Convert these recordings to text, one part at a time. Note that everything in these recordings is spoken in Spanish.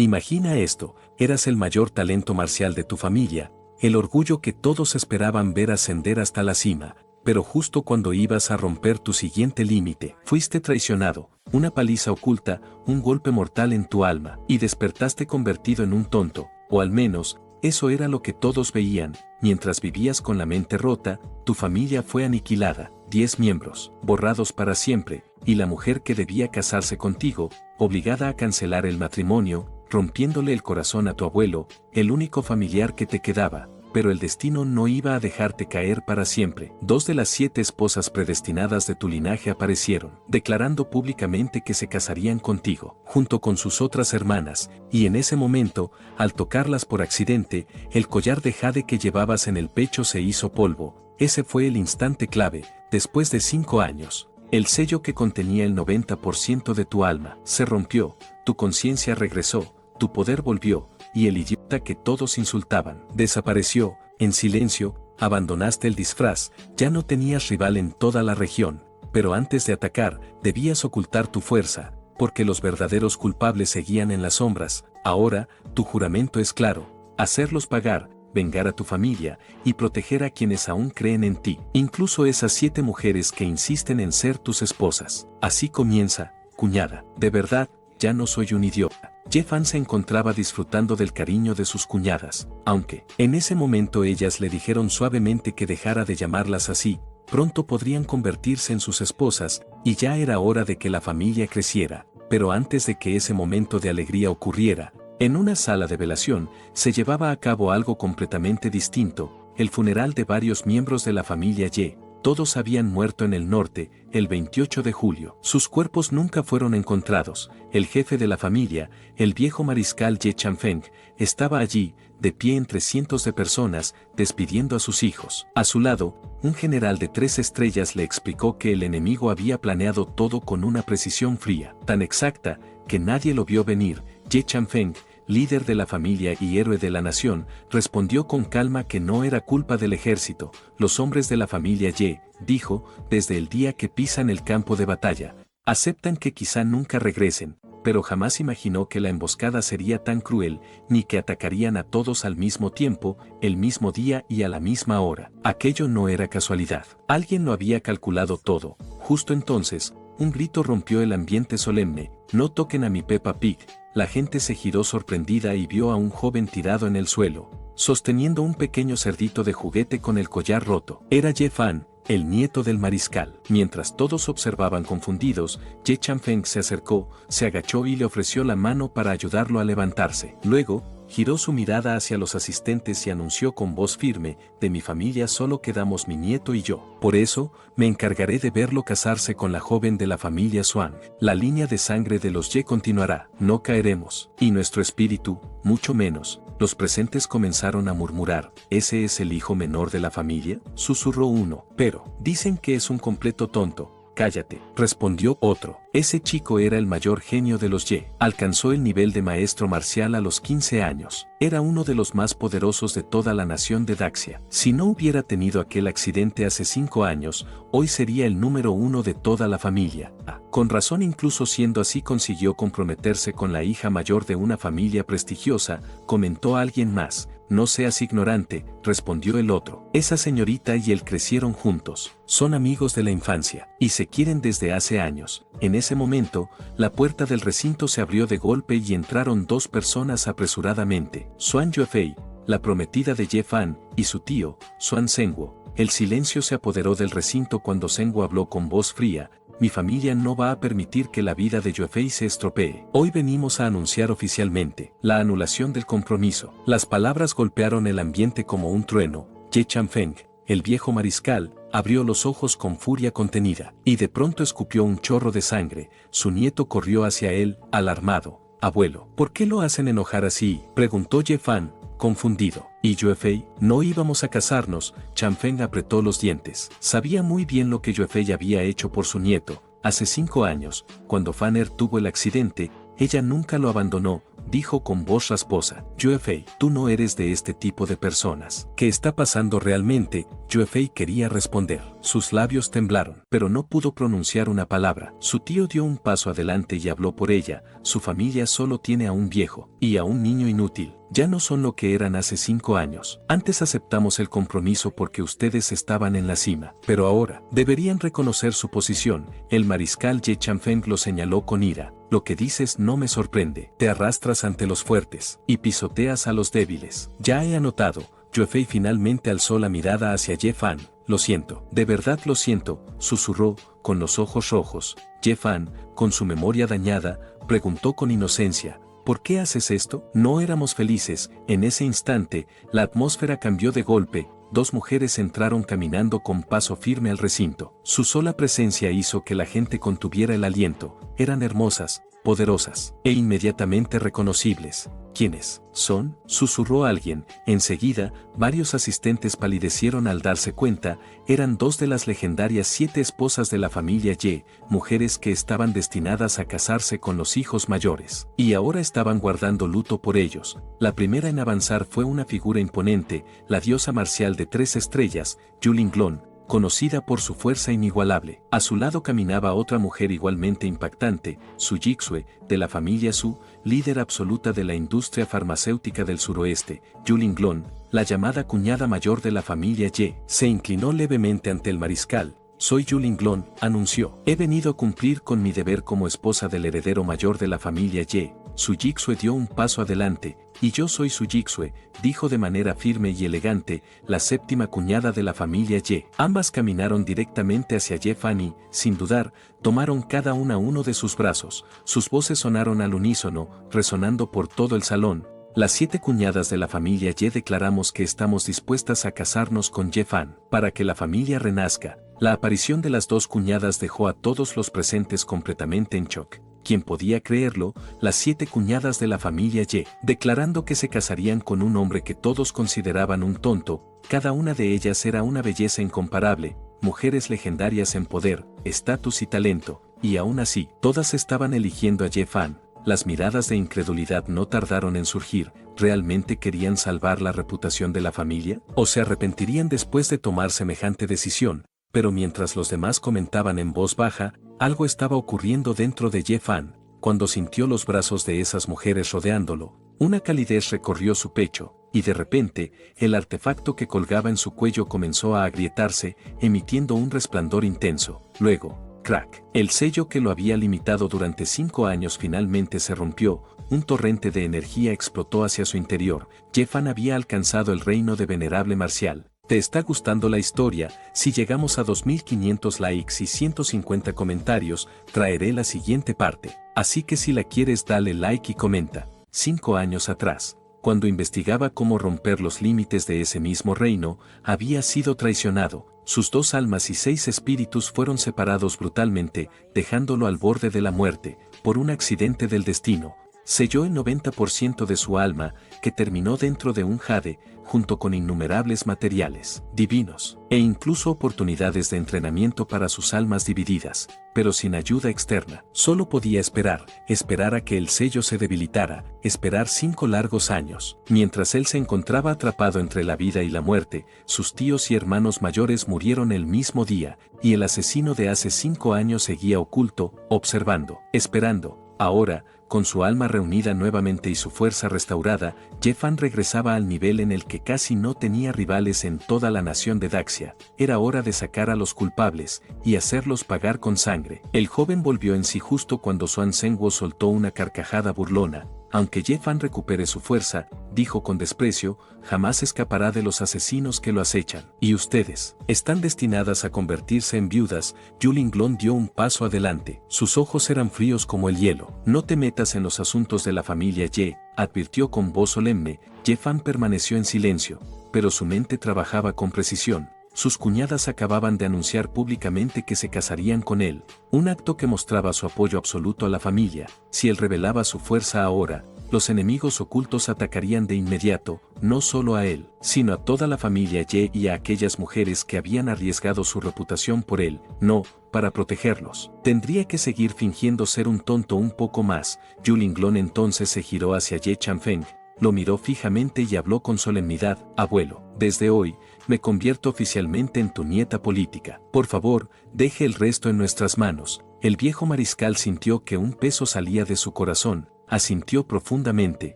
Imagina esto, eras el mayor talento marcial de tu familia, el orgullo que todos esperaban ver ascender hasta la cima, pero justo cuando ibas a romper tu siguiente límite, fuiste traicionado, una paliza oculta, un golpe mortal en tu alma, y despertaste convertido en un tonto, o al menos, eso era lo que todos veían. Mientras vivías con la mente rota, tu familia fue aniquilada, 10 miembros, borrados para siempre, y la mujer que debía casarse contigo, obligada a cancelar el matrimonio, rompiéndole el corazón a tu abuelo, el único familiar que te quedaba. Pero el destino no iba a dejarte caer para siempre. 2 de las 7 esposas predestinadas de tu linaje aparecieron, declarando públicamente que se casarían contigo, junto con sus otras hermanas, y en ese momento, al tocarlas por accidente, el collar de jade que llevabas en el pecho se hizo polvo. Ese fue el instante clave. Después de 5 años, el sello que contenía el 90% de tu alma se rompió, tu conciencia regresó, tu poder volvió, y el idiota que todos insultaban desapareció. En silencio, abandonaste el disfraz, ya no tenías rival en toda la región, pero antes de atacar, debías ocultar tu fuerza, porque los verdaderos culpables seguían en las sombras. Ahora, tu juramento es claro: hacerlos pagar, vengar a tu familia, y proteger a quienes aún creen en ti, incluso esas 7 mujeres que insisten en ser tus esposas. Así comienza, cuñada. De verdad, ya no soy un idiota. Jeffan se encontraba disfrutando del cariño de sus cuñadas, aunque, en ese momento ellas le dijeron suavemente que dejara de llamarlas así, pronto podrían convertirse en sus esposas, y ya era hora de que la familia creciera. Pero antes de que ese momento de alegría ocurriera, en una sala de velación, se llevaba a cabo algo completamente distinto: el funeral de varios miembros de la familia Ye. Todos habían muerto en el norte, el 28 de julio. Sus cuerpos nunca fueron encontrados. El jefe de la familia, el viejo mariscal Ye Chanfeng, estaba allí, de pie entre cientos de personas, despidiendo a sus hijos. A su lado, un general de 3 estrellas le explicó que el enemigo había planeado todo con una precisión fría, tan exacta, que nadie lo vio venir. Ye Chanfeng, líder de la familia y héroe de la nación, respondió con calma que no era culpa del ejército. Los hombres de la familia Ye, dijo, desde el día que pisan el campo de batalla, aceptan que quizá nunca regresen, pero jamás imaginó que la emboscada sería tan cruel, ni que atacarían a todos al mismo tiempo, el mismo día y a la misma hora. Aquello no era casualidad. Alguien lo había calculado todo. Justo entonces, un grito rompió el ambiente solemne: «No toquen a mi Peppa Pig». La gente se giró sorprendida y vio a un joven tirado en el suelo, sosteniendo un pequeño cerdito de juguete con el collar roto. Era Ye Fan, el nieto del mariscal. Mientras todos observaban confundidos, Ye Chanfeng se acercó, se agachó y le ofreció la mano para ayudarlo a levantarse. Luego, giró su mirada hacia los asistentes y anunció con voz firme: «De mi familia solo quedamos mi nieto y yo. Por eso, me encargaré de verlo casarse con la joven de la familia Swan. La línea de sangre de los Ye continuará. No caeremos. Y nuestro espíritu, mucho menos». Los presentes comenzaron a murmurar: «¿Ese es el hijo menor de la familia?», susurró uno. «Pero, dicen que es un completo tonto». «Cállate», respondió otro. Ese chico era el mayor genio de los Ye. Alcanzó el nivel de maestro marcial a los 15 años. Era uno de los más poderosos de toda la nación de Daxia. Si no hubiera tenido aquel accidente hace 5 años, hoy sería el número 1 de toda la familia. Con razón, incluso siendo así consiguió comprometerse con la hija mayor de una familia prestigiosa, comentó alguien más. «No seas ignorante», respondió el otro. «Esa señorita y él crecieron juntos. Son amigos de la infancia, y se quieren desde hace años». En ese momento, la puerta del recinto se abrió de golpe y entraron 2 personas apresuradamente: Xuan Yuefei, la prometida de Ye Fan, y su tío, Xuan Zhenguo. El silencio se apoderó del recinto cuando Zhenguo habló con voz fría: «Mi familia no va a permitir que la vida de Yuefei se estropee. Hoy venimos a anunciar oficialmente la anulación del compromiso». Las palabras golpearon el ambiente como un trueno. Ye Chanfeng, el viejo mariscal, abrió los ojos con furia contenida, y de pronto escupió un chorro de sangre. Su nieto corrió hacia él, alarmado. «Abuelo, ¿por qué lo hacen enojar así?», preguntó Ye Fan, confundido. «¿Y Yuefei? No íbamos a casarnos». Chanfeng apretó los dientes. Sabía muy bien lo que Yuefei había hecho por su nieto. Hace 5 años, cuando Fanner tuvo el accidente, ella nunca lo abandonó, dijo con voz rasposa. Yuefei, tú no eres de este tipo de personas. ¿Qué está pasando realmente? Yuefei quería responder. Sus labios temblaron, pero no pudo pronunciar una palabra. Su tío dio un paso adelante y habló por ella. Su familia solo tiene a un viejo y a un niño inútil. Ya no son lo que eran hace 5 años. Antes aceptamos el compromiso porque ustedes estaban en la cima, pero ahora deberían reconocer su posición. El mariscal Ye Chanfeng lo señaló con ira. Lo que dices no me sorprende. Te arrastras ante los fuertes y pisoteas a los débiles. Ya he anotado. Yuefei finalmente alzó la mirada hacia Ye Fan. Lo siento, de verdad lo siento, susurró, con los ojos rojos. Ye Fan, con su memoria dañada, preguntó con inocencia. ¿Por qué haces esto? No éramos felices. En ese instante, la atmósfera cambió de golpe. 2 mujeres entraron caminando con paso firme al recinto. Su sola presencia hizo que la gente contuviera el aliento. Eran hermosas, poderosas e inmediatamente reconocibles. ¿Quiénes son? Susurró alguien. Enseguida, varios asistentes palidecieron al darse cuenta. Eran 2 de las legendarias 7 esposas de la familia Ye, mujeres que estaban destinadas a casarse con los hijos mayores, y ahora estaban guardando luto por ellos. La primera en avanzar fue una figura imponente, la diosa marcial de 3 estrellas, Yulinglong, conocida por su fuerza inigualable. A su lado caminaba otra mujer igualmente impactante, Su Jixue, de la familia Su, líder absoluta de la industria farmacéutica del suroeste. Yulinglong, la llamada cuñada mayor de la familia Ye, se inclinó levemente ante el mariscal. Soy Yulinglong, anunció. He venido a cumplir con mi deber como esposa del heredero mayor de la familia Ye. Su Jixue dio un paso adelante. Y yo soy Su Jixue, dijo de manera firme y elegante, la 7ª cuñada de la familia Ye. Ambas caminaron directamente hacia Ye Fan y, sin dudar, tomaron cada una uno de sus brazos. Sus voces sonaron al unísono, resonando por todo el salón. Las 7 cuñadas de la familia Ye declaramos que estamos dispuestas a casarnos con Ye Fan, para que la familia renazca. La aparición de las 2 cuñadas dejó a todos los presentes completamente en shock. ¿Quién podía creerlo? Las 7 cuñadas de la familia Ye, declarando que se casarían con un hombre que todos consideraban un tonto. Cada una de ellas era una belleza incomparable, mujeres legendarias en poder, estatus y talento, y aún así, todas estaban eligiendo a Ye Fan. Las miradas de incredulidad no tardaron en surgir. ¿Realmente querían salvar la reputación de la familia? ¿O se arrepentirían después de tomar semejante decisión? Pero mientras los demás comentaban en voz baja, algo estaba ocurriendo dentro de Ye Fan. Cuando sintió los brazos de esas mujeres rodeándolo, una calidez recorrió su pecho, y de repente, el artefacto que colgaba en su cuello comenzó a agrietarse, emitiendo un resplandor intenso. Luego, crack, el sello que lo había limitado durante 5 años finalmente se rompió, un torrente de energía explotó hacia su interior. Ye Fan había alcanzado el reino de venerable marcial. ¿Te está gustando la historia? Si llegamos a 2500 likes y 150 comentarios, traeré la siguiente parte. Así que si la quieres dale like y comenta. 5 años atrás, cuando investigaba cómo romper los límites de ese mismo reino, había sido traicionado. Sus 2 almas y 6 espíritus fueron separados brutalmente, dejándolo al borde de la muerte, por un accidente del destino. Selló el 90% de su alma, que terminó dentro de un jade, junto con innumerables materiales divinos, e incluso oportunidades de entrenamiento para sus almas divididas, pero sin ayuda externa. Solo podía esperar a que el sello se debilitara, esperar 5 largos años. Mientras él se encontraba atrapado entre la vida y la muerte, sus tíos y hermanos mayores murieron el mismo día, y el asesino de hace 5 años seguía oculto, observando, esperando. Ahora, con su alma reunida nuevamente y su fuerza restaurada, Ye Fan regresaba al nivel en el que casi no tenía rivales en toda la nación de Daxia. Era hora de sacar a los culpables y hacerlos pagar con sangre. El joven volvió en sí justo cuando Xuan Zhenguo soltó una carcajada burlona. Aunque Ye Fan recupere su fuerza, dijo con desprecio, jamás escapará de los asesinos que lo acechan. Y ustedes, están destinadas a convertirse en viudas. Yulinglong dio un paso adelante. Sus ojos eran fríos como el hielo. No te metas en los asuntos de la familia Ye, advirtió con voz solemne. Ye Fan permaneció en silencio, pero su mente trabajaba con precisión. Sus cuñadas acababan de anunciar públicamente que se casarían con él, un acto que mostraba su apoyo absoluto a la familia. Si él revelaba su fuerza ahora, los enemigos ocultos atacarían de inmediato, no solo a él, sino a toda la familia Ye y a aquellas mujeres que habían arriesgado su reputación por él. No, para protegerlos. Tendría que seguir fingiendo ser un tonto un poco más. Yu Linglong entonces se giró hacia Ye Changfeng, lo miró fijamente y habló con solemnidad: abuelo, desde hoy, me convierto oficialmente en tu nieta política. Por favor, deje el resto en nuestras manos. El viejo mariscal sintió que un peso salía de su corazón, asintió profundamente.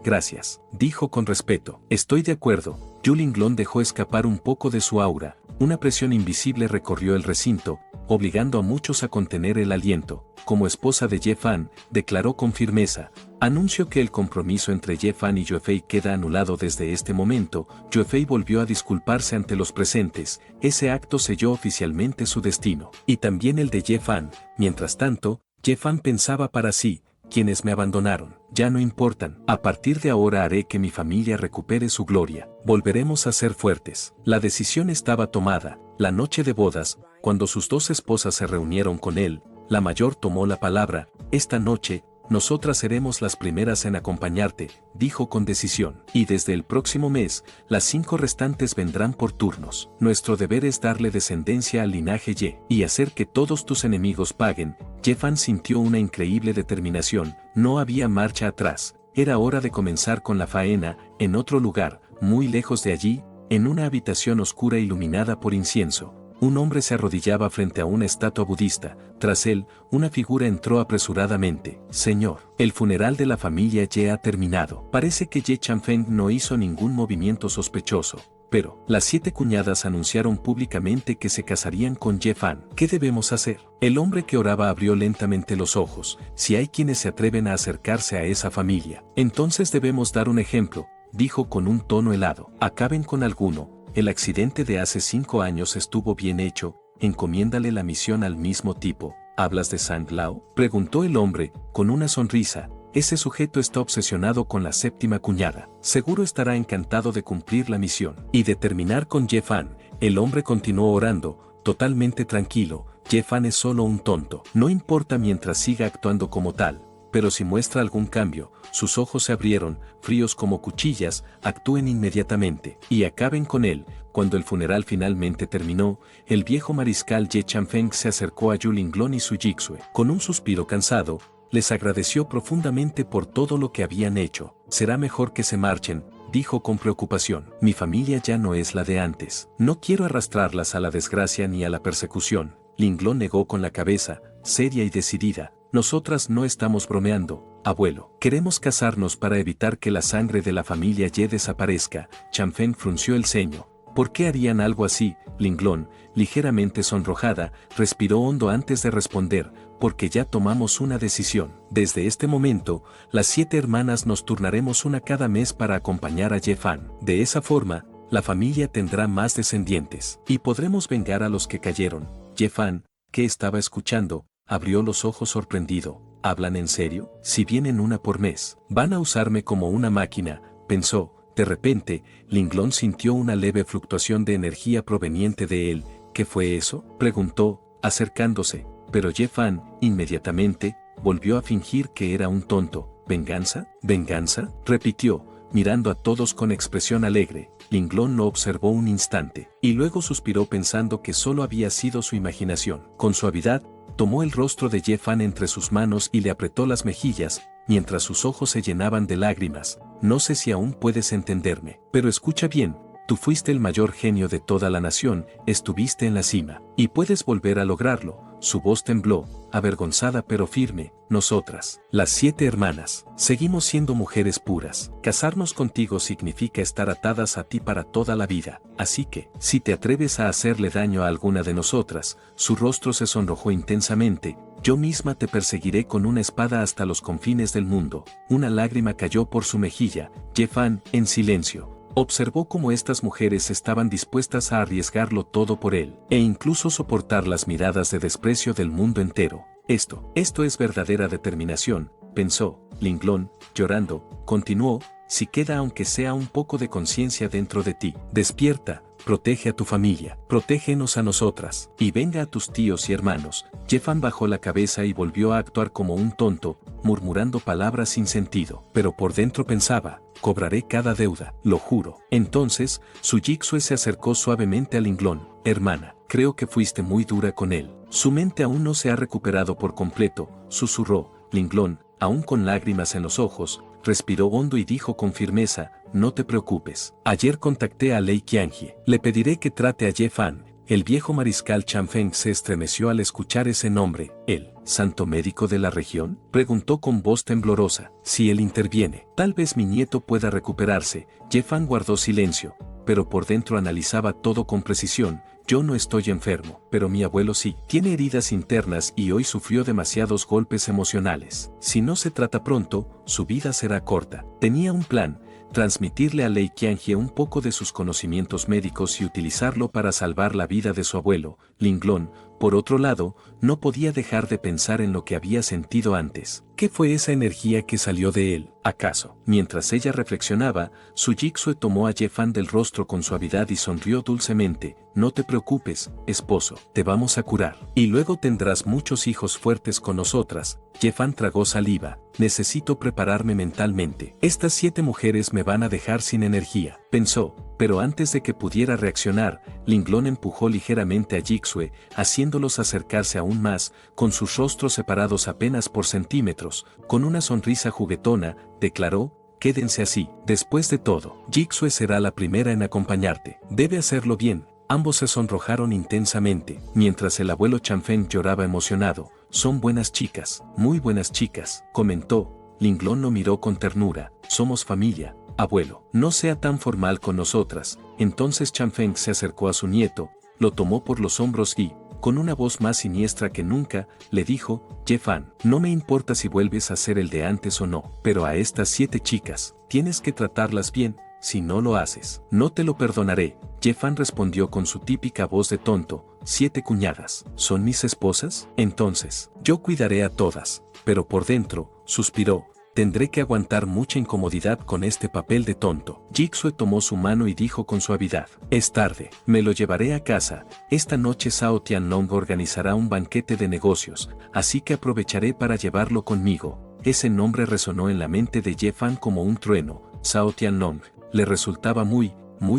Gracias, dijo con respeto. Estoy de acuerdo. Yu Linglong dejó escapar un poco de su aura. Una presión invisible recorrió el recinto, obligando a muchos a contener el aliento. Como esposa de Ye Fan, declaró con firmeza: anuncio que el compromiso entre Ye Fan y Yue Fei queda anulado desde este momento. Yue Fei volvió a disculparse ante los presentes. Ese acto selló oficialmente su destino, y también el de Ye Fan. Mientras tanto, Ye Fan pensaba para sí: quienes me abandonaron, ya no importan. A partir de ahora haré que mi familia recupere su gloria. Volveremos a ser fuertes. La decisión estaba tomada. La noche de bodas, cuando sus dos esposas se reunieron con él, la mayor tomó la palabra. Esta noche, nosotras seremos las primeras en acompañarte, dijo con decisión. Y desde el próximo mes, las 5 restantes vendrán por turnos. Nuestro deber es darle descendencia al linaje Ye y hacer que todos tus enemigos paguen. Ye Fan sintió una increíble determinación. No había marcha atrás. Era hora de comenzar con la faena. En otro lugar, muy lejos de allí, en una habitación oscura iluminada por incienso, un hombre se arrodillaba frente a una estatua budista. Tras él, una figura entró apresuradamente. Señor, el funeral de la familia Ye ha terminado. Parece que Ye Changfeng no hizo ningún movimiento sospechoso, pero las 7 cuñadas anunciaron públicamente que se casarían con Ye Fan. ¿Qué debemos hacer? El hombre que oraba abrió lentamente los ojos. Si hay quienes se atreven a acercarse a esa familia, entonces debemos dar un ejemplo, dijo con un tono helado. Acaben con alguno. El accidente de hace 5 años estuvo bien hecho, encomiéndale la misión al mismo tipo. ¿Hablas de Sang Lao?, preguntó el hombre, con una sonrisa. Ese sujeto está obsesionado con la 7ª cuñada. Seguro estará encantado de cumplir la misión y de terminar con Ye Fan. El hombre continuó orando, totalmente tranquilo. Ye Fan es solo un tonto. No importa mientras siga actuando como tal. Pero si muestra algún cambio, sus ojos se abrieron, fríos como cuchillas, actúen inmediatamente y acaben con él. Cuando el funeral finalmente terminó, el viejo mariscal Ye Changfeng se acercó a Yu Linglong y Su Jixue. Con un suspiro cansado, les agradeció profundamente por todo lo que habían hecho. Será mejor que se marchen, dijo con preocupación. Mi familia ya no es la de antes. No quiero arrastrarlas a la desgracia ni a la persecución. Linglong negó con la cabeza, seria y decidida. Nosotras no estamos bromeando, abuelo. Queremos casarnos para evitar que la sangre de la familia Ye desaparezca. Changfeng frunció el ceño. ¿Por qué harían algo así? Linglong, ligeramente sonrojada, respiró hondo antes de responder: porque ya tomamos una decisión. Desde este momento, las 7 hermanas nos turnaremos una cada mes para acompañar a Ye Fan. De esa forma, la familia tendrá más descendientes y podremos vengar a los que cayeron. Ye Fan, que estaba escuchando, abrió los ojos sorprendido. ¿Hablan en serio? Si vienen una por mes, van a usarme como una máquina, pensó. De repente, Linglong sintió una leve fluctuación de energía proveniente de él. ¿Qué fue eso?, preguntó, acercándose, pero Ye Fan, inmediatamente, volvió a fingir que era un tonto. ¿Venganza? ¿Venganza?, repitió, mirando a todos con expresión alegre. Linglong lo observó un instante, y luego suspiró pensando que solo había sido su imaginación. Con suavidad, tomó el rostro de Ye Fan entre sus manos y le apretó las mejillas, mientras sus ojos se llenaban de lágrimas. No sé si aún puedes entenderme, pero escucha bien. Tú fuiste el mayor genio de toda la nación, estuviste en la cima, y puedes volver a lograrlo. Su voz tembló, avergonzada pero firme. Nosotras, las 7 hermanas, seguimos siendo mujeres puras. Casarnos contigo significa estar atadas a ti para toda la vida. Así que, si te atreves a hacerle daño a alguna de nosotras, su rostro se sonrojó intensamente. Yo misma te perseguiré con una espada hasta los confines del mundo. Una lágrima cayó por su mejilla. Ye Fan, en silencio, observó cómo estas mujeres estaban dispuestas a arriesgarlo todo por él, e incluso soportar las miradas de desprecio del mundo entero. Esto es verdadera determinación, pensó. Linglong, llorando, continuó: si queda aunque sea un poco de conciencia dentro de ti, despierta, protege a tu familia, protégenos a nosotras, y venga a tus tíos y hermanos. Ye Fan bajó la cabeza y volvió a actuar como un tonto, murmurando palabras sin sentido, pero por dentro pensaba: cobraré cada deuda, lo juro. Entonces, Su Jixue se acercó suavemente a Linglong. Hermana, creo que fuiste muy dura con él. Su mente aún no se ha recuperado por completo, susurró. Linglong, aún con lágrimas en los ojos, respiró hondo y dijo con firmeza, no te preocupes. Ayer contacté a Lei Qianjie. Le pediré que trate a Ye Fan. El viejo mariscal Chanfeng se estremeció al escuchar ese nombre. ¿El santo médico de la región? Preguntó con voz temblorosa. Si él interviene, tal vez mi nieto pueda recuperarse. Ye Fan guardó silencio, pero por dentro analizaba todo con precisión. Yo no estoy enfermo, pero mi abuelo sí. Tiene heridas internas y hoy sufrió demasiados golpes emocionales. Si no se trata pronto, su vida será corta. Tenía un plan. Transmitirle a Lei Qianjie un poco de sus conocimientos médicos y utilizarlo para salvar la vida de su abuelo, Linglong. Por otro lado, no podía dejar de pensar en lo que había sentido antes. ¿Qué fue esa energía que salió de él, acaso? Mientras ella reflexionaba, Su Jixue tomó a Ye Fan del rostro con suavidad y sonrió dulcemente. No te preocupes, esposo, te vamos a curar. Y luego tendrás muchos hijos fuertes con nosotras. Ye Fan tragó saliva. Necesito prepararme mentalmente. Estas 7 mujeres me van a dejar sin energía, pensó. Pero antes de que pudiera reaccionar, Linglong empujó ligeramente a Jixue, haciéndolos acercarse aún más, con sus rostros separados apenas por centímetros. Con una sonrisa juguetona, declaró, quédense así. Después de todo, Jixue será la primera en acompañarte. Debe hacerlo bien. Ambos se sonrojaron intensamente, mientras el abuelo Chanfeng lloraba emocionado. Son buenas chicas, muy buenas chicas, comentó. Linglong lo miró con ternura. Somos familia. Abuelo, no sea tan formal con nosotras. Entonces Chanfeng se acercó a su nieto, lo tomó por los hombros y, con una voz más siniestra que nunca, le dijo, Ye Fan, no me importa si vuelves a ser el de antes o no, pero a estas 7 chicas, tienes que tratarlas bien. Si no lo haces, no te lo perdonaré. Ye Fan respondió con su típica voz de tonto. 7 cuñadas, ¿son mis esposas? Entonces, yo cuidaré a todas. Pero por dentro, suspiró. Tendré que aguantar mucha incomodidad con este papel de tonto. Jixue tomó su mano y dijo con suavidad. Es tarde, me lo llevaré a casa. Esta noche Zhao Tianlong organizará un banquete de negocios, así que aprovecharé para llevarlo conmigo. Ese nombre resonó en la mente de Ye Fan como un trueno. Zhao Tianlong le resultaba muy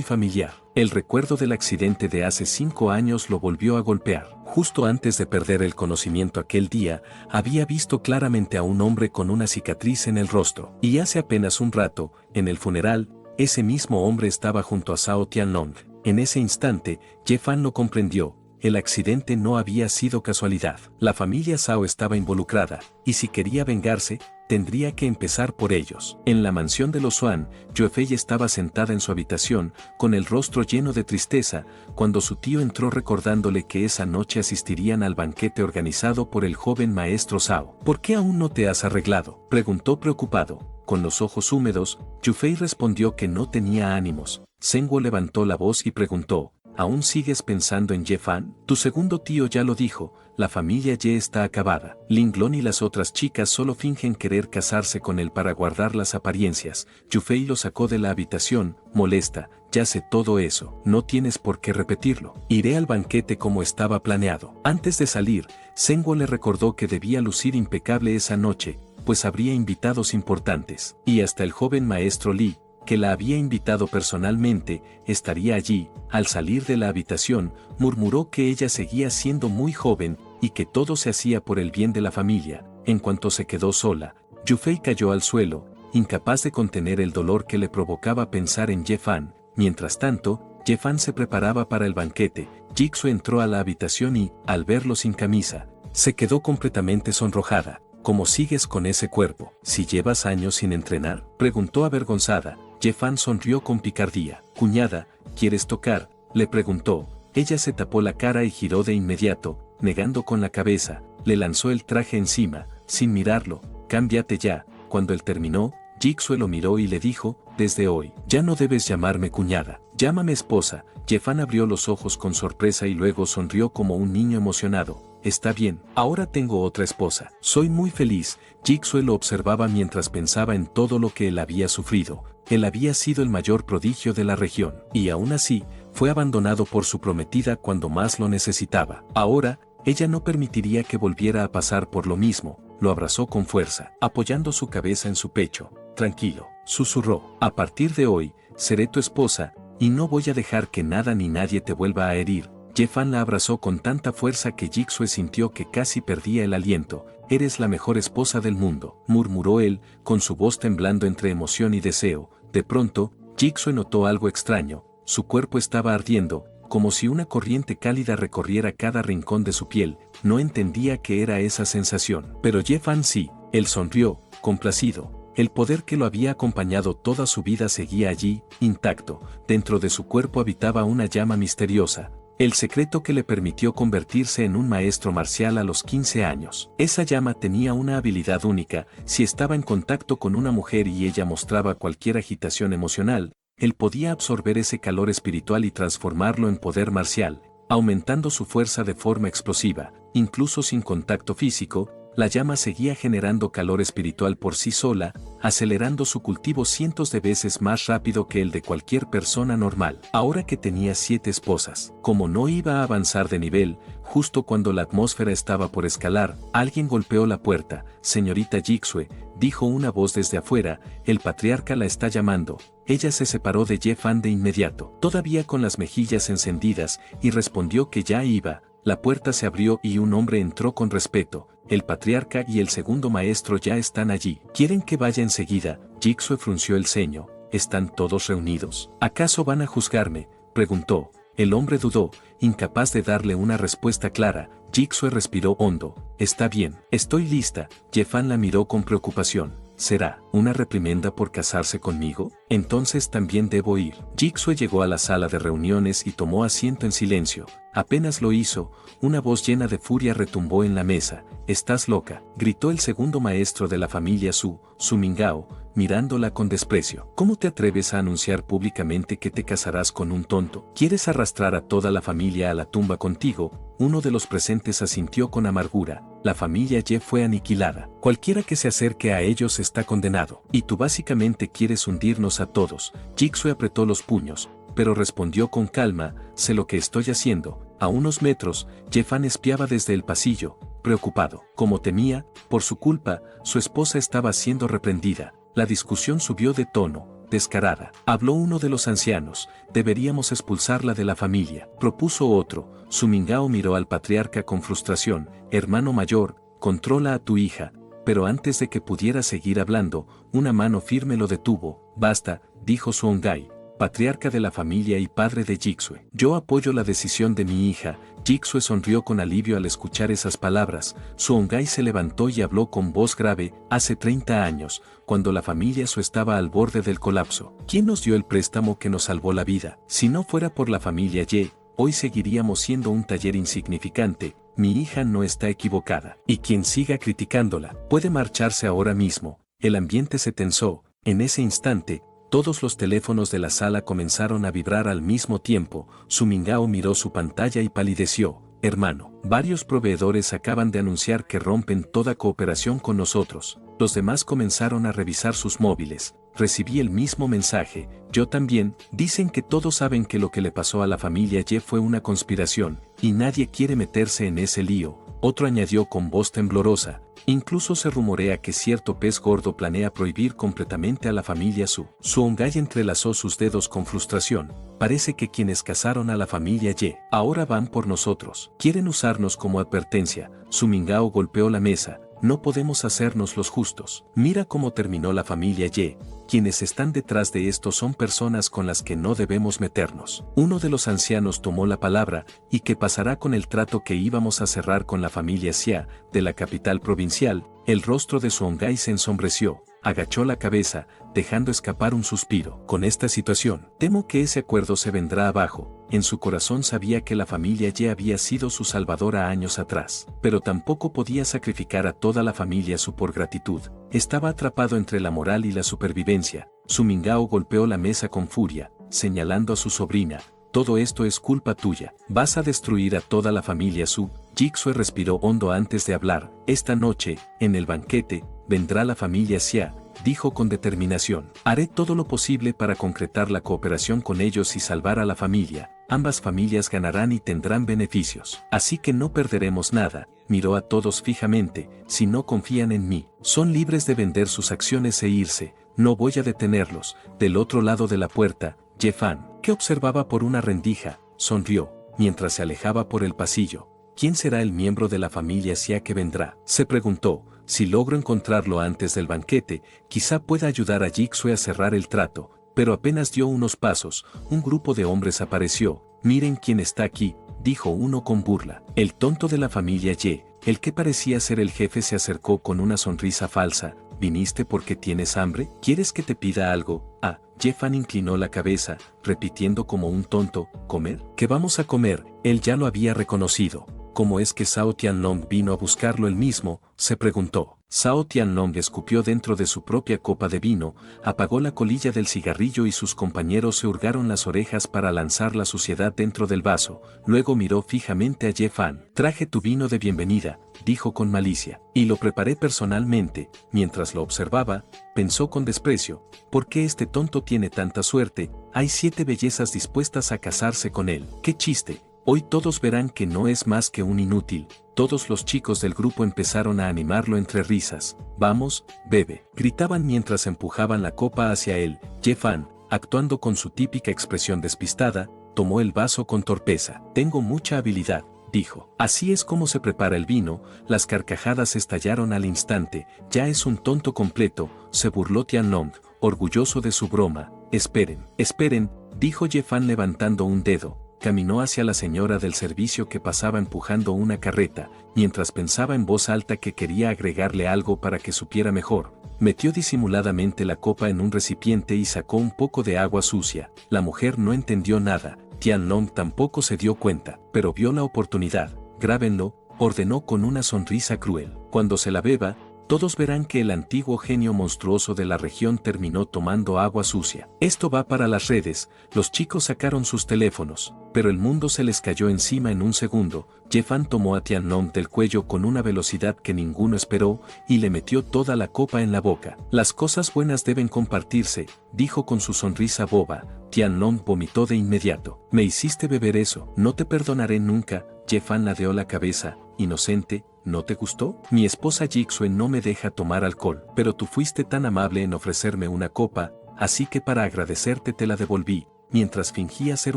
familiar. El recuerdo del accidente de hace 5 años lo volvió a golpear. Justo antes de perder el conocimiento aquel día, había visto claramente a un hombre con una cicatriz en el rostro. Y hace apenas un rato, en el funeral, ese mismo hombre estaba junto a Zhao Tianlong. En ese instante, Ye Fan lo comprendió. El accidente no había sido casualidad. La familia Zhao estaba involucrada, y si quería vengarse, tendría que empezar por ellos. En la mansión de los Swan, Yuefei estaba sentada en su habitación, con el rostro lleno de tristeza, cuando su tío entró recordándole que esa noche asistirían al banquete organizado por el joven maestro Zhao. ¿Por qué aún no te has arreglado?, preguntó preocupado. Con los ojos húmedos, Yufei respondió que no tenía ánimos. Zhenguo levantó la voz y preguntó, ¿aún sigues pensando en Ye Fan? Tu segundo tío ya lo dijo, la familia Ye está acabada. Linglong y las otras chicas solo fingen querer casarse con él para guardar las apariencias. Yufei lo sacó de la habitación, molesta, ya sé todo eso, no tienes por qué repetirlo. Iré al banquete como estaba planeado. Antes de salir, Zhenguo le recordó que debía lucir impecable esa noche, pues habría invitados importantes, y hasta el joven maestro Li, que la había invitado personalmente, estaría allí. Al salir de la habitación, murmuró que ella seguía siendo muy joven, y que todo se hacía por el bien de la familia. En cuanto se quedó sola, Yufei cayó al suelo, incapaz de contener el dolor que le provocaba pensar en Ye Fan. Mientras tanto, Ye Fan se preparaba para el banquete. Jixue entró a la habitación y, al verlo sin camisa, se quedó completamente sonrojada. ¿Cómo sigues con ese cuerpo? ¿Si llevas años sin entrenar?, preguntó avergonzada. Ye Fan sonrió con picardía. Cuñada, ¿quieres tocar?, le preguntó. Ella se tapó la cara y giró de inmediato, negando con la cabeza. Le lanzó el traje encima, sin mirarlo. Cámbiate ya. Cuando él terminó, Jixue lo miró y le dijo, desde hoy, ya no debes llamarme cuñada, llámame esposa. Ye Fan abrió los ojos con sorpresa y luego sonrió como un niño emocionado. Está bien, ahora tengo otra esposa. Soy muy feliz. Jixue lo observaba mientras pensaba en todo lo que él había sufrido. Él había sido el mayor prodigio de la región, y aún así, fue abandonado por su prometida cuando más lo necesitaba. Ahora, ella no permitiría que volviera a pasar por lo mismo. Lo abrazó con fuerza, apoyando su cabeza en su pecho. Tranquilo, susurró. A partir de hoy, seré tu esposa, y no voy a dejar que nada ni nadie te vuelva a herir. Ye-Fan la abrazó con tanta fuerza que Jigsaw sintió que casi perdía el aliento. Eres la mejor esposa del mundo, murmuró él, con su voz temblando entre emoción y deseo. De pronto, Jigsaw notó algo extraño. Su cuerpo estaba ardiendo, como si una corriente cálida recorriera cada rincón de su piel. No entendía qué era esa sensación. Pero Ye-Fan sí, él sonrió, complacido. El poder que lo había acompañado toda su vida seguía allí, intacto. Dentro de su cuerpo habitaba una llama misteriosa. El secreto que le permitió convertirse en un maestro marcial a los 15 años. Esa llama tenía una habilidad única. Si estaba en contacto con una mujer y ella mostraba cualquier agitación emocional, él podía absorber ese calor espiritual y transformarlo en poder marcial, aumentando su fuerza de forma explosiva. Incluso sin contacto físico, la llama seguía generando calor espiritual por sí sola, acelerando su cultivo cientos de veces más rápido que el de cualquier persona normal. Ahora que tenía 7 esposas, como no iba a avanzar de nivel, justo cuando la atmósfera estaba por escalar, alguien golpeó la puerta. Señorita Jigsaw, dijo una voz desde afuera, el patriarca la está llamando. Ella se separó de Ye-Fan de inmediato, todavía con las mejillas encendidas, y respondió que ya iba. La puerta se abrió y un hombre entró con respeto. El patriarca y el segundo maestro ya están allí. ¿Quieren que vaya enseguida? Jigsaw frunció el ceño. ¿Están todos reunidos? ¿Acaso van a juzgarme?, preguntó. El hombre dudó, incapaz de darle una respuesta clara. Jigsaw respiró hondo. Está bien, estoy lista. Ye-Fan la miró con preocupación. ¿Será una reprimenda por casarse conmigo? Entonces también debo ir. Jigsaw llegó a la sala de reuniones y tomó asiento en silencio. Apenas lo hizo, una voz llena de furia retumbó en la mesa. «Estás loca», gritó el segundo maestro de la familia Su Mingao, mirándola con desprecio. «¿Cómo te atreves a anunciar públicamente que te casarás con un tonto? ¿Quieres arrastrar a toda la familia a la tumba contigo?» Uno de los presentes asintió con amargura. La familia Ye fue aniquilada. Cualquiera que se acerque a ellos está condenado. Y tú básicamente quieres hundirnos a todos. Jigsaw apretó los puños, pero respondió con calma, sé lo que estoy haciendo. A unos metros, Ye-Fan espiaba desde el pasillo, preocupado. Como temía, por su culpa, su esposa estaba siendo reprendida. La discusión subió de tono. Descarada. Habló uno de los ancianos. Deberíamos expulsarla de la familia, propuso otro. Su Mingao miró al patriarca con frustración. Hermano mayor, controla a tu hija. Pero antes de que pudiera seguir hablando, una mano firme lo detuvo. Basta, dijo Suongai, patriarca de la familia y padre de Jigsaw. Yo apoyo la decisión de mi hija. Jigsaw sonrió con alivio al escuchar esas palabras. Suongai se levantó y habló con voz grave. Hace 30 años, cuando la familia Su estaba al borde del colapso, ¿quién nos dio el préstamo que nos salvó la vida? Si no fuera por la familia Ye, hoy seguiríamos siendo un taller insignificante. Mi hija no está equivocada. Y quien siga criticándola, puede marcharse ahora mismo. El ambiente se tensó. En ese instante, todos los teléfonos de la sala comenzaron a vibrar al mismo tiempo. Su Mingao miró su pantalla y palideció. Hermano, varios proveedores acaban de anunciar que rompen toda cooperación con nosotros. Los demás comenzaron a revisar sus móviles. Recibí el mismo mensaje. Yo también. Dicen que todos saben que lo que le pasó a la familia Ye fue una conspiración, y nadie quiere meterse en ese lío. Otro añadió con voz temblorosa. Incluso se rumorea que cierto pez gordo planea prohibir completamente a la familia Su. Suongai entrelazó sus dedos con frustración. Parece que quienes casaron a la familia Ye ahora van por nosotros. Quieren usarnos como advertencia. Su Mingao golpeó la mesa. No podemos hacernos los justos. Mira cómo terminó la familia Ye. Quienes están detrás de esto son personas con las que no debemos meternos. Uno de los ancianos tomó la palabra. ¿Y qué pasará con el trato que íbamos a cerrar con la familia Xia, de la capital provincial? El rostro de Suongai se ensombreció. Agachó la cabeza, dejando escapar un suspiro. Con esta situación, temo que ese acuerdo se vendrá abajo. En su corazón sabía que la familia Ye había sido su salvadora años atrás, pero tampoco podía sacrificar a toda la familia Su por gratitud. Estaba atrapado entre la moral y la supervivencia. Su Mingao golpeó la mesa con furia, señalando a su sobrina. Todo esto es culpa tuya. Vas a destruir a toda la familia Su. Jigsaw respiró hondo antes de hablar. Esta noche, en el banquete, vendrá la familia Xia, dijo con determinación. Haré todo lo posible para concretar la cooperación con ellos y salvar a la familia. Ambas familias ganarán y tendrán beneficios. Así que no perderemos nada. Miró a todos fijamente. Si no confían en mí, son libres de vender sus acciones e irse. no voy a detenerlos. Del otro lado de la puerta, Ye-Fan, que observaba por una rendija, sonrió, mientras se alejaba por el pasillo. ¿Quién será el miembro de la familia Xia que vendrá? Se preguntó. Si logro encontrarlo antes del banquete, quizá pueda ayudar a Jigsaw a cerrar el trato, pero apenas dio unos pasos, un grupo de hombres apareció. Miren quién está aquí, dijo uno con burla. El tonto de la familia Ye, el que parecía ser el jefe, se acercó con una sonrisa falsa. ¿Viniste porque tienes hambre? ¿Quieres que te pida algo? Ah, Ye-Fan inclinó la cabeza, repitiendo como un tonto, ¿comer? ¿Qué vamos a comer? Él ya lo había reconocido. ¿Cómo es que Zhao Tianlong vino a buscarlo él mismo?, se preguntó. Zhao Tianlong escupió dentro de su propia copa de vino, apagó la colilla del cigarrillo y sus compañeros se hurgaron las orejas para lanzar la suciedad dentro del vaso. Luego miró fijamente a Ye-Fan. Traje tu vino de bienvenida, dijo con malicia, y lo preparé personalmente. Mientras lo observaba, pensó con desprecio, ¿por qué este tonto tiene tanta suerte? Hay 7 bellezas dispuestas a casarse con él. ¡Qué chiste! Hoy todos verán que no es más que un inútil. Todos los chicos del grupo empezaron a animarlo entre risas. Vamos, bebe, gritaban mientras empujaban la copa hacia él. Ye-Fan, actuando con su típica expresión despistada, tomó el vaso con torpeza. Tengo mucha habilidad, dijo. Así es como se prepara el vino. Las carcajadas estallaron al instante. Ya es un tonto completo, se burló Tianlong, orgulloso de su broma. Esperen, dijo Ye-Fan levantando un dedo. Caminó hacia la señora del servicio que pasaba empujando una carreta, mientras pensaba en voz alta que quería agregarle algo para que supiera mejor. Metió disimuladamente la copa en un recipiente y sacó un poco de agua sucia. La mujer no entendió nada. Tianlong tampoco se dio cuenta, pero vio la oportunidad. Grábenlo, ordenó con una sonrisa cruel. Cuando se la beba, todos verán que el antiguo genio monstruoso de la región terminó tomando agua sucia. Esto va para las redes. Los chicos sacaron sus teléfonos, pero el mundo se les cayó encima en un segundo. Ye-Fan tomó a Tianlong del cuello con una velocidad que ninguno esperó y le metió toda la copa en la boca. Las cosas buenas deben compartirse, dijo con su sonrisa boba. Tianlong vomitó de inmediato. Me hiciste beber eso. No te perdonaré nunca. Ye-Fan ladeó la cabeza, inocente. ¿No te gustó? Mi esposa Jigsaw no me deja tomar alcohol, pero tú fuiste tan amable en ofrecerme una copa, así que para agradecerte te la devolví. Mientras fingía ser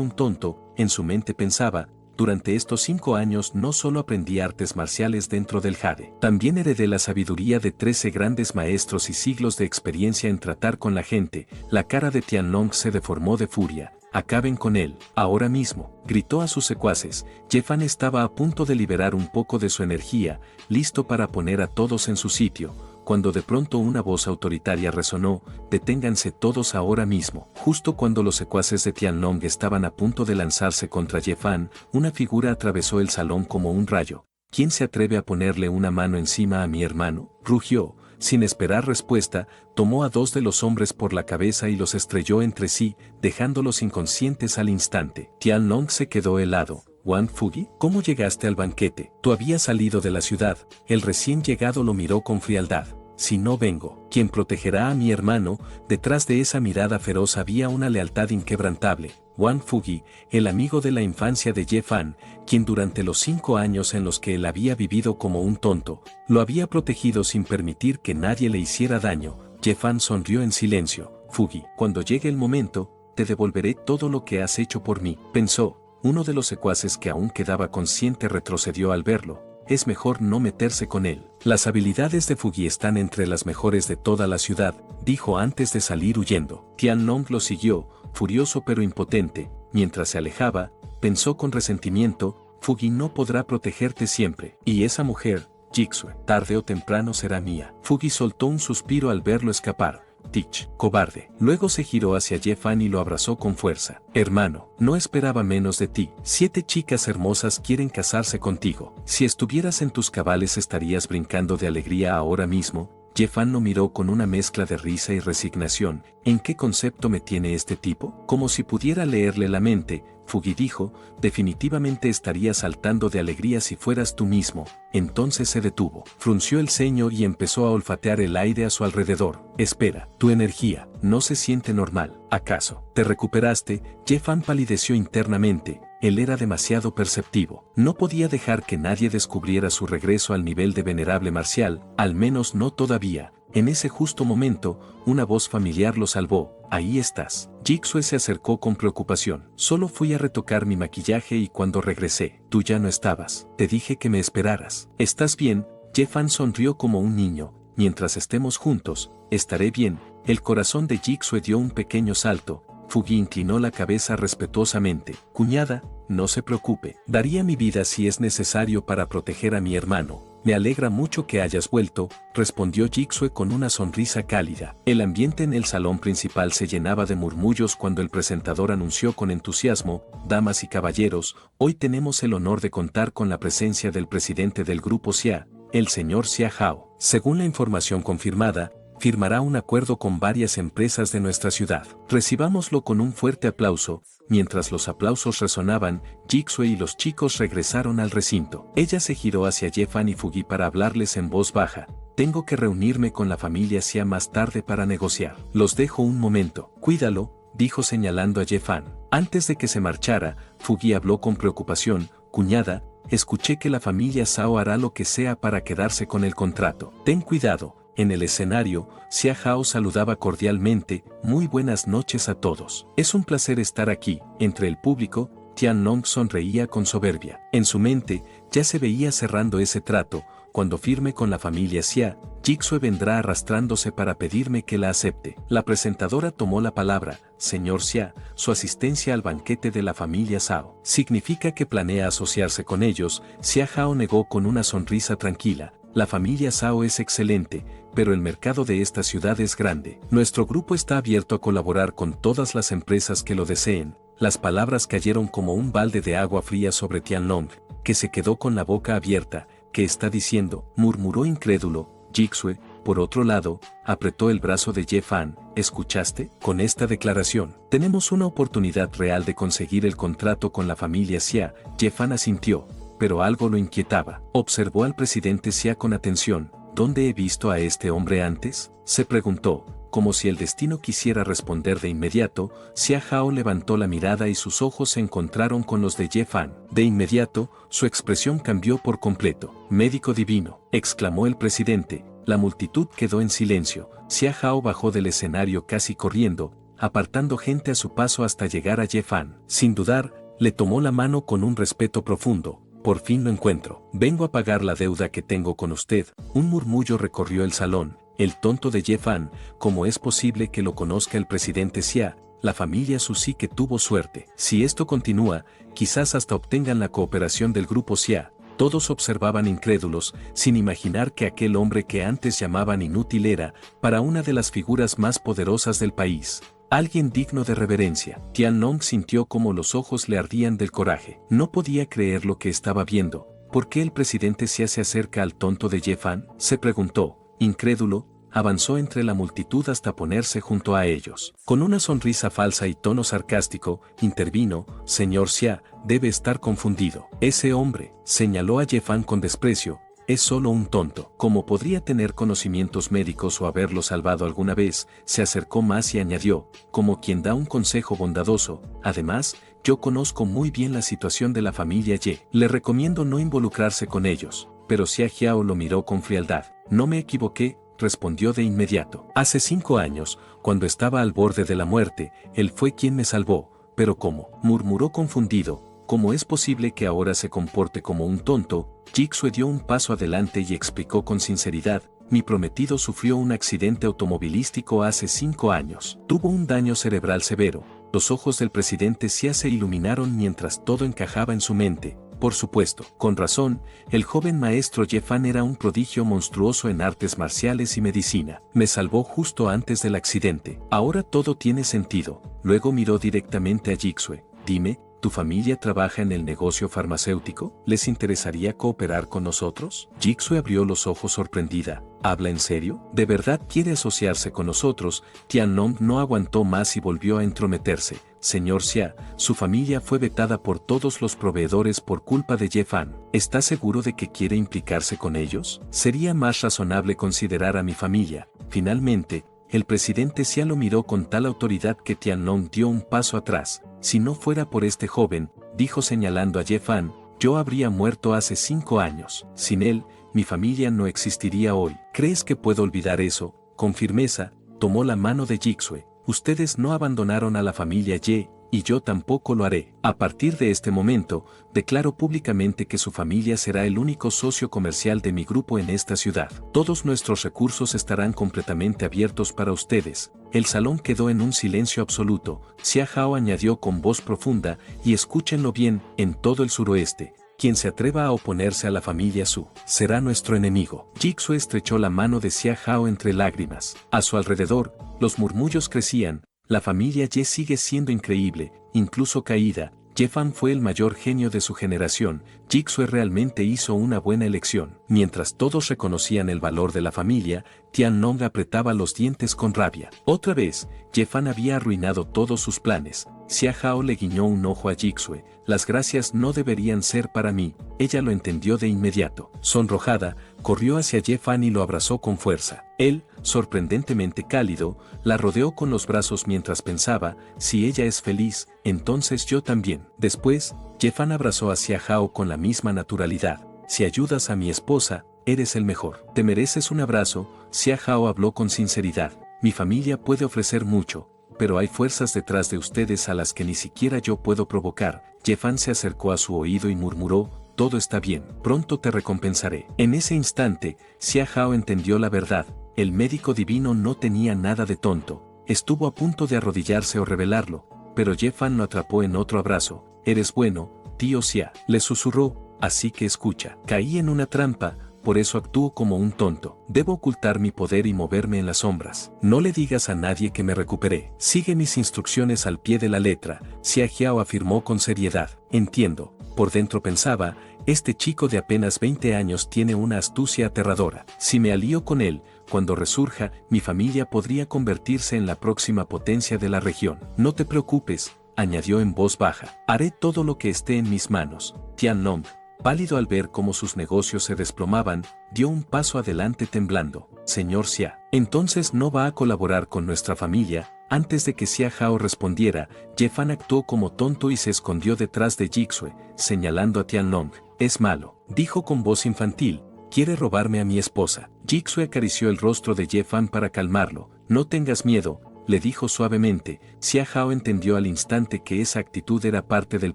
un tonto, en su mente pensaba, durante estos 5 años no solo aprendí artes marciales dentro del jade, también heredé la sabiduría de 13 grandes maestros y siglos de experiencia en tratar con la gente. La cara de Tianlong se deformó de furia. Acaben con él, ahora mismo, gritó a sus secuaces. Ye-Fan estaba a punto de liberar un poco de su energía, listo para poner a todos en su sitio, cuando de pronto una voz autoritaria resonó, deténganse todos ahora mismo. Justo cuando los secuaces de Tianlong estaban a punto de lanzarse contra Ye-Fan, una figura atravesó el salón como un rayo. ¿Quién se atreve a ponerle una mano encima a mi hermano?, rugió. Sin esperar respuesta, tomó a 2 de los hombres por la cabeza y los estrelló entre sí, dejándolos inconscientes al instante. Tianlong se quedó helado. Wang Fugi, ¿cómo llegaste al banquete? Tú habías salido de la ciudad. El recién llegado lo miró con frialdad. Si no vengo, ¿quién protegerá a mi hermano? Detrás de esa mirada feroz había una lealtad inquebrantable. Wang Fugi, el amigo de la infancia de Ye-Fan, quien durante los 5 años en los que él había vivido como un tonto, lo había protegido sin permitir que nadie le hiciera daño. Ye-Fan sonrió en silencio. Fugi, cuando llegue el momento, te devolveré todo lo que has hecho por mí, pensó. Uno de los secuaces que aún quedaba consciente retrocedió al verlo. Es mejor no meterse con él. Las habilidades de Fugi están entre las mejores de toda la ciudad, dijo antes de salir huyendo. Tianlong lo siguió, furioso pero impotente. Mientras se alejaba, pensó con resentimiento, Fugi no podrá protegerte siempre. Y esa mujer, Jigsaw, tarde o temprano será mía. Fugi soltó un suspiro al verlo escapar. Tich, cobarde. Luego se giró hacia Ye-Fan y lo abrazó con fuerza. Hermano, no esperaba menos de ti. 7 chicas hermosas quieren casarse contigo. Si estuvieras en tus cabales estarías brincando de alegría ahora mismo. Ye-Fan lo miró con una mezcla de risa y resignación. ¿En qué concepto me tiene este tipo? Como si pudiera leerle la mente, Fugi dijo, definitivamente estaría saltando de alegría si fueras tú mismo. Entonces se detuvo, frunció el ceño y empezó a olfatear el aire a su alrededor. Espera, tu energía no se siente normal. ¿Acaso te recuperaste? Ye-Fan palideció internamente. Él era demasiado perceptivo. No podía dejar que nadie descubriera su regreso al nivel de venerable marcial, al menos no todavía. En ese justo momento, una voz familiar lo salvó. Ahí estás. Jigsaw se acercó con preocupación. Solo fui a retocar mi maquillaje y cuando regresé, tú ya no estabas. Te dije que me esperaras. ¿Estás bien? Jefan sonrió como un niño. Mientras estemos juntos, estaré bien. El corazón de Jigsaw dio un pequeño salto. Fugi inclinó la cabeza respetuosamente. Cuñada, no se preocupe. Daría mi vida si es necesario para proteger a mi hermano. Me alegra mucho que hayas vuelto, respondió Jigsaw con una sonrisa cálida. El ambiente en el salón principal se llenaba de murmullos cuando el presentador anunció con entusiasmo: damas y caballeros, hoy tenemos el honor de contar con la presencia del presidente del grupo Xia, el señor Xia Hao. Según la información confirmada, firmará un acuerdo con varias empresas de nuestra ciudad. Recibámoslo con un fuerte aplauso. Mientras los aplausos resonaban, Jigsaw y los chicos regresaron al recinto. Ella se giró hacia Jefan y Fugi para hablarles en voz baja. Tengo que reunirme con la familia Xia más tarde para negociar. Los dejo un momento. Cuídalo, dijo señalando a Jefan. Antes de que se marchara, Fugi habló con preocupación. Cuñada, escuché que la familia Zhao hará lo que sea para quedarse con el contrato. Ten cuidado. En el escenario, Xia Hao saludaba cordialmente. Muy buenas noches a todos. Es un placer estar aquí. Entre el público, Tianlong sonreía con soberbia. En su mente, ya se veía cerrando ese trato. Cuando firme con la familia Xia, Jigsaw vendrá arrastrándose para pedirme que la acepte. La presentadora tomó la palabra. Señor Xia, su asistencia al banquete de la familia Zhao significa que planea asociarse con ellos. Xia Hao negó con una sonrisa tranquila. La familia Zhao es excelente, pero el mercado de esta ciudad es grande. Nuestro grupo está abierto a colaborar con todas las empresas que lo deseen. Las palabras cayeron como un balde de agua fría sobre Tianlong, que se quedó con la boca abierta. ¿Qué está diciendo?, murmuró incrédulo. Jigsaw, por otro lado, apretó el brazo de Jefan. ¿Escuchaste? Con esta declaración, tenemos una oportunidad real de conseguir el contrato con la familia Xia. Jefan asintió, pero algo lo inquietaba. Observó al presidente Xia con atención. ¿Dónde he visto a este hombre antes?, se preguntó. Como si el destino quisiera responder de inmediato, Xia Hao levantó la mirada y sus ojos se encontraron con los de Jefan. De inmediato, su expresión cambió por completo. «Médico divino», exclamó el presidente. La multitud quedó en silencio. Xia Hao bajó del escenario casi corriendo, apartando gente a su paso hasta llegar a Jefan. Sin dudar, le tomó la mano con un respeto profundo. «Por fin lo encuentro. Vengo a pagar la deuda que tengo con usted». Un murmullo recorrió el salón. El tonto de Jefan, ¿cómo es posible que lo conozca el presidente Xia? La familia Su sí que tuvo suerte. Si esto continúa, quizás hasta obtengan la cooperación del grupo Xia. Todos observaban incrédulos, sin imaginar que aquel hombre que antes llamaban inútil era, para una de las figuras más poderosas del país, alguien digno de reverencia. Tianlong sintió como los ojos le ardían del coraje. No podía creer lo que estaba viendo. ¿Por qué el presidente Xia se acerca al tonto de Jefan?, se preguntó. Incrédulo, avanzó entre la multitud hasta ponerse junto a ellos. Con una sonrisa falsa y tono sarcástico, intervino: «Señor Xia, debe estar confundido. Ese hombre», señaló a Jefan con desprecio, «es solo un tonto». Como podría tener conocimientos médicos o haberlo salvado alguna vez, se acercó más y añadió, como quien da un consejo bondadoso: «Además, yo conozco muy bien la situación de la familia Ye. Le recomiendo no involucrarse con ellos». Pero Xia Hao lo miró con frialdad. «No me equivoqué», respondió de inmediato. «Hace 5 años, cuando estaba al borde de la muerte, él fue quien me salvó». «¿Pero cómo?», murmuró confundido. «¿Cómo es posible que ahora se comporte como un tonto?». Jigsaw dio un paso adelante y explicó con sinceridad: «Mi prometido sufrió un accidente automovilístico hace 5 años. Tuvo un daño cerebral severo». Los ojos del presidente Xia se iluminaron mientras todo encajaba en su mente. Por supuesto, con razón, el joven maestro Jefan era un prodigio monstruoso en artes marciales y medicina. Me salvó justo antes del accidente. Ahora todo tiene sentido. Luego miró directamente a Jigsaw. «Dime, ¿tu familia trabaja en el negocio farmacéutico? ¿Les interesaría cooperar con nosotros?». Jigsaw abrió los ojos sorprendida. ¿Habla en serio? ¿De verdad quiere asociarse con nosotros? Tianlong no aguantó más y volvió a entrometerse. «Señor Xia, su familia fue vetada por todos los proveedores por culpa de Jefan. ¿Está seguro de que quiere implicarse con ellos? Sería más razonable considerar a mi familia». Finalmente, el presidente Xia lo miró con tal autoridad que Tianlong dio un paso atrás. «Si no fuera por este joven», dijo señalando a Jefan, «yo habría muerto hace 5 años. Sin él, mi familia no existiría hoy». «¿Crees que puedo olvidar eso?», con firmeza, tomó la mano de Jixue. Ustedes no abandonaron a la familia Ye, y yo tampoco lo haré. A partir de este momento, declaro públicamente que su familia será el único socio comercial de mi grupo en esta ciudad. Todos nuestros recursos estarán completamente abiertos para ustedes. El salón quedó en un silencio absoluto. Xia Hao añadió con voz profunda, y escúchenlo bien, en todo el suroeste. Quien se atreva a oponerse a la familia Su, será nuestro enemigo. Jixue estrechó la mano de Xia Hao entre lágrimas. A su alrededor, los murmullos crecían. La familia Ye sigue siendo increíble, incluso caída. Ye Fan fue el mayor genio de su generación. Jixue realmente hizo una buena elección. Mientras todos reconocían el valor de la familia, Tiannong apretaba los dientes con rabia. Otra vez, Ye Fan había arruinado todos sus planes. Xia Hao le guiñó un ojo a Jixue. Las gracias no deberían ser para mí. Ella lo entendió de inmediato. Sonrojada, corrió hacia Ye Fan y lo abrazó con fuerza. Él, sorprendentemente cálido, la rodeó con los brazos mientras pensaba, si ella es feliz, entonces yo también. Después, Ye Fan abrazó a Xia Hao con la misma naturalidad. Si ayudas a mi esposa, eres el mejor. Te mereces un abrazo. Xia Hao habló con sinceridad. Mi familia puede ofrecer mucho, pero hay fuerzas detrás de ustedes a las que ni siquiera yo puedo provocar. Ye Fan se acercó a su oído y murmuró, todo está bien, pronto te recompensaré. En ese instante, Xia Hao entendió la verdad. El médico divino no tenía nada de tonto. Estuvo a punto de arrodillarse o revelarlo, pero Ye Fan lo atrapó en otro abrazo. Eres bueno, tío Xia, le susurró, así que escucha. Caí en una trampa, por eso actúo como un tonto. Debo ocultar mi poder y moverme en las sombras. No le digas a nadie que me recuperé. Sigue mis instrucciones al pie de la letra, Xia Hao afirmó con seriedad. Entiendo. Por dentro pensaba, este chico de apenas 20 años tiene una astucia aterradora. Si me alío con él, cuando resurja, mi familia podría convertirse en la próxima potencia de la región. No te preocupes, añadió en voz baja. Haré todo lo que esté en mis manos. Tiannong, pálido al ver cómo sus negocios se desplomaban, dio un paso adelante temblando. Señor Xia, entonces no va a colaborar con nuestra familia. Antes de que Xia Hao respondiera, Ye Fan actuó como tonto y se escondió detrás de Jixue, señalando a Tiannong. Es malo, dijo con voz infantil, quiere robarme a mi esposa. Jixue acarició el rostro de Ye Fan para calmarlo. No tengas miedo, le dijo suavemente. Xia Hao entendió al instante que esa actitud era parte del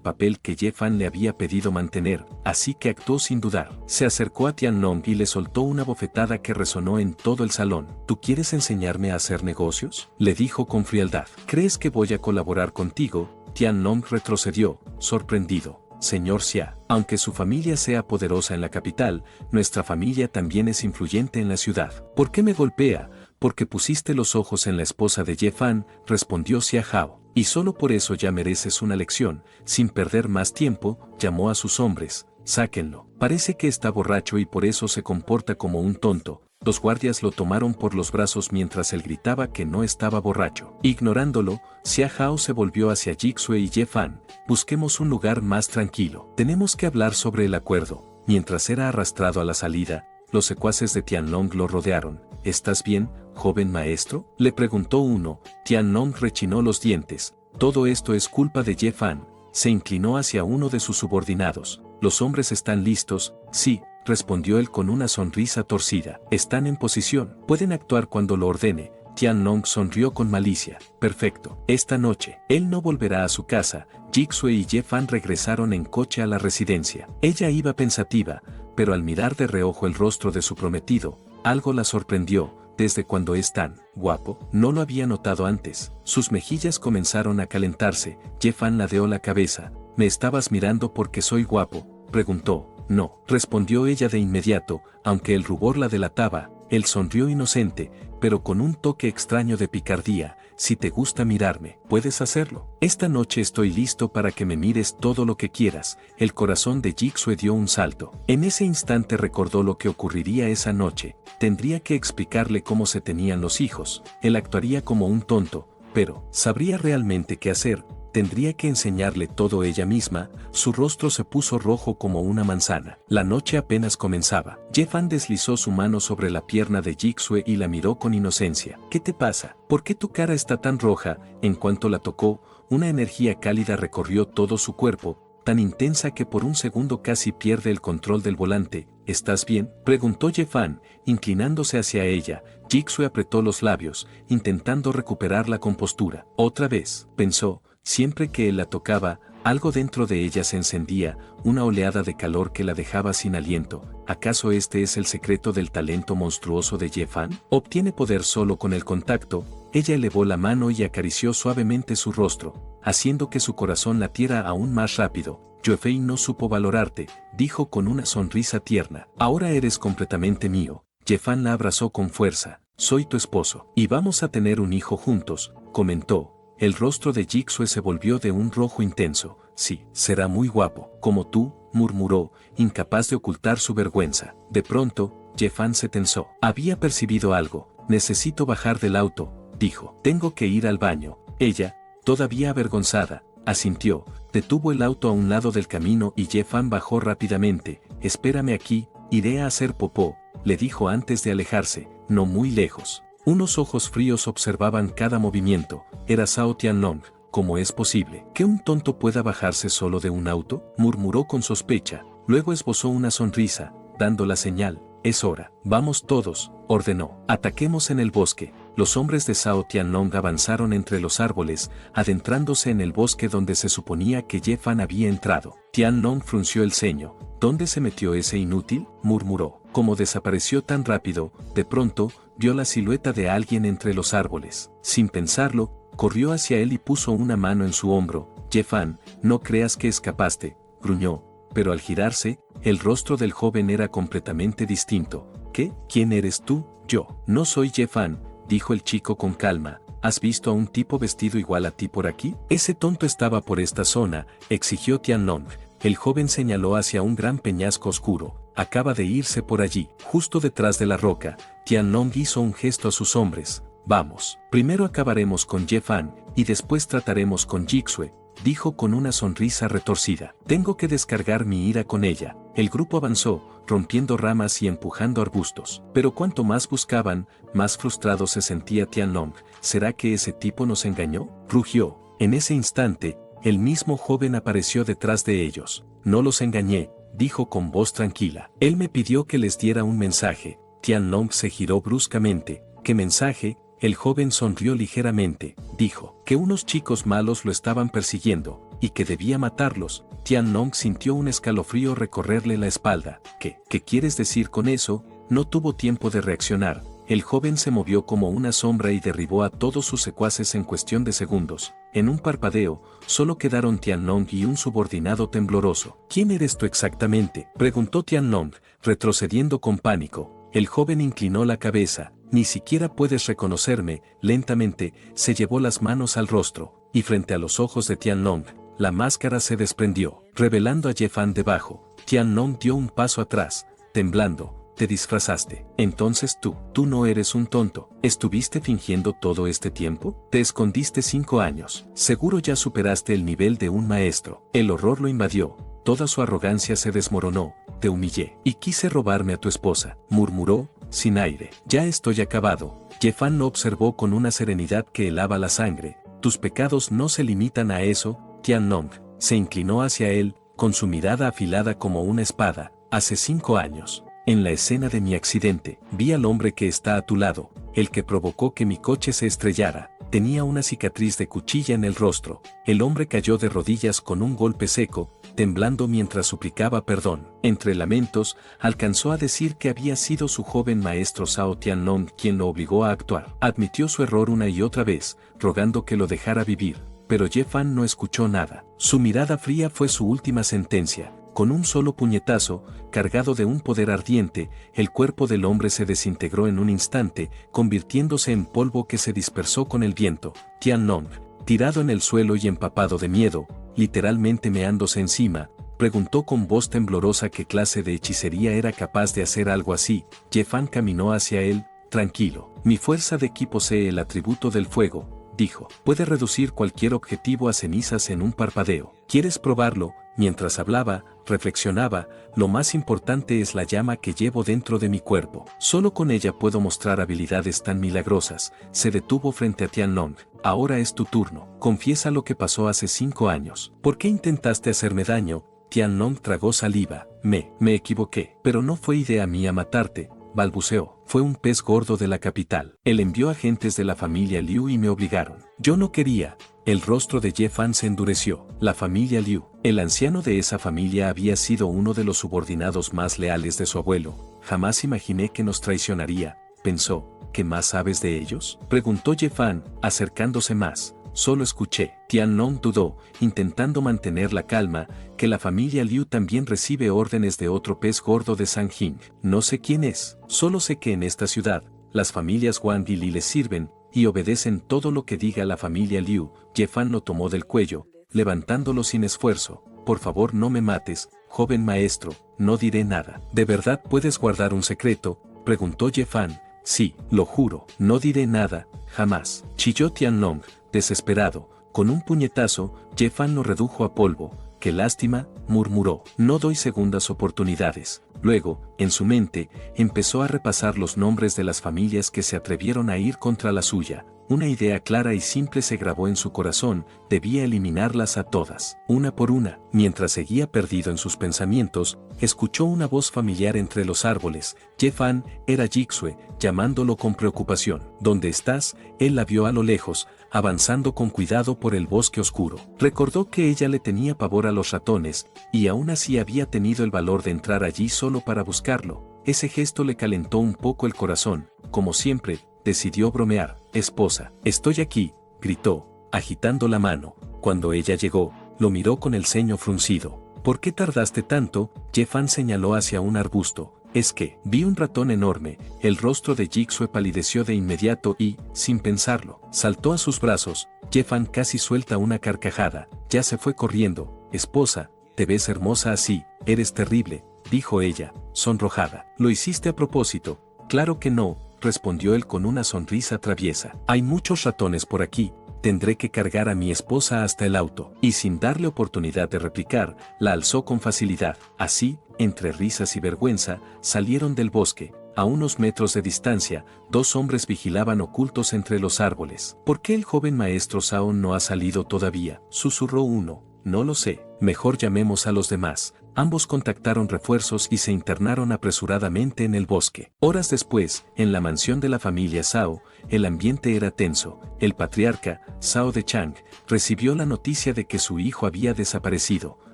papel que Ye Fan le había pedido mantener, así que actuó sin dudar. Se acercó a Tiannong y le soltó una bofetada que resonó en todo el salón. ¿Tú quieres enseñarme a hacer negocios?, le dijo con frialdad. ¿Crees que voy a colaborar contigo? Tiannong retrocedió, sorprendido. Señor Xia, aunque su familia sea poderosa en la capital, nuestra familia también es influyente en la ciudad. ¿Por qué me golpea? Porque pusiste los ojos en la esposa de Ye Fan, respondió Xia Hao. Y solo por eso ya mereces una lección. Sin perder más tiempo, llamó a sus hombres. Sáquenlo. Parece que está borracho y por eso se comporta como un tonto. Los guardias lo tomaron por los brazos mientras él gritaba que no estaba borracho. Ignorándolo, Xia Hao se volvió hacia Jixue y Ye Fan. Busquemos un lugar más tranquilo. Tenemos que hablar sobre el acuerdo. Mientras era arrastrado a la salida, los secuaces de Tiannong lo rodearon. ¿Estás bien, joven maestro?, le preguntó uno. Tiannong rechinó los dientes. Todo esto es culpa de Ye Fan. Se inclinó hacia uno de sus subordinados. ¿Los hombres están listos? Sí, respondió él con una sonrisa torcida. Están en posición. Pueden actuar cuando lo ordene. Tiannong sonrió con malicia. Perfecto. Esta noche, él no volverá a su casa. Jixue y Ye Fan regresaron en coche a la residencia. Ella iba pensativa, pero al mirar de reojo el rostro de su prometido, algo la sorprendió. ¿Desde cuando es tan guapo? No lo había notado antes. Sus mejillas comenzaron a calentarse. Ye Fan ladeó la cabeza. ¿Me estabas mirando porque soy guapo?, preguntó. No, respondió ella de inmediato, aunque el rubor la delataba. Él sonrió inocente, pero con un toque extraño de picardía. Si te gusta mirarme, puedes hacerlo. Esta noche estoy listo para que me mires todo lo que quieras. El corazón de Jixue dio un salto. En ese instante recordó lo que ocurriría esa noche. Tendría que explicarle cómo se tenían los hijos. Él actuaría como un tonto, pero ¿sabría realmente qué hacer? Tendría que enseñarle todo ella misma. Su rostro se puso rojo como una manzana. La noche apenas comenzaba. Ye Fan deslizó su mano sobre la pierna de Jixue y la miró con inocencia. ¿Qué te pasa? ¿Por qué tu cara está tan roja? En cuanto la tocó, una energía cálida recorrió todo su cuerpo, tan intensa que por un segundo casi pierde el control del volante. ¿estás bien?, preguntó Ye-Fan, inclinándose hacia ella. Jixue apretó los labios, intentando recuperar la compostura. Otra vez, pensó, siempre que él la tocaba, algo dentro de ella se encendía, una oleada de calor que la dejaba sin aliento. ¿Acaso este es el secreto del talento monstruoso de Ye-Fan? ¿Obtiene poder solo con el contacto? Ella elevó la mano y acarició suavemente su rostro, haciendo que su corazón latiera aún más rápido. Yue-Fei no supo valorarte, dijo con una sonrisa tierna. Ahora eres completamente mío. Ye-Fan la abrazó con fuerza. Soy tu esposo. Y vamos a tener un hijo juntos, comentó. El rostro de Jixue se volvió de un rojo intenso. Sí, será muy guapo, como tú, murmuró, incapaz de ocultar su vergüenza. De pronto, Ye-Fan se tensó. Había percibido algo. Necesito bajar del auto, dijo. Tengo que ir al baño. Ella, todavía avergonzada, asintió. Detuvo el auto a un lado del camino y Ye-Fan bajó rápidamente. Espérame aquí, iré a hacer popó, le dijo antes de alejarse, no muy lejos. Unos ojos fríos observaban cada movimiento. Era Zhao Tianlong. ¿Cómo es posible que un tonto pueda bajarse solo de un auto?, murmuró con sospecha. Luego esbozó una sonrisa, dando la señal. Es hora. Vamos todos, ordenó. Ataquemos en el bosque. Los hombres de Zhao Tianlong avanzaron entre los árboles, adentrándose en el bosque donde se suponía que Ye-Fan había entrado. Tianlong frunció el ceño. ¿Dónde se metió ese inútil?, murmuró. Como desapareció tan rápido, de pronto, vio la silueta de alguien entre los árboles. Sin pensarlo, corrió hacia él y puso una mano en su hombro. Ye-Fan, no creas que escapaste, gruñó. Pero al girarse, el rostro del joven era completamente distinto. ¿Qué? ¿Quién eres tú? Yo. No soy Ye-Fan, dijo el chico con calma. ¿Has visto a un tipo vestido igual a ti por aquí? Ese tonto estaba por esta zona, exigió Tianlong. El joven señaló hacia un gran peñasco oscuro. Acaba de irse por allí, justo detrás de la roca. Tianlong hizo un gesto a sus hombres. Vamos. Primero acabaremos con Ye-Fan, y después trataremos con Jixue, dijo con una sonrisa retorcida. Tengo que descargar mi ira con ella. El grupo avanzó, rompiendo ramas y empujando arbustos. Pero cuanto más buscaban, más frustrado se sentía Tianlong. ¿Será que ese tipo nos engañó?, rugió. En ese instante, el mismo joven apareció detrás de ellos. No los engañé, dijo con voz tranquila. Él me pidió que les diera un mensaje. Tianlong se giró bruscamente. ¿Qué mensaje? El joven sonrió ligeramente. Dijo que unos chicos malos lo estaban persiguiendo y que debía matarlos. Tianlong sintió un escalofrío recorrerle la espalda. ¿Qué quieres decir con eso? No tuvo tiempo de reaccionar. El joven se movió como una sombra y derribó a todos sus secuaces en cuestión de segundos. En un parpadeo, solo quedaron Tianlong y un subordinado tembloroso. ¿Quién eres tú exactamente?, preguntó Tianlong, retrocediendo con pánico. El joven inclinó la cabeza. Ni siquiera puedes reconocerme. Lentamente, se llevó las manos al rostro, y frente a los ojos de Tianlong, la máscara se desprendió, revelando a Ye-Fan debajo. Tianlong dio un paso atrás, temblando. Te disfrazaste. Entonces tú no eres un tonto. ¿Estuviste fingiendo todo este tiempo? Te escondiste 5 años. Seguro ya superaste el nivel de un maestro. El horror lo invadió. Toda su arrogancia se desmoronó. Te humillé. Y quise robarme a tu esposa, murmuró, sin aire. Ya estoy acabado. Ye-Fan lo observó con una serenidad que helaba la sangre. Tus pecados no se limitan a eso. Tianlong se inclinó hacia él, con su mirada afilada como una espada. Hace 5 años. En la escena de mi accidente, vi al hombre que está a tu lado, el que provocó que mi coche se estrellara. Tenía una cicatriz de cuchilla en el rostro. El hombre cayó de rodillas con un golpe seco, temblando mientras suplicaba perdón. Entre lamentos, alcanzó a decir que había sido su joven maestro Zhao Tianlong quien lo obligó a actuar. Admitió su error una y otra vez, rogando que lo dejara vivir. Pero Ye-Fan no escuchó nada. Su mirada fría fue su última sentencia. Con un solo puñetazo, cargado de un poder ardiente, el cuerpo del hombre se desintegró en un instante, convirtiéndose en polvo que se dispersó con el viento. Tianlong, tirado en el suelo y empapado de miedo, literalmente meándose encima, preguntó con voz temblorosa qué clase de hechicería era capaz de hacer algo así. Ye-Fan caminó hacia él, tranquilo. Mi fuerza de ki posee el atributo del fuego, dijo. Puede reducir cualquier objetivo a cenizas en un parpadeo. ¿Quieres probarlo? Mientras hablaba, reflexionaba, lo más importante es la llama que llevo dentro de mi cuerpo. Solo con ella puedo mostrar habilidades tan milagrosas. Se detuvo frente a Tianlong. Ahora es tu turno. Confiesa lo que pasó hace 5 años. ¿Por qué intentaste hacerme daño? Tianlong tragó saliva. Me equivoqué. Pero no fue idea mía matarte, balbuceó. Fue un pez gordo de la capital. Él envió agentes de la familia Liu y me obligaron. Yo no quería. El rostro de Ye Fan se endureció. La familia Liu. El anciano de esa familia había sido uno de los subordinados más leales de su abuelo. Jamás imaginé que nos traicionaría, pensó. ¿Qué más sabes de ellos?, preguntó Ye Fan, acercándose más. Solo escuché. Tianlong dudó, intentando mantener la calma, que la familia Liu también recibe órdenes de otro pez gordo de Sanjing. No sé quién es, solo sé que en esta ciudad, las familias Wang y Li les sirven, y obedecen todo lo que diga la familia Liu. Ye Fan lo tomó del cuello, levantándolo sin esfuerzo. Por favor no me mates, joven maestro, no diré nada. ¿De verdad puedes guardar un secreto?, preguntó Ye Fan. Sí, lo juro, no diré nada, jamás. Chilló Tianlong, desesperado. Con un puñetazo, Ye Fan lo redujo a polvo. ¡Qué lástima!, murmuró. No doy segundas oportunidades. Luego, en su mente, empezó a repasar los nombres de las familias que se atrevieron a ir contra la suya. Una idea clara y simple se grabó en su corazón: debía eliminarlas a todas, una por una. Mientras seguía perdido en sus pensamientos, escuchó una voz familiar entre los árboles. Ye Fan, era Jixue, llamándolo con preocupación. ¿Dónde estás?, él la vio a lo lejos, avanzando con cuidado por el bosque oscuro. Recordó que ella le tenía pavor a los ratones, y aún así había tenido el valor de entrar allí solo para buscarlo. Ese gesto le calentó un poco el corazón. Como siempre, decidió bromear. Esposa, estoy aquí, gritó, agitando la mano. Cuando ella llegó, lo miró con el ceño fruncido. ¿Por qué tardaste tanto?, Ye Fan señaló hacia un arbusto. Es que, vi un ratón enorme. El rostro de Jixue palideció de inmediato y, sin pensarlo, saltó a sus brazos. Ye Fan casi suelta una carcajada. Ya se fue corriendo. Esposa, te ves hermosa así, eres terrible, dijo ella, sonrojada. ¿Lo hiciste a propósito? Claro que no, respondió él con una sonrisa traviesa. Hay muchos ratones por aquí. Tendré que cargar a mi esposa hasta el auto. Y sin darle oportunidad de replicar, la alzó con facilidad. Así, entre risas y vergüenza, salieron del bosque. A unos metros de distancia, dos hombres vigilaban ocultos entre los árboles. ¿Por qué el joven maestro Sao no ha salido todavía?, susurró uno. No lo sé, mejor llamemos a los demás. Ambos contactaron refuerzos y se internaron apresuradamente en el bosque. Horas después, en la mansión de la familia Sao, el ambiente era tenso. El patriarca, Sao de Chang, recibió la noticia de que su hijo había desaparecido.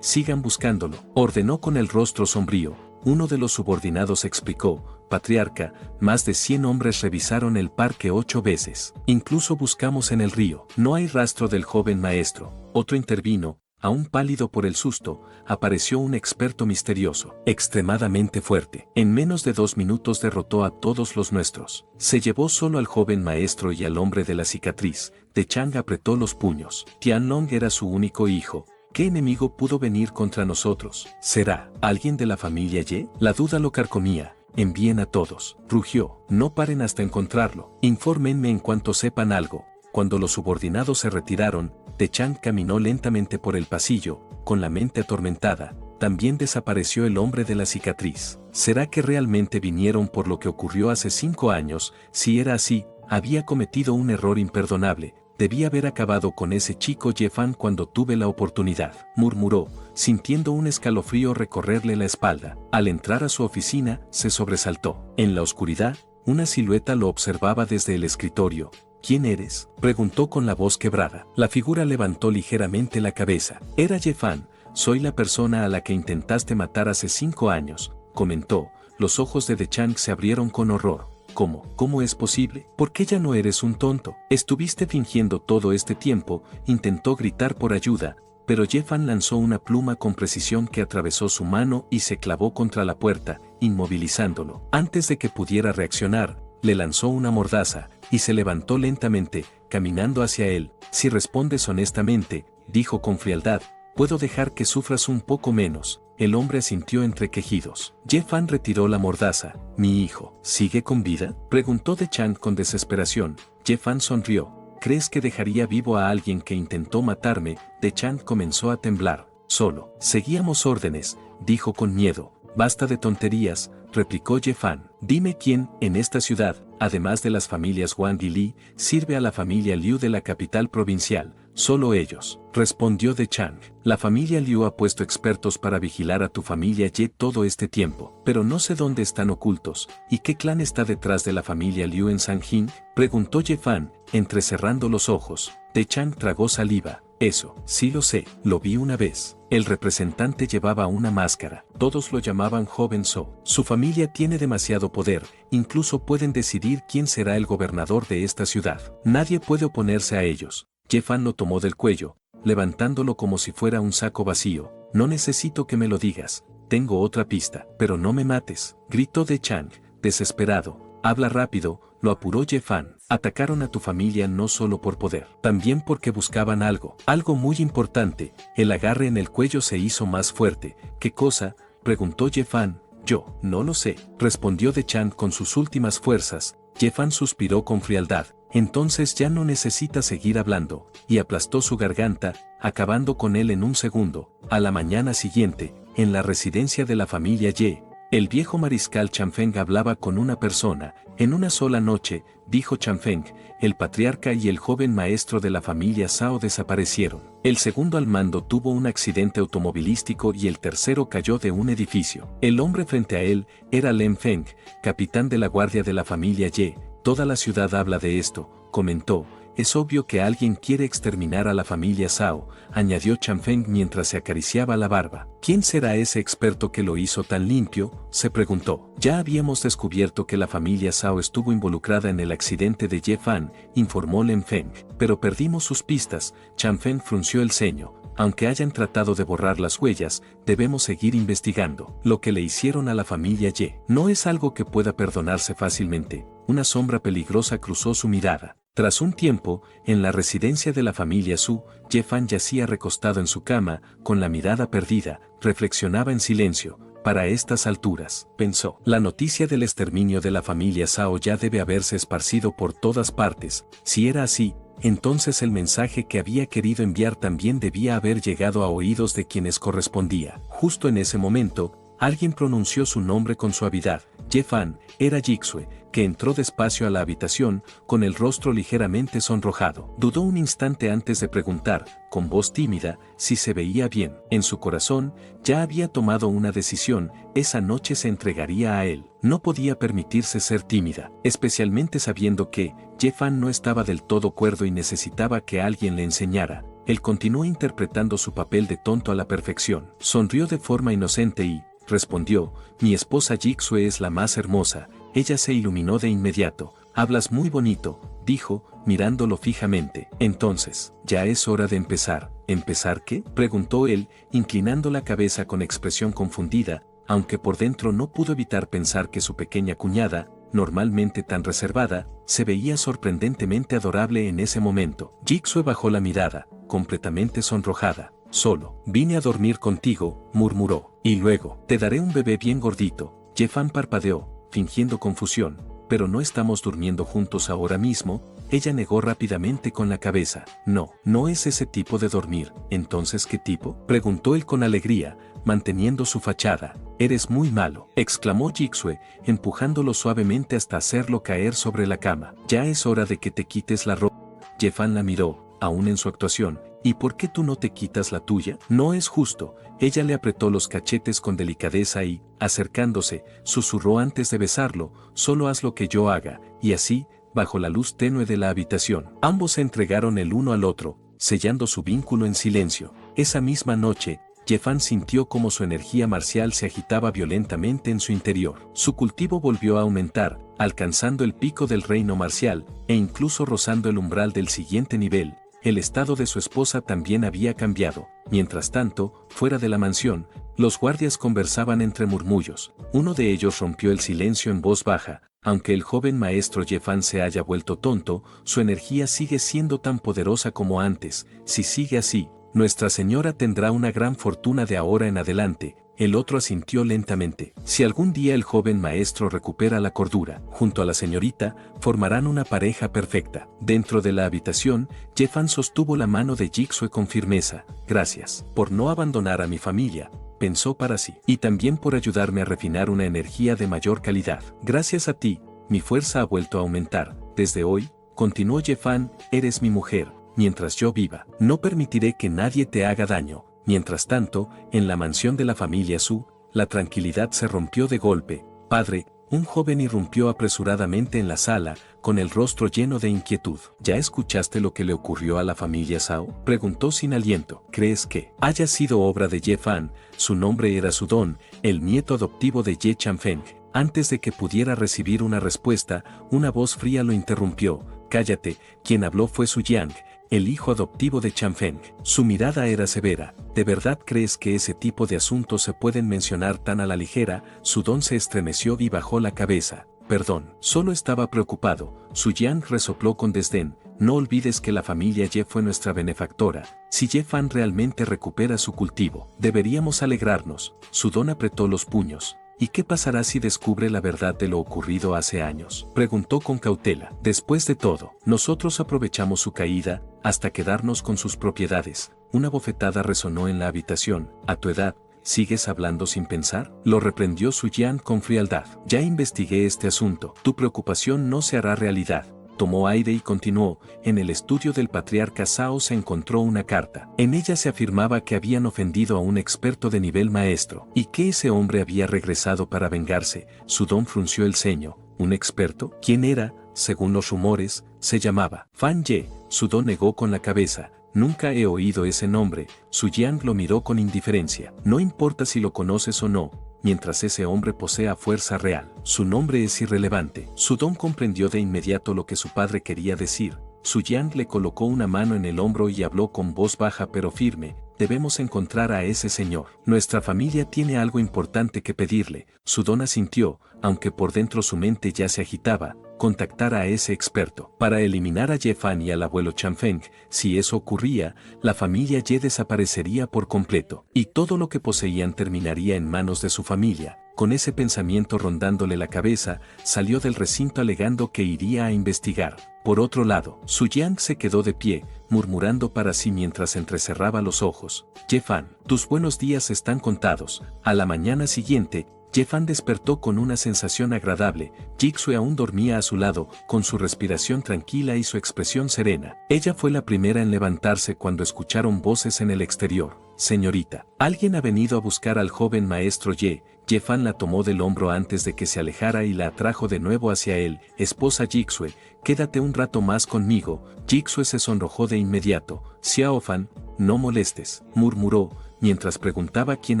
Sigan buscándolo, ordenó con el rostro sombrío. Uno de los subordinados explicó: patriarca, más de 100 hombres revisaron el parque 8 veces. Incluso buscamos en el río. No hay rastro del joven maestro. Otro intervino. Aún pálido por el susto, apareció un experto misterioso, extremadamente fuerte. En menos de 2 minutos derrotó a todos los nuestros. Se llevó solo al joven maestro y al hombre de la cicatriz. De Chang apretó los puños. Tianlong era su único hijo. ¿Qué enemigo pudo venir contra nosotros? ¿Será alguien de la familia Ye? La duda lo carcomía. Envíen a todos, rugió. No paren hasta encontrarlo. Infórmenme en cuanto sepan algo. Cuando los subordinados se retiraron, De Chang caminó lentamente por el pasillo, con la mente atormentada. También desapareció el hombre de la cicatriz. ¿Será que realmente vinieron por lo que ocurrió hace 5 años? Si era así, había cometido un error imperdonable. Debía haber acabado con ese chico Ye Fan cuando tuve la oportunidad, murmuró, sintiendo un escalofrío recorrerle la espalda. Al entrar a su oficina, se sobresaltó. En la oscuridad, una silueta lo observaba desde el escritorio. ¿Quién eres?, preguntó con la voz quebrada. La figura levantó ligeramente la cabeza. Era Ye Fan. Soy la persona a la que intentaste matar hace 5 años, comentó. Los ojos de De Chang se abrieron con horror. ¿Cómo? ¿Cómo es posible? ¿Por qué ya no eres un tonto? Estuviste fingiendo todo este tiempo. Intentó gritar por ayuda, pero Ye Fan lanzó una pluma con precisión que atravesó su mano y se clavó contra la puerta, inmovilizándolo. Antes de que pudiera reaccionar, le lanzó una mordaza, y se levantó lentamente, caminando hacia él. Si respondes honestamente, dijo con frialdad, puedo dejar que sufras un poco menos. El hombre asintió entre quejidos. Ye Fan retiró la mordaza. ¿Mi hijo sigue con vida?, preguntó De Chang con desesperación. Ye Fan sonrió. ¿Crees que dejaría vivo a alguien que intentó matarme? De Chang comenzó a temblar. Solo seguíamos órdenes, dijo con miedo. Basta de tonterías, replicó Ye Fan. Dime quién, en esta ciudad, además de las familias Wang y Li, sirve a la familia Liu de la capital provincial, solo ellos, respondió De Chang. La familia Liu ha puesto expertos para vigilar a tu familia Ye todo este tiempo, pero no sé dónde están ocultos, ¿y qué clan está detrás de la familia Liu en Sanjin? Preguntó Ye Fan, entrecerrando los ojos. De Chang tragó saliva. Eso, sí lo sé, lo vi una vez. El representante llevaba una máscara, todos lo llamaban Joven So. Su familia tiene demasiado poder, incluso pueden decidir quién será el gobernador de esta ciudad. Nadie puede oponerse a ellos. Ye Fan lo tomó del cuello, levantándolo como si fuera un saco vacío. No necesito que me lo digas, tengo otra pista, pero no me mates, gritó De Chang, desesperado. Habla rápido, lo apuró Ye Fan. Atacaron a tu familia no solo por poder, también porque buscaban algo muy importante. El agarre en el cuello se hizo más fuerte. ¿Qué cosa? Preguntó Ye Fan. Yo, no lo sé, respondió De Chang con sus últimas fuerzas. Ye Fan suspiró con frialdad. Entonces ya no necesita seguir hablando, y aplastó su garganta, acabando con él en un segundo. A la mañana siguiente, en la residencia de la familia Ye, el viejo mariscal Chanfeng hablaba con una persona. En una sola noche, dijo Chanfeng, el patriarca y el joven maestro de la familia Zhao desaparecieron. El segundo al mando tuvo un accidente automovilístico y el tercero cayó de un edificio. El hombre frente a él era Lin Feng, capitán de la guardia de la familia Ye. Toda la ciudad habla de esto, comentó. Es obvio que alguien quiere exterminar a la familia Zhao, añadió Chanfeng mientras se acariciaba la barba. ¿Quién será ese experto que lo hizo tan limpio?, se preguntó. Ya habíamos descubierto que la familia Zhao estuvo involucrada en el accidente de Ye Fan, informó Lin Feng, pero perdimos sus pistas. Chanfeng frunció el ceño. Aunque hayan tratado de borrar las huellas, debemos seguir investigando. Lo que le hicieron a la familia Ye no es algo que pueda perdonarse fácilmente. Una sombra peligrosa cruzó su mirada. Tras un tiempo, en la residencia de la familia Su, Ye Fan yacía recostado en su cama, con la mirada perdida, reflexionaba en silencio. Para estas alturas, pensó, la noticia del exterminio de la familia Zhao ya debe haberse esparcido por todas partes. Si era así, entonces el mensaje que había querido enviar también debía haber llegado a oídos de quienes correspondía. Justo en ese momento, alguien pronunció su nombre con suavidad. Ye Fan, era Jixue, que entró despacio a la habitación, con el rostro ligeramente sonrojado. Dudó un instante antes de preguntar, con voz tímida, si se veía bien. En su corazón, ya había tomado una decisión, esa noche se entregaría a él. No podía permitirse ser tímida, especialmente sabiendo que Ye Fan no estaba del todo cuerdo y necesitaba que alguien le enseñara. Él continuó interpretando su papel de tonto a la perfección. Sonrió de forma inocente y respondió, mi esposa Jixue es la más hermosa. Ella se iluminó de inmediato. Hablas muy bonito, dijo, mirándolo fijamente. Entonces, ya es hora de empezar. ¿Empezar qué?, preguntó él, inclinando la cabeza con expresión confundida, aunque por dentro no pudo evitar pensar que su pequeña cuñada, normalmente tan reservada, se veía sorprendentemente adorable en ese momento. Jixue bajó la mirada, completamente sonrojada. Solo, vine a dormir contigo, murmuró. Y luego, te daré un bebé bien gordito. Ye Fan parpadeó, fingiendo confusión. Pero no estamos durmiendo juntos ahora mismo. Ella negó rápidamente con la cabeza. No, no es ese tipo de dormir. ¿Entonces qué tipo?, preguntó él con alegría, manteniendo su fachada. Eres muy malo, exclamó Jixue, empujándolo suavemente hasta hacerlo caer sobre la cama. Ya es hora de que te quites la ropa. Ye Fan la miró, aún en su actuación. ¿Y por qué tú no te quitas la tuya? No es justo. Ella le apretó los cachetes con delicadeza y, acercándose, susurró antes de besarlo, solo haz lo que yo haga, y así, bajo la luz tenue de la habitación, ambos se entregaron el uno al otro, sellando su vínculo en silencio. Esa misma noche, Ye Fan sintió como su energía marcial se agitaba violentamente en su interior. Su cultivo volvió a aumentar, alcanzando el pico del reino marcial, e incluso rozando el umbral del siguiente nivel. El estado de su esposa también había cambiado. Mientras tanto, fuera de la mansión, los guardias conversaban entre murmullos. Uno de ellos rompió el silencio en voz baja. Aunque el joven maestro Ye Fan se haya vuelto tonto, su energía sigue siendo tan poderosa como antes. Si sigue así, Nuestra Señora tendrá una gran fortuna de ahora en adelante. El otro asintió lentamente. Si algún día el joven maestro recupera la cordura, junto a la señorita, formarán una pareja perfecta. Dentro de la habitación, Ye Fan sostuvo la mano de Jixue con firmeza. Gracias por no abandonar a mi familia, pensó para sí, y también por ayudarme a refinar una energía de mayor calidad. Gracias a ti, mi fuerza ha vuelto a aumentar. Desde hoy, continuó Ye-fan, eres mi mujer, mientras yo viva. No permitiré que nadie te haga daño. Mientras tanto, en la mansión de la familia Su, la tranquilidad se rompió de golpe. Padre, un joven irrumpió apresuradamente en la sala, con el rostro lleno de inquietud. ¿Ya escuchaste lo que le ocurrió a la familia Zhao?, preguntó sin aliento. ¿Crees que haya sido obra de Ye-fan? Su nombre era Sudong, el nieto adoptivo de Ye Changfeng. Antes de que pudiera recibir una respuesta, una voz fría lo interrumpió. Cállate, quien habló fue Su Yang, el hijo adoptivo de Changfeng. Su mirada era severa. ¿De verdad crees que ese tipo de asuntos se pueden mencionar tan a la ligera? Sudong se estremeció y bajó la cabeza. Perdón, solo estaba preocupado. Su Yang resopló con desdén. No olvides que la familia Ye fue nuestra benefactora. Si Ye-fan realmente recupera su cultivo, deberíamos alegrarnos. Sudong apretó los puños. ¿Y qué pasará si descubre la verdad de lo ocurrido hace años?, preguntó con cautela. Después de todo, nosotros aprovechamos su caída hasta quedarnos con sus propiedades. Una bofetada resonó en la habitación. A tu edad, ¿sigues hablando sin pensar?, lo reprendió Su Yang con frialdad. Ya investigué este asunto. Tu preocupación no se hará realidad. Tomó aire y continuó. En el estudio del patriarca Zhao se encontró una carta. En ella se afirmaba que habían ofendido a un experto de nivel maestro, y que ese hombre había regresado para vengarse. Sudong frunció el ceño. ¿Un experto? ¿Quién era? Según los rumores, se llamaba Fan Ye. Sudong negó con la cabeza. Nunca he oído ese nombre. Su Yang lo miró con indiferencia. No importa si lo conoces o no, mientras ese hombre posea fuerza real. Su nombre es irrelevante. Sudong comprendió de inmediato lo que su padre quería decir. Su Yang le colocó una mano en el hombro y habló con voz baja pero firme. Debemos encontrar a ese señor. Nuestra familia tiene algo importante que pedirle. Sudong asintió, aunque por dentro su mente ya se agitaba. Contactar a ese experto para eliminar a Ye-fan y al abuelo Changfeng. Si eso ocurría, la familia Ye desaparecería por completo, y todo lo que poseían terminaría en manos de su familia. Con ese pensamiento rondándole la cabeza, salió del recinto alegando que iría a investigar. Por otro lado, Su Yang se quedó de pie, murmurando para sí mientras entrecerraba los ojos. Ye-fan, tus buenos días están contados. A la mañana siguiente, Ye-fan despertó con una sensación agradable. Jixue aún dormía a su lado, con su respiración tranquila y su expresión serena. Ella fue la primera en levantarse cuando escucharon voces en el exterior. Señorita, alguien ha venido a buscar al joven maestro Ye. Ye-fan la tomó del hombro antes de que se alejara y la atrajo de nuevo hacia él. Esposa Jixue, quédate un rato más conmigo. Jixue se sonrojó de inmediato. Xiaofan, no molestes, murmuró, mientras preguntaba quién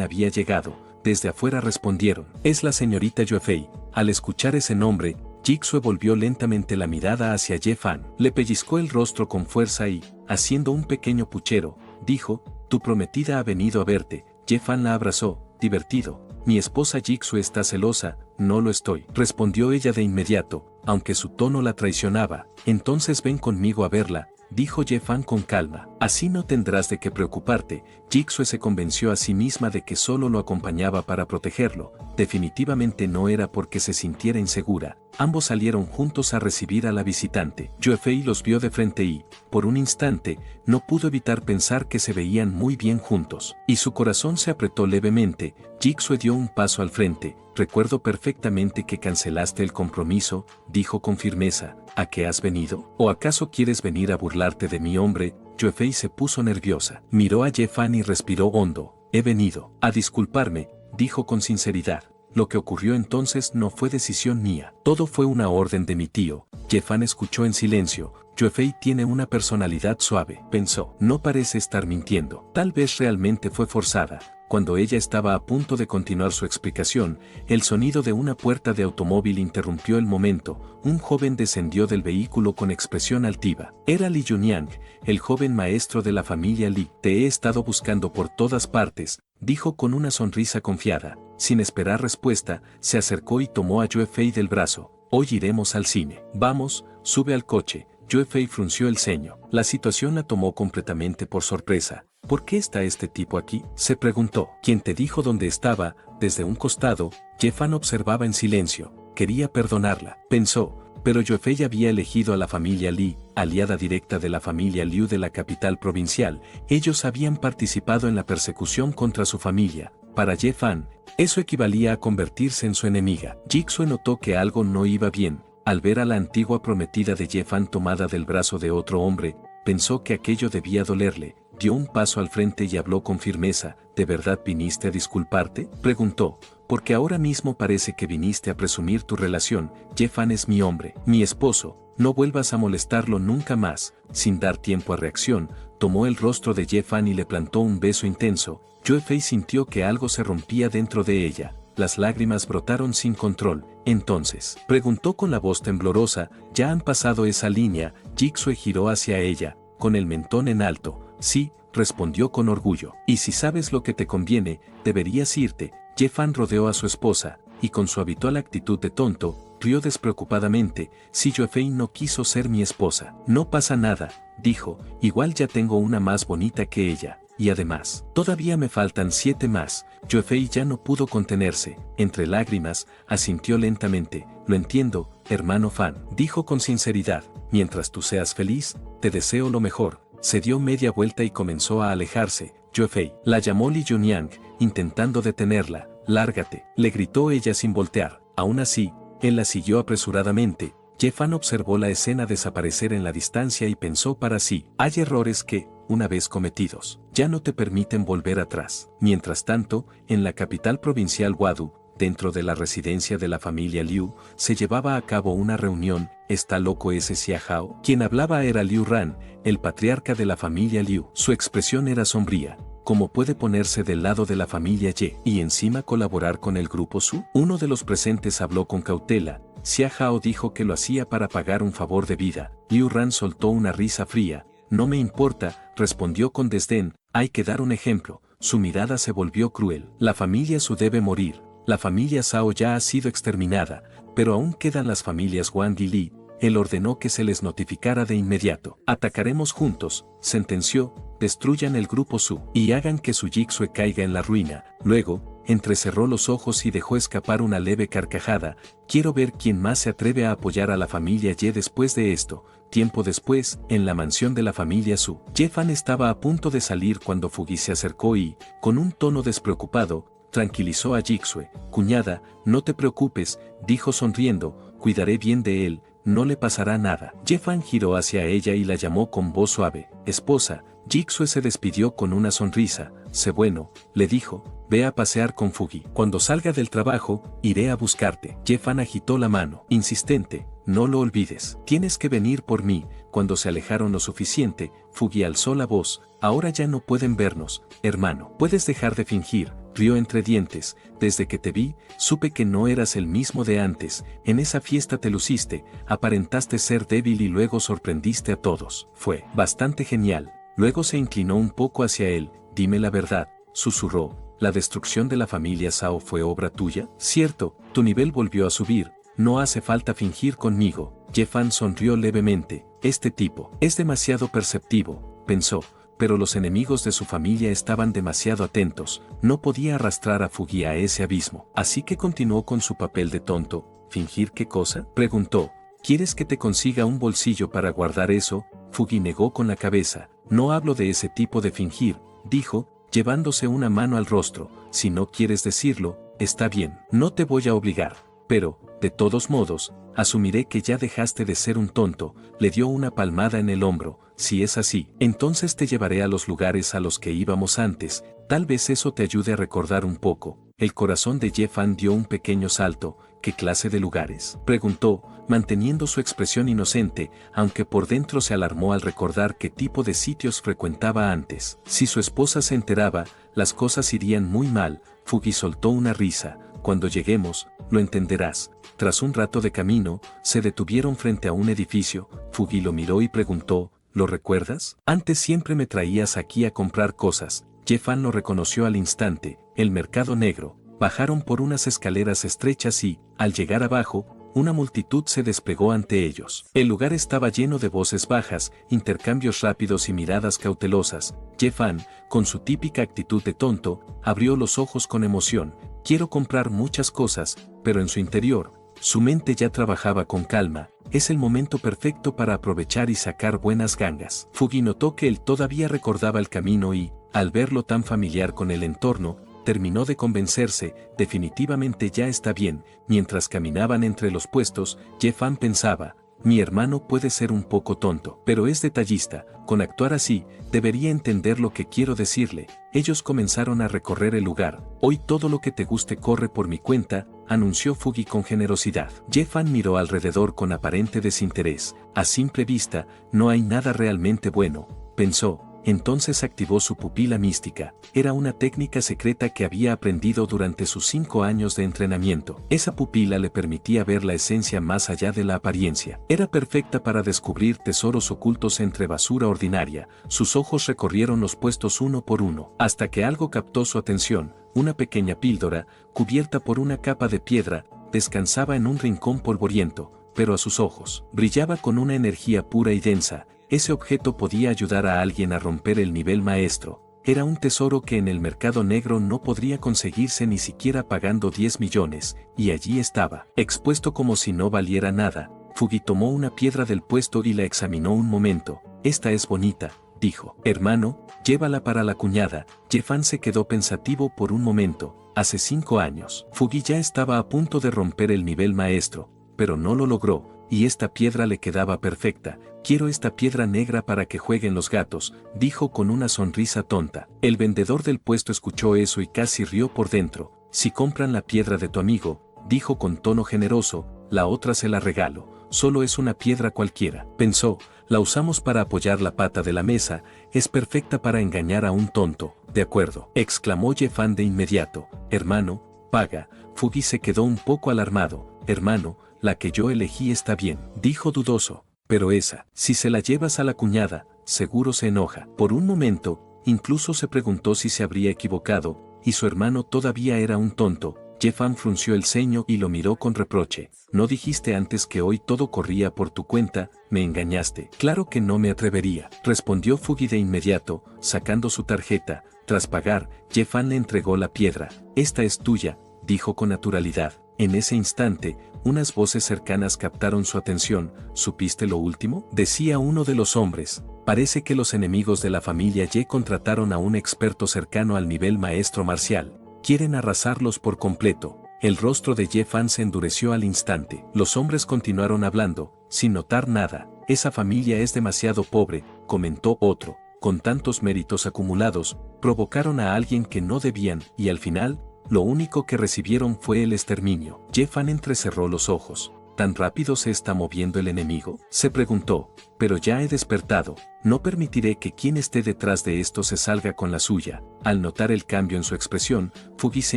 había llegado. Desde afuera respondieron, es la señorita Yuefei. Al escuchar ese nombre, Jixue volvió lentamente la mirada hacia Ye-fan. Le pellizcó el rostro con fuerza y, haciendo un pequeño puchero, dijo, tu prometida ha venido a verte. Ye-fan la abrazó, divertido. Mi esposa Jixue está celosa. No lo estoy, respondió ella de inmediato, aunque su tono la traicionaba. Entonces ven conmigo a verla, dijo Ye-fan con calma. Así no tendrás de qué preocuparte. Jixue se convenció a sí misma de que solo lo acompañaba para protegerlo. Definitivamente no era porque se sintiera insegura. Ambos salieron juntos a recibir a la visitante. Yuefei los vio de frente y, por un instante, no pudo evitar pensar que se veían muy bien juntos. Y su corazón se apretó levemente. Jixue dio un paso al frente. Recuerdo perfectamente que cancelaste el compromiso, dijo con firmeza. ¿A qué has venido? ¿O acaso quieres venir a burlarte de mi hombre? Yuefei se puso nerviosa. Miró a Ye-fan y respiró hondo. He venido a disculparme, dijo con sinceridad. Lo que ocurrió entonces no fue decisión mía. Todo fue una orden de mi tío. Ye-fan escuchó en silencio. Yuefei tiene una personalidad suave, pensó. No parece estar mintiendo. Tal vez realmente fue forzada. Cuando ella estaba a punto de continuar su explicación, el sonido de una puerta de automóvil interrumpió el momento. Un joven descendió del vehículo con expresión altiva. Era Li Junyang, el joven maestro de la familia Li. Te he estado buscando por todas partes, dijo con una sonrisa confiada. Sin esperar respuesta, se acercó y tomó a Yuefei del brazo. Hoy iremos al cine. Vamos, sube al coche. Yuefei frunció el ceño. La situación la tomó completamente por sorpresa. ¿Por qué está este tipo aquí?, se preguntó. ¿Quién te dijo dónde estaba? Desde un costado, Ye-fan observaba en silencio. Quería perdonarla, pensó, pero Yuefei había elegido a la familia Li, aliada directa de la familia Liu de la capital provincial. Ellos habían participado en la persecución contra su familia. Para Ye-fan, eso equivalía a convertirse en su enemiga. Jixue notó que algo no iba bien. Al ver a la antigua prometida de Ye-Fan tomada del brazo de otro hombre, pensó que aquello debía dolerle, dio un paso al frente y habló con firmeza. ¿De verdad viniste a disculparte?, preguntó, porque ahora mismo parece que viniste a presumir tu relación. Ye-Fan es mi hombre, mi esposo, no vuelvas a molestarlo nunca más. Sin dar tiempo a reacción, tomó el rostro de Ye-Fan y le plantó un beso intenso. Yue-Fei sintió que algo se rompía dentro de ella. Las lágrimas brotaron sin control. Entonces, preguntó con la voz temblorosa, ¿ya han pasado esa línea? Jixue giró hacia ella, con el mentón en alto. Sí, respondió con orgullo. Y si sabes lo que te conviene, deberías irte. Ye-Fan rodeó a su esposa, y con su habitual actitud de tonto, rió despreocupadamente. Si Yue-Fei no quiso ser mi esposa, no pasa nada, dijo, igual ya tengo una más bonita que ella. Y además, todavía me faltan 7 más. Yue-Fei ya no pudo contenerse. Entre lágrimas, asintió lentamente. Lo entiendo, hermano Fan, dijo con sinceridad. Mientras tú seas feliz, te deseo lo mejor. Se dio media vuelta y comenzó a alejarse. Yue-Fei la llamó Li Yunyang, intentando detenerla. Lárgate, le gritó ella sin voltear. Aún así, él la siguió apresuradamente. Ye-Fan observó la escena desaparecer en la distancia y pensó para sí, hay errores que, una vez cometidos, ya no te permiten volver atrás. Mientras tanto, en la capital provincial Wadu, dentro de la residencia de la familia Liu, se llevaba a cabo una reunión. ¿Está loco ese Xia Hao? Quien hablaba era Liu Ran, el patriarca de la familia Liu. Su expresión era sombría. ¿Cómo puede ponerse del lado de la familia Ye y encima colaborar con el grupo Su? Uno de los presentes habló con cautela. Xia Hao dijo que lo hacía para pagar un favor de vida. Liu Ran soltó una risa fría. No me importa, respondió con desdén, hay que dar un ejemplo. Su mirada se volvió cruel. La familia Su debe morir. La familia Zhao ya ha sido exterminada, pero aún quedan las familias Wang y Li. Él ordenó que se les notificara de inmediato. Atacaremos juntos, sentenció, destruyan el grupo Su y hagan que su Jixue caiga en la ruina. Luego, entrecerró los ojos y dejó escapar una leve carcajada. Quiero ver quién más se atreve a apoyar a la familia Ye después de esto. Tiempo después, en la mansión de la familia Su, Ye-Fan estaba a punto de salir cuando Fugi se acercó y, con un tono despreocupado, tranquilizó a Jixue. Cuñada, no te preocupes, dijo sonriendo, cuidaré bien de él, no le pasará nada. Ye-Fan giró hacia ella y la llamó con voz suave. Esposa. Jixue se despidió con una sonrisa. Sé bueno, le dijo, ve a pasear con Fugi. Cuando salga del trabajo, iré a buscarte. Ye-Fan agitó la mano, insistente, no lo olvides. Tienes que venir por mí. Cuando se alejaron lo suficiente, Fugi alzó la voz. Ahora ya no pueden vernos, hermano. Puedes dejar de fingir, rió entre dientes. Desde que te vi, supe que no eras el mismo de antes. En esa fiesta te luciste, aparentaste ser débil y luego sorprendiste a todos. Fue bastante genial. Luego se inclinó un poco hacia él. Dime la verdad, susurró. ¿La destrucción de la familia Zhao fue obra tuya? Cierto, tu nivel volvió a subir. No hace falta fingir conmigo. Ye-Fan sonrió levemente. Este tipo es demasiado perceptivo, pensó, pero los enemigos de su familia estaban demasiado atentos. No podía arrastrar a Fugi a ese abismo. Así que continuó con su papel de tonto. ¿Fingir qué cosa?, preguntó. ¿Quieres que te consiga un bolsillo para guardar eso? Fugi negó con la cabeza. No hablo de ese tipo de fingir, dijo, llevándose una mano al rostro. Si no quieres decirlo, está bien, no te voy a obligar. Pero, de todos modos, asumiré que ya dejaste de ser un tonto. Le dio una palmada en el hombro. Si es así, entonces te llevaré a los lugares a los que íbamos antes. Tal vez eso te ayude a recordar un poco. El corazón de Ye-Fan dio un pequeño salto. ¿Qué clase de lugares?, preguntó, manteniendo su expresión inocente, aunque por dentro se alarmó al recordar qué tipo de sitios frecuentaba antes. Si su esposa se enteraba, las cosas irían muy mal. Fugi soltó una risa. Cuando lleguemos, lo entenderás. Tras un rato de camino, se detuvieron frente a un edificio. Fugi lo miró y preguntó, ¿lo recuerdas? Antes siempre me traías aquí a comprar cosas. Ye-Fan lo reconoció al instante. El mercado negro. Bajaron por unas escaleras estrechas y, al llegar abajo, una multitud se desplegó ante ellos. El lugar estaba lleno de voces bajas, intercambios rápidos y miradas cautelosas. Ye-Fan, con su típica actitud de tonto, abrió los ojos con emoción. Quiero comprar muchas cosas, pero en su interior, su mente ya trabajaba con calma. Es el momento perfecto para aprovechar y sacar buenas gangas. Fugi notó que él todavía recordaba el camino y, al verlo tan familiar con el entorno, terminó de convencerse, definitivamente ya está bien. Mientras caminaban entre los puestos, Ye-Fan pensaba, mi hermano puede ser un poco tonto, pero es detallista, con actuar así, debería entender lo que quiero decirle. Ellos comenzaron a recorrer el lugar. Hoy todo lo que te guste corre por mi cuenta, anunció Fugi con generosidad. Ye-Fan miró alrededor con aparente desinterés. A simple vista, no hay nada realmente bueno, pensó. Entonces activó su pupila mística. Era una técnica secreta que había aprendido durante sus 5 años de entrenamiento. Esa pupila le permitía ver la esencia más allá de la apariencia. Era perfecta para descubrir tesoros ocultos entre basura ordinaria. Sus ojos recorrieron los puestos uno por uno, hasta que algo captó su atención. Una pequeña píldora, cubierta por una capa de piedra, descansaba en un rincón polvoriento, pero a sus ojos brillaba con una energía pura y densa. Ese objeto podía ayudar a alguien a romper el nivel maestro. Era un tesoro que en el mercado negro no podría conseguirse ni siquiera pagando 10 millones, y allí estaba, expuesto como si no valiera nada. Fugi tomó una piedra del puesto y la examinó un momento. Esta es bonita, dijo. Hermano, llévala para la cuñada. Ye-Fan se quedó pensativo por un momento. Hace 5 años, Fugi ya estaba a punto de romper el nivel maestro, pero no lo logró, y esta piedra le quedaba perfecta. Quiero esta piedra negra para que jueguen los gatos, dijo con una sonrisa tonta. El vendedor del puesto escuchó eso y casi rió por dentro. Si compran la piedra de tu amigo, dijo con tono generoso, la otra se la regalo. Solo es una piedra cualquiera. Pensó, la usamos para apoyar la pata de la mesa, es perfecta para engañar a un tonto. De acuerdo, exclamó Ye-Fan de inmediato. Hermano, paga. Fugi se quedó un poco alarmado. Hermano, la que yo elegí está bien, dijo dudoso. Pero esa, si se la llevas a la cuñada, seguro se enoja. Por un momento, incluso se preguntó si se habría equivocado, y su hermano todavía era un tonto. Ye-Fan frunció el ceño y lo miró con reproche. ¿No dijiste antes que hoy todo corría por tu cuenta? Me engañaste. Claro que no me atrevería, respondió Fugi de inmediato, sacando su tarjeta. Tras pagar, Ye-Fan le entregó la piedra. Esta es tuya, dijo con naturalidad. En ese instante, unas voces cercanas captaron su atención. ¿Supiste lo último?, decía uno de los hombres. Parece que los enemigos de la familia Ye contrataron a un experto cercano al nivel maestro marcial. Quieren arrasarlos por completo. El rostro de Ye-Fan se endureció al instante. Los hombres continuaron hablando, sin notar nada. Esa familia es demasiado pobre, comentó otro. Con tantos méritos acumulados, provocaron a alguien que no debían, y al final, lo único que recibieron fue el exterminio. Ye-Fan entrecerró los ojos. ¿Tan rápido se está moviendo el enemigo?, se preguntó. Pero ya he despertado. No permitiré que quien esté detrás de esto se salga con la suya. Al notar el cambio en su expresión, Fugi se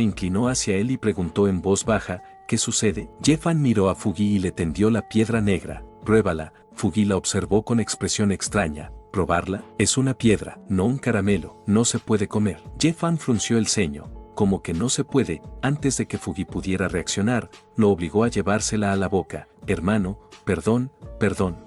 inclinó hacia él y preguntó en voz baja, ¿qué sucede? Ye-Fan miró a Fugi y le tendió la piedra negra. Pruébala. Fugi la observó con expresión extraña. ¿Probarla? Es una piedra, no un caramelo. No se puede comer. Ye-Fan frunció el ceño. Como que no se puede. Antes de que Fugi pudiera reaccionar, lo obligó a llevársela a la boca. Hermano, perdón,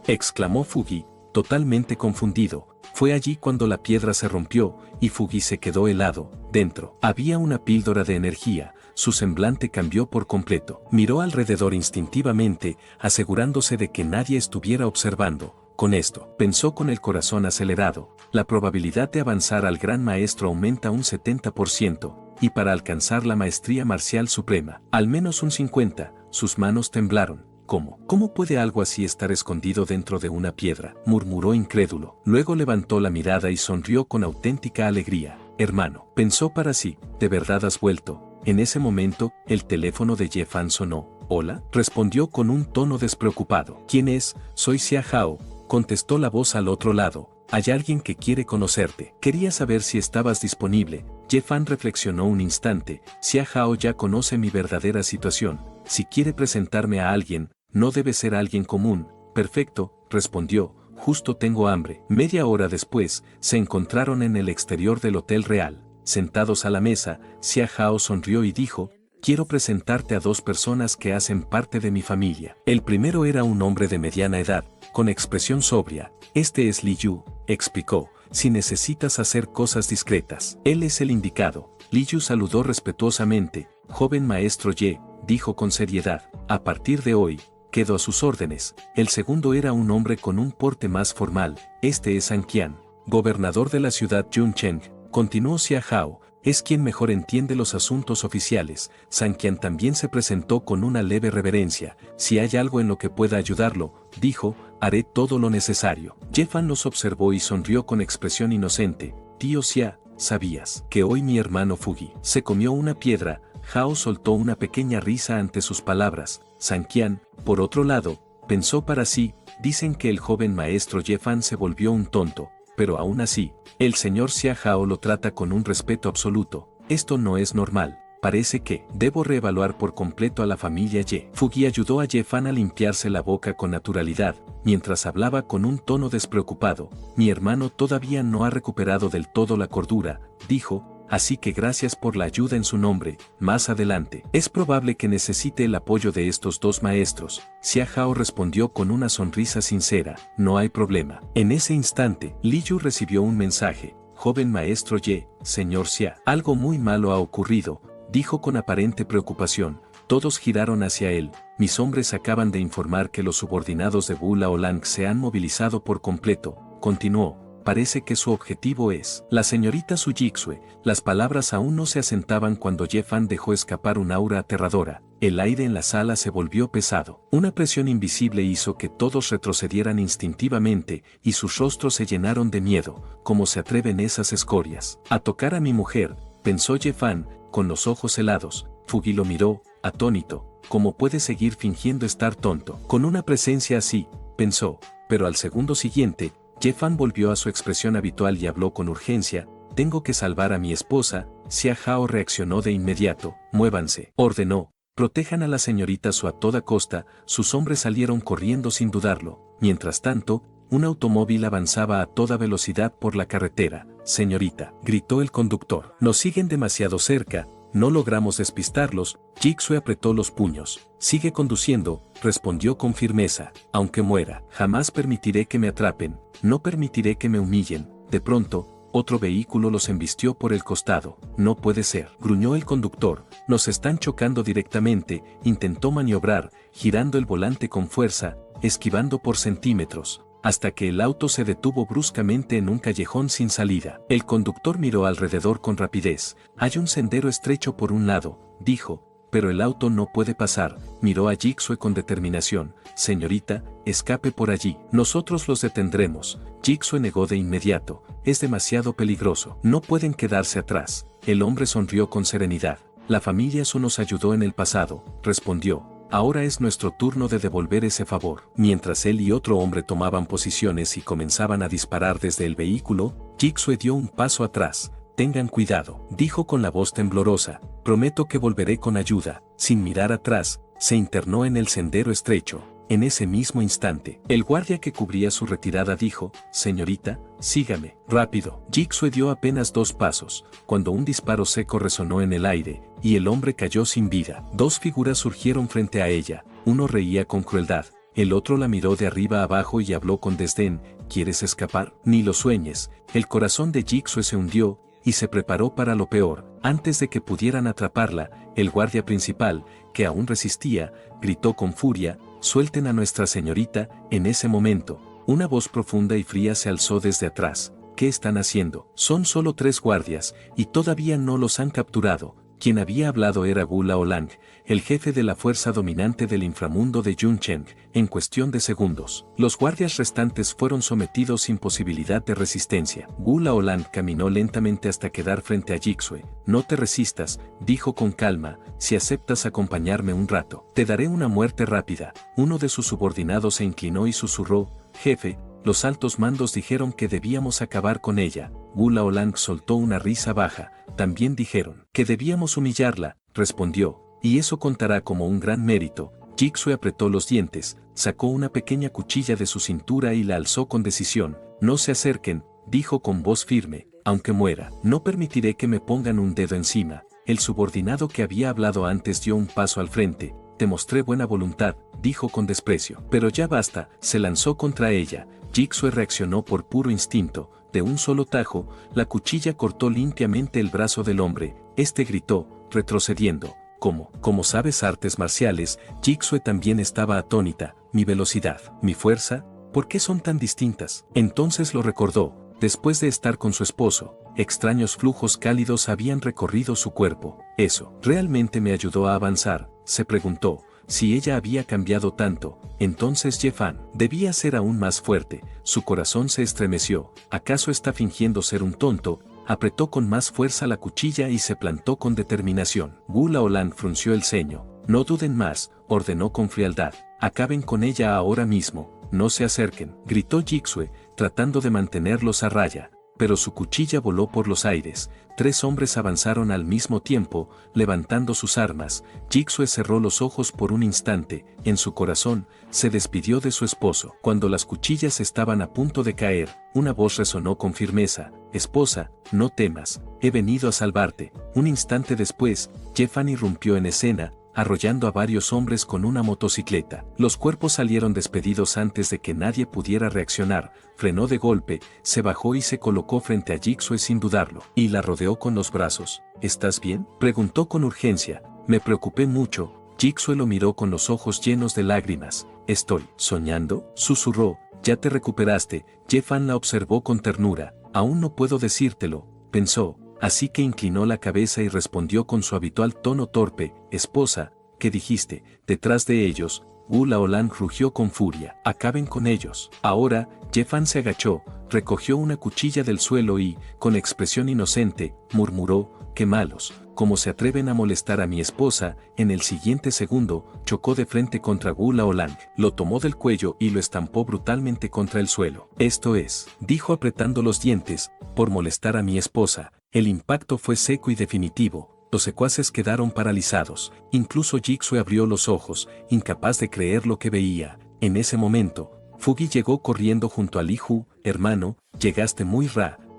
exclamó Fugi, totalmente confundido. Fue allí cuando la piedra se rompió, y Fugi se quedó helado. Dentro había una píldora de energía. Su semblante cambió por completo. Miró alrededor instintivamente, asegurándose de que nadie estuviera observando. Con esto, pensó con el corazón acelerado, la probabilidad de avanzar al gran maestro aumenta un 70%. Y para alcanzar la maestría marcial suprema, al menos un 50%, sus manos temblaron. ¿Cómo puede algo así estar escondido dentro de una piedra?, murmuró incrédulo. Luego levantó la mirada y sonrió con auténtica alegría. Hermano, pensó para sí, ¿de verdad has vuelto? En ese momento, el teléfono de Ye-Fan sonó. ¿Hola?, respondió con un tono despreocupado. ¿Quién es? Soy Xia Hao, contestó la voz al otro lado. Hay alguien que quiere conocerte. Quería saber si estabas disponible. Ye-Fan reflexionó un instante. Xia Hao ya conoce mi verdadera situación. Si quiere presentarme a alguien, no debe ser alguien común. Perfecto, respondió. Justo tengo hambre. Media hora después, se encontraron en el exterior del Hotel Real. Sentados a la mesa, Xia Hao sonrió y dijo, quiero presentarte a 2 personas que hacen parte de mi familia. El primero era un hombre de mediana edad, con expresión sobria. Este es Li Yu, explicó, si necesitas hacer cosas discretas. Él es el indicado. Li Yu saludó respetuosamente. Joven maestro Ye, dijo con seriedad, a partir de hoy, quedo a sus órdenes. El segundo era un hombre con un porte más formal. Este es An Qian, gobernador de la ciudad Yuncheng, continuó Xia Hao. es quien mejor entiende los asuntos oficiales. Sanquian también se presentó con una leve reverencia. Si hay algo en lo que pueda ayudarlo, dijo, haré todo lo necesario. Jefan los observó y sonrió con expresión inocente. Tío Xia, ¿sabías que hoy mi hermano Fugi se comió una piedra? Hao soltó una pequeña risa ante sus palabras. Sanquian, por otro lado, pensó para sí, dicen que el joven maestro Jefan se volvió un tonto, pero aún así, el señor Xia Hao lo trata con un respeto absoluto. Esto no es normal. Parece que debo reevaluar por completo a la familia Ye. Fugi ayudó a Jefan a limpiarse la boca con naturalidad, mientras hablaba con un tono despreocupado. Mi hermano todavía no ha recuperado del todo la cordura, dijo, así que gracias por la ayuda en su nombre. Más adelante, es probable que necesite el apoyo de estos dos maestros. Xia Hao respondió con una sonrisa sincera, no hay problema. En ese instante, Li Yu recibió un mensaje. Joven maestro Ye, señor Xia, algo muy malo ha ocurrido, dijo con aparente preocupación. Todos giraron hacia él. Mis hombres acaban de informar que los subordinados de Wu Laolang se han movilizado por completo, continuó. Parece que su objetivo es la señorita Su Jixue. Las palabras aún no se asentaban cuando Jefan dejó escapar un aura aterradora. El aire en la sala se volvió pesado. Una presión invisible hizo que todos retrocedieran instintivamente y sus rostros se llenaron de miedo. ¿Cómo se atreven esas escorias a tocar a mi mujer?, pensó Jefan, con los ojos helados. Fugi lo miró, atónito. ¿Cómo puede seguir fingiendo estar tonto con una presencia así?, pensó, pero al segundo siguiente, Jefan volvió a su expresión habitual y habló con urgencia. Tengo que salvar a mi esposa. Xia Hao reaccionó de inmediato. Muévanse, ordenó. Protejan a la señorita Su a toda costa. Sus hombres salieron corriendo sin dudarlo. Mientras tanto, un automóvil avanzaba a toda velocidad por la carretera. Señorita, gritó el conductor. Nos siguen demasiado cerca. No logramos despistarlos. Jixue apretó los puños. Sigue conduciendo, respondió con firmeza. Aunque muera, jamás permitiré que me atrapen. No permitiré que me humillen. De pronto, otro vehículo los embistió por el costado. No puede ser, gruñó el conductor. Nos están chocando directamente. Intentó maniobrar, girando el volante con fuerza, esquivando por centímetros, hasta que el auto se detuvo bruscamente en un callejón sin salida. El conductor miró alrededor con rapidez. Hay un sendero estrecho por un lado, dijo, pero el auto no puede pasar. Miró a Jixue con determinación. Señorita, escape por allí. Nosotros los detendremos. Jixue negó de inmediato. Es demasiado peligroso. No pueden quedarse atrás. El hombre sonrió con serenidad. La familia Su nos ayudó en el pasado, respondió. Ahora es nuestro turno de devolver ese favor. Mientras él y otro hombre tomaban posiciones y comenzaban a disparar desde el vehículo, Jixue dio un paso atrás. Tengan cuidado, dijo con la voz temblorosa. Prometo que volveré con ayuda. Sin mirar atrás, se internó en el sendero estrecho. En ese mismo instante, el guardia que cubría su retirada dijo, señorita, sígame, rápido. Jixue dio apenas 2 pasos, cuando un disparo seco resonó en el aire, y el hombre cayó sin vida. 2 figuras surgieron frente a ella. Uno reía con crueldad, el otro la miró de arriba a abajo y habló con desdén. ¿Quieres escapar? Ni lo sueñes. El corazón de Jixue se hundió, y se preparó para lo peor. Antes de que pudieran atraparla, el guardia principal, que aún resistía, gritó con furia, «Suelten a nuestra señorita». En ese momento, una voz profunda y fría se alzó desde atrás. «¿Qué están haciendo? Son solo 3 guardias, y todavía no los han capturado». Quien había hablado era Wu Laolang, el jefe de la fuerza dominante del inframundo de Yuncheng. En cuestión de segundos, los guardias restantes fueron sometidos sin posibilidad de resistencia. Wu Laolang caminó lentamente hasta quedar frente a Jixue. «No te resistas», dijo con calma, «si aceptas acompañarme un rato, te daré una muerte rápida». Uno de sus subordinados se inclinó y susurró, «Jefe, los altos mandos dijeron que debíamos acabar con ella». Wu Laolang soltó una risa baja. «También dijeron que debíamos humillarla», respondió, «y eso contará como un gran mérito». Jixue apretó los dientes, sacó una pequeña cuchilla de su cintura y la alzó con decisión. «No se acerquen», dijo con voz firme, «aunque muera, no permitiré que me pongan un dedo encima». El subordinado que había hablado antes dio un paso al frente. «Te mostré buena voluntad», dijo con desprecio. «Pero ya basta», se lanzó contra ella. Jixue reaccionó por puro instinto. De un solo tajo, la cuchilla cortó limpiamente el brazo del hombre. Este gritó, retrocediendo. ¿Cómo sabes artes marciales?» Jixue también estaba atónita. «Mi velocidad, mi fuerza, ¿por qué son tan distintas?». Entonces lo recordó. Después de estar con su esposo, extraños flujos cálidos habían recorrido su cuerpo. ¿Eso realmente me ayudó a avanzar?, se preguntó. Si ella había cambiado tanto, entonces Ye-Fan debía ser aún más fuerte. Su corazón se estremeció. ¿Acaso está fingiendo ser un tonto? Apretó con más fuerza la cuchilla y se plantó con determinación. Wu Laolan frunció el ceño. No duden más, ordenó con frialdad. Acaben con ella ahora mismo. No se acerquen, gritó Jixue, tratando de mantenerlos a raya. Pero su cuchilla voló por los aires. 3 hombres avanzaron al mismo tiempo, levantando sus armas. Jixue cerró los ojos por un instante. En su corazón, se despidió de su esposo. Cuando las cuchillas estaban a punto de caer, una voz resonó con firmeza. Esposa, no temas, he venido a salvarte. Un instante después, Ye-Fan irrumpió en escena, arrollando a varios hombres con una motocicleta. Los cuerpos salieron despedidos antes de que nadie pudiera reaccionar. Frenó de golpe, se bajó y se colocó frente a Jixue sin dudarlo, y la rodeó con los brazos. ¿Estás bien?, preguntó con urgencia. Me preocupé mucho. Jixue lo miró con los ojos llenos de lágrimas. ¿Estoy soñando?, susurró. Ya te recuperaste. Ye-Fan la observó con ternura. Aún no puedo decírtelo, pensó. Así que inclinó la cabeza y respondió con su habitual tono torpe. Esposa, ¿qué dijiste? Detrás de ellos, Wu Laolan rugió con furia. Acaben con ellos. Ahora, Ye-Fan se agachó, recogió una cuchilla del suelo y, con expresión inocente, murmuró, qué malos, ¿cómo se atreven a molestar a mi esposa? En el siguiente segundo, chocó de frente contra Wu Laolan, lo tomó del cuello y lo estampó brutalmente contra el suelo. Esto es, dijo apretando los dientes, por molestar a mi esposa. El impacto fue seco y definitivo. Los secuaces quedaron paralizados. Incluso Jixue abrió los ojos, incapaz de creer lo que veía. En ese momento, Fugi llegó corriendo junto a Li Hu. Hermano, llegaste muy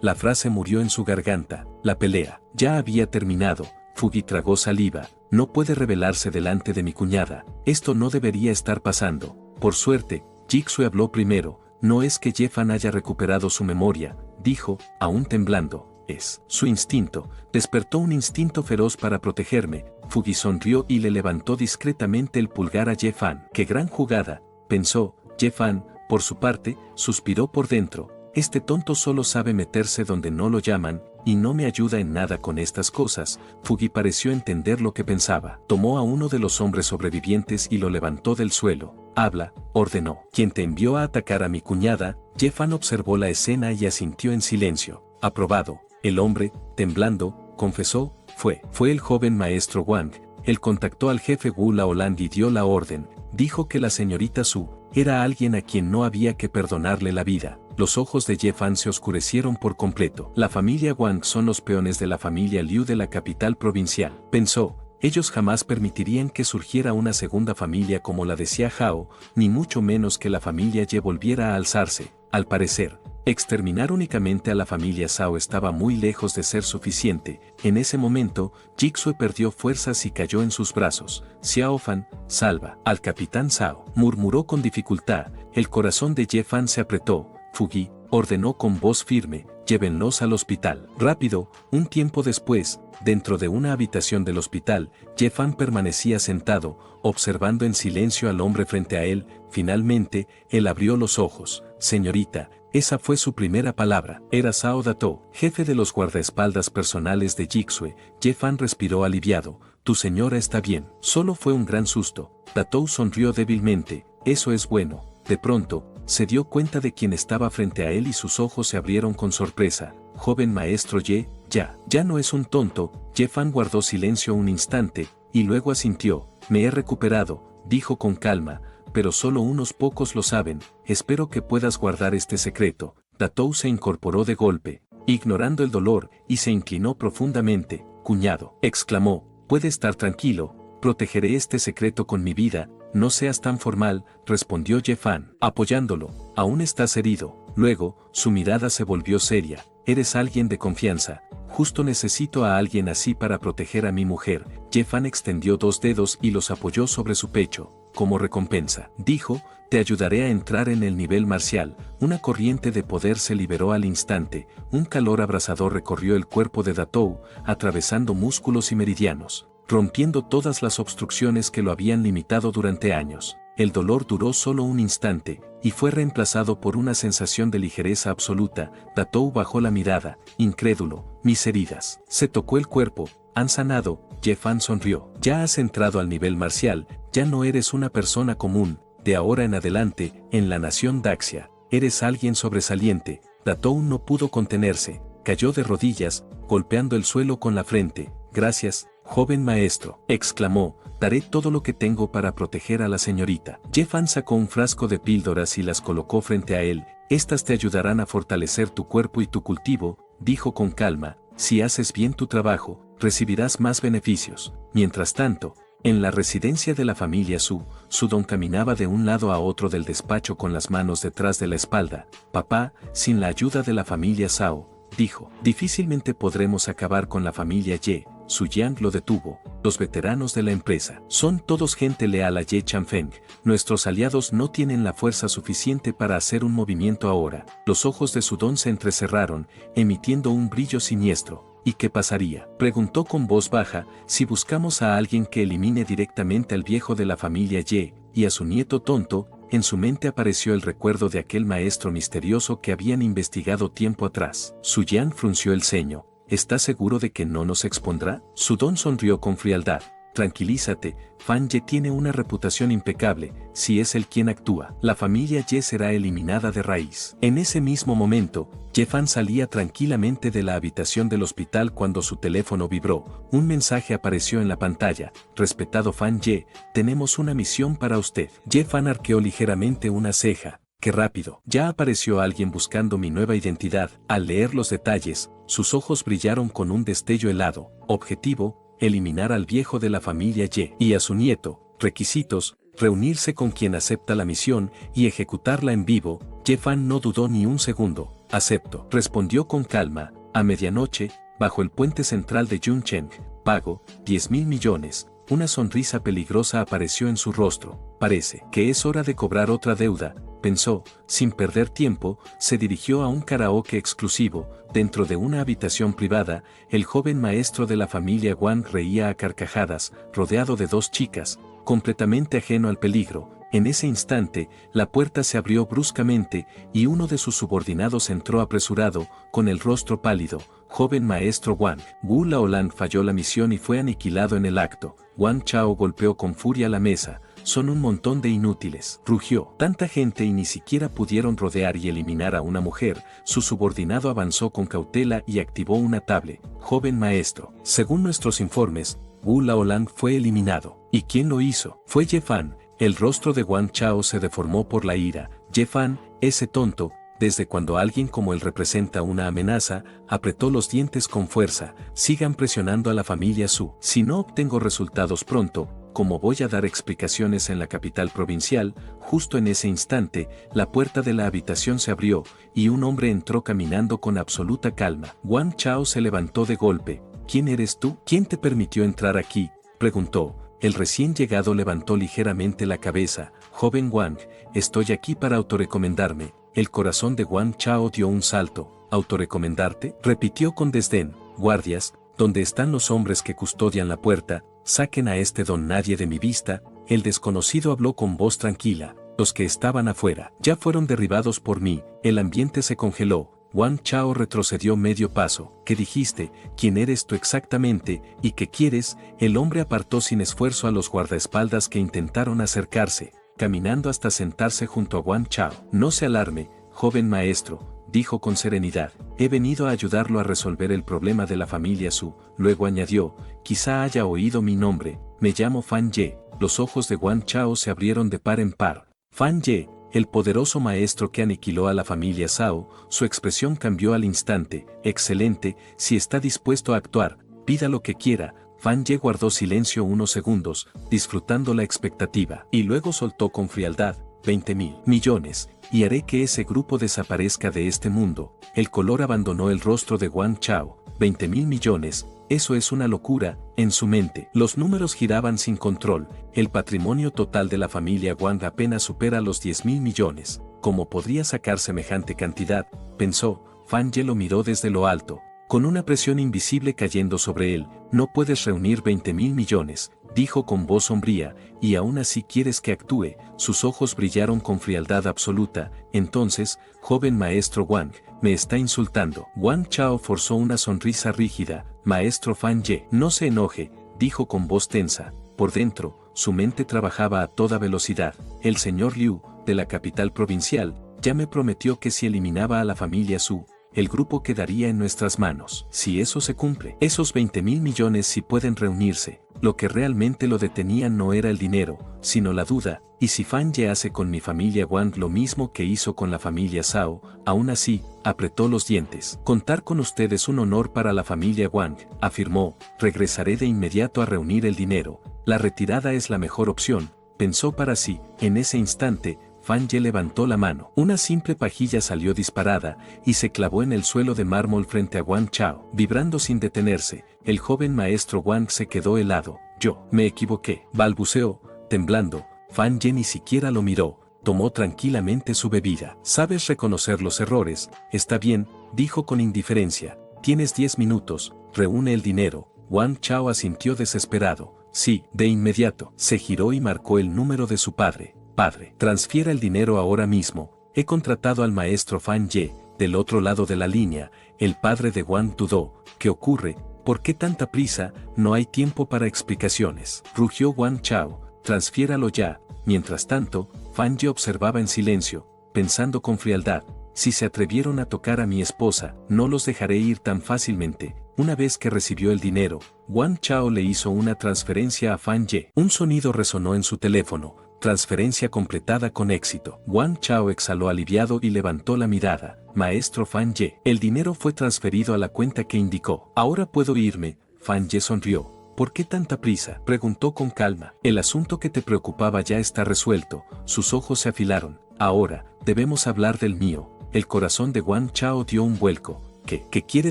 La frase murió en su garganta. La pelea ya había terminado. Fugi tragó saliva. No puede rebelarse delante de mi cuñada. Esto no debería estar pasando. Por suerte, Jixue habló primero. No es que Ye-Fan haya recuperado su memoria, dijo, aún temblando. Es su instinto. Despertó un instinto feroz para protegerme. Fugi sonrió y le levantó discretamente el pulgar a Ye-Fan. ¡Qué gran jugada!, pensó. Ye-Fan, por su parte, suspiró por dentro. Este tonto solo sabe meterse donde no lo llaman, y no me ayuda en nada con estas cosas. Fugi pareció entender lo que pensaba. Tomó a uno de los hombres sobrevivientes y lo levantó del suelo. Habla, ordenó. ¿Quién te envió a atacar a mi cuñada? Ye-Fan observó la escena y asintió en silencio. Aprobado. El hombre, temblando, confesó, fue el joven maestro Wang. Él contactó al jefe Wu Laolan y dio la orden. Dijo que la señorita Su era alguien a quien no había que perdonarle la vida. Los ojos de Ye-Fan se oscurecieron por completo. La familia Wang son los peones de la familia Liu de la capital provincial, pensó. Ellos jamás permitirían que surgiera una segunda familia como la de Xia Hao, ni mucho menos que la familia Ye volviera a alzarse. Al parecer, exterminar únicamente a la familia Zhao estaba muy lejos de ser suficiente. En ese momento, Jixue perdió fuerzas y cayó en sus brazos. Xiao Fan, salva al capitán Zhao, murmuró con dificultad. El corazón de Ye-Fan se apretó. Fugi, ordenó con voz firme, llévenlos al hospital. Rápido. Un tiempo después, dentro de una habitación del hospital, Ye-Fan permanecía sentado, observando en silencio al hombre frente a él. Finalmente, él abrió los ojos. Señorita, esa fue su primera palabra. Era Zhao Datou, jefe de los guardaespaldas personales de Jixue. Ye-Fan respiró aliviado. Tu señora está bien. Solo fue un gran susto. Datou sonrió débilmente. Eso es bueno. De pronto, se dio cuenta de quién estaba frente a él y sus ojos se abrieron con sorpresa. Joven maestro Ye, ya no es un tonto. Ye-Fan guardó silencio un instante, y luego asintió. Me he recuperado, dijo con calma, pero solo unos pocos lo saben. Espero que puedas guardar este secreto. Datou se incorporó de golpe, ignorando el dolor, y se inclinó profundamente. Cuñado, exclamó, puede estar tranquilo, protegeré este secreto con mi vida. No seas tan formal, respondió Ye-Fan, apoyándolo. Aún estás herido. Luego, su mirada se volvió seria. Eres alguien de confianza. Justo necesito a alguien así para proteger a mi mujer. Ye-Fan extendió 2 dedos y los apoyó sobre su pecho. Como recompensa, dijo, te ayudaré a entrar en el nivel marcial. Una corriente de poder se liberó al instante. Un calor abrasador recorrió el cuerpo de Datou, atravesando músculos y meridianos, rompiendo todas las obstrucciones que lo habían limitado durante años. El dolor duró solo un instante, y fue reemplazado por una sensación de ligereza absoluta. Datou bajó la mirada, incrédulo. Mis heridas. Se tocó el cuerpo. Han sanado. Jeffan sonrió. Ya has entrado al nivel marcial, ya no eres una persona común. De ahora en adelante, en la nación Daxia, eres alguien sobresaliente. Datou no pudo contenerse, cayó de rodillas, golpeando el suelo con la frente. Gracias, joven maestro, exclamó, daré todo lo que tengo para proteger a la señorita. Jeffan sacó un frasco de píldoras y las colocó frente a él. Estas te ayudarán a fortalecer tu cuerpo y tu cultivo, dijo con calma. Si haces bien tu trabajo, recibirás más beneficios. Mientras tanto, en la residencia de la familia Su, Sudon caminaba de un lado a otro del despacho con las manos detrás de la espalda. Papá, sin la ayuda de la familia Sao, dijo, difícilmente podremos acabar con la familia Ye. Su Yang lo detuvo. Los veteranos de la empresa son todos gente leal a Ye Chanfeng. Nuestros aliados no tienen la fuerza suficiente para hacer un movimiento ahora. Los ojos de Sudon se entrecerraron, emitiendo un brillo siniestro. ¿Y qué pasaría?, preguntó con voz baja, si buscamos a alguien que elimine directamente al viejo de la familia Ye y a su nieto tonto. En su mente apareció el recuerdo de aquel maestro misterioso que habían investigado tiempo atrás. Su Yan frunció el ceño. ¿Estás seguro de que no nos expondrá? Sudon sonrió con frialdad. Tranquilízate, Fan Ye tiene una reputación impecable. Si es él quien actúa, la familia Ye será eliminada de raíz. En ese mismo momento, Jeffan salía tranquilamente de la habitación del hospital cuando su teléfono vibró. Un mensaje apareció en la pantalla. Respetado Fan Ye, tenemos una misión para usted. Jeffan arqueó ligeramente una ceja. ¡Qué rápido! Ya apareció alguien buscando mi nueva identidad. Al leer los detalles, sus ojos brillaron con un destello helado. Objetivo: eliminar al viejo de la familia Ye y a su nieto. Requisitos: reunirse con quien acepta la misión y ejecutarla en vivo. Jeffan no dudó ni un segundo. Acepto, respondió con calma. A medianoche, bajo el puente central de Yuncheng, pago 10.000 millones. Una sonrisa peligrosa apareció en su rostro. Parece que es hora de cobrar otra deuda, pensó. Sin perder tiempo, se dirigió a un karaoke exclusivo. Dentro de una habitación privada, el joven maestro de la familia Wang reía a carcajadas, rodeado de dos chicas, completamente ajeno al peligro. En ese instante, la puerta se abrió bruscamente y uno de sus subordinados entró apresurado, con el rostro pálido. Joven maestro Wang. Wu Laolang falló la misión y fue aniquilado en el acto. Wang Chao golpeó con furia la mesa. Son un montón de inútiles, rugió. Tanta gente y ni siquiera pudieron rodear y eliminar a una mujer. Su subordinado avanzó con cautela y activó una tablet. Joven maestro, según nuestros informes, Wu Laolang fue eliminado. ¿Y quién lo hizo? Fue Jeffan. El rostro de Wang Chao se deformó por la ira. Jeffan, ese tonto. Desde cuando alguien como él representa una amenaza, apretó los dientes con fuerza. Sigan presionando a la familia Su. Si no obtengo resultados pronto, ¿cómo voy a dar explicaciones en la capital provincial? Justo en ese instante, la puerta de la habitación se abrió, y un hombre entró caminando con absoluta calma. Wang Chao se levantó de golpe. ¿Quién eres tú? ¿Quién te permitió entrar aquí?, preguntó. El recién llegado levantó ligeramente la cabeza. Joven Wang, estoy aquí para autorecomendarme. El corazón de Wang Chao dio un salto. ¿Autorecomendarte?, repitió con desdén. Guardias, ¿dónde están los hombres que custodian la puerta? Saquen a este don nadie de mi vista. El desconocido habló con voz tranquila. Los que estaban afuera ya fueron derribados por mí. El ambiente se congeló. Wang Chao retrocedió medio paso. ¿Qué dijiste? ¿Quién eres tú exactamente? ¿Y qué quieres? El hombre apartó sin esfuerzo a los guardaespaldas que intentaron acercarse, caminando hasta sentarse junto a Wang Chao. No se alarme, joven maestro, dijo con serenidad. He venido a ayudarlo a resolver el problema de la familia Su. Luego añadió, quizá haya oído mi nombre. Me llamo Fan Ye. Los ojos de Wang Chao se abrieron de par en par. Fan Ye, el poderoso maestro que aniquiló a la familia Sao. Su expresión cambió al instante. Excelente, si está dispuesto a actuar, pida lo que quiera. Fan Ye guardó silencio unos segundos, disfrutando la expectativa, y luego soltó con frialdad, 20.000 millones, y haré que ese grupo desaparezca de este mundo. El color abandonó el rostro de Wang Chao. 20.000 millones, eso es una locura. En su mente, los números giraban sin control. El patrimonio total de la familia Wang apenas supera los 10.000 millones. ¿Cómo podría sacar semejante cantidad?, pensó. Fan Ye lo miró desde lo alto, con una presión invisible cayendo sobre él. No puedes reunir 20.000 millones, dijo con voz sombría, y aún así quieres que actúe. Sus ojos brillaron con frialdad absoluta. Entonces, joven maestro Wang, me está insultando. Wang Chao forzó una sonrisa rígida. Maestro Fan Ye, no se enoje, dijo con voz tensa. Por dentro, su mente trabajaba a toda velocidad. El señor Liu, de la capital provincial, ya me prometió que si eliminaba a la familia Su, el grupo quedaría en nuestras manos. Si eso se cumple, esos 20.000 millones sí pueden reunirse. Lo que realmente lo detenía no era el dinero, sino la duda. Y si Fan Ye hace con mi familia Wang lo mismo que hizo con la familia Zhao, aún así, apretó los dientes. Contar con usted es un honor para la familia Wang, afirmó. Regresaré de inmediato a reunir el dinero. La retirada es la mejor opción, pensó para sí. En ese instante, Fan Ye levantó la mano. Una simple pajilla salió disparada y se clavó en el suelo de mármol frente a Wang Chao. Vibrando sin detenerse, el joven maestro Wang se quedó helado. Yo, me equivoqué, balbuceó, temblando. Fan Ye ni siquiera lo miró, tomó tranquilamente su bebida. ¿Sabes reconocer los errores? Está bien, dijo con indiferencia. Tienes 10 minutos, reúne el dinero. Wang Chao asintió desesperado. Sí, de inmediato. Se giró y marcó el número de su padre. Padre, transfiera el dinero ahora mismo. He contratado al maestro Fan Ye. Del otro lado de la línea, el padre de Wang dudó. ¿Qué ocurre? ¿Por qué tanta prisa? No hay tiempo para explicaciones. Rugió Wang Chao. Transfiéralo ya. Mientras tanto, Fan Ye observaba en silencio, pensando con frialdad. Si se atrevieron a tocar a mi esposa, no los dejaré ir tan fácilmente. Una vez que recibió el dinero, Wang Chao le hizo una transferencia a Fan Ye. Un sonido resonó en su teléfono. Transferencia completada con éxito. Wang Chao exhaló aliviado y levantó la mirada. Maestro Fan Ye. El dinero fue transferido a la cuenta que indicó. Ahora puedo irme. Fan Ye sonrió. ¿Por qué tanta prisa? Preguntó con calma. El asunto que te preocupaba ya está resuelto. Sus ojos se afilaron. Ahora, debemos hablar del mío. El corazón de Wang Chao dio un vuelco. ¿Qué quiere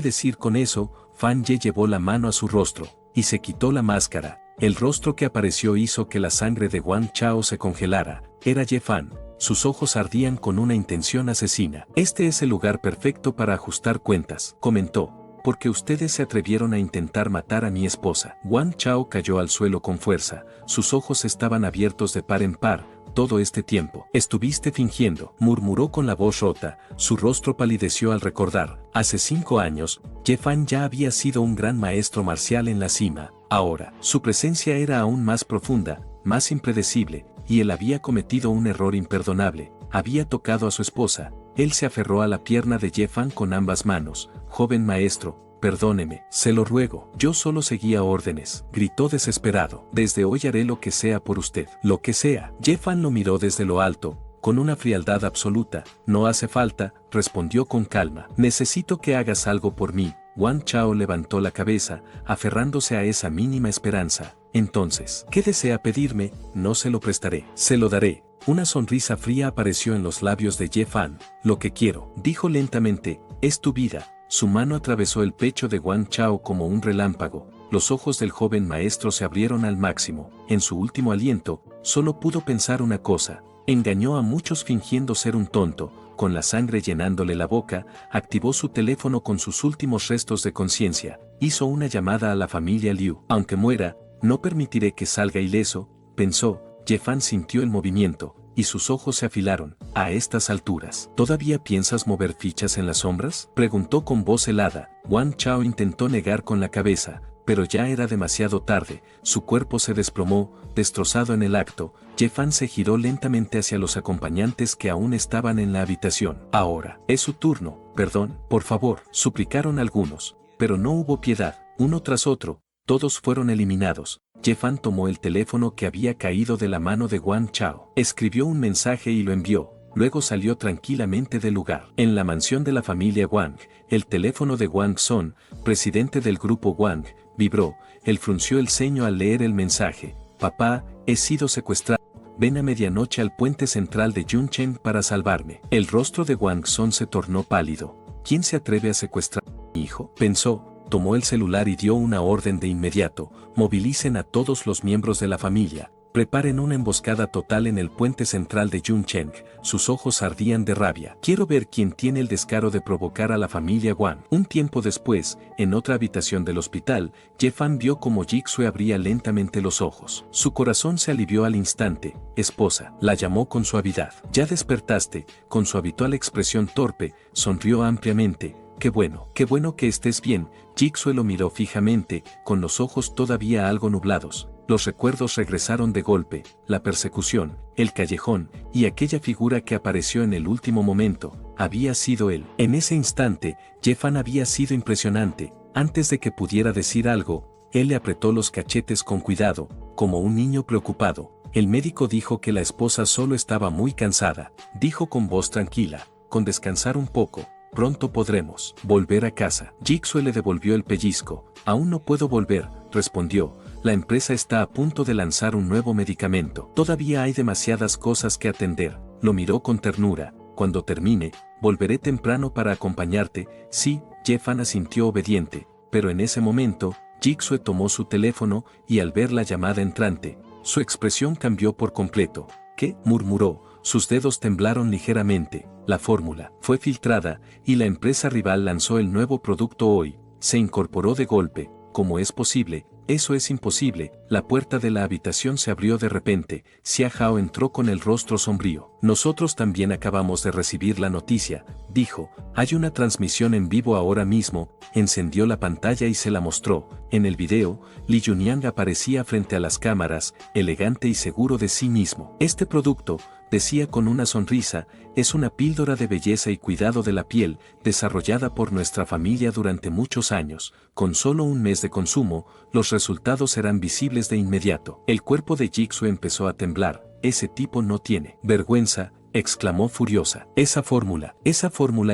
decir con eso? Fan Ye llevó la mano a su rostro y se quitó la máscara. El rostro que apareció hizo que la sangre de Wang Chao se congelara. Era Ye Fan. Sus ojos ardían con una intención asesina. Este es el lugar perfecto para ajustar cuentas, comentó. Porque ustedes se atrevieron a intentar matar a mi esposa. Wang Chao cayó al suelo con fuerza. Sus ojos estaban abiertos de par en par. Todo este tiempo. Estuviste fingiendo, murmuró con la voz rota. Su rostro palideció al recordar. Hace 5 años, Ye Fan ya había sido un gran maestro marcial en la cima. Ahora, su presencia era aún más profunda, más impredecible, y él había cometido un error imperdonable. Había tocado a su esposa. Él se aferró a la pierna de Ye Fan con ambas manos. Joven maestro, perdóneme, se lo ruego. Yo solo seguía órdenes, gritó desesperado. Desde hoy haré lo que sea por usted. Lo que sea. Ye Fan lo miró desde lo alto, con una frialdad absoluta. No hace falta, respondió con calma. Necesito que hagas algo por mí. Wang Chao levantó la cabeza, aferrándose a esa mínima esperanza. Entonces, ¿qué desea pedirme? No se lo prestaré. Se lo daré. Una sonrisa fría apareció en los labios de Ye Fan. Lo que quiero, dijo lentamente, es tu vida. Su mano atravesó el pecho de Wang Chao como un relámpago. Los ojos del joven maestro se abrieron al máximo. En su último aliento, solo pudo pensar una cosa. Engañó a muchos fingiendo ser un tonto. Con la sangre llenándole la boca, activó su teléfono con sus últimos restos de conciencia. Hizo una llamada a la familia Liu. Aunque muera, no permitiré que salga ileso, pensó. Ye Fan sintió el movimiento, y sus ojos se afilaron. A estas alturas, ¿todavía piensas mover fichas en las sombras? Preguntó con voz helada. Wang Chao intentó negar con la cabeza, pero ya era demasiado tarde. Su cuerpo se desplomó, destrozado en el acto. Ye Fan se giró lentamente hacia los acompañantes que aún estaban en la habitación. Ahora, es su turno. Perdón, por favor, suplicaron algunos. Pero no hubo piedad. Uno tras otro, todos fueron eliminados. Ye Fan tomó el teléfono que había caído de la mano de Wang Chao. Escribió un mensaje y lo envió. Luego salió tranquilamente del lugar. En la mansión de la familia Wang, el teléfono de Wang Song, presidente del grupo Wang, vibró. Él frunció el ceño al leer el mensaje. Papá, he sido secuestrado. Ven a medianoche al puente central de Yuncheng para salvarme. El rostro de Wang Song se tornó pálido. ¿Quién se atreve a secuestrar a mi hijo? Pensó. Tomó el celular y dio una orden de inmediato. Movilicen a todos los miembros de la familia. Preparen una emboscada total en el puente central de Yuncheng. Sus ojos ardían de rabia. Quiero ver quién tiene el descaro de provocar a la familia Wang. Un tiempo después, en otra habitación del hospital, Ye-Fan vio como Jixue abría lentamente los ojos. Su corazón se alivió al instante. Esposa, la llamó con suavidad. Ya despertaste. Con su habitual expresión torpe, sonrió ampliamente. Qué bueno que estés bien. Jixue lo miró fijamente, con los ojos todavía algo nublados. Los recuerdos regresaron de golpe, la persecución, el callejón, y aquella figura que apareció en el último momento, había sido él. En ese instante, Ye-Fan había sido impresionante. Antes de que pudiera decir algo, él le apretó los cachetes con cuidado, como un niño preocupado. El médico dijo que la esposa solo estaba muy cansada, dijo con voz tranquila, con descansar un poco. Pronto podremos volver a casa. Jixue le devolvió el pellizco. Aún no puedo volver, respondió. La empresa está a punto de lanzar un nuevo medicamento. Todavía hay demasiadas cosas que atender. Lo miró con ternura. Cuando termine, volveré temprano para acompañarte. Sí, Ye-Fan asintió obediente. Pero en ese momento, Jixue tomó su teléfono y al ver la llamada entrante, su expresión cambió por completo. ¿Qué? Murmuró. Sus dedos temblaron ligeramente. La fórmula fue filtrada y la empresa rival lanzó el nuevo producto hoy. Se incorporó de golpe. ¿Cómo es posible? Eso es imposible. La puerta de la habitación se abrió de repente. Xia Hao entró con el rostro sombrío. Nosotros también acabamos de recibir la noticia, dijo. Hay una transmisión en vivo ahora mismo. Encendió la pantalla y se la mostró. En el video, Li Yunyang aparecía frente a las cámaras, elegante y seguro de sí mismo. Este producto, decía con una sonrisa, es una píldora de belleza y cuidado de la piel, desarrollada por nuestra familia durante muchos años. Con solo un mes de consumo, los resultados serán visibles de inmediato. El cuerpo de Jixue empezó a temblar. Ese tipo no tiene vergüenza, exclamó furiosa. Esa fórmula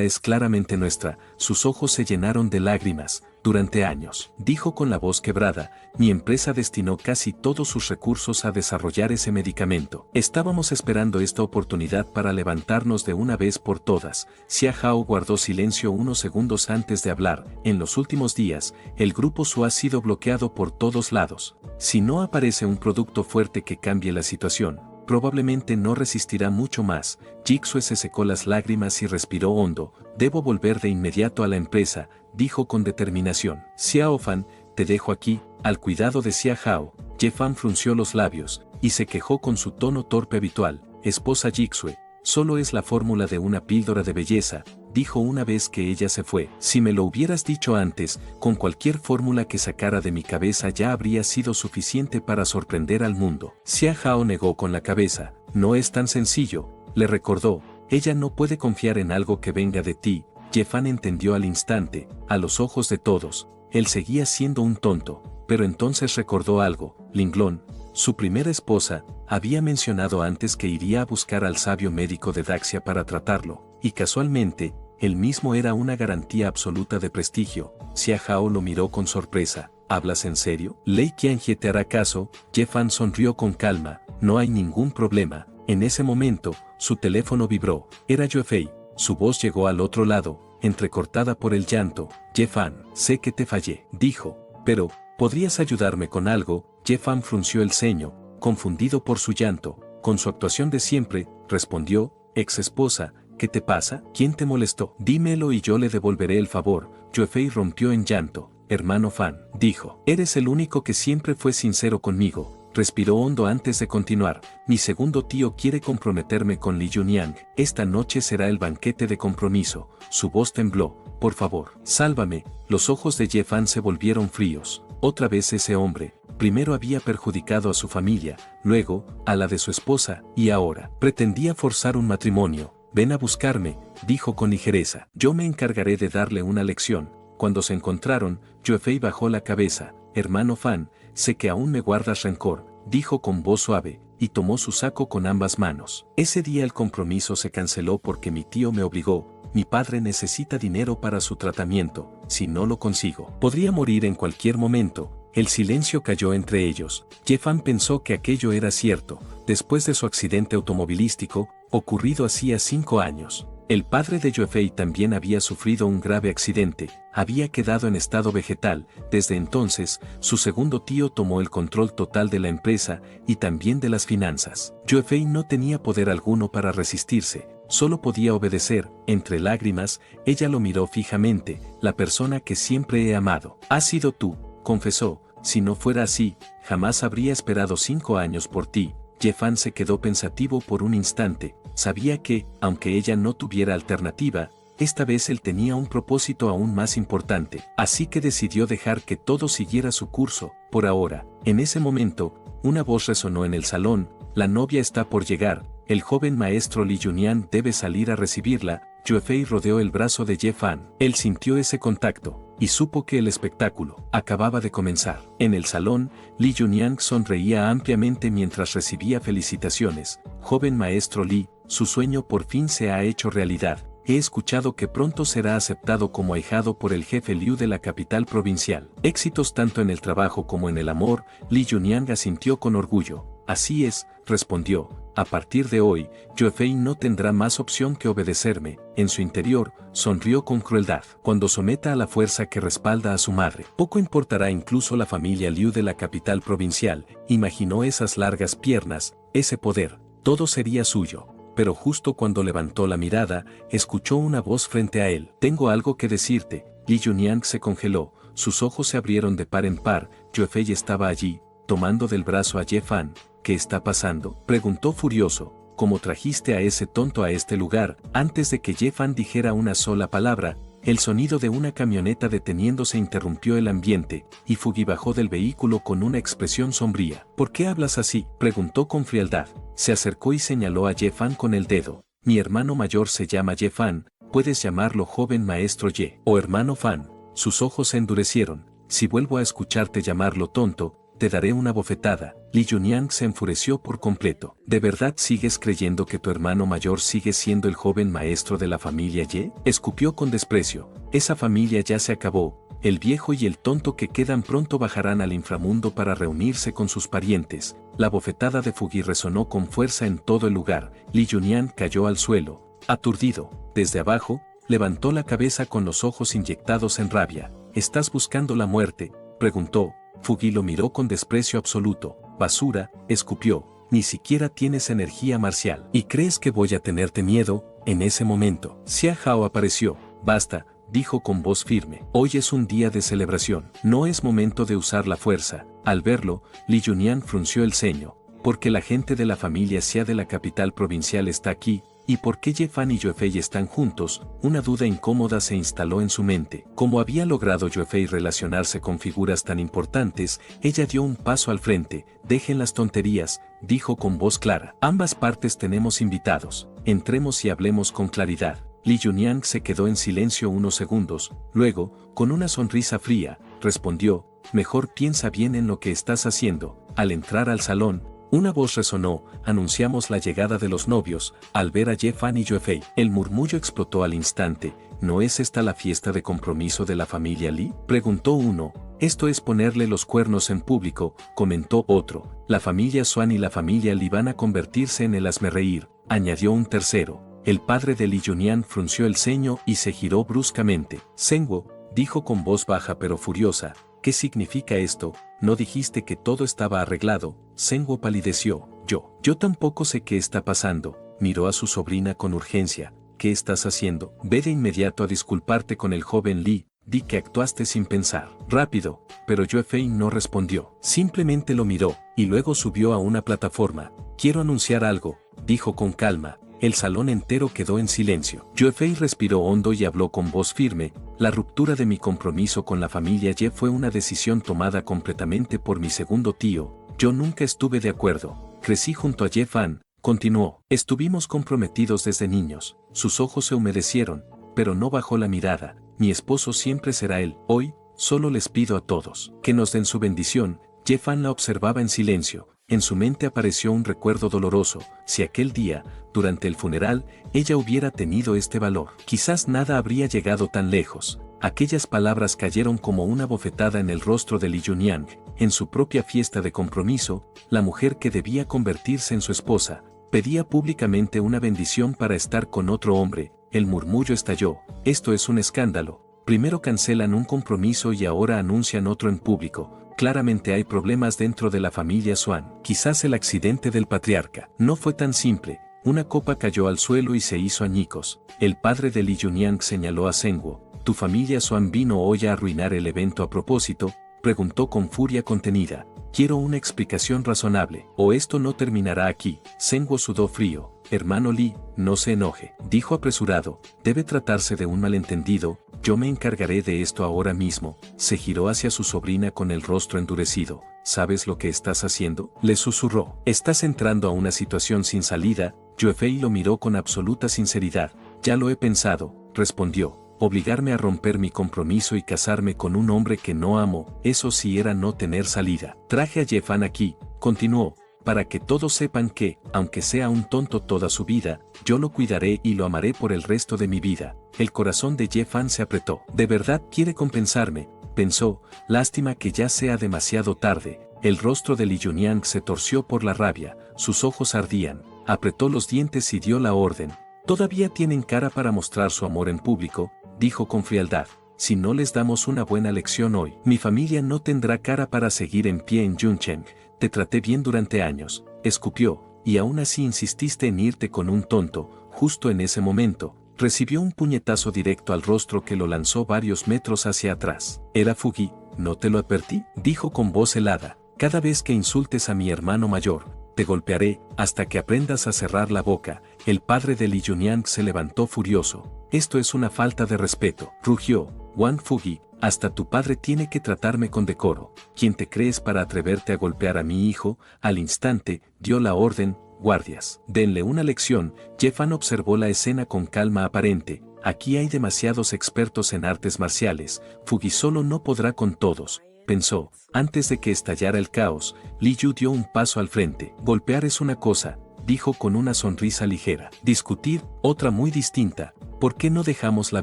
es claramente nuestra. Sus ojos se llenaron de lágrimas. Durante años, dijo con la voz quebrada, mi empresa destinó casi todos sus recursos a desarrollar ese medicamento. Estábamos esperando esta oportunidad para levantarnos de una vez por todas. Xia Hao guardó silencio unos segundos antes de hablar. En los últimos días, el grupo Su ha sido bloqueado por todos lados. Si no aparece un producto fuerte que cambie la situación, probablemente no resistirá mucho más. Jixue se secó las lágrimas y respiró hondo. Debo volver de inmediato a la empresa, dijo con determinación. Xiao Fan, te dejo aquí, al cuidado de Xia Hao. Ye-Fan frunció los labios, y se quejó con su tono torpe habitual. Esposa Jixue, solo es la fórmula de una píldora de belleza, dijo una vez que ella se fue. Si me lo hubieras dicho antes, con cualquier fórmula que sacara de mi cabeza ya habría sido suficiente para sorprender al mundo. Xia Hao negó con la cabeza. No es tan sencillo, le recordó. Ella no puede confiar en algo que venga de ti. Ye-Fan entendió al instante, a los ojos de todos. Él seguía siendo un tonto, pero entonces recordó algo. Linglong, su primera esposa, había mencionado antes que iría a buscar al sabio médico de Daxia para tratarlo, y casualmente, él mismo era una garantía absoluta de prestigio. Xia Hao lo miró con sorpresa. ¿Hablas en serio? Lei Qianjie te hará caso. Ye-Fan sonrió con calma. No hay ningún problema. En ese momento, su teléfono vibró. Era Yuefei. Su voz llegó al otro lado, entrecortada por el llanto. Ye-Fan, sé que te fallé, dijo. Pero, ¿podrías ayudarme con algo? Ye-Fan frunció el ceño, confundido por su llanto. Con su actuación de siempre, respondió, ex esposa, ¿qué te pasa? ¿Quién te molestó? Dímelo y yo le devolveré el favor. Yuefei rompió en llanto. Hermano Fan, dijo, eres el único que siempre fue sincero conmigo. Respiró hondo antes de continuar. Mi segundo tío quiere comprometerme con Li Yunyang. Esta noche será el banquete de compromiso. Su voz tembló. Por favor, sálvame. Los ojos de Ye-Fan se volvieron fríos. Otra vez ese hombre. Primero había perjudicado a su familia, luego, a la de su esposa, y ahora, pretendía forzar un matrimonio. Ven a buscarme, dijo con ligereza. Yo me encargaré de darle una lección. Cuando se encontraron, Yuefei bajó la cabeza. Hermano Fan, sé que aún me guardas rencor, dijo con voz suave, y tomó su saco con ambas manos. Ese día el compromiso se canceló porque mi tío me obligó. Mi padre necesita dinero para su tratamiento. Si no lo consigo, podría morir en cualquier momento. El silencio cayó entre ellos. Ye-Fan pensó que aquello era cierto, después de su accidente automovilístico, ocurrido hacía 5 años. El padre de Yuefei también había sufrido un grave accidente, había quedado en estado vegetal. Desde entonces, su segundo tío tomó el control total de la empresa y también de las finanzas. Yuefei no tenía poder alguno para resistirse, solo podía obedecer. Entre lágrimas, ella lo miró fijamente. La persona que siempre he amado. Has sido tú, confesó. Si no fuera así, jamás habría esperado 5 años por ti. Ye-Fan se quedó pensativo por un instante. Sabía que, aunque ella no tuviera alternativa, esta vez él tenía un propósito aún más importante, así que decidió dejar que todo siguiera su curso, por ahora. En ese momento, una voz resonó en el salón: la novia está por llegar, el joven maestro Li Yunian debe salir a recibirla. Yuefei rodeó el brazo de Ye-Fan. Él sintió ese contacto, y supo que el espectáculo acababa de comenzar. En el salón, Li Yunian sonreía ampliamente mientras recibía felicitaciones. Joven maestro Li, su sueño por fin se ha hecho realidad. He escuchado que pronto será aceptado como ahijado por el jefe Liu de la capital provincial. Éxitos tanto en el trabajo como en el amor. Li Yunian asintió con orgullo. Así es, respondió. A partir de hoy, Yuefei no tendrá más opción que obedecerme. En su interior, sonrió con crueldad. Cuando someta a la fuerza que respalda a su madre, poco importará incluso la familia Liu de la capital provincial. Imaginó esas largas piernas, ese poder, todo sería suyo. Pero justo cuando levantó la mirada, escuchó una voz frente a él. Tengo algo que decirte. Li Yunian se congeló, sus ojos se abrieron de par en par. Yuefei estaba allí, tomando del brazo a Ye-Fan. ¿Qué está pasando?, preguntó furioso. ¿Cómo trajiste a ese tonto a este lugar? Antes de que Ye-Fan dijera una sola palabra, el sonido de una camioneta deteniéndose interrumpió el ambiente, y Fugi bajó del vehículo con una expresión sombría. ¿Por qué hablas así?, preguntó con frialdad. Se acercó y señaló a Ye-Fan con el dedo. Mi hermano mayor se llama Ye-Fan, puedes llamarlo joven maestro Ye, o hermano Fan. Sus ojos se endurecieron. Si vuelvo a escucharte llamarlo tonto, te daré una bofetada. Li Yunian se enfureció por completo. ¿De verdad sigues creyendo que tu hermano mayor sigue siendo el joven maestro de la familia Ye? Escupió con desprecio. Esa familia ya se acabó. El viejo y el tonto que quedan pronto bajarán al inframundo para reunirse con sus parientes. La bofetada de Fugi resonó con fuerza en todo el lugar. Li Yunian cayó al suelo, aturdido. Desde abajo, levantó la cabeza con los ojos inyectados en rabia. ¿Estás buscando la muerte?, preguntó. Fugi lo miró con desprecio absoluto. Basura, escupió. Ni siquiera tienes energía marcial. ¿Y crees que voy a tenerte miedo? En ese momento, Xia Hao apareció. Basta, dijo con voz firme. Hoy es un día de celebración. No es momento de usar la fuerza. Al verlo, Li Yunian frunció el ceño. ¿Por qué la gente de la familia Xia de la capital provincial está aquí? ¿Y por qué Ye-Fan y Yuefei están juntos? Una duda incómoda se instaló en su mente. Como había logrado Yuefei relacionarse con figuras tan importantes, ella dio un paso al frente. Dejen las tonterías, dijo con voz clara. Ambas partes tenemos invitados. Entremos y hablemos con claridad. Li Yunian se quedó en silencio unos segundos. Luego, con una sonrisa fría, respondió: mejor piensa bien en lo que estás haciendo. Al entrar al salón, una voz resonó: anunciamos la llegada de los novios. Al ver a Ye-Fan y Yuefei, el murmullo explotó al instante. ¿No es esta la fiesta de compromiso de la familia Li?, preguntó uno. Esto es ponerle los cuernos en público, comentó otro. La familia Xuan y la familia Li van a convertirse en el hazmerreír, añadió un tercero. El padre de Li Yunian frunció el ceño y se giró bruscamente. Zengwo, dijo con voz baja pero furiosa, ¿qué significa esto? ¿No dijiste que todo estaba arreglado? Zengwo palideció. Yo tampoco sé qué está pasando. Miró a su sobrina con urgencia. ¿Qué estás haciendo? Ve de inmediato a disculparte con el joven Li. Di que actuaste sin pensar. Rápido. Pero Yuefei no respondió. Simplemente lo miró, y luego subió a una plataforma. Quiero anunciar algo, dijo con calma. El salón entero quedó en silencio. Yuefei respiró hondo y habló con voz firme. La ruptura de mi compromiso con la familia Ye fue una decisión tomada completamente por mi segundo tío. Yo nunca estuve de acuerdo. Crecí junto a Ye-Fan, continuó. Estuvimos comprometidos desde niños. Sus ojos se humedecieron, pero no bajó la mirada. Mi esposo siempre será él. Hoy, solo les pido a todos que nos den su bendición. Ye-Fan la observaba en silencio. En su mente apareció un recuerdo doloroso. Si aquel día, durante el funeral, ella hubiera tenido este valor, quizás nada habría llegado tan lejos. Aquellas palabras cayeron como una bofetada en el rostro de Li Yunian. En su propia fiesta de compromiso, la mujer que debía convertirse en su esposa, pedía públicamente una bendición para estar con otro hombre. el murmullo estalló. Esto es un escándalo. Primero cancelan un compromiso y ahora anuncian otro en público. Claramente hay problemas dentro de la familia Swan. Quizás el accidente del patriarca. No fue tan simple. Una copa cayó al suelo y se hizo añicos. El padre de Lee Junyang señaló a Sengwo. ¿Tu familia Swan vino hoy a arruinar el evento a propósito? Preguntó con furia contenida. Quiero una explicación razonable, o esto no terminará aquí. Sengwo sudó frío. Hermano Lee, no se enoje, dijo apresurado. Debe tratarse de un malentendido. Yo me encargaré de esto ahora mismo. Se giró hacia su sobrina con el rostro endurecido. ¿Sabes lo que estás haciendo?, le susurró. Estás entrando a una situación sin salida. Yuefei lo miró con absoluta sinceridad. Ya lo he pensado, respondió. Obligarme a romper mi compromiso y casarme con un hombre que no amo, eso sí era no tener salida. Traje a Jefan aquí, continuó, para que todos sepan que, aunque sea un tonto toda su vida, yo lo cuidaré y lo amaré por el resto de mi vida. El corazón de Jefan se apretó. ¿De verdad quiere compensarme?, pensó. Lástima que ya sea demasiado tarde. El rostro de Lee Junyang se torció por la rabia, sus ojos ardían. Apretó los dientes y dio la orden. Todavía tienen cara para mostrar su amor en público, dijo con frialdad. Si no les damos una buena lección hoy, mi familia no tendrá cara para seguir en pie en Juncheng. Te traté bien durante años, escupió, y aún así insististe en irte con un tonto. Justo en ese momento, recibió un puñetazo directo al rostro que lo lanzó varios metros hacia atrás. Era Fugi, ¿no te lo advertí?, dijo con voz helada. Cada vez que insultes a mi hermano mayor, te golpearé, hasta que aprendas a cerrar la boca. El padre de Lee Junyang se levantó furioso. Esto es una falta de respeto, rugió. Wang Fugi, hasta tu padre tiene que tratarme con decoro. ¿Quién te crees para atreverte a golpear a mi hijo? Al instante, dio la orden. Guardias, denle una lección. Jefan observó la escena con calma aparente. Aquí hay demasiados expertos en artes marciales. Fugi solo no podrá con todos, pensó. Antes de que estallara el caos, Li Yu dio un paso al frente. Golpear es una cosa, dijo con una sonrisa ligera. Discutir, otra muy distinta. ¿Por qué no dejamos la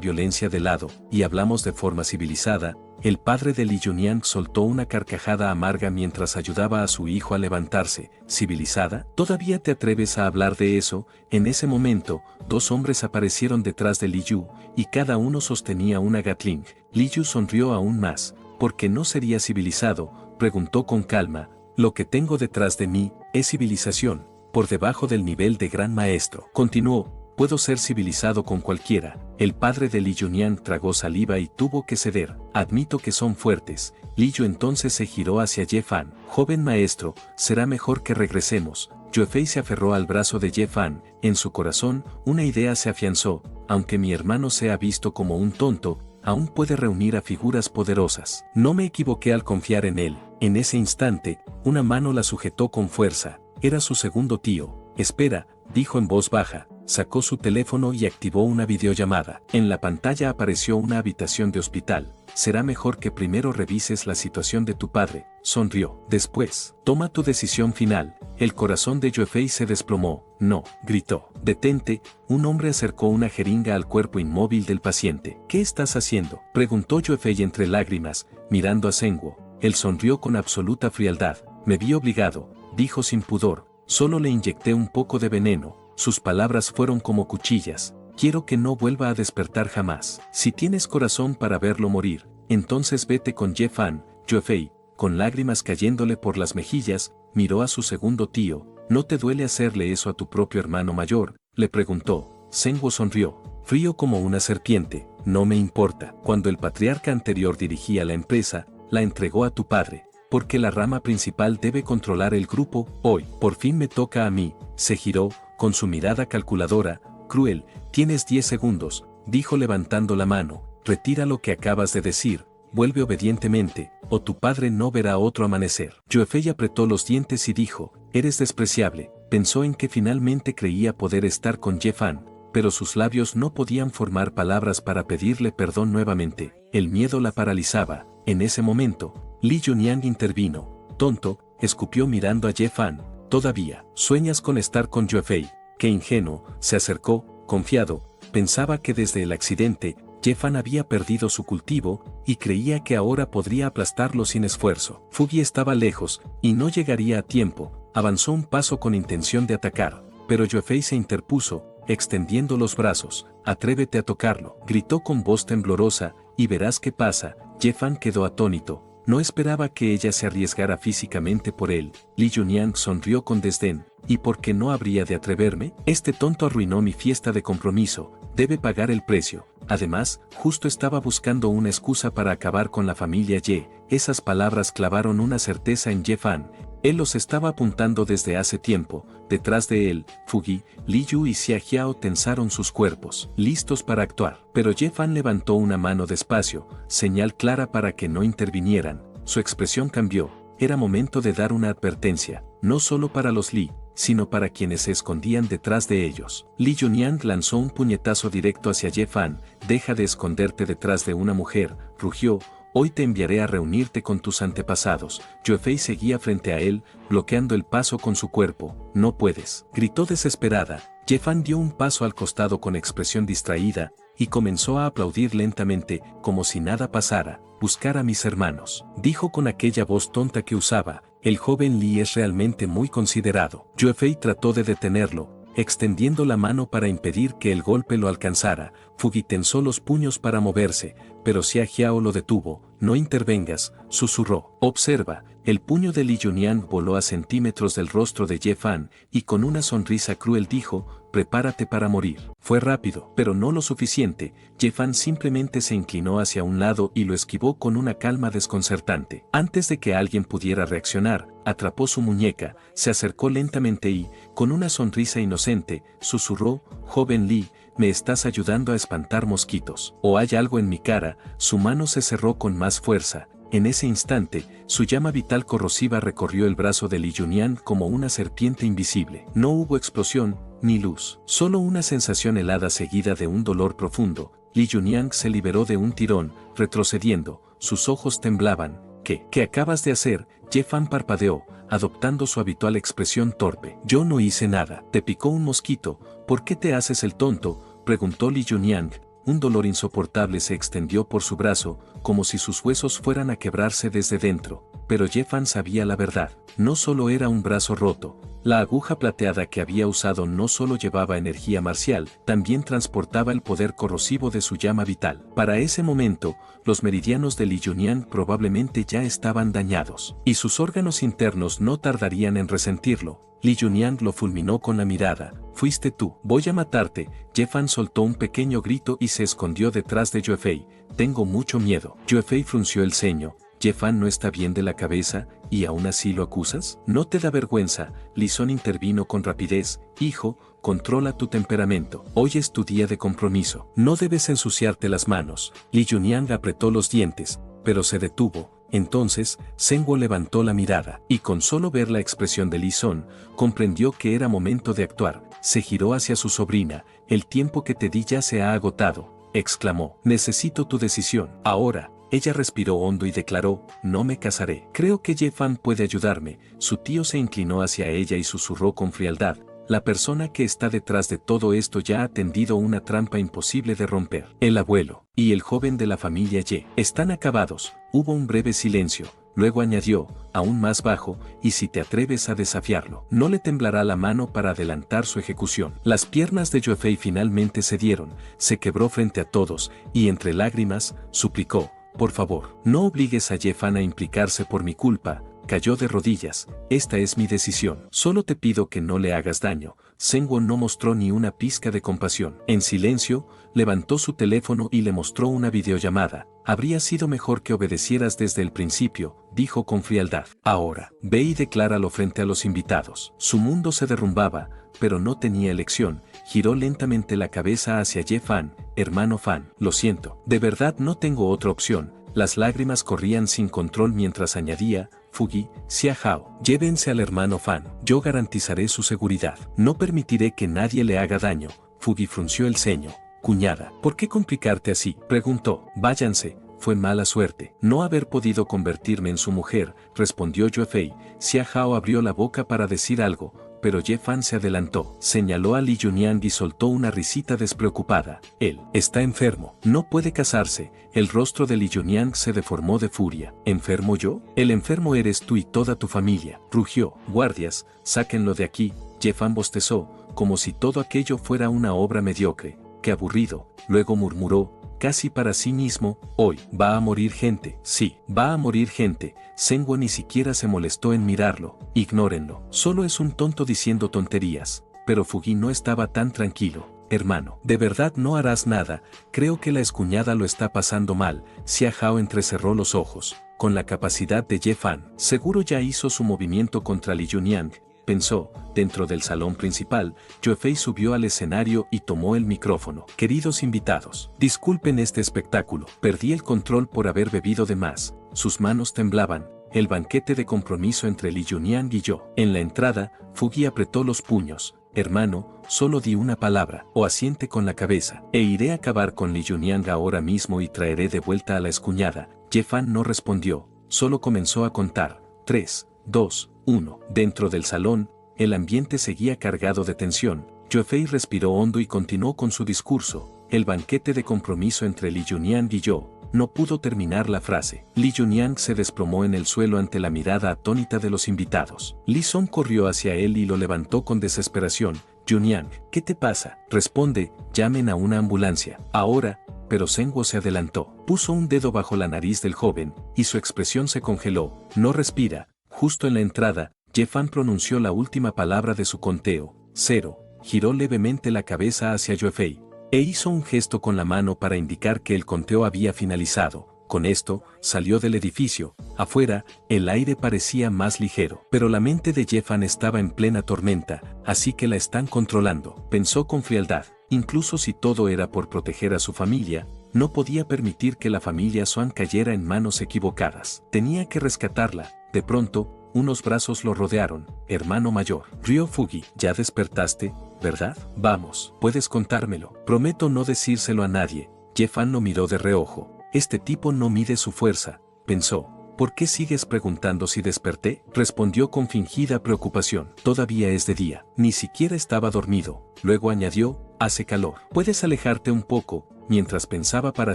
violencia de lado y hablamos de forma civilizada? El padre de Lee Junyang soltó una carcajada amarga mientras ayudaba a su hijo a levantarse. ¿Civilizada? ¿Todavía te atreves a hablar de eso? En ese momento, dos hombres aparecieron detrás de Li Yu, y cada uno sostenía una Gatling. Li Yu sonrió aún más. ¿Por qué no sería civilizado?, preguntó con calma. Lo que tengo detrás de mí es civilización, por debajo del nivel de gran maestro. Continuó. Puedo ser civilizado con cualquiera. El padre de Lee Junyang tragó saliva y tuvo que ceder. Admito que son fuertes. Li Yu entonces se giró hacia Jefan. Joven maestro, será mejor que regresemos. Yuefei se aferró al brazo de Jefan. En su corazón, una idea se afianzó. Aunque mi hermano sea visto como un tonto, aún puede reunir a figuras poderosas. No me equivoqué al confiar en él. En ese instante, una mano la sujetó con fuerza. Era su segundo tío. Espera, dijo en voz baja. Sacó su teléfono y activó una videollamada. En la pantalla apareció una habitación de hospital. Será mejor que primero revises la situación de tu padre, sonrió. Después, toma tu decisión final. El corazón de Yuefei se desplomó. No, gritó. Detente. Un hombre acercó una jeringa al cuerpo inmóvil del paciente. ¿Qué estás haciendo?, preguntó Yuefei entre lágrimas, mirando a Sengwo. Él sonrió con absoluta frialdad. Me vi obligado, dijo sin pudor. Solo le inyecté un poco de veneno. Sus palabras fueron como cuchillas. Quiero que no vuelva a despertar jamás. Si tienes corazón para verlo morir, entonces vete con Jefan. Yuefei, con lágrimas cayéndole por las mejillas, miró a su segundo tío. ¿No te duele hacerle eso a tu propio hermano mayor?, le preguntó. Sengwo sonrió, frío como una serpiente. No me importa. Cuando el patriarca anterior dirigía la empresa, la entregó a tu padre, porque la rama principal debe controlar el grupo. Hoy, por fin me toca a mí. Se giró, con su mirada calculadora. Cruel, tienes 10 segundos, dijo levantando la mano. Retira lo que acabas de decir, vuelve obedientemente, o tu padre no verá otro amanecer. Yuefei apretó los dientes y dijo, eres despreciable. Pensó en que finalmente creía poder estar con Jefan, pero sus labios no podían formar palabras para pedirle perdón nuevamente. El miedo la paralizaba. En ese momento, Lee Junyang intervino. Tonto, escupió mirando a Jefan. Todavía, sueñas con estar con Yuefei. Qué ingenuo, se acercó, confiado. Pensaba que desde el accidente, Jefan había perdido su cultivo, y creía que ahora podría aplastarlo sin esfuerzo. Fugi estaba lejos, y no llegaría a tiempo. Avanzó un paso con intención de atacar, pero Yuefei se interpuso. extendiendo los brazos. Atrévete a tocarlo, gritó con voz temblorosa, y verás qué pasa. Ye-Fan quedó atónito. No esperaba que ella se arriesgara físicamente por él. Li Yunyang sonrió con desdén. ¿Y por qué no habría de atreverme? Este tonto arruinó mi fiesta de compromiso. Debe pagar el precio. Además, justo estaba buscando una excusa para acabar con la familia Ye. Esas palabras clavaron una certeza en Ye-Fan. Él los estaba apuntando desde hace tiempo. Detrás de él, Fugi, Li Yu y Xia Jiao tensaron sus cuerpos, listos para actuar. Pero Ye-Fan levantó una mano despacio, señal clara para que no intervinieran. Su expresión cambió. Era momento de dar una advertencia, no solo para los Li, sino para quienes se escondían detrás de ellos. Li Yunyang lanzó un puñetazo directo hacia Ye-Fan. Deja de esconderte detrás de una mujer, rugió. Hoy te enviaré a reunirte con tus antepasados. Yue-Fei seguía frente a él, bloqueando el paso con su cuerpo. No puedes, gritó desesperada. Ye-Fan dio un paso al costado con expresión distraída, y comenzó a aplaudir lentamente, como si nada pasara. Buscar a mis hermanos, dijo con aquella voz tonta que usaba. El joven Li es realmente muy considerado. Yue-Fei trató de detenerlo, extendiendo la mano para impedir que el golpe lo alcanzara. Fugi tensó los puños para moverse, pero Xia Jiao lo detuvo. No intervengas, susurró. Observa, el puño de Li Yunyang voló a centímetros del rostro de Ye-Fan, y con una sonrisa cruel dijo, prepárate para morir. Fue rápido, pero no lo suficiente. Ye-Fan simplemente se inclinó hacia un lado y lo esquivó con una calma desconcertante. Antes de que alguien pudiera reaccionar, atrapó su muñeca, se acercó lentamente y, con una sonrisa inocente, susurró, joven Li, me estás ayudando a espantar mosquitos. ¿O hay algo en mi cara? Su mano se cerró con más fuerza. En ese instante, su llama vital corrosiva recorrió el brazo de Li Yunyang como una serpiente invisible. No hubo explosión, ni luz. Solo una sensación helada seguida de un dolor profundo. Li Yunyang se liberó de un tirón, retrocediendo. Sus ojos temblaban. ¿Qué acabas de hacer? Ye-Fan parpadeó, adoptando su habitual expresión torpe. Yo no hice nada. Te picó un mosquito. ¿Por qué te haces el tonto? Preguntó Li Yunyang. Un dolor insoportable se extendió por su brazo, como si sus huesos fueran a quebrarse desde dentro. Pero Ye-Fan sabía la verdad. No solo era un brazo roto. La aguja plateada que había usado no solo llevaba energía marcial, también transportaba el poder corrosivo de su llama vital. Para ese momento, los meridianos de Li Yunyang probablemente ya estaban dañados, y sus órganos internos no tardarían en resentirlo. Li Yunyang lo fulminó con la mirada. Fuiste tú. Voy a matarte. Ye-Fan soltó un pequeño grito y se escondió detrás de Yue-Fei. Tengo mucho miedo. Yue-Fei frunció el ceño. Ye-Fan no está bien de la cabeza, ¿y aún así lo acusas? ¿No te da vergüenza? Li Sun intervino con rapidez. Hijo, controla tu temperamento. Hoy es tu día de compromiso. No debes ensuciarte las manos. Li Yunyang apretó los dientes, pero se detuvo. Entonces, Zhenguo levantó la mirada, y con solo ver la expresión de Li Sun, comprendió que era momento de actuar. Se giró hacia su sobrina. El tiempo que te di ya se ha agotado, exclamó. Necesito tu decisión. Ahora. Ella respiró hondo y declaró, no me casaré. Creo que Ye-Fan puede ayudarme. Su tío se inclinó hacia ella y susurró con frialdad. La persona que está detrás de todo esto ya ha tendido una trampa imposible de romper. El abuelo y el joven de la familia Ye están acabados. Hubo un breve silencio. Luego añadió, aún más bajo, y si te atreves a desafiarlo, no le temblará la mano para adelantar su ejecución. Las piernas de Yue-Fei finalmente cedieron, se quebró frente a todos, y entre lágrimas, suplicó, por favor, no obligues a Ye-Fan a implicarse por mi culpa. Cayó de rodillas. Esta es mi decisión. Solo te pido que no le hagas daño. Zhenguo no mostró ni una pizca de compasión. En silencio, levantó su teléfono y le mostró una videollamada. Habría sido mejor que obedecieras desde el principio, dijo con frialdad. Ahora, ve y decláralo frente a los invitados. Su mundo se derrumbaba, pero no tenía elección. Giró lentamente la cabeza hacia Ye-Fan. Hermano Fan, lo siento. De verdad no tengo otra opción. Las lágrimas corrían sin control mientras añadía, Fugi, Xia Hao, llévense al hermano Fan. Yo garantizaré su seguridad. No permitiré que nadie le haga daño. Fugi frunció el ceño. Cuñada, ¿por qué complicarte así? Preguntó. Váyanse. Fue mala suerte. No haber podido convertirme en su mujer, respondió Yue-Fei. Xia Hao abrió la boca para decir algo, pero Ye-Fan se adelantó. Señaló a Li Yunyang y soltó una risita despreocupada. Él está enfermo. No puede casarse. El rostro de Li Yunyang se deformó de furia. ¿Enfermo yo? El enfermo eres tú y toda tu familia. Rugió. Guardias, sáquenlo de aquí. Ye-Fan bostezó, como si todo aquello fuera una obra mediocre. Qué aburrido. Luego murmuró, casi para sí mismo, hoy va a morir gente. Sí, va a morir gente. Sengwo ni siquiera se molestó en mirarlo. Ignórenlo. Solo es un tonto diciendo tonterías. Pero Fugi no estaba tan tranquilo. Hermano, ¿de verdad no harás nada? Creo que la excuñada lo está pasando mal. Xia Hao entrecerró los ojos. Con la capacidad de Ye Fan, seguro ya hizo su movimiento contra Li Yunyang, pensó. Dentro del salón principal, Yue Fei subió al escenario y tomó el micrófono. Queridos invitados, disculpen este espectáculo. Perdí el control por haber bebido de más. Sus manos temblaban. El banquete de compromiso entre Li Yunyang y yo. En la entrada, Fugi apretó los puños. Hermano, solo di una palabra, o asiente con la cabeza, e iré a acabar con Li Yunyang ahora mismo y traeré de vuelta a la excuñada. Ye Fan no respondió, solo comenzó a contar. 3, 2, 1. Dentro del salón, el ambiente seguía cargado de tensión. Yue Fei respiró hondo y continuó con su discurso. El banquete de compromiso entre Li Yunyang y yo. No pudo terminar la frase. Li Yunyang se desplomó en el suelo ante la mirada atónita de los invitados. Li Song corrió hacia él y lo levantó con desesperación. Yunyang, ¿qué te pasa? Responde, llamen a una ambulancia. Ahora. Pero Sengwo se adelantó. Puso un dedo bajo la nariz del joven, y su expresión se congeló. No respira. Justo en la entrada, Ye Fan pronunció la última palabra de su conteo. 0. Giró levemente la cabeza hacia Yue Fei. E hizo un gesto con la mano para indicar que el conteo había finalizado. Con esto, salió del edificio. Afuera, el aire parecía más ligero. Pero la mente de Ye Fan estaba en plena tormenta, así que la están controlando. Pensó con frialdad. Incluso si todo era por proteger a su familia, no podía permitir que la familia Swan cayera en manos equivocadas. Tenía que rescatarla. De pronto, unos brazos lo rodearon. Hermano mayor. Ryo Fugi, ¿ya despertaste? ¿Verdad? Vamos, puedes contármelo. Prometo no decírselo a nadie. Ye Fan lo miró de reojo. Este tipo no mide su fuerza, pensó. ¿Por qué sigues preguntando si desperté? Respondió con fingida preocupación. Todavía es de día. Ni siquiera estaba dormido. Luego añadió, hace calor. Puedes alejarte un poco, mientras pensaba para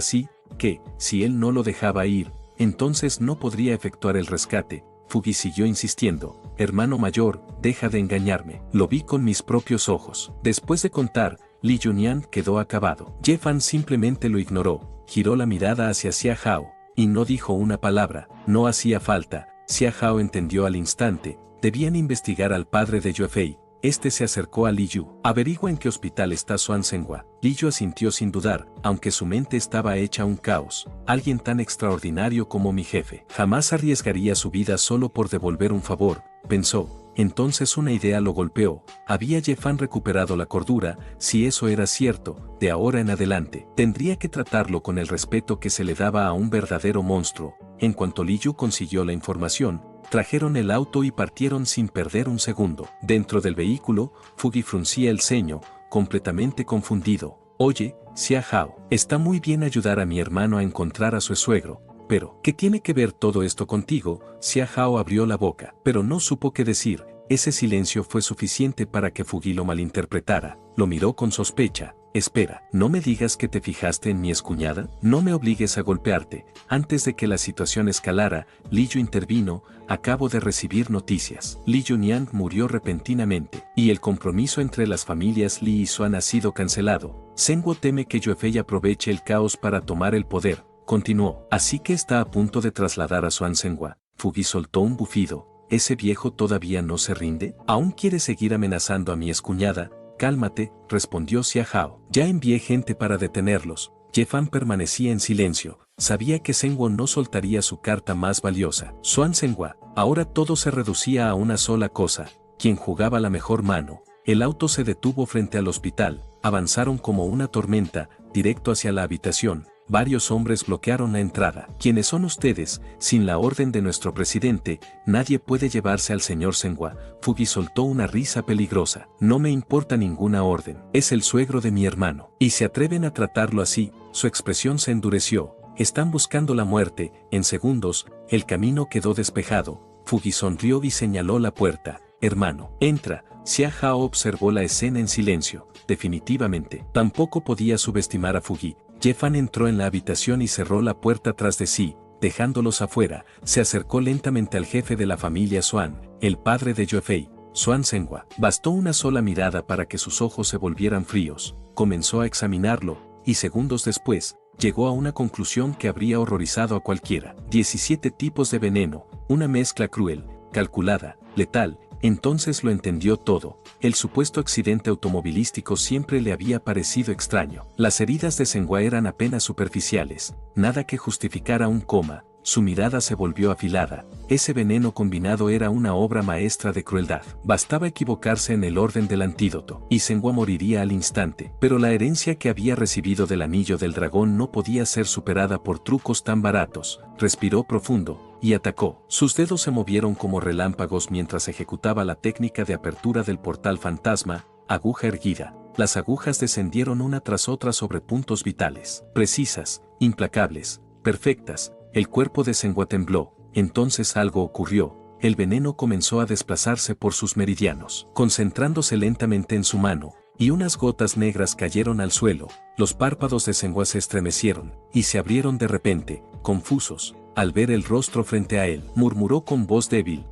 sí, que, si él no lo dejaba ir, entonces no podría efectuar el rescate. Fugi siguió insistiendo. Hermano mayor, deja de engañarme. Lo vi con mis propios ojos. Después de contar, Li Yunyang quedó acabado. Ye Fan simplemente lo ignoró. Giró la mirada hacia Xia Hao, y no dijo una palabra. No hacía falta. Xia Hao entendió al instante. Debían investigar al padre de Yue Fei. Este se acercó a Li Yu. Averigua en qué hospital está Xuan Zhenhua. Li Yu asintió sin dudar, aunque su mente estaba hecha un caos. Alguien tan extraordinario como mi jefe. Jamás arriesgaría su vida solo por devolver un favor, pensó. Entonces una idea lo golpeó. ¿Había Ye Fan recuperado la cordura? Si eso era cierto, de ahora en adelante, tendría que tratarlo con el respeto que se le daba a un verdadero monstruo. En cuanto Li Yu consiguió la información, trajeron el auto y partieron sin perder un segundo. Dentro del vehículo, Fugi fruncía el ceño, completamente confundido. Oye, Xia Hao, está muy bien ayudar a mi hermano a encontrar a su suegro. Pero, ¿qué tiene que ver todo esto contigo? Xia Hao abrió la boca, pero no supo qué decir. Ese silencio fue suficiente para que Fugi lo malinterpretara. Lo miró con sospecha. Espera, ¿no me digas que te fijaste en mi excuñada? No me obligues a golpearte. Antes de que la situación escalara, Li Yu intervino. Acabo de recibir noticias. Li Yunyang murió repentinamente, y el compromiso entre las familias Li y Xuan ha sido cancelado. Sengwo teme que Yue Fei aproveche el caos para tomar el poder. Continuó. Así que está a punto de trasladar a Xuan Zhenhua. Fugi soltó un bufido. ¿Ese viejo todavía no se rinde? ¿Aún quiere seguir amenazando a mi excuñada? Cálmate, respondió Xia Hao. Ya envié gente para detenerlos. Ye Fan permanecía en silencio. Sabía que Sengwo no soltaría su carta más valiosa. Xuan Zhenhua. Ahora todo se reducía a una sola cosa. ¿Quién jugaba la mejor mano? El auto se detuvo frente al hospital. Avanzaron como una tormenta, directo hacia la habitación. Varios hombres bloquearon la entrada. ¿Quiénes son ustedes? Sin la orden de nuestro presidente, nadie puede llevarse al señor Zhenhua. Fugi soltó una risa peligrosa. No me importa ninguna orden. Es el suegro de mi hermano. Y se atreven a tratarlo así. Su expresión se endureció. Están buscando la muerte. En segundos, el camino quedó despejado. Fugi sonrió y señaló la puerta. Hermano, entra. Xia Hao observó la escena en silencio. Definitivamente, tampoco podía subestimar a Fugi. Ye Fan entró en la habitación y cerró la puerta tras de sí, dejándolos afuera. Se acercó lentamente al jefe de la familia Xuan, el padre de Yue Fei. Xuan Zhenghua. Bastó una sola mirada para que sus ojos se volvieran fríos. Comenzó a examinarlo, y segundos después, llegó a una conclusión que habría horrorizado a cualquiera. 17 tipos de veneno, una mezcla cruel, calculada, letal. Entonces lo entendió todo. El supuesto accidente automovilístico siempre le había parecido extraño. Las heridas de Zhenghua eran apenas superficiales, nada que justificara un coma. Su mirada se volvió afilada. Ese veneno combinado era una obra maestra de crueldad. Bastaba equivocarse en el orden del antídoto, y Zhenghua moriría al instante. Pero la herencia que había recibido del anillo del dragón no podía ser superada por trucos tan baratos. Respiró profundo, y atacó. Sus dedos se movieron como relámpagos mientras ejecutaba la técnica de apertura del portal fantasma, aguja erguida. Las agujas descendieron una tras otra sobre puntos vitales, precisas, implacables, perfectas. El cuerpo de Zhenghua tembló. Entonces algo ocurrió. El veneno comenzó a desplazarse por sus meridianos, concentrándose lentamente en su mano, y unas gotas negras cayeron al suelo. Los párpados de Zhenghua se estremecieron, y se abrieron de repente, confusos, al ver el rostro frente a él. Murmuró con voz débil: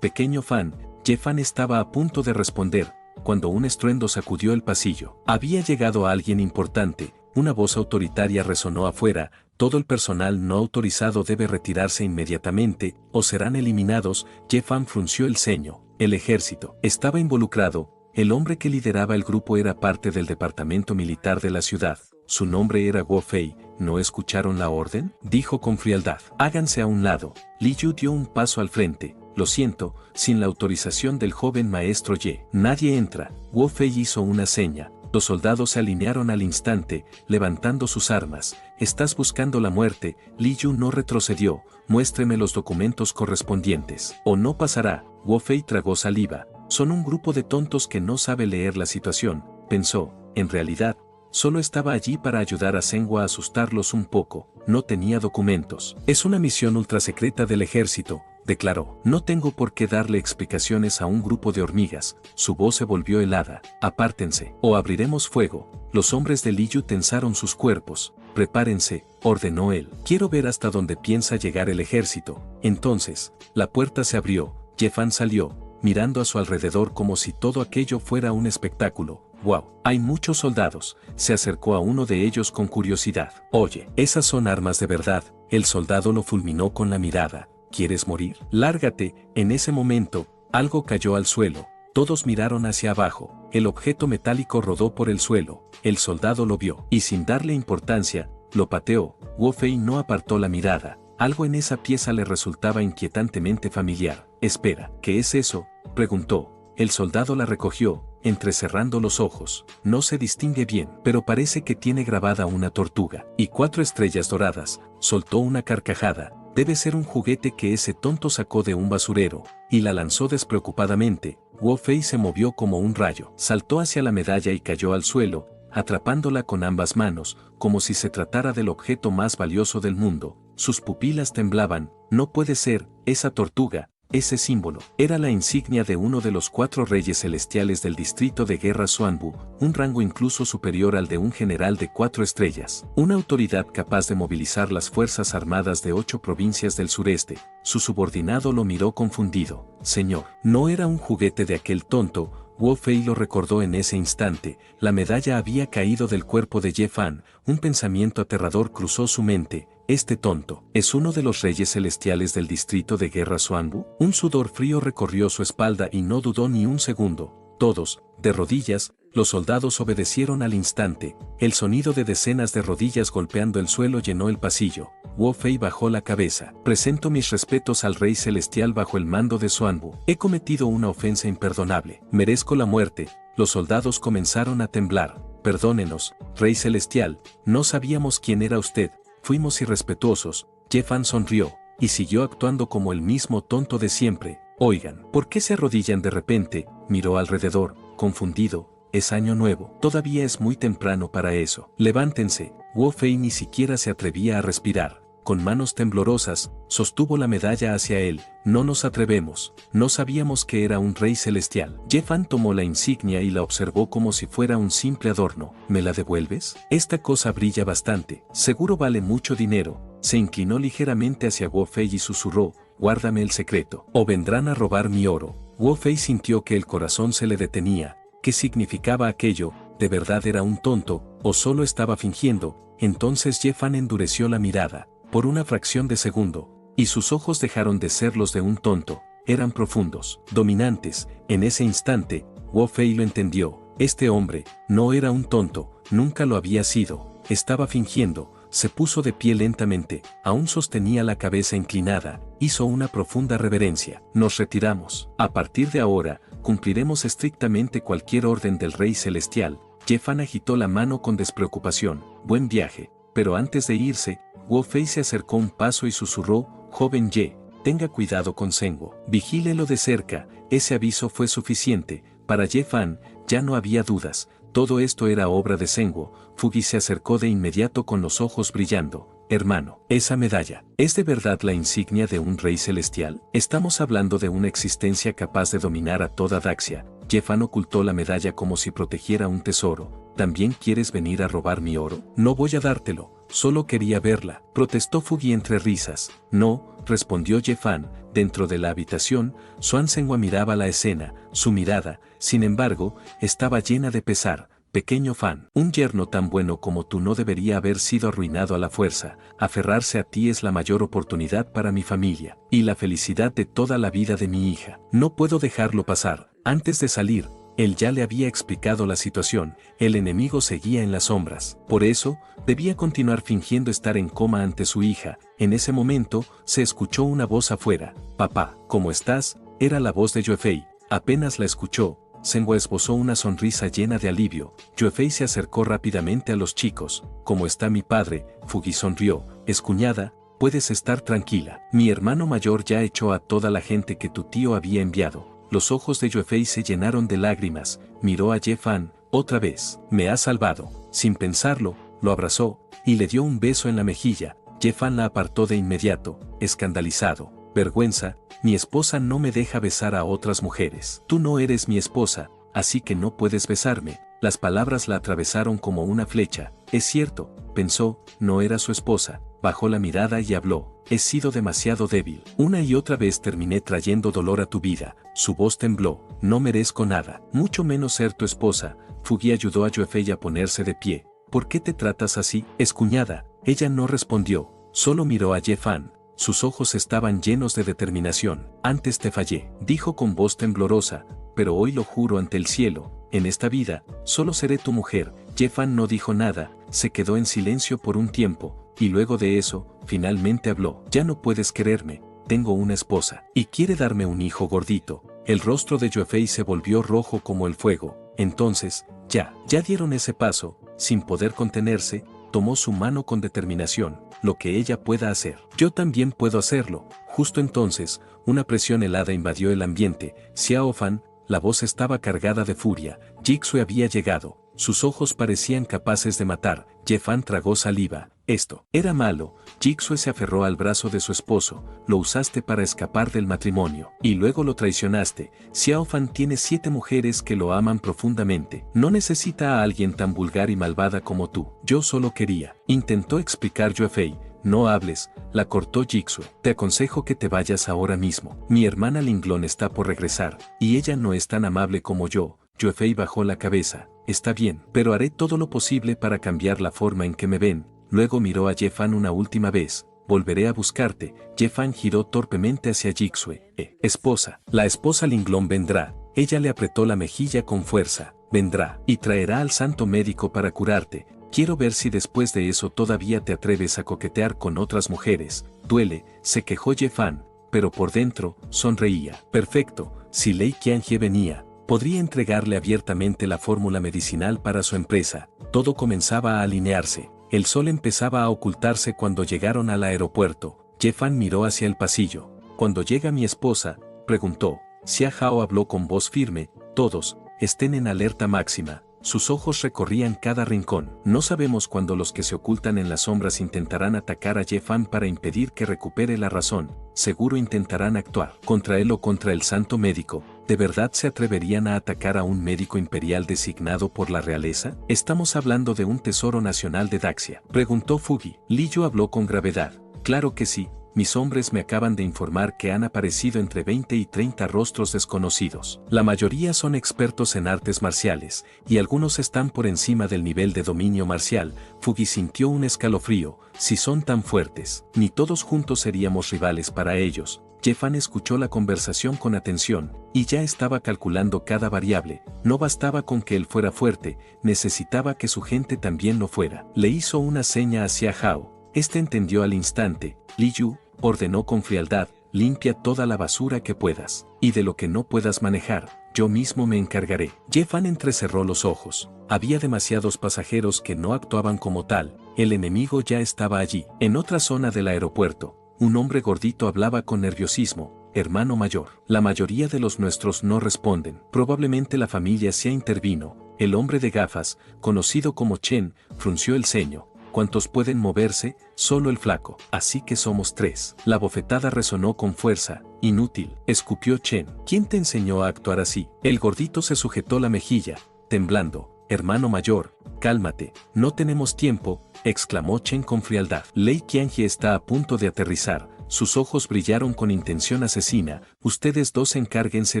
pequeño Fan. Ye Fan estaba a punto de responder, cuando un estruendo sacudió el pasillo. Había llegado alguien importante. Una voz autoritaria resonó afuera: todo el personal no autorizado debe retirarse inmediatamente, o serán eliminados. Ye Fan frunció el ceño. El ejército estaba involucrado. El hombre que lideraba el grupo era parte del departamento militar de la ciudad. Su nombre era Guo Fei. ¿No escucharon la orden?, dijo con frialdad. Háganse a un lado. Li Yu dio un paso al frente. Lo siento, sin la autorización del joven maestro Ye, nadie entra. Guo Fei hizo una seña. Los soldados se alinearon al instante, levantando sus armas. ¿Estás buscando la muerte? Li Yu no retrocedió. Muéstreme los documentos correspondientes, o no pasará. Guo Fei tragó saliva. Son un grupo de tontos que no sabe leer la situación, pensó. En realidad, solo estaba allí para ayudar a Zhenghua a asustarlos un poco. No tenía documentos. Es una misión ultrasecreta del ejército, declaró. No tengo por qué darle explicaciones a un grupo de hormigas. Su voz se volvió helada. Apártense, o abriremos fuego. Los hombres de Li Yu tensaron sus cuerpos. Prepárense, ordenó él. Quiero ver hasta dónde piensa llegar el ejército. Entonces, la puerta se abrió. Ye Fan salió, mirando a su alrededor como si todo aquello fuera un espectáculo. ¡Wow! Hay muchos soldados. Se acercó a uno de ellos con curiosidad. Oye, esas son armas de verdad. El soldado lo fulminó con la mirada. ¿Quieres morir? Lárgate. En ese momento, algo cayó al suelo. Todos miraron hacia abajo. El objeto metálico rodó por el suelo. El soldado lo vio, y sin darle importancia, lo pateó. Guo Fei no apartó la mirada. Algo en esa pieza le resultaba inquietantemente familiar. Espera, ¿qué es eso?, preguntó. El soldado la recogió, entrecerrando los ojos. No se distingue bien, pero parece que tiene grabada una tortuga. Y 4 estrellas doradas. Soltó una carcajada. Debe ser un juguete que ese tonto sacó de un basurero, y la lanzó despreocupadamente. Guo Fei se movió como un rayo. Saltó hacia la medalla y cayó al suelo, atrapándola con ambas manos, como si se tratara del objeto más valioso del mundo. Sus pupilas temblaban. No puede ser, esa tortuga. Ese símbolo era la insignia de uno de los 4 reyes celestiales del distrito de guerra Xuanbu, un rango incluso superior al de un general de 4 estrellas, una autoridad capaz de movilizar las fuerzas armadas de 8 provincias del sureste. Su subordinado lo miró confundido. Señor, no era un juguete de aquel tonto. Guo Fei lo recordó en ese instante. La medalla había caído del cuerpo de Ye Fan. Un pensamiento aterrador cruzó su mente. Este tonto, ¿es uno de los reyes celestiales del distrito de guerra Xuanbu? Un sudor frío recorrió su espalda y no dudó ni un segundo. Todos, de rodillas, los soldados obedecieron al instante. El sonido de decenas de rodillas golpeando el suelo llenó el pasillo. Guo Fei bajó la cabeza. Presento mis respetos al rey celestial bajo el mando de Xuanbu. He cometido una ofensa imperdonable. Merezco la muerte. Los soldados comenzaron a temblar. Perdónenos, rey celestial, no sabíamos quién era usted. Fuimos irrespetuosos. Ye Fan sonrió, y siguió actuando como el mismo tonto de siempre. Oigan, ¿por qué se arrodillan de repente? Miró alrededor, confundido. Es año nuevo. Todavía es muy temprano para eso. Levántense. Guo Fei ni siquiera se atrevía a respirar. Con manos temblorosas, sostuvo la medalla hacia él. No nos atrevemos. No sabíamos que era un rey celestial. Ye Fan tomó la insignia y la observó como si fuera un simple adorno. ¿Me la devuelves? Esta cosa brilla bastante. Seguro vale mucho dinero. Se inclinó ligeramente hacia Guo Fei y susurró: guárdame el secreto, o vendrán a robar mi oro. Wu Fei sintió que el corazón se le detenía. ¿Qué significaba aquello? ¿De verdad era un tonto, o solo estaba fingiendo? Entonces Ye Fan endureció la mirada, por una fracción de segundo, y sus ojos dejaron de ser los de un tonto, eran profundos, dominantes. En ese instante, Wu Fei lo entendió. Este hombre no era un tonto, nunca lo había sido, estaba fingiendo. Se puso de pie lentamente, aún sostenía la cabeza inclinada, hizo una profunda reverencia. Nos retiramos. A partir de ahora, cumpliremos estrictamente cualquier orden del Rey Celestial. Ye Fan agitó la mano con despreocupación. Buen viaje. Pero antes de irse, Wu Fei se acercó un paso y susurró, joven Ye, tenga cuidado con Zhenguo. Vigílelo de cerca. Ese aviso fue suficiente. Para Ye Fan, ya no había dudas. Todo esto era obra de Zhenguo. Fugi se acercó de inmediato con los ojos brillando. Hermano, esa medalla, ¿es de verdad la insignia de un rey celestial? Estamos hablando de una existencia capaz de dominar a toda Daxia. Ye Fan ocultó la medalla como si protegiera un tesoro. ¿También quieres venir a robar mi oro? No voy a dártelo, solo quería verla, protestó Fugi entre risas. No, respondió Ye Fan. Dentro de la habitación, Xuan Zhenhua miraba la escena, su mirada, sin embargo, estaba llena de pesar. Pequeño Fan, un yerno tan bueno como tú no debería haber sido arruinado a la fuerza. Aferrarse a ti es la mayor oportunidad para mi familia, y la felicidad de toda la vida de mi hija. No puedo dejarlo pasar. Antes de salir, él ya le había explicado la situación, el enemigo seguía en las sombras. Por eso, debía continuar fingiendo estar en coma ante su hija. En ese momento, se escuchó una voz afuera. Papá, ¿cómo estás? Era la voz de Yue Fei. Apenas la escuchó, Zhenhua esbozó una sonrisa llena de alivio. Yue Fei se acercó rápidamente a los chicos. ¿Cómo está mi padre? Fugi sonrió. Cuñada, puedes estar tranquila. Mi hermano mayor ya echó a toda la gente que tu tío había enviado. Los ojos de Yue Fei se llenaron de lágrimas. Miró a Ye Fan. Otra vez. Me has salvado. Sin pensarlo, lo abrazó, y le dio un beso en la mejilla. Ye Fan la apartó de inmediato, escandalizado. Vergüenza, mi esposa no me deja besar a otras mujeres. Tú no eres mi esposa, así que no puedes besarme. Las palabras la atravesaron como una flecha. Es cierto, pensó, no era su esposa. Bajó la mirada y habló. He sido demasiado débil. Una y otra vez terminé trayendo dolor a tu vida. Su voz tembló. No merezco nada, mucho menos ser tu esposa. Fugi ayudó a Yue Fei a ponerse de pie. ¿Por qué te tratas así? Cuñada. Ella no respondió, solo miró a Ye Fan. Sus ojos estaban llenos de determinación. Antes te fallé, dijo con voz temblorosa, pero hoy lo juro ante el cielo, en esta vida, solo seré tu mujer. Ye Fan no dijo nada, se quedó en silencio por un tiempo, y luego de eso, finalmente habló. Ya no puedes quererme, tengo una esposa, y quiere darme un hijo gordito. El rostro de Yue Fei se volvió rojo como el fuego. Entonces, ya dieron ese paso, sin poder contenerse, tomó su mano con determinación. Lo que ella pueda hacer, yo también puedo hacerlo. Justo entonces, una presión helada invadió el ambiente. Xiao Fan, la voz estaba cargada de furia. Jixue había llegado. Sus ojos parecían capaces de matar. Ye Fan tragó saliva. Esto era malo. Jixue se aferró al brazo de su esposo. Lo usaste para escapar del matrimonio. Y luego lo traicionaste. Xiao Fan tiene 7 mujeres que lo aman profundamente. No necesita a alguien tan vulgar y malvada como tú. Yo solo quería. Intentó explicar Yue Fei. No hables, la cortó Jixue. Te aconsejo que te vayas ahora mismo. Mi hermana Linglong está por regresar, y ella no es tan amable como yo. Yue Fei bajó la cabeza. Está bien, pero haré todo lo posible para cambiar la forma en que me ven. Luego miró a Ye Fan una última vez. Volveré a buscarte. Ye Fan giró torpemente hacia Jixue. Esposa. La esposa Linglong vendrá. Ella le apretó la mejilla con fuerza. Vendrá, y traerá al santo médico para curarte. Quiero ver si después de eso todavía te atreves a coquetear con otras mujeres. Duele, se quejó Ye Fan, pero por dentro, sonreía. Perfecto, si Lei Qianjie venía, podría entregarle abiertamente la fórmula medicinal para su empresa. Todo comenzaba a alinearse. El sol empezaba a ocultarse cuando llegaron al aeropuerto. Ye Fan miró hacia el pasillo. Cuando llega mi esposa, preguntó. Xia Hao habló con voz firme. Todos, estén en alerta máxima. Sus ojos recorrían cada rincón. No sabemos cuándo los que se ocultan en las sombras intentarán atacar a Ye Fan para impedir que recupere la razón. Seguro intentarán actuar contra él o contra el santo médico. ¿De verdad se atreverían a atacar a un médico imperial designado por la realeza? ¿Estamos hablando de un tesoro nacional de Daxia?, preguntó Fugi. Li Yu habló con gravedad. Claro que sí, mis hombres me acaban de informar que han aparecido entre 20 y 30 rostros desconocidos. La mayoría son expertos en artes marciales, y algunos están por encima del nivel de dominio marcial. Fugi sintió un escalofrío. Si son tan fuertes, ni todos juntos seríamos rivales para ellos. Jefan escuchó la conversación con atención, y ya estaba calculando cada variable. No bastaba con que él fuera fuerte, necesitaba que su gente también lo fuera. Le hizo una seña hacia Hao. Este entendió al instante. Li Yu ordenó con frialdad: limpia toda la basura que puedas, y de lo que no puedas manejar, yo mismo me encargaré. Jefan entrecerró los ojos. Había demasiados pasajeros que no actuaban como tal. El enemigo ya estaba allí. En otra zona del aeropuerto, un hombre gordito hablaba con nerviosismo. Hermano mayor, la mayoría de los nuestros no responden. Probablemente la familia se intervino. El hombre de gafas, conocido como Chen, frunció el ceño. ¿Cuántos pueden moverse? Solo el flaco. Así que somos 3. La bofetada resonó con fuerza. Inútil, escupió Chen. ¿Quién te enseñó a actuar así? El gordito se sujetó la mejilla, temblando. Hermano mayor, cálmate, no tenemos tiempo, exclamó Chen con frialdad. Lei Qianjie está a punto de aterrizar. Sus ojos brillaron con intención asesina. Ustedes dos encárguense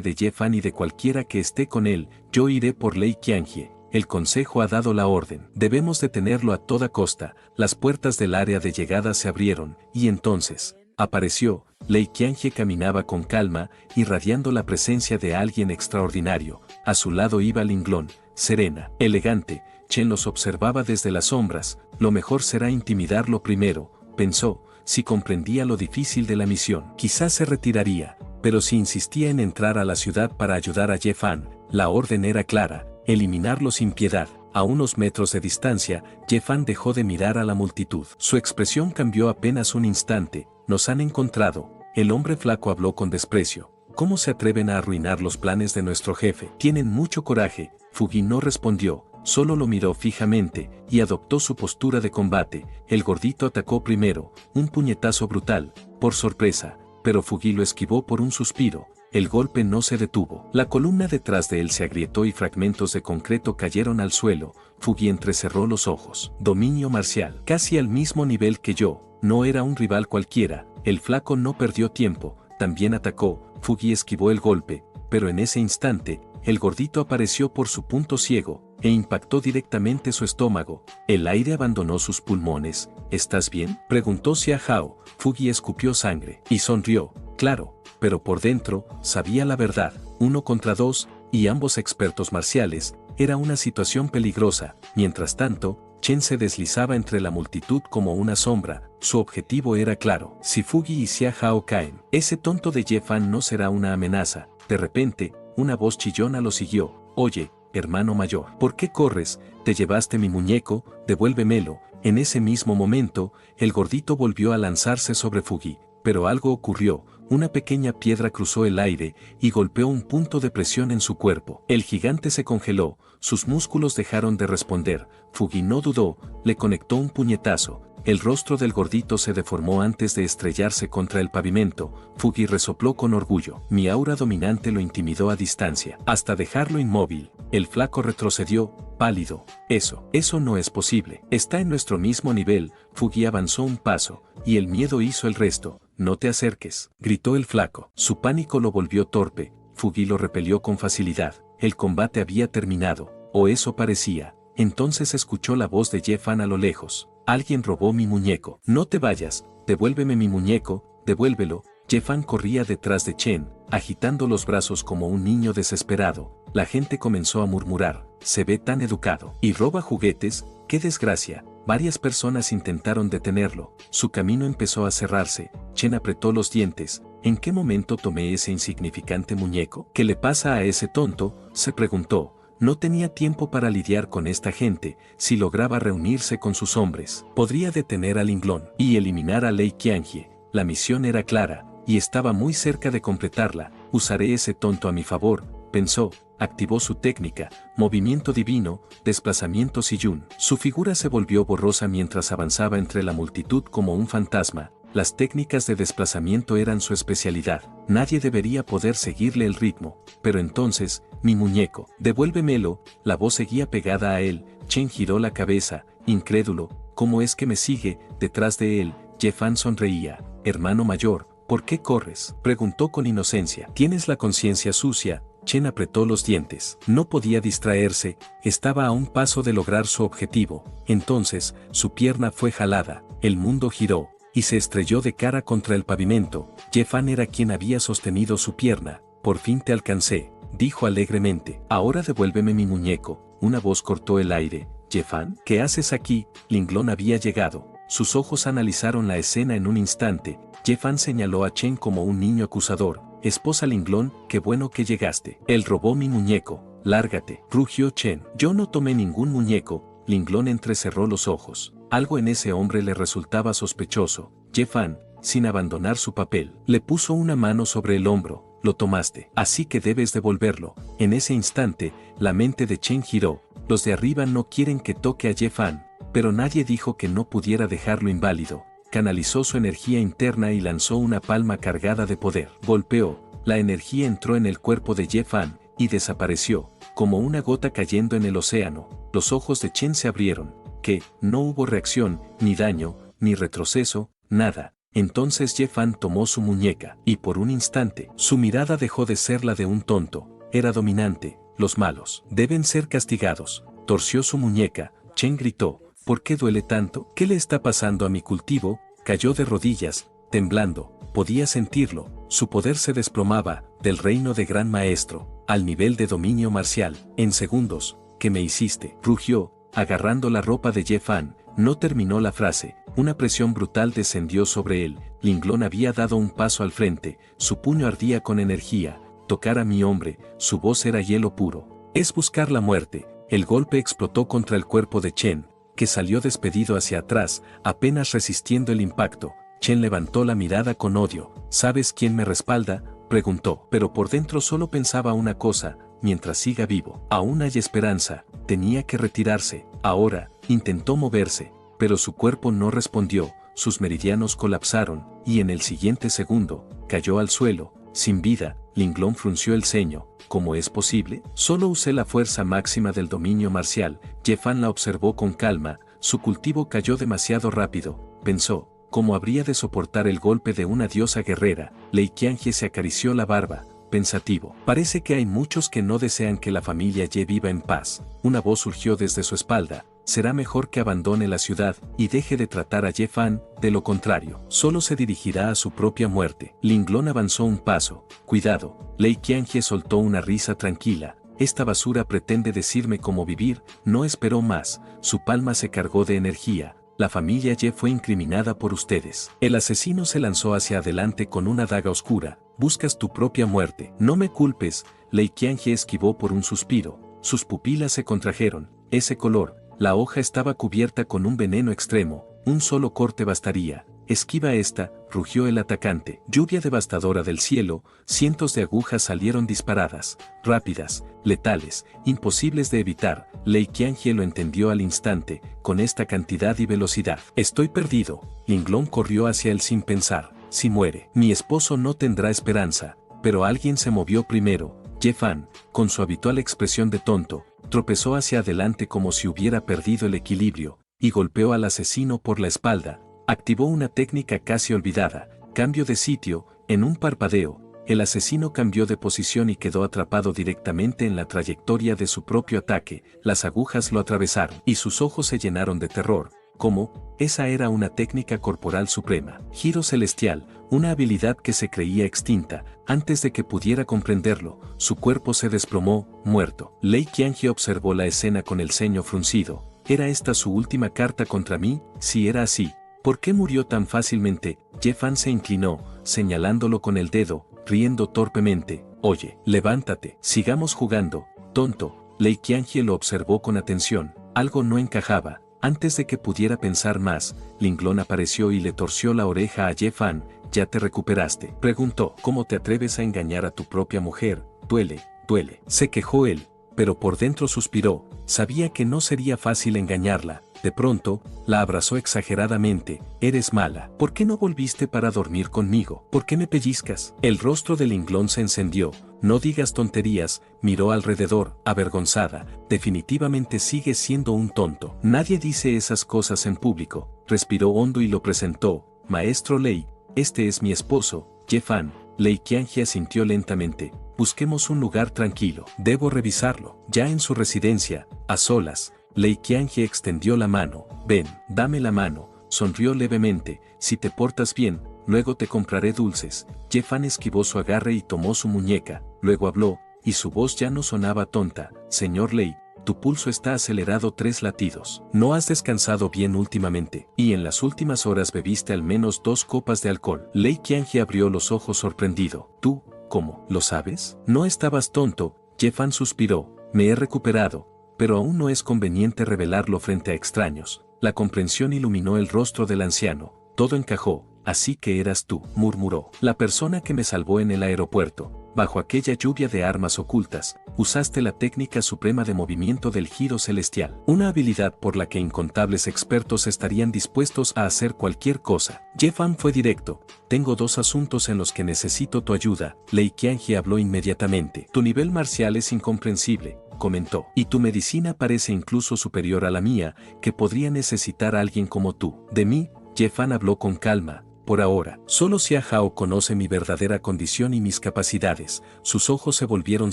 de Jefan y de cualquiera que esté con él. Yo iré por Lei Qianjie. El consejo ha dado la orden. Debemos detenerlo a toda costa. Las puertas del área de llegada se abrieron, y entonces apareció. Lei Qianjie caminaba con calma, irradiando la presencia de alguien extraordinario. A su lado iba Linglong, serena, elegante. Chen los observaba desde las sombras. Lo mejor será intimidarlo primero, pensó. Si comprendía lo difícil de la misión, quizás se retiraría, pero si insistía en entrar a la ciudad para ayudar a Jefan, la orden era clara: eliminarlo sin piedad. A unos metros de distancia, Jefan dejó de mirar a la multitud. Su expresión cambió apenas un instante. Nos han encontrado. El hombre flaco habló con desprecio. ¿Cómo se atreven a arruinar los planes de nuestro jefe? Tienen mucho coraje. Fugi no respondió, solo lo miró fijamente, y adoptó su postura de combate. El gordito atacó primero, un puñetazo brutal, por sorpresa, pero Fugi lo esquivó por un suspiro. El golpe no se detuvo. La columna detrás de él se agrietó y fragmentos de concreto cayeron al suelo. Fugi entrecerró los ojos. Dominio marcial. Casi al mismo nivel que yo. No era un rival cualquiera. El flaco no perdió tiempo. También atacó. Fugi esquivó el golpe, pero en ese instante, el gordito apareció por su punto ciego, e impactó directamente su estómago. El aire abandonó sus pulmones. ¿Estás bien?, preguntó Xia Hao. Fugi escupió sangre, y sonrió. Claro, pero por dentro, sabía la verdad. 1 contra 2, y ambos expertos marciales. Era una situación peligrosa. Mientras tanto, Chen se deslizaba entre la multitud como una sombra. Su objetivo era claro. Si Fugi y Xia Hao caen, ese tonto de Jefan no será una amenaza. De repente, una voz chillona lo siguió. Oye, hermano mayor, ¿por qué corres? Te llevaste mi muñeco, devuélvemelo. En ese mismo momento, el gordito volvió a lanzarse sobre Fugi. Pero algo ocurrió. Una pequeña piedra cruzó el aire y golpeó un punto de presión en su cuerpo. El gigante se congeló, sus músculos dejaron de responder. Fugi no dudó, le conectó un puñetazo. El rostro del gordito se deformó antes de estrellarse contra el pavimento. Fugi resopló con orgullo. Mi aura dominante lo intimidó a distancia, hasta dejarlo inmóvil. El flaco retrocedió, pálido. Eso no es posible. Está en nuestro mismo nivel. Fugi avanzó un paso, y el miedo hizo el resto. No te acerques, gritó el flaco. Su pánico lo volvió torpe. Fugi lo repelió con facilidad. El combate había terminado, o eso parecía. Entonces escuchó la voz de Jefan a lo lejos. Alguien robó mi muñeco. No te vayas, devuélveme mi muñeco, devuélvelo. Jefan corría detrás de Chen, agitando los brazos como un niño desesperado. La gente comenzó a murmurar, se ve tan educado. Y roba juguetes, qué desgracia. Varias personas intentaron detenerlo. Su camino empezó a cerrarse. Chen apretó los dientes. ¿En qué momento tomé ese insignificante muñeco? ¿Qué le pasa a ese tonto?, se preguntó. No tenía tiempo para lidiar con esta gente. Si lograba reunirse con sus hombres, podría detener a Linglong y eliminar a Lei Qianjie. La misión era clara, y estaba muy cerca de completarla. Usaré ese tonto a mi favor, pensó. Activó su técnica, movimiento divino, desplazamiento Siyun. Su figura se volvió borrosa mientras avanzaba entre la multitud como un fantasma. Las técnicas de desplazamiento eran su especialidad. Nadie debería poder seguirle el ritmo. Pero entonces, mi muñeco, devuélvemelo. La voz seguía pegada a él. Chen giró la cabeza, incrédulo. ¿Cómo es que me sigue? Detrás de él, Jefan sonreía. hermano mayor, ¿por qué corres?, preguntó con inocencia. ¿Tienes la conciencia sucia? Chen apretó los dientes. No podía distraerse, estaba a un paso de lograr su objetivo. Entonces, su pierna fue jalada, el mundo giró, y se estrelló de cara contra el pavimento. Ye Fan era quien había sostenido su pierna. Por fin te alcancé, dijo alegremente. Ahora devuélveme mi muñeco. Una voz cortó el aire. Ye Fan, ¿qué haces aquí? Linglong había llegado. Sus ojos analizaron la escena en un instante. Ye Fan señaló a Chen como un niño acusador. Esposa Linglong, qué bueno que llegaste. Él robó mi muñeco. Lárgate, rugió Chen. Yo no tomé ningún muñeco. Linglong entrecerró los ojos. Algo en ese hombre le resultaba sospechoso. Ye Fan, sin abandonar su papel, le puso una mano sobre el hombro. Lo tomaste, así que debes devolverlo. En ese instante, la mente de Chen giró. Los de arriba no quieren que toque a Ye Fan, pero nadie dijo que no pudiera dejarlo inválido. Canalizó su energía interna y lanzó una palma cargada de poder. Golpeó, la energía entró en el cuerpo de Ye Fan y desapareció, como una gota cayendo en el océano. Los ojos de Chen se abrieron. Que no hubo reacción, ni daño, ni retroceso, nada. Entonces Ye Fan tomó su muñeca, y por un instante, su mirada dejó de ser la de un tonto. Era dominante. Los malos deben ser castigados. Torció su muñeca. Chen gritó. ¿Por qué duele tanto? ¿Qué le está pasando a mi cultivo? Cayó de rodillas, temblando. Podía sentirlo. Su poder se desplomaba, del reino de Gran Maestro, al nivel de dominio marcial. En segundos, ¿qué me hiciste?, rugió, agarrando la ropa de Ye Fan. No terminó la frase. Una presión brutal descendió sobre él. Linglong había dado un paso al frente. Su puño ardía con energía. Tocar a mi hombre. Su voz era hielo puro. Es buscar la muerte. El golpe explotó contra el cuerpo de Chen, que salió despedido hacia atrás, apenas resistiendo el impacto. Chen levantó la mirada con odio. ¿Sabes quién me respalda?, preguntó. Pero por dentro solo pensaba una cosa: mientras siga vivo, aún hay esperanza. Tenía que retirarse. Ahora, intentó moverse, pero su cuerpo no respondió. Sus meridianos colapsaron, y en el siguiente segundo, cayó al suelo, sin vida. Linglong frunció el ceño. ¿Cómo es posible? Solo usé la fuerza máxima del dominio marcial. Ye Fan la observó con calma. Su cultivo cayó demasiado rápido, pensó. ¿Cómo habría de soportar el golpe de una diosa guerrera? Lei Qiange se acarició la barba, pensativo. Parece que hay muchos que no desean que la familia Ye viva en paz. Una voz surgió desde su espalda. Será mejor que abandone la ciudad y deje de tratar a Ye Fan, de lo contrario, solo se dirigirá a su propia muerte. Linglong avanzó un paso. Cuidado. Lei Qiange soltó una risa tranquila. Esta basura pretende decirme cómo vivir. No esperó más. Su palma se cargó de energía. La familia Ye fue incriminada por ustedes. El asesino se lanzó hacia adelante con una daga oscura. Buscas tu propia muerte. No me culpes. Lei Qiange esquivó por un suspiro. Sus pupilas se contrajeron. Ese color. La hoja estaba cubierta con un veneno extremo. Un solo corte bastaría. Esquiva esta, rugió el atacante. Lluvia devastadora del cielo, cientos de agujas salieron disparadas, rápidas, letales, imposibles de evitar. Lei Qiange lo entendió al instante. Con esta cantidad y velocidad, estoy perdido. Linglong corrió hacia él sin pensar. Si muere, mi esposo no tendrá esperanza. Pero alguien se movió primero. Ye Fan, con su habitual expresión de tonto, tropezó hacia adelante como si hubiera perdido el equilibrio, y golpeó al asesino por la espalda. Activó una técnica casi olvidada, cambio de sitio. En un parpadeo, el asesino cambió de posición y quedó atrapado directamente en la trayectoria de su propio ataque. Las agujas lo atravesaron, y sus ojos se llenaron de terror. ¿Cómo? Esa era una técnica corporal suprema. Giro celestial, una habilidad que se creía extinta. Antes de que pudiera comprenderlo, su cuerpo se desplomó, muerto. Lei Qiange observó la escena con el ceño fruncido. ¿Era esta su última carta contra mí? Si era así, ¿por qué murió tan fácilmente? Ye Fan se inclinó, señalándolo con el dedo, riendo torpemente. Oye, levántate, sigamos jugando, tonto. Lei Qiange lo observó con atención. Algo no encajaba. Antes de que pudiera pensar más, Linglong apareció y le torció la oreja a Ye Fan. ¿Ya te recuperaste?, preguntó. ¿Cómo te atreves a engañar a tu propia mujer? Duele, duele, se quejó él, pero por dentro suspiró. Sabía que no sería fácil engañarla. De pronto, la abrazó exageradamente. Eres mala. ¿Por qué no volviste para dormir conmigo? ¿Por qué me pellizcas? El rostro de Linglong se encendió. No digas tonterías. Miró alrededor, avergonzada. Definitivamente sigue siendo un tonto. Nadie dice esas cosas en público. Respiró hondo y lo presentó. Maestro Lei, este es mi esposo, Jefan. Lei Qiange asintió lentamente. Busquemos un lugar tranquilo. Debo revisarlo. Ya en su residencia, a solas, Lei Qiange extendió la mano. Ven, dame la mano. Sonrió levemente. Si te portas bien, luego te compraré dulces. Jefan esquivó su agarre y tomó su muñeca. Luego habló, y su voz ya no sonaba tonta. Señor Lei, tu pulso está acelerado 3 latidos. No has descansado bien últimamente, y en las últimas horas bebiste al menos 2 copas de alcohol. Lei Qiange abrió los ojos sorprendido. ¿Tú, cómo, lo sabes? No estabas tonto, Jefan suspiró. Me he recuperado, pero aún no es conveniente revelarlo frente a extraños. La comprensión iluminó el rostro del anciano. Todo encajó. Así que eras tú, murmuró. La persona que me salvó en el aeropuerto. Bajo aquella lluvia de armas ocultas, usaste la técnica suprema de movimiento del giro celestial. Una habilidad por la que incontables expertos estarían dispuestos a hacer cualquier cosa. Jefan fue directo. Tengo 2 asuntos en los que necesito tu ayuda. Lei Qiange habló inmediatamente. Tu nivel marcial es incomprensible, comentó. Y tu medicina parece incluso superior a la mía, que podría necesitar a alguien como tú. De mí, Jefan habló con calma. Por ahora, solo Xia Hao conoce mi verdadera condición y mis capacidades. Sus ojos se volvieron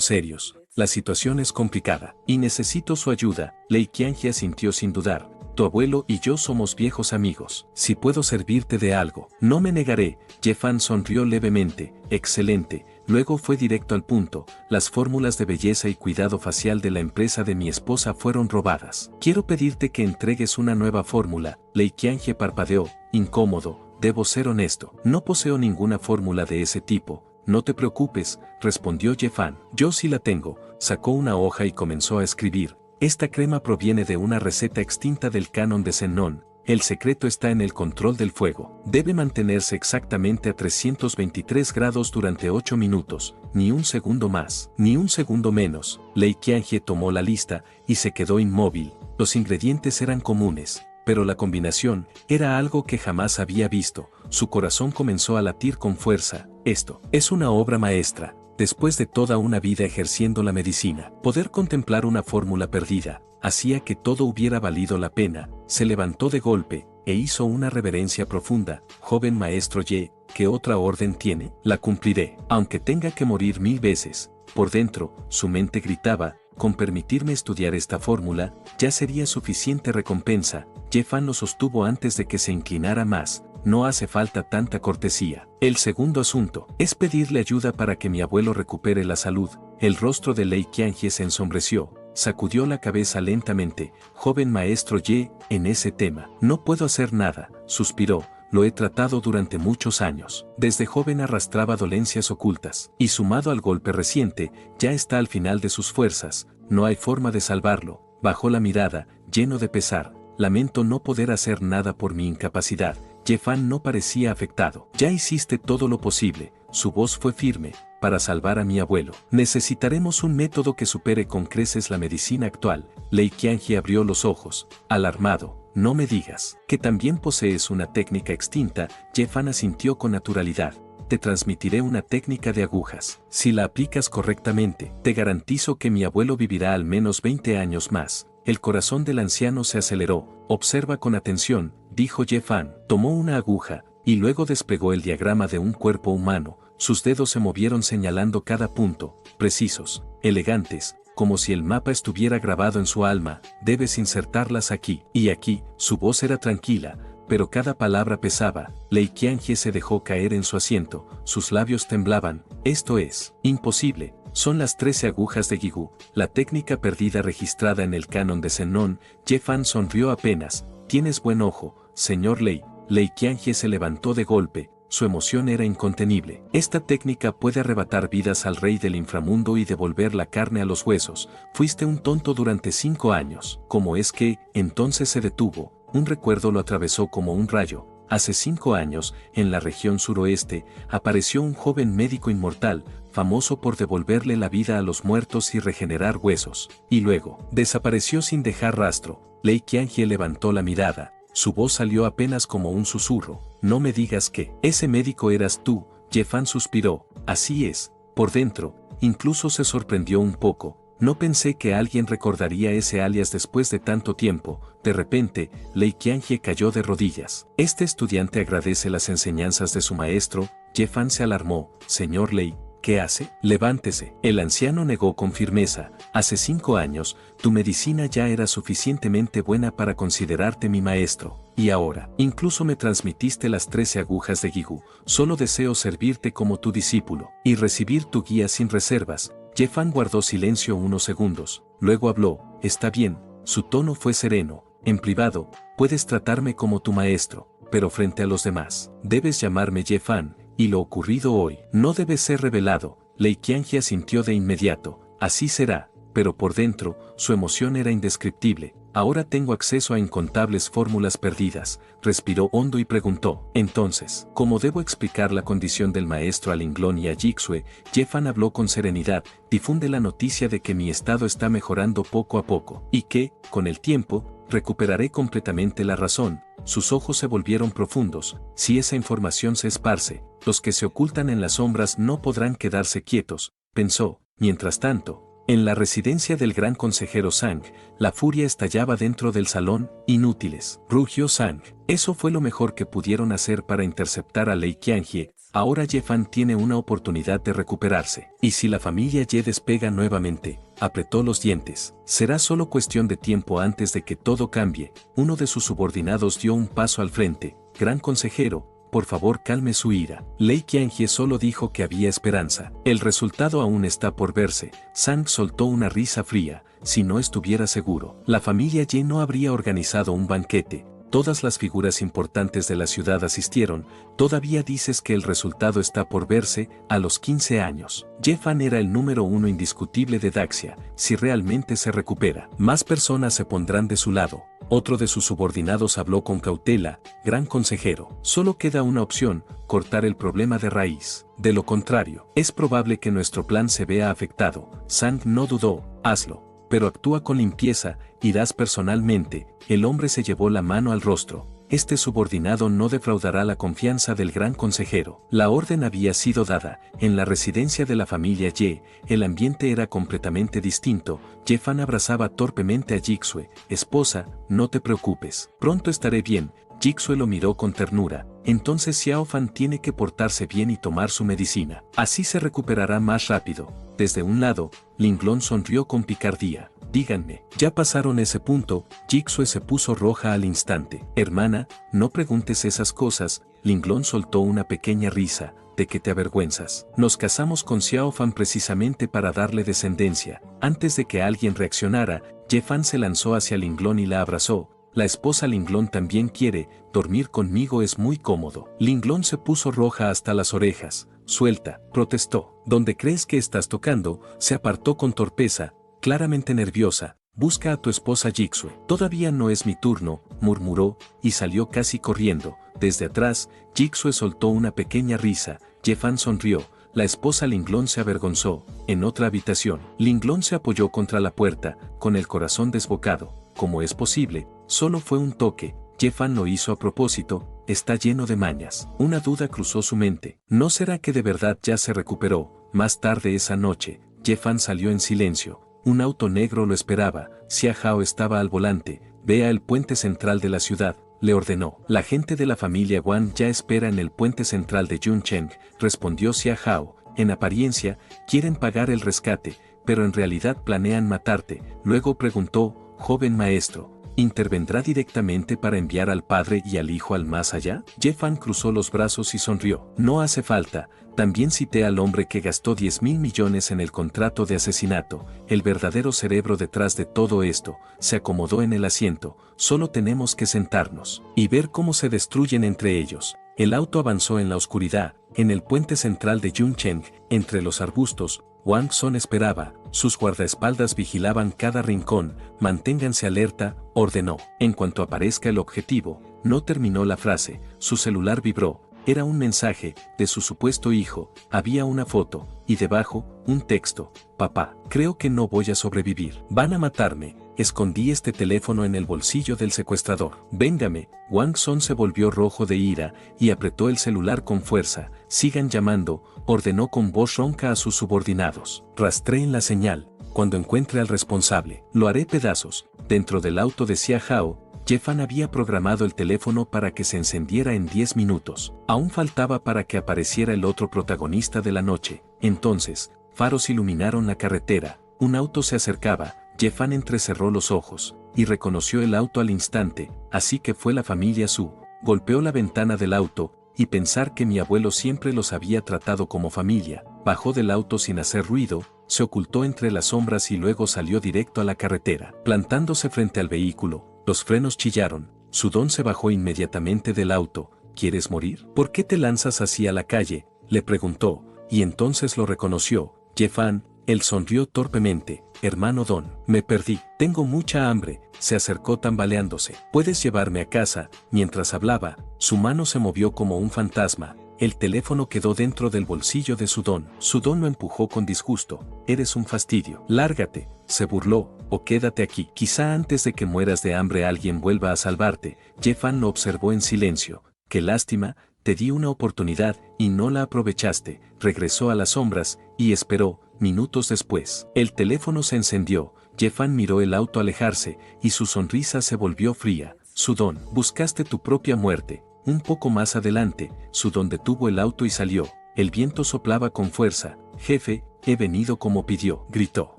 serios. La situación es complicada, y necesito su ayuda. Lei Qiange asintió sin dudar. Tu abuelo y yo somos viejos amigos. Si puedo servirte de algo, no me negaré. Jefan sonrió levemente. Excelente. Luego fue directo al punto. Las fórmulas de belleza y cuidado facial de la empresa de mi esposa fueron robadas. Quiero pedirte que entregues una nueva fórmula. Lei Qiange parpadeó, incómodo. Debo ser honesto, no poseo ninguna fórmula de ese tipo. No te preocupes, respondió Jefan. Yo sí la tengo. Sacó una hoja y comenzó a escribir. Esta crema proviene de una receta extinta del canon de Zenón. El secreto está en el control del fuego. Debe mantenerse exactamente a 323 grados durante 8 minutos, ni un segundo más, ni un segundo menos. Lei Qiange tomó la lista y se quedó inmóvil. Los ingredientes eran comunes, pero la combinación era algo que jamás había visto. Su corazón comenzó a latir con fuerza. Esto es una obra maestra. Después de toda una vida ejerciendo la medicina, poder contemplar una fórmula perdida hacía que todo hubiera valido la pena. Se levantó de golpe e hizo una reverencia profunda. Joven maestro Ye, ¿qué otra orden tiene? La cumpliré, aunque tenga que morir 1000 veces. Por dentro, su mente gritaba, con permitirme estudiar esta fórmula, ya sería suficiente recompensa. Jefan lo sostuvo antes de que se inclinara más. No hace falta tanta cortesía. El segundo asunto es pedirle ayuda para que mi abuelo recupere la salud. El rostro de Lei Qiange se ensombreció. Sacudió la cabeza lentamente. Joven maestro Ye, en ese tema, no puedo hacer nada, suspiró. Lo he tratado durante muchos años. Desde joven arrastraba dolencias ocultas, y sumado al golpe reciente, ya está al final de sus fuerzas. No hay forma de salvarlo. Bajó la mirada, lleno de pesar. Lamento no poder hacer nada por mi incapacidad. Jefan no parecía afectado. Ya hiciste todo lo posible. Su voz fue firme. Para salvar a mi abuelo, necesitaremos un método que supere con creces la medicina actual. Lei Qiange abrió los ojos, alarmado. No me digas que también posees una técnica extinta. Jefan asintió con naturalidad. Te transmitiré una técnica de agujas. Si la aplicas correctamente, te garantizo que mi abuelo vivirá al menos 20 años más. El corazón del anciano se aceleró. Observa con atención, dijo Jefan. Tomó una aguja, y luego desplegó el diagrama de un cuerpo humano. Sus dedos se movieron señalando cada punto, precisos, elegantes, como si el mapa estuviera grabado en su alma. Debes insertarlas aquí y aquí. Su voz era tranquila, pero cada palabra pesaba. Lei Qiange se dejó caer en su asiento, sus labios temblaban. Esto es imposible. Son las 13 agujas de Gigu, la técnica perdida registrada en el canon de Zenón. Jefan sonrió apenas. Tienes buen ojo, señor Lei. Lei Qiange se levantó de golpe. Su emoción era incontenible. Esta técnica puede arrebatar vidas al rey del inframundo y devolver la carne a los huesos. Fuiste un tonto durante 5 años. ¿Cómo es que? Entonces se detuvo. Un recuerdo lo atravesó como un rayo. Hace 5 años, en la región suroeste, apareció un joven médico inmortal, famoso por devolverle la vida a los muertos y regenerar huesos. Y luego, desapareció sin dejar rastro. Lei Qiange levantó la mirada. Su voz salió apenas como un susurro. No me digas que ese médico eras tú. Jefan suspiró. Así es. Por dentro, incluso se sorprendió un poco. No pensé que alguien recordaría ese alias después de tanto tiempo. De repente, Lei Qianjie cayó de rodillas. Este estudiante agradece las enseñanzas de su maestro. Ye Fan se alarmó. Señor Lei, ¿qué hace? Levántese. El anciano negó con firmeza. Hace 5 años, tu medicina ya era suficientemente buena para considerarte mi maestro. Y ahora, incluso me transmitiste las 13 agujas de Gigu. Solo deseo servirte como tu discípulo y recibir tu guía sin reservas. Ye Fan guardó silencio unos segundos. Luego habló. Está bien. Su tono fue sereno. En privado, puedes tratarme como tu maestro, pero frente a los demás, debes llamarme Ye Fan. Y lo ocurrido hoy no debe ser revelado. Lei Qianjie asintió de inmediato. Así será, pero por dentro, su emoción era indescriptible. Ahora tengo acceso a incontables fórmulas perdidas. Respiró hondo y preguntó. Entonces, ¿cómo debo explicar la condición del maestro a Linglong y a Jixue? Ye Fan habló con serenidad. Difunde la noticia de que mi estado está mejorando poco a poco, y que, con el tiempo, recuperaré completamente la razón. Sus ojos se volvieron profundos. Si esa información se esparce, los que se ocultan en las sombras no podrán quedarse quietos, pensó. Mientras tanto, en la residencia del gran consejero Zhang, la furia estallaba dentro del salón. Inútiles, rugió Zhang. Eso fue lo mejor que pudieron hacer para interceptar a Lei Qianjie. Ahora Ye Fan tiene una oportunidad de recuperarse. Y si la familia Ye despega nuevamente, apretó los dientes. Será solo cuestión de tiempo antes de que todo cambie. Uno de sus subordinados dio un paso al frente. Gran consejero, por favor calme su ira. Lei Qianjie solo dijo que había esperanza. El resultado aún está por verse. Zhang soltó una risa fría. Si no estuviera seguro, la familia Ye no habría organizado un banquete. Todas las figuras importantes de la ciudad asistieron. Todavía dices que el resultado está por verse. A los 15 años, Ye Fan era el número 1 indiscutible de Daxia. Si realmente se recupera, más personas se pondrán de su lado. Otro de sus subordinados habló con cautela. Gran consejero, solo queda una opción: cortar el problema de raíz. De lo contrario, es probable que nuestro plan se vea afectado. Zhang no dudó. Hazlo. Pero actúa con limpieza. Irás personalmente. El hombre se llevó la mano al rostro. Este subordinado no defraudará la confianza del gran consejero. La orden había sido dada. En la residencia de la familia Ye, el ambiente era completamente distinto. Ye Fan abrazaba torpemente a Jixue. Esposa, no te preocupes. Pronto estaré bien. Jixue lo miró con ternura. Entonces Xiao Fan tiene que portarse bien y tomar su medicina. Así se recuperará más rápido. Desde un lado, Linglong sonrió con picardía. Díganme, ya pasaron ese punto. Jixue se puso roja al instante. Hermana, no preguntes esas cosas. Linglong soltó una pequeña risa. ¿De qué te avergüenzas? Nos casamos con Xiao Fan precisamente para darle descendencia. Antes de que alguien reaccionara, Ye Fan se lanzó hacia Linglong y la abrazó. La esposa Linglong también quiere. Dormir conmigo es muy cómodo. Linglong se puso roja hasta las orejas. Suelta, protestó. ¿Dónde crees que estás tocando? Se apartó con torpeza, claramente nerviosa. Busca a tu esposa Jixue. Todavía no es mi turno, murmuró, y salió casi corriendo. Desde atrás, Jixue soltó una pequeña risa. Ye Fan sonrió. La esposa Linglong se avergonzó. En otra habitación, Linglong se apoyó contra la puerta, con el corazón desbocado. ¿Cómo es posible? Solo fue un toque. Ye Fan lo hizo a propósito. Está lleno de mañas. Una duda cruzó su mente. ¿No será que de verdad ya se recuperó? Más tarde esa noche, Ye Fan salió en silencio. Un auto negro lo esperaba. Xia Hao estaba al volante. Ve al puente central de la ciudad, le ordenó. La gente de la familia Wang ya espera en el puente central de Yuncheng, respondió Xia Hao. En apariencia, quieren pagar el rescate, pero en realidad planean matarte. Luego preguntó, joven maestro, ¿intervendrá directamente para enviar al padre y al hijo al más allá? Ye Fan cruzó los brazos y sonrió. No hace falta. También cité al hombre que gastó 10.000 millones en el contrato de asesinato. El verdadero cerebro detrás de todo esto. Se acomodó en el asiento. Solo tenemos que sentarnos y ver cómo se destruyen entre ellos. El auto avanzó en la oscuridad. En el puente central de Yuncheng, entre los arbustos, Wang Song esperaba. Sus guardaespaldas vigilaban cada rincón. Manténganse alerta, ordenó. En cuanto aparezca el objetivo. No terminó la frase. Su celular vibró. Era un mensaje de su supuesto hijo. Había una foto y debajo un texto. Papá, creo que no voy a sobrevivir. Van a matarme. Escondí este teléfono en el bolsillo del secuestrador. Véngame. Wang Song se volvió rojo de ira y apretó el celular con fuerza. Sigan llamando, ordenó con voz ronca a sus subordinados. Rastreen la señal. cuando encuentre al responsable, lo haré pedazos. Dentro del auto de Xia Hao, Jefan había programado el teléfono para que se encendiera en 10 minutos. Aún faltaba para que apareciera el otro protagonista de la noche. Entonces, faros iluminaron la carretera, un auto se acercaba, Jefan entrecerró los ojos, y reconoció el auto al instante, así que fue la familia Su. Golpeó la ventana del auto, y pensar que mi abuelo siempre los había tratado como familia, bajó del auto sin hacer ruido, se ocultó entre las sombras y luego salió directo a la carretera. Plantándose frente al vehículo, los frenos chillaron, Sudón se bajó inmediatamente del auto. ¿Quieres morir? ¿Por qué te lanzas así a la calle?, le preguntó, y entonces lo reconoció. Jefan, él sonrió torpemente. Hermano Don, me perdí, tengo mucha hambre, se acercó tambaleándose. ¿Puedes llevarme a casa? Mientras hablaba, su mano se movió como un fantasma. El teléfono quedó dentro del bolsillo de Sudón. Sudón lo empujó con disgusto. Eres un fastidio. Lárgate, se burló, o quédate aquí. Quizá antes de que mueras de hambre alguien vuelva a salvarte. Jefan lo observó en silencio. Qué lástima, te di una oportunidad y no la aprovechaste. Regresó a las sombras y esperó. Minutos después, el teléfono se encendió. Jefan miró el auto alejarse y su sonrisa se volvió fría. Sudón, buscaste tu propia muerte. Un poco más adelante, Sudón detuvo el auto y salió. El viento soplaba con fuerza. Jefe, he venido como pidió, gritó.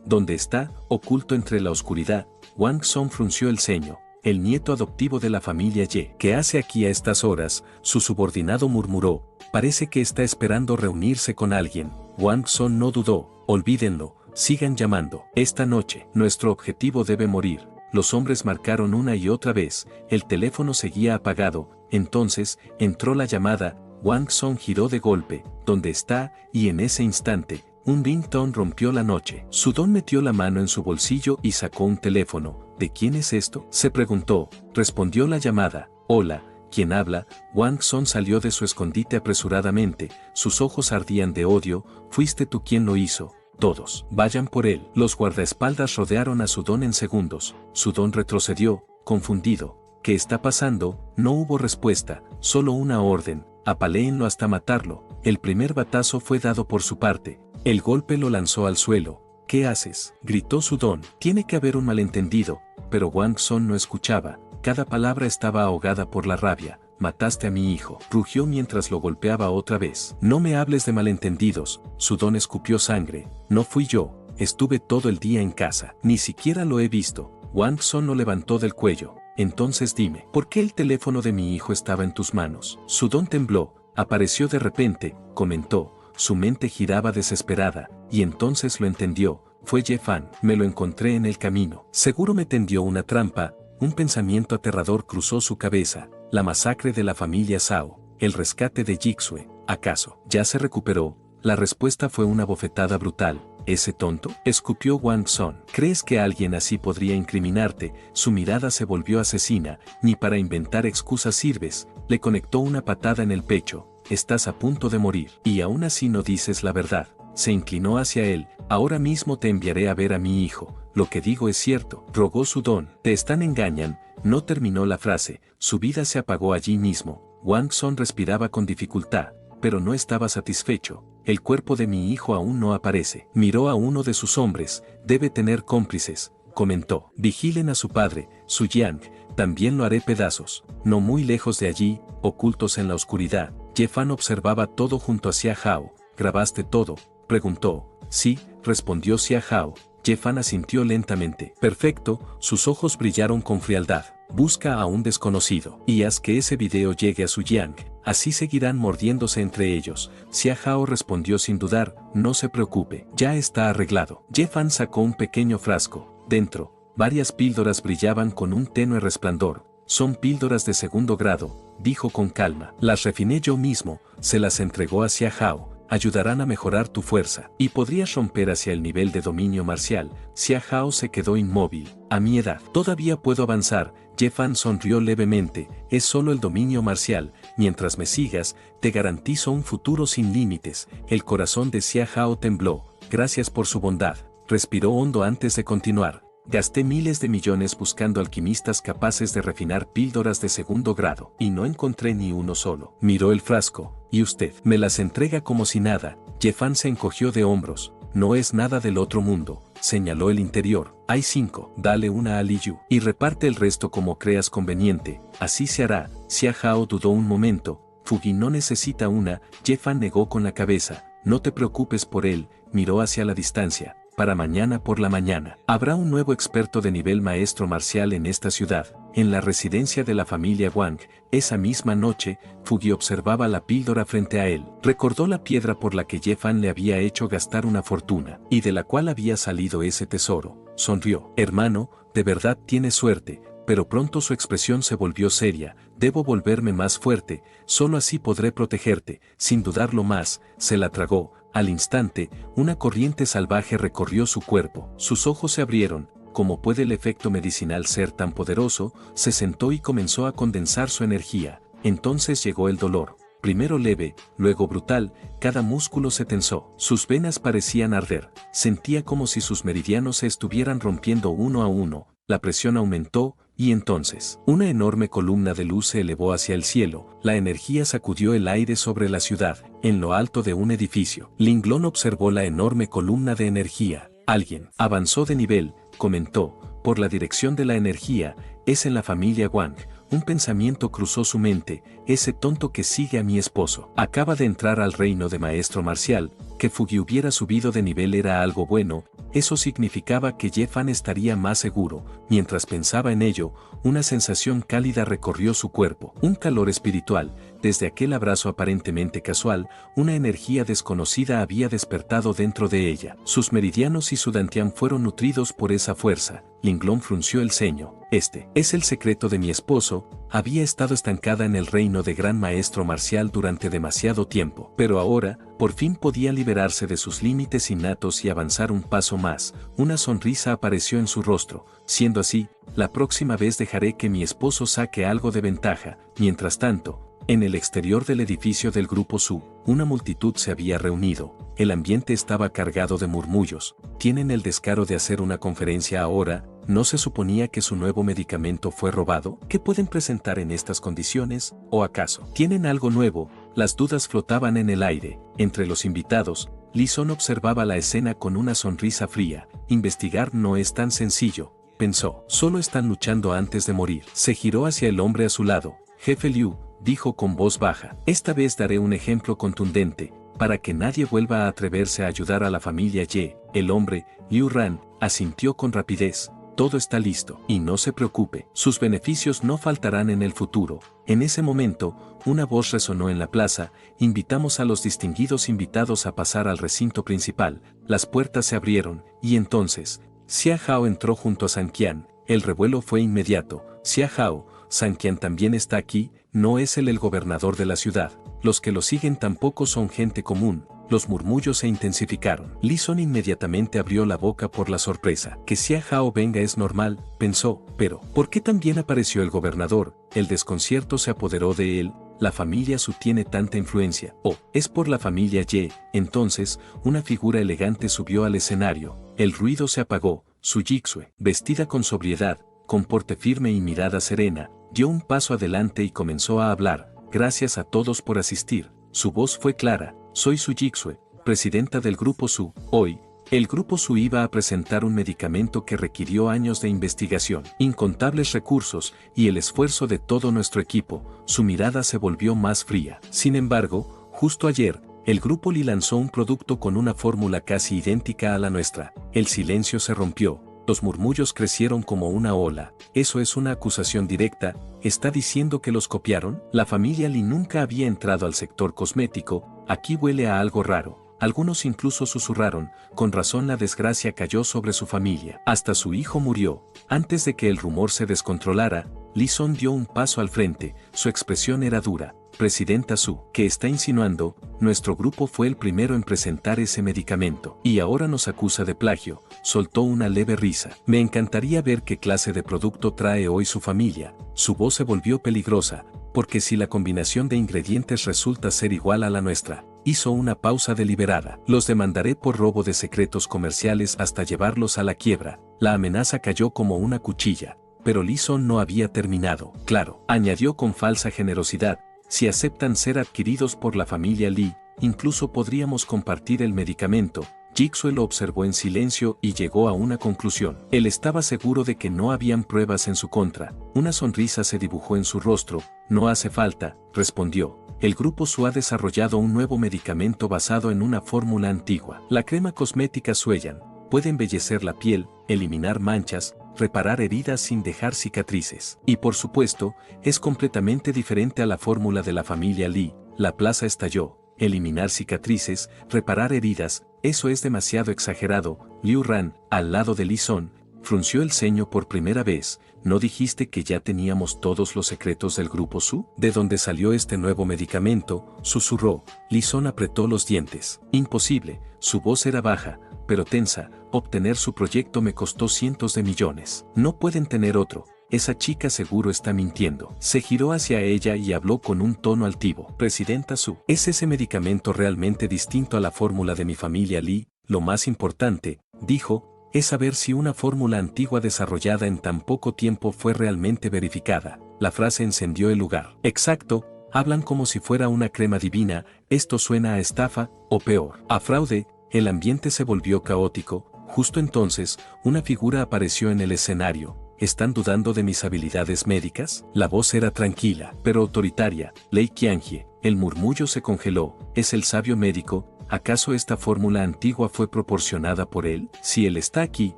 ¿Dónde está? Oculto entre la oscuridad. Wang Song frunció el ceño. El nieto adoptivo de la familia Ye. ¿Qué hace aquí a estas horas? Su subordinado murmuró. Parece que está esperando reunirse con alguien. Wang Song no dudó. Olvídenlo, sigan llamando. Esta noche, nuestro objetivo debe morir. Los hombres marcaron una y otra vez, el teléfono seguía apagado, entonces, entró la llamada, Wang Song giró de golpe, ¿dónde está? Y en ese instante, un ringtone rompió la noche. Sudón metió la mano en su bolsillo y sacó un teléfono. ¿De quién es esto?, se preguntó. Respondió la llamada. Hola, ¿quién habla? Wang Song salió de su escondite apresuradamente, sus ojos ardían de odio. ¿Fuiste tú quien lo hizo? Todos, vayan por él. Los guardaespaldas rodearon a Sudón en segundos. Sudón retrocedió, confundido. ¿Qué está pasando? No hubo respuesta, solo una orden. Apaléenlo hasta matarlo. El primer batazo fue dado por su parte. El golpe lo lanzó al suelo. ¿Qué haces?, gritó Sudón. Tiene que haber un malentendido, pero Wang Song no escuchaba. Cada palabra estaba ahogada por la rabia. Mataste a mi hijo, rugió mientras lo golpeaba otra vez. No me hables de malentendidos. Sudón escupió sangre. No fui yo, estuve todo el día en casa. Ni siquiera lo he visto. Wang Song lo levantó del cuello. Entonces dime, ¿por qué el teléfono de mi hijo estaba en tus manos? Sudón tembló, apareció de repente, comentó. Su mente giraba desesperada, y entonces lo entendió. Fue Jefan, me lo encontré en el camino. Seguro me tendió una trampa. Un pensamiento aterrador cruzó su cabeza. La masacre de la familia Zhao, el rescate de Jixue. ¿Acaso ya se recuperó? La respuesta fue una bofetada brutal. ¿Ese tonto?, escupió Wang Song. ¿Crees que alguien así podría incriminarte? Su mirada se volvió asesina. Ni para inventar excusas sirves. Le conectó una patada en el pecho. Estás a punto de morir. Y aún así no dices la verdad. Se inclinó hacia él. Ahora mismo te enviaré a ver a mi hijo. Lo que digo es cierto, rogó Sudón. Te engañan. No terminó la frase. Su vida se apagó allí mismo. Wang Song respiraba con dificultad, pero no estaba satisfecho. El cuerpo de mi hijo aún no aparece. Miró a uno de sus hombres. Debe tener cómplices, comentó. Vigilen a su padre, Su Yang. También lo haré pedazos. No muy lejos de allí, ocultos en la oscuridad, Jefan observaba todo junto a Xia Hao. ¿Grabaste todo?, preguntó. Sí, respondió Xia Hao. Jefan asintió lentamente. Perfecto, sus ojos brillaron con frialdad. Busca a un desconocido y haz que ese video llegue a Su Yang. Así seguirán mordiéndose entre ellos. Xia Hao respondió sin dudar. No se preocupe, ya está arreglado. Jefan sacó un pequeño frasco. Dentro, varias píldoras brillaban con un tenue resplandor. Son píldoras de segundo grado, dijo con calma. Las refiné yo mismo. Se las entregó a Xia Hao. Ayudarán a mejorar tu fuerza, y podrías romper hacia el nivel de dominio marcial. Xia Hao se quedó inmóvil. A mi edad, todavía puedo avanzar. Jefan sonrió levemente. Es solo el dominio marcial. Mientras me sigas, te garantizo un futuro sin límites. El corazón de Xia Hao tembló. Gracias por su bondad. Respiró hondo antes de continuar. Gasté miles de millones buscando alquimistas capaces de refinar píldoras de segundo grado, y no encontré ni uno solo. Miró el frasco. ¿Y usted? Me las entrega como si nada. Jefan se encogió de hombros. no es nada del otro mundo, señaló el interior. Hay 5, dale una a Li Yu y reparte el resto como creas conveniente, así se hará. Xia Hao dudó un momento. Fugi no necesita una, Ye Fan negó con la cabeza. No te preocupes por él, miró hacia la distancia. Para mañana por la mañana. Habrá un nuevo experto de nivel maestro marcial en esta ciudad, en la residencia de la familia Wang. Esa misma noche, Fugi observaba la píldora frente a él. Recordó la piedra por la que Ye Fan le había hecho gastar una fortuna, y de la cual había salido ese tesoro. Sonrió. Hermano, de verdad tienes suerte, pero pronto su expresión se volvió seria. Debo volverme más fuerte, solo así podré protegerte. Sin dudarlo más, se la tragó. Al instante, una corriente salvaje recorrió su cuerpo. Sus ojos se abrieron. ¿Cómo puede el efecto medicinal ser tan poderoso? Se sentó y comenzó a condensar su energía. Entonces llegó el dolor. Primero leve, luego brutal, cada músculo se tensó. Sus venas parecían arder. Sentía como si sus meridianos se estuvieran rompiendo uno a uno. La presión aumentó, y entonces, una enorme columna de luz se elevó hacia el cielo. La energía sacudió el aire sobre la ciudad, en lo alto de un edificio. Linglong observó la enorme columna de energía. Alguien avanzó de nivel, comentó, por la dirección de la energía, es en la familia Wang. Un pensamiento cruzó su mente, ese tonto que sigue a mi esposo. Acaba de entrar al reino de maestro marcial, que Fugi hubiera subido de nivel era algo bueno, eso significaba que Ye Fan estaría más seguro. Mientras pensaba en ello, una sensación cálida recorrió su cuerpo, un calor espiritual. Desde aquel abrazo aparentemente casual, una energía desconocida había despertado dentro de ella. Sus meridianos y su dantian fueron nutridos por esa fuerza. Linglong frunció el ceño. Este es el secreto de mi esposo. Había estado estancada en el reino de gran maestro marcial durante demasiado tiempo, pero ahora, por fin podía liberarse de sus límites innatos y avanzar un paso más. Una sonrisa apareció en su rostro. Siendo así, la próxima vez dejaré que mi esposo saque algo de ventaja. Mientras tanto, en el exterior del edificio del Grupo Su, una multitud se había reunido. El ambiente estaba cargado de murmullos. ¿Tienen el descaro de hacer una conferencia ahora? ¿No se suponía que su nuevo medicamento fue robado? ¿Qué pueden presentar en estas condiciones? ¿O acaso tienen algo nuevo? Las dudas flotaban en el aire. Entre los invitados, Lison observaba la escena con una sonrisa fría. Investigar no es tan sencillo, pensó. Solo están luchando antes de morir. Se giró hacia el hombre a su lado. Jefe Liu, dijo con voz baja. Esta vez daré un ejemplo contundente, para que nadie vuelva a atreverse a ayudar a la familia Ye. El hombre, Liu Ran, asintió con rapidez. Todo está listo, y no se preocupe, sus beneficios no faltarán en el futuro. En ese momento, una voz resonó en la plaza. Invitamos a los distinguidos invitados a pasar al recinto principal. Las puertas se abrieron, y entonces, Xia Hao entró junto a San Qian. El revuelo fue inmediato. Xia Hao, San Qian también está aquí. No es él el gobernador de la ciudad. Los que lo siguen tampoco son gente común. Los murmullos se intensificaron. Lison inmediatamente abrió la boca por la sorpresa. Que Xia Hao venga es normal, pensó, pero ¿por qué también apareció el gobernador? El desconcierto se apoderó de él. La familia Su tiene tanta influencia. Oh, es por la familia Ye. Entonces, una figura elegante subió al escenario. El ruido se apagó. Su Jixue, vestida con sobriedad, con porte firme y mirada serena, dio un paso adelante y comenzó a hablar. Gracias a todos por asistir. Su voz fue clara. Soy Su Jixue, presidenta del Grupo Su. Hoy, el Grupo Su iba a presentar un medicamento que requirió años de investigación, incontables recursos y el esfuerzo de todo nuestro equipo. Su mirada se volvió más fría. Sin embargo, justo ayer, el Grupo Li lanzó un producto con una fórmula casi idéntica a la nuestra. El silencio se rompió. Los murmullos crecieron como una ola. ¿Eso es una acusación directa? ¿Está diciendo que los copiaron? La familia Li nunca había entrado al sector cosmético. Aquí huele a algo raro. Algunos incluso susurraron. Con razón la desgracia cayó sobre su familia. Hasta su hijo murió. Antes de que el rumor se descontrolara, Lison dio un paso al frente. Su expresión era dura. Presidenta Su, ¿qué está insinuando? Nuestro grupo fue el primero en presentar ese medicamento. Y ahora nos acusa de plagio. Soltó una leve risa. Me encantaría ver qué clase de producto trae hoy su familia. Su voz se volvió peligrosa, porque si la combinación de ingredientes resulta ser igual a la nuestra. Hizo una pausa deliberada. Los demandaré por robo de secretos comerciales hasta llevarlos a la quiebra. La amenaza cayó como una cuchilla. Pero Lison no había terminado. Claro, añadió con falsa generosidad. Si aceptan ser adquiridos por la familia Li, incluso podríamos compartir el medicamento. Jigsaw lo observó en silencio y llegó a una conclusión. Él estaba seguro de que no habían pruebas en su contra. Una sonrisa se dibujó en su rostro. No hace falta, respondió. El grupo Su ha desarrollado un nuevo medicamento basado en una fórmula antigua. La crema cosmética Sueyan puede embellecer la piel, eliminar manchas, reparar heridas sin dejar cicatrices. Y por supuesto, es completamente diferente a la fórmula de la familia Lee. La plaza estalló. Eliminar cicatrices, reparar heridas, eso es demasiado exagerado. Liu Ran, al lado de Li Sun, frunció el ceño por primera vez. ¿No dijiste que ya teníamos todos los secretos del grupo Su? ¿De dónde salió este nuevo medicamento?, susurró. Li Sun apretó los dientes. Imposible, su voz era baja, pero tensa. Obtener su proyecto me costó cientos de millones. No pueden tener otro. Esa chica seguro está mintiendo. Se giró hacia ella y habló con un tono altivo. Presidenta Su, ¿es ese medicamento realmente distinto a la fórmula de mi familia Lee? Lo más importante, dijo, es saber si una fórmula antigua desarrollada en tan poco tiempo fue realmente verificada. La frase encendió el lugar. Exacto, hablan como si fuera una crema divina. Esto suena a estafa, o peor, a fraude. El ambiente se volvió caótico. Justo entonces, una figura apareció en el escenario. ¿Están dudando de mis habilidades médicas? La voz era tranquila, pero autoritaria. Lei Qianjie. El murmullo se congeló. ¿Es el sabio médico? ¿Acaso esta fórmula antigua fue proporcionada por él? Si él está aquí,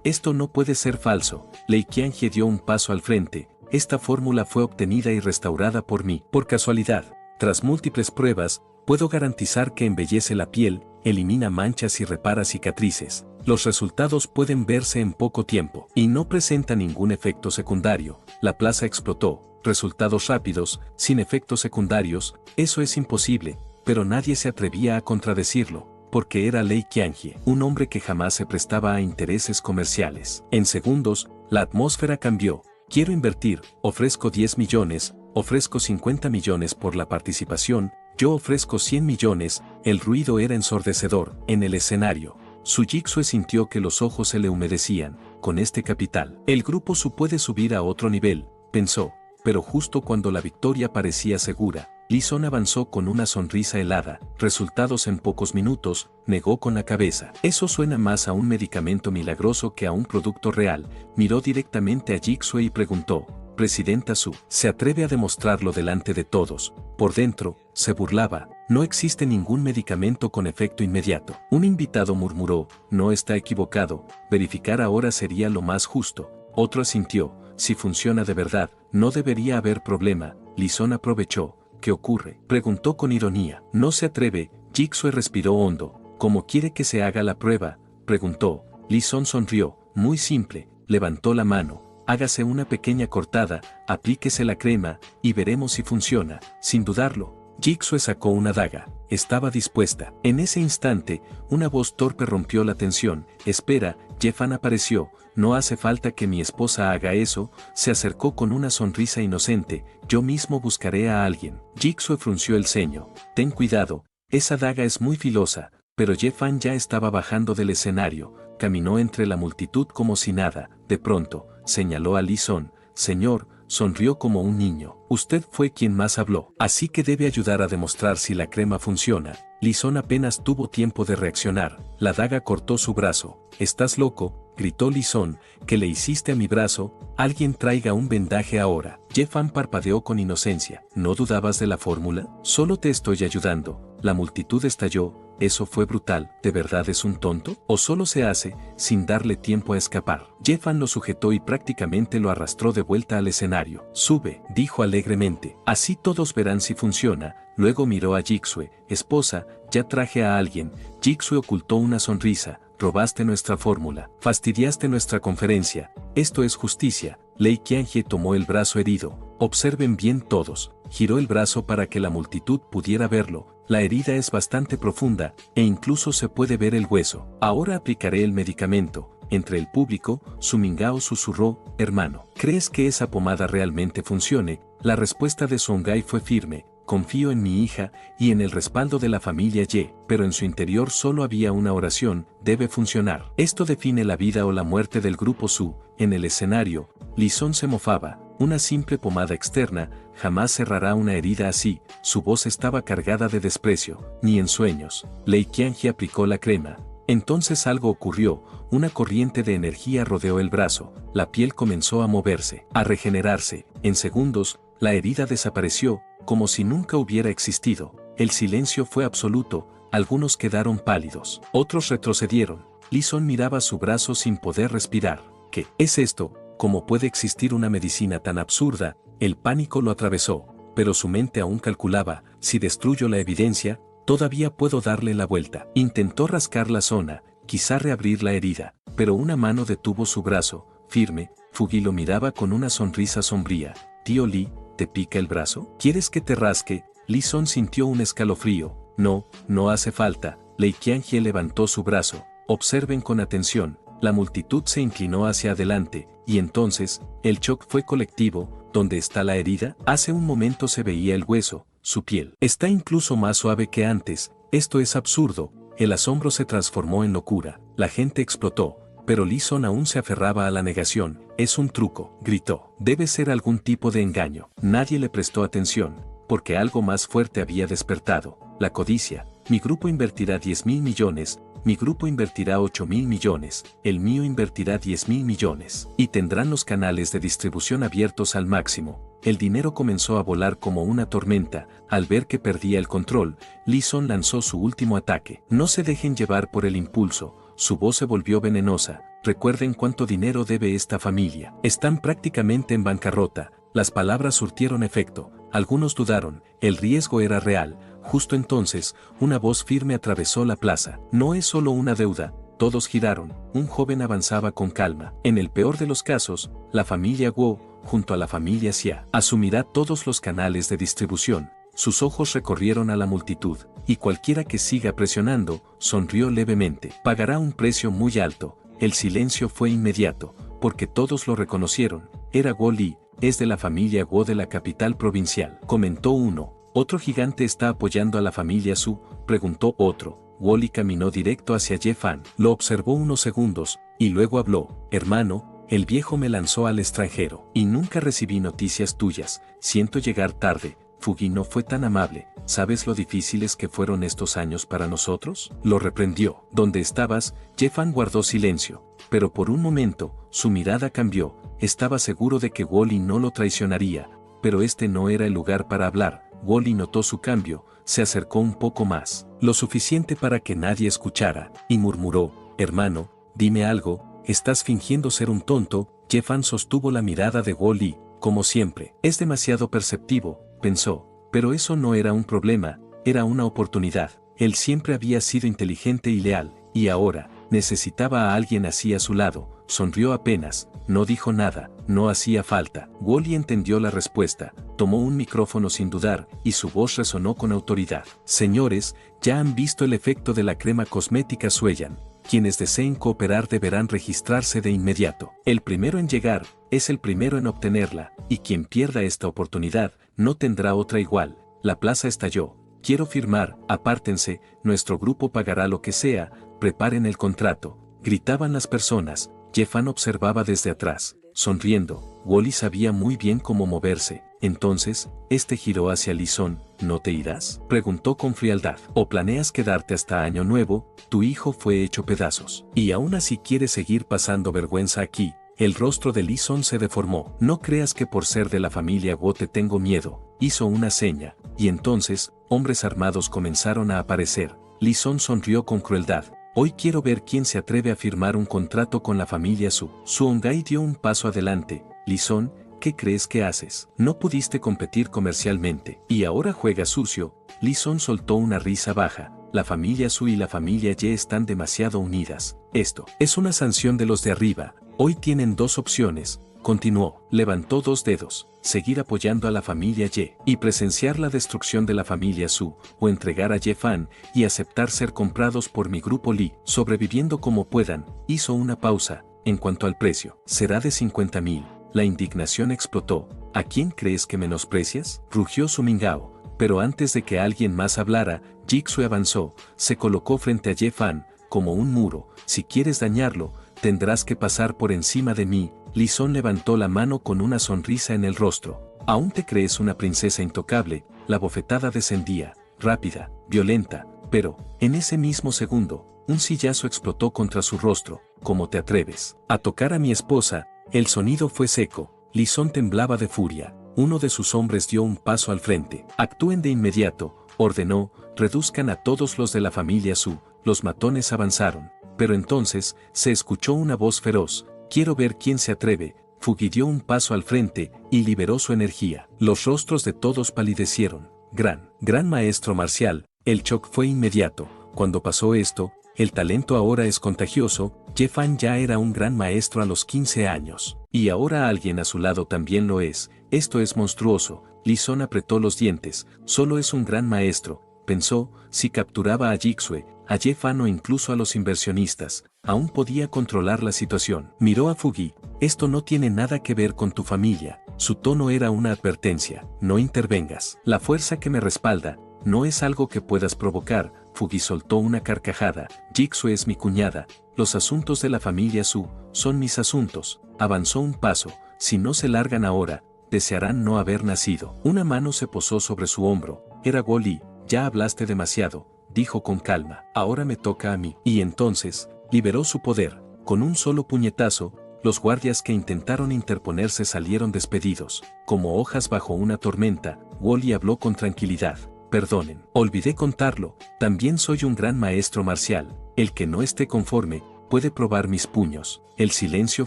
esto no puede ser falso. Lei Qianjie dio un paso al frente. Esta fórmula fue obtenida y restaurada por mí. Por casualidad, tras múltiples pruebas, puedo garantizar que embellece la piel, elimina manchas y repara cicatrices. Los resultados pueden verse en poco tiempo y no presenta ningún efecto secundario. La plaza explotó. Resultados rápidos, sin efectos secundarios, eso es imposible, pero nadie se atrevía a contradecirlo, porque era Lei Qianjie, un hombre que jamás se prestaba a intereses comerciales. En segundos, la atmósfera cambió. Quiero invertir, ofrezco 10 millones, ofrezco 50 millones por la participación, yo ofrezco 100 millones, el ruido era ensordecedor. En el escenario, Su Jigsaw sintió que los ojos se le humedecían. Con este capital, el grupo Su puede subir a otro nivel, pensó, pero justo cuando la victoria parecía segura, Li Sun avanzó con una sonrisa helada. Resultados en pocos minutos, negó con la cabeza. Eso suena más a un medicamento milagroso que a un producto real. Miró directamente a Jigsaw y preguntó, Presidenta Su, ¿se atreve a demostrarlo delante de todos? Por dentro, se burlaba, no existe ningún medicamento con efecto inmediato. Un invitado murmuró, no está equivocado, verificar ahora sería lo más justo. Otro asintió, si funciona de verdad, no debería haber problema. Li Sun aprovechó. ¿Qué ocurre?, preguntó con ironía. No se atreve. Jigsaw respiró hondo. ¿Cómo quiere que se haga la prueba?, preguntó. Li Sun sonrió. Muy simple. Levantó la mano. Hágase una pequeña cortada, aplíquese la crema, y veremos si funciona. Sin dudarlo, Jigsaw sacó una daga. Estaba dispuesta. En ese instante, una voz torpe rompió la tensión. Espera, Jeffan apareció. No hace falta que mi esposa haga eso. Se acercó con una sonrisa inocente. Yo mismo buscaré a alguien. Jigsaw frunció el ceño. Ten cuidado, esa daga es muy filosa. Pero Jeffan ya estaba bajando del escenario. Caminó entre la multitud como si nada. De pronto, señaló a Li Sun. Señor, sonrió como un niño. Usted fue quien más habló. Así que debe ayudar a demostrar si la crema funciona. Li Sun apenas tuvo tiempo de reaccionar. La daga cortó su brazo. ¿Estás loco?, gritó Li Sun. ¿Qué le hiciste a mi brazo? Alguien traiga un vendaje ahora. Jeffan parpadeó con inocencia. ¿No dudabas de la fórmula? Solo te estoy ayudando. La multitud estalló. Eso fue brutal. ¿De verdad es un tonto? ¿O solo se hace, sin darle tiempo a escapar? Jeffan lo sujetó y prácticamente lo arrastró de vuelta al escenario. Sube, dijo alegremente. Así todos verán si funciona. Luego miró a Jigsaw. Esposa, ya traje a alguien. Jigsaw ocultó una sonrisa. Robaste nuestra fórmula. Fastidiaste nuestra conferencia. Esto es justicia. Lei Qianjie tomó el brazo herido. Observen bien todos. Giró el brazo para que la multitud pudiera verlo. La herida es bastante profunda, e incluso se puede ver el hueso. Ahora aplicaré el medicamento. Entre el público, Su Mingao susurró, hermano, ¿crees que esa pomada realmente funcione? La respuesta de Songhai fue firme. Confío en mi hija y en el respaldo de la familia Ye, pero en su interior solo había una oración, debe funcionar. Esto define la vida o la muerte del grupo Su. En el escenario, Li Sun se mofaba. Una simple pomada externa jamás cerrará una herida así. Su voz estaba cargada de desprecio. Ni en sueños. Lei Qianjie aplicó la crema. Entonces algo ocurrió, una corriente de energía rodeó el brazo, la piel comenzó a moverse, a regenerarse, en segundos, la herida desapareció, como si nunca hubiera existido. El silencio fue absoluto, algunos quedaron pálidos, otros retrocedieron. Lee Son miraba su brazo sin poder respirar. ¿Qué es esto? ¿Cómo puede existir una medicina tan absurda? El pánico lo atravesó, pero su mente aún calculaba, si destruyo la evidencia, todavía puedo darle la vuelta. Intentó rascar la zona, quizá reabrir la herida, pero una mano detuvo su brazo, firme. Fugi lo miraba con una sonrisa sombría. Tío Lee, ¿te pica el brazo? ¿Quieres que te rasque? Lee Son sintió un escalofrío. No, no hace falta. Lei Qianjie levantó su brazo. Observen con atención. La multitud se inclinó hacia adelante, y entonces, el shock fue colectivo. ¿Dónde está la herida? Hace un momento se veía el hueso, su piel. Está incluso más suave que antes. Esto es absurdo. El asombro se transformó en locura. La gente explotó, pero Lee Son aún se aferraba a la negación. Es un truco, gritó. Debe ser algún tipo de engaño. Nadie le prestó atención, porque algo más fuerte había despertado. La codicia. Mi grupo invertirá 10.000 millones. Mi grupo invertirá 8.000 millones, el mío invertirá 10.000 millones, y tendrán los canales de distribución abiertos al máximo. El dinero comenzó a volar como una tormenta. Al ver que perdía el control, Lee Son lanzó su último ataque. No se dejen llevar por el impulso. Su voz se volvió venenosa. Recuerden cuánto dinero debe esta familia. Están prácticamente en bancarrota. Las palabras surtieron efecto. Algunos dudaron. El riesgo era real. Justo entonces, una voz firme atravesó la plaza. No es solo una deuda. Todos giraron. Un joven avanzaba con calma. En el peor de los casos, la familia Guo, junto a la familia Xia, asumirá todos los canales de distribución. Sus ojos recorrieron a la multitud, y cualquiera que siga presionando, sonrió levemente. Pagará un precio muy alto. El silencio fue inmediato, porque todos lo reconocieron. Era Guo Li, es de la familia Guo de la capital provincial. Comentó uno. ¿Otro gigante está apoyando a la familia Su?, preguntó otro. Wally caminó directo hacia Ye Fan. Lo observó unos segundos, y luego habló. Hermano, el viejo me lanzó al extranjero, y nunca recibí noticias tuyas. Siento llegar tarde. Fugi no fue tan amable. ¿Sabes lo difíciles que fueron estos años para nosotros? Lo reprendió. ¿Dónde estabas? Ye Fan guardó silencio, pero por un momento, su mirada cambió. Estaba seguro de que Wally no lo traicionaría, pero este no era el lugar para hablar. Wally notó su cambio, se acercó un poco más, lo suficiente para que nadie escuchara, y murmuró, hermano, dime algo, estás fingiendo ser un tonto. Ye Fan sostuvo la mirada de Wally, como siempre. Es demasiado perceptivo, pensó, pero eso no era un problema, era una oportunidad. Él siempre había sido inteligente y leal, y ahora, necesitaba a alguien así a su lado. Sonrió apenas, no dijo nada, no hacía falta. Wally entendió la respuesta, tomó un micrófono sin dudar, y su voz resonó con autoridad. Señores, ya han visto el efecto de la crema cosmética Sueyan. Quienes deseen cooperar deberán registrarse de inmediato. El primero en llegar, es el primero en obtenerla, y quien pierda esta oportunidad, no tendrá otra igual. La plaza estalló. Quiero firmar, apártense, nuestro grupo pagará lo que sea, preparen el contrato. Gritaban las personas. Ye Fan observaba desde atrás, sonriendo. Wally sabía muy bien cómo moverse. Entonces, este giró hacia Lee Son. ¿No te irás?, preguntó con frialdad. ¿O planeas quedarte hasta Año Nuevo? Tu hijo fue hecho pedazos. ¿Y aún así quieres seguir pasando vergüenza aquí? El rostro de Lee Son se deformó. No creas que por ser de la familia Guo te tengo miedo. Hizo una seña, y entonces, hombres armados comenzaron a aparecer. Lee Son sonrió con crueldad. Hoy quiero ver quién se atreve a firmar un contrato con la familia Su. Suongai dio un paso adelante. Lee Son, ¿qué crees que haces? No pudiste competir comercialmente, y ahora juegas sucio. Lee Son soltó una risa baja. La familia Su y la familia Ye están demasiado unidas. Esto es una sanción de los de arriba. Hoy tienen dos opciones. Continuó, levantó dos dedos, seguir apoyando a la familia Ye, y presenciar la destrucción de la familia Su, o entregar a Ye Fan, y aceptar ser comprados por mi grupo Li, sobreviviendo como puedan. Hizo una pausa. En cuanto al precio, será de 50.000. La indignación explotó. ¿A quién crees que menosprecias?, rugió Su Mingao, pero antes de que alguien más hablara, Jigsaw avanzó, se colocó frente a Ye Fan, como un muro. Si quieres dañarlo, tendrás que pasar por encima de mí. Lee Son levantó la mano con una sonrisa en el rostro. ¿Aún te crees una princesa intocable? La bofetada descendía, rápida, violenta, pero, en ese mismo segundo, Un sillazo explotó contra su rostro. ¿Cómo te atreves a tocar a mi esposa? El sonido fue seco. Li Son temblaba de furia. Uno de sus hombres dio un paso al frente. Actúen de inmediato, ordenó, reduzcan a todos los de la familia Su. Los matones avanzaron. Pero entonces, se escuchó una voz feroz. Quiero ver quién se atreve. Fugi dio un paso al frente y liberó su energía. Los rostros de todos palidecieron. Gran maestro marcial, el shock fue inmediato. Cuando pasó esto, el talento ahora es contagioso. Ye Fan ya era un gran maestro a los 15 años. Y ahora alguien a su lado también lo es. Esto es monstruoso. Li Son apretó los dientes. Solo es un gran maestro. Pensó, si capturaba a Jixue, a Ye Fan o incluso a los inversionistas, aún podía controlar la situación. Miró a Fugi. Esto no tiene nada que ver con tu familia. Su tono era una advertencia. No intervengas. La fuerza que me respalda no es algo que puedas provocar. Fugi soltó una carcajada. Jixue es mi cuñada. Los asuntos de la familia Su son mis asuntos. Avanzó un paso. Si no se largan ahora, desearán no haber nacido. Una mano se posó sobre su hombro. Era Guo Li. Ya hablaste demasiado, dijo con calma. Ahora me toca a mí. Y entonces, liberó su poder. Con un solo puñetazo, los guardias que intentaron interponerse salieron despedidos. Como hojas bajo una tormenta, Guo Li habló con tranquilidad. Perdonen, olvidé contarlo, también soy un gran maestro marcial. El que no esté conforme, puede probar mis puños. El silencio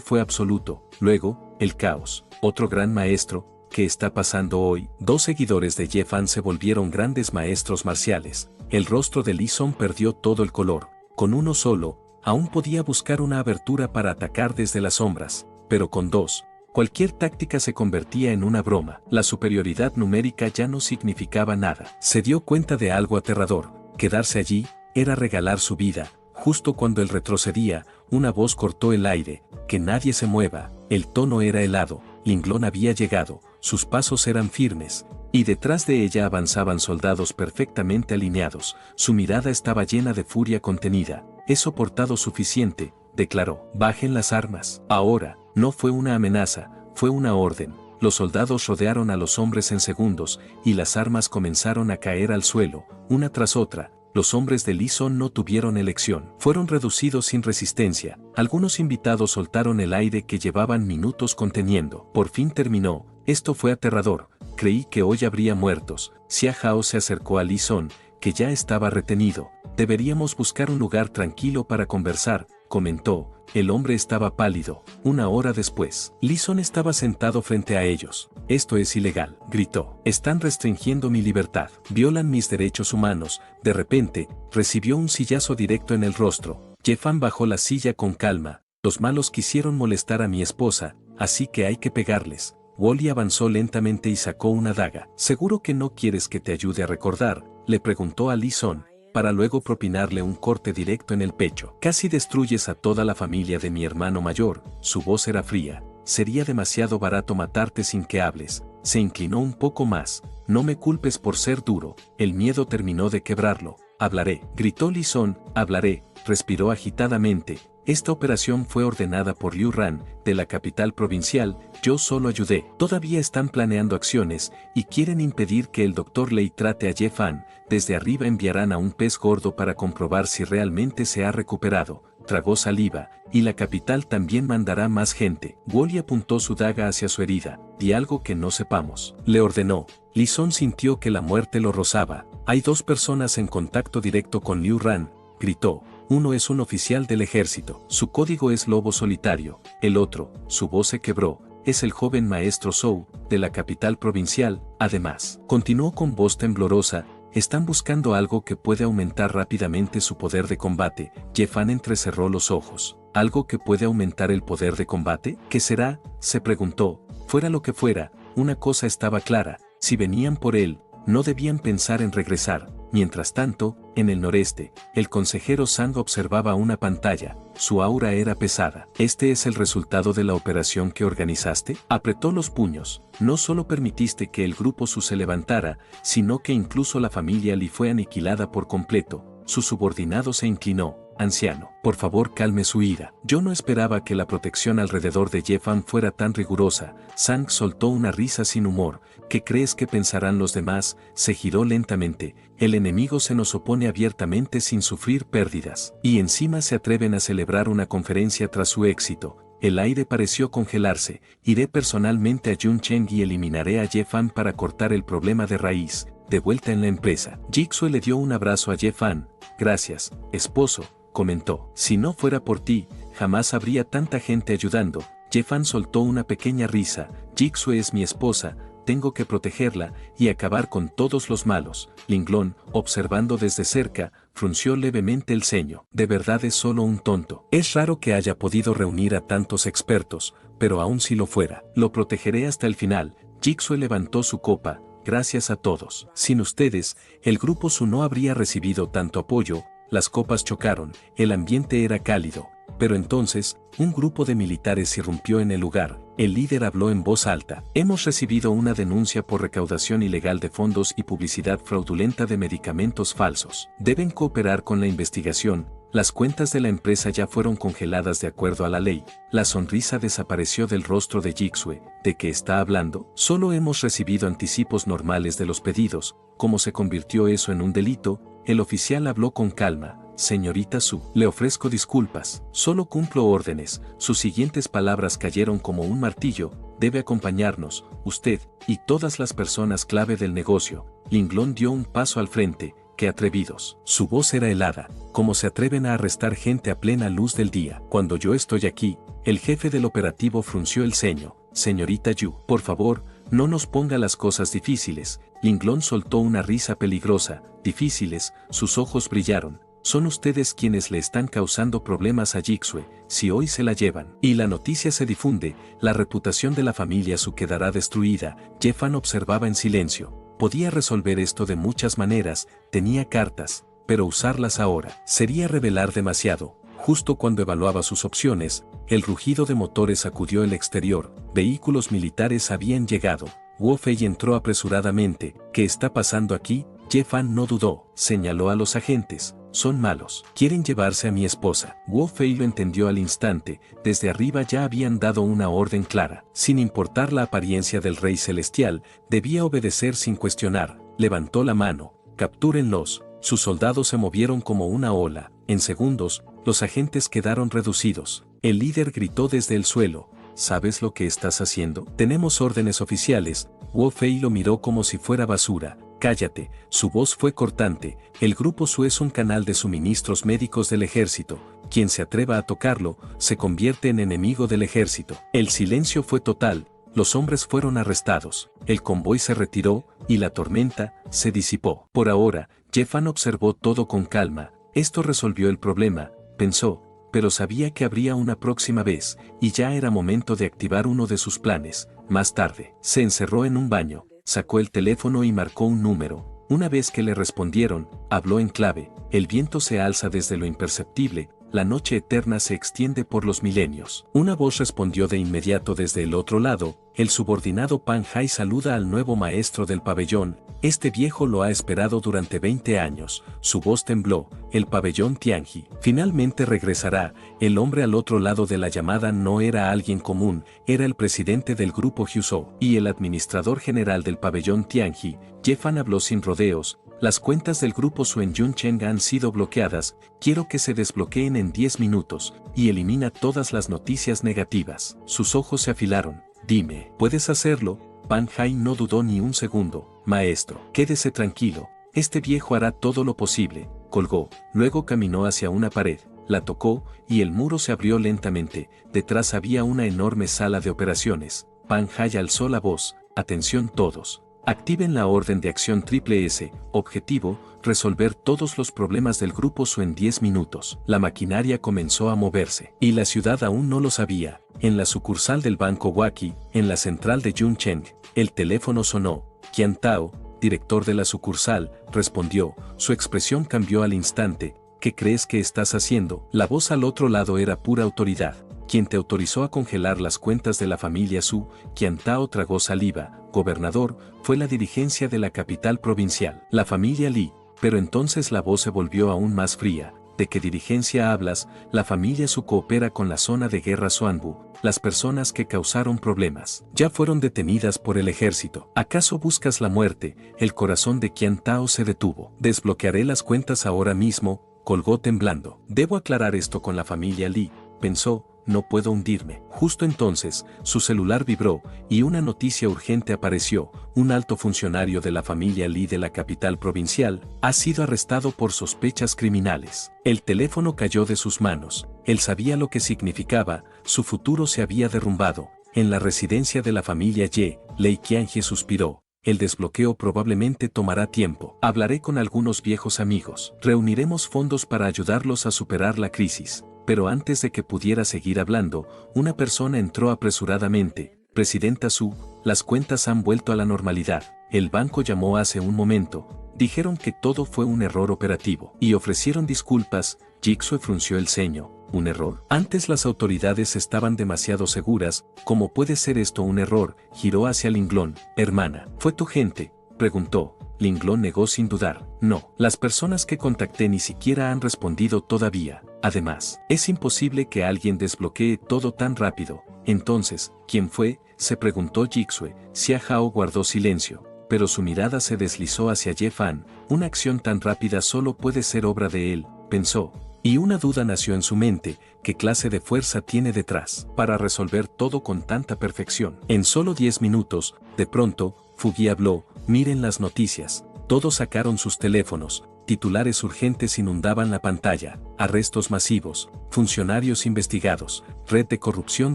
fue absoluto. Luego, el caos. Otro gran maestro. ¿Qué está pasando hoy? Dos seguidores de Ye Fan se volvieron grandes maestros marciales. El rostro de Li Son perdió todo el color. Con uno solo, aún podía buscar una abertura para atacar desde las sombras, pero con dos, cualquier táctica se convertía en una broma. La superioridad numérica ya no significaba nada. Se dio cuenta de algo aterrador. Quedarse allí era regalar su vida. Justo cuando él retrocedía, una voz cortó el aire. Que nadie se mueva. El tono era helado. Linglong había llegado. Sus pasos eran firmes, y detrás de ella avanzaban soldados perfectamente alineados. Su mirada estaba llena de furia contenida. He soportado suficiente, declaró. Bajen las armas. Ahora, no fue una amenaza, fue una orden. Los soldados rodearon a los hombres en segundos, y las armas comenzaron a caer al suelo, una tras otra. Los hombres de Li Son no tuvieron elección. Fueron reducidos sin resistencia. Algunos invitados soltaron el aire que llevaban minutos conteniendo. Por fin terminó. Esto fue aterrador. Creí que hoy habría muertos. Xia Hao se acercó a Li Son, que ya estaba retenido. Deberíamos buscar un lugar tranquilo para conversar, comentó. El hombre estaba pálido. Una hora después, Li Son estaba sentado frente a ellos. Esto es ilegal, gritó. Están restringiendo mi libertad. Violan mis derechos humanos. De repente, recibió un sillazo directo en el rostro. Ye Fan bajó la silla con calma. Los malos quisieron molestar a mi esposa, así que hay que pegarles. Guo Li avanzó lentamente y sacó una daga. ¿Seguro que no quieres que te ayude a recordar?, le preguntó a Li Son, para luego propinarle un corte directo en el pecho. Casi destruyes a toda la familia de mi hermano mayor. Su voz era fría. Sería demasiado barato matarte sin que hables. Se inclinó un poco más. No me culpes por ser duro. El miedo terminó de quebrarlo. Hablaré, gritó Li Son. Hablaré, respiró agitadamente. Esta operación fue ordenada por Liu Ran, de la capital provincial. Yo solo ayudé. Todavía están planeando acciones y quieren impedir que el Dr. Lei trate a Ye Fan. Desde arriba enviarán a un pez gordo para comprobar si realmente se ha recuperado. Tragó saliva, y la capital también mandará más gente. Guo Li apuntó su daga hacia su herida. Di algo que no sepamos, le ordenó. Li Son sintió que la muerte lo rozaba. Hay dos personas en contacto directo con Liu Ran, gritó. Uno es un oficial del ejército. Su código es lobo solitario. El otro, su voz se quebró, es el joven maestro Zhou, de la capital provincial. Además, continuó con voz temblorosa, están buscando algo que puede aumentar rápidamente su poder de combate. Ye Fan entrecerró los ojos. ¿Algo que puede aumentar el poder de combate? ¿Qué será?, se preguntó. Fuera lo que fuera, una cosa estaba clara. Si venían por él, no debían pensar en regresar. Mientras tanto, en el noreste, el consejero Zhang observaba una pantalla. Su aura era pesada. ¿Este es el resultado de la operación que organizaste? Apretó los puños. No solo permitiste que el grupo Su se levantara, sino que incluso la familia Li fue aniquilada por completo. Su subordinado se inclinó. anciano. Por favor, calme su ira. Yo no esperaba que la protección alrededor de Jeffan fuera tan rigurosa. Sang soltó una risa sin humor. ¿Qué crees que pensarán los demás? Se giró lentamente. El enemigo se nos opone abiertamente sin sufrir pérdidas. Y encima se atreven a celebrar una conferencia tras su éxito. El aire pareció congelarse. Iré personalmente a Yuncheng y eliminaré a Jeffan para cortar el problema de raíz. De vuelta en la empresa, Jigsaw le dio un abrazo a Jeffan. Gracias, esposo, comentó. Si no fuera por ti, jamás habría tanta gente ayudando. Jeffan soltó una pequeña risa. Jigsaw es mi esposa, tengo que protegerla y acabar con todos los malos. Linglong, observando desde cerca, frunció levemente el ceño. De verdad es solo un tonto. Es raro que haya podido reunir a tantos expertos, pero aun si lo fuera, lo protegeré hasta el final. Jigsaw levantó su copa. Gracias a todos. Sin ustedes, el grupo Su no habría recibido tanto apoyo. Las copas chocaron, el ambiente era cálido. Pero entonces, un grupo de militares irrumpió en el lugar. El líder habló en voz alta. Hemos recibido una denuncia por recaudación ilegal de fondos y publicidad fraudulenta de medicamentos falsos. Deben cooperar con la investigación. Las cuentas de la empresa ya fueron congeladas de acuerdo a la ley. La sonrisa desapareció del rostro de Jigsaw. ¿De qué está hablando? Solo hemos recibido anticipos normales de los pedidos. ¿Cómo se convirtió eso en un delito? El oficial habló con calma. Señorita Su, le ofrezco disculpas. Solo cumplo órdenes. Sus siguientes palabras cayeron como un martillo. Debe acompañarnos, usted, y todas las personas clave del negocio. Linglong dio un paso al frente. ¡Qué atrevidos! Su voz era helada. ¿Cómo se atreven a arrestar gente a plena luz del día? Cuando yo estoy aquí, el jefe del operativo frunció el ceño. Señorita Yu, por favor, no nos ponga las cosas difíciles. Linglong soltó una risa peligrosa. Difíciles, sus ojos brillaron. Son ustedes quienes le están causando problemas a Jigsaw. Si hoy se la llevan y la noticia se difunde, la reputación de la familia Su quedará destruida. Jeffan observaba en silencio. Podía resolver esto de muchas maneras, tenía cartas, pero usarlas ahora sería revelar demasiado. Justo cuando evaluaba sus opciones, el rugido de motores sacudió el exterior. Vehículos militares habían llegado. Wu Fei entró apresuradamente. ¿Qué está pasando aquí? Jeffan no dudó. Señaló a los agentes. Son malos. Quieren llevarse a mi esposa. Wu Fei lo entendió al instante. Desde arriba ya habían dado una orden clara. Sin importar la apariencia del Rey Celestial, debía obedecer sin cuestionar. Levantó la mano. Captúrenlos. Sus soldados se movieron como una ola. En segundos, los agentes quedaron reducidos. El líder gritó desde el suelo. ¿Sabes lo que estás haciendo? Tenemos órdenes oficiales. Wu Fei lo miró como si fuera basura. Cállate, su voz fue cortante. El grupo Su es un canal de suministros médicos del ejército. Quien se atreva a tocarlo, se convierte en enemigo del ejército. El silencio fue total. Los hombres fueron arrestados. El convoy se retiró, y la tormenta se disipó. Por ahora, Jeffan observó todo con calma. Esto resolvió el problema, pensó, pero sabía que habría una próxima vez, y ya era momento de activar uno de sus planes. Más tarde, se encerró en un baño. Sacó el teléfono y marcó un número. Una vez que le respondieron, habló en clave. El viento se alza desde lo imperceptible, la noche eterna se extiende por los milenios. Una voz respondió de inmediato desde el otro lado. El subordinado Pan Hai saluda al nuevo maestro del pabellón. Este viejo lo ha esperado durante 20 años. Su voz tembló. El pabellón Tianji finalmente regresará. El hombre al otro lado de la llamada no era alguien común, era el presidente del grupo Hyusou y el administrador general del pabellón Tianji. Jeffan habló sin rodeos. Las cuentas del grupo Su en Yuncheng han sido bloqueadas. Quiero que se desbloqueen en 10 minutos y elimina todas las noticias negativas. Sus ojos se afilaron. Dime, ¿puedes hacerlo? Pan Hai no dudó ni un segundo. Maestro, quédese tranquilo. Este viejo hará todo lo posible. Colgó. Luego caminó hacia una pared. La tocó y el muro se abrió lentamente. Detrás había una enorme sala de operaciones. Pan Hai alzó la voz. Atención todos. Activen la orden de acción triple S. Objetivo, resolver todos los problemas del grupo Su en 10 minutos. La maquinaria comenzó a moverse. Y la ciudad aún no lo sabía. En la sucursal del Banco Waki, en la central de Yuncheng, el teléfono sonó. Qian Tao, director de la sucursal, respondió. Su expresión cambió al instante. ¿Qué crees que estás haciendo? La voz al otro lado era pura autoridad. ¿Quién te autorizó a congelar las cuentas de la familia Su? Qian Tao tragó saliva. Gobernador, fue la dirigencia de la capital provincial, la familia Li. Pero entonces la voz se volvió aún más fría. ¿de qué dirigencia hablas? La familia Su coopera con la zona de guerra Xuanbu. Las personas que causaron problemas ya fueron detenidas por el ejército. ¿Acaso buscas la muerte? El corazón de Qian Tao se detuvo. Desbloquearé las cuentas ahora mismo, colgó temblando. Debo aclarar esto con la familia Li, pensó. No puedo hundirme. Justo entonces, su celular vibró, y una noticia urgente apareció. Un alto funcionario de la familia Li de la capital provincial ha sido arrestado por sospechas criminales. El teléfono cayó de sus manos. Él sabía lo que significaba, su futuro se había derrumbado. En la residencia de la familia Ye, Lei Qianjie suspiró. El desbloqueo probablemente tomará tiempo. Hablaré con algunos viejos amigos. Reuniremos fondos para ayudarlos a superar la crisis. Pero antes de que pudiera seguir hablando, una persona entró apresuradamente. Presidenta Su, las cuentas han vuelto a la normalidad. El banco llamó hace un momento. Dijeron que todo fue un error operativo. Y ofrecieron disculpas. Jigsaw frunció el ceño. ¿Un error? Antes las autoridades estaban demasiado seguras. ¿Cómo puede ser esto un error? Giró hacia Linglong. Hermana, ¿fue tu gente? Preguntó. Linglong negó sin dudar. No, las personas que contacté ni siquiera han respondido todavía. Además, es imposible que alguien desbloquee todo tan rápido. Entonces, ¿quién fue? Se preguntó Jigsaw. Xia Hao guardó silencio, pero su mirada se deslizó hacia Ye Fan. Una acción tan rápida solo puede ser obra de él, pensó. Y una duda nació en su mente, ¿qué clase de fuerza tiene detrás para resolver todo con tanta perfección? En solo 10 minutos, de pronto, Fugui habló, miren las noticias. Todos sacaron sus teléfonos, titulares urgentes inundaban la pantalla, arrestos masivos, funcionarios investigados, red de corrupción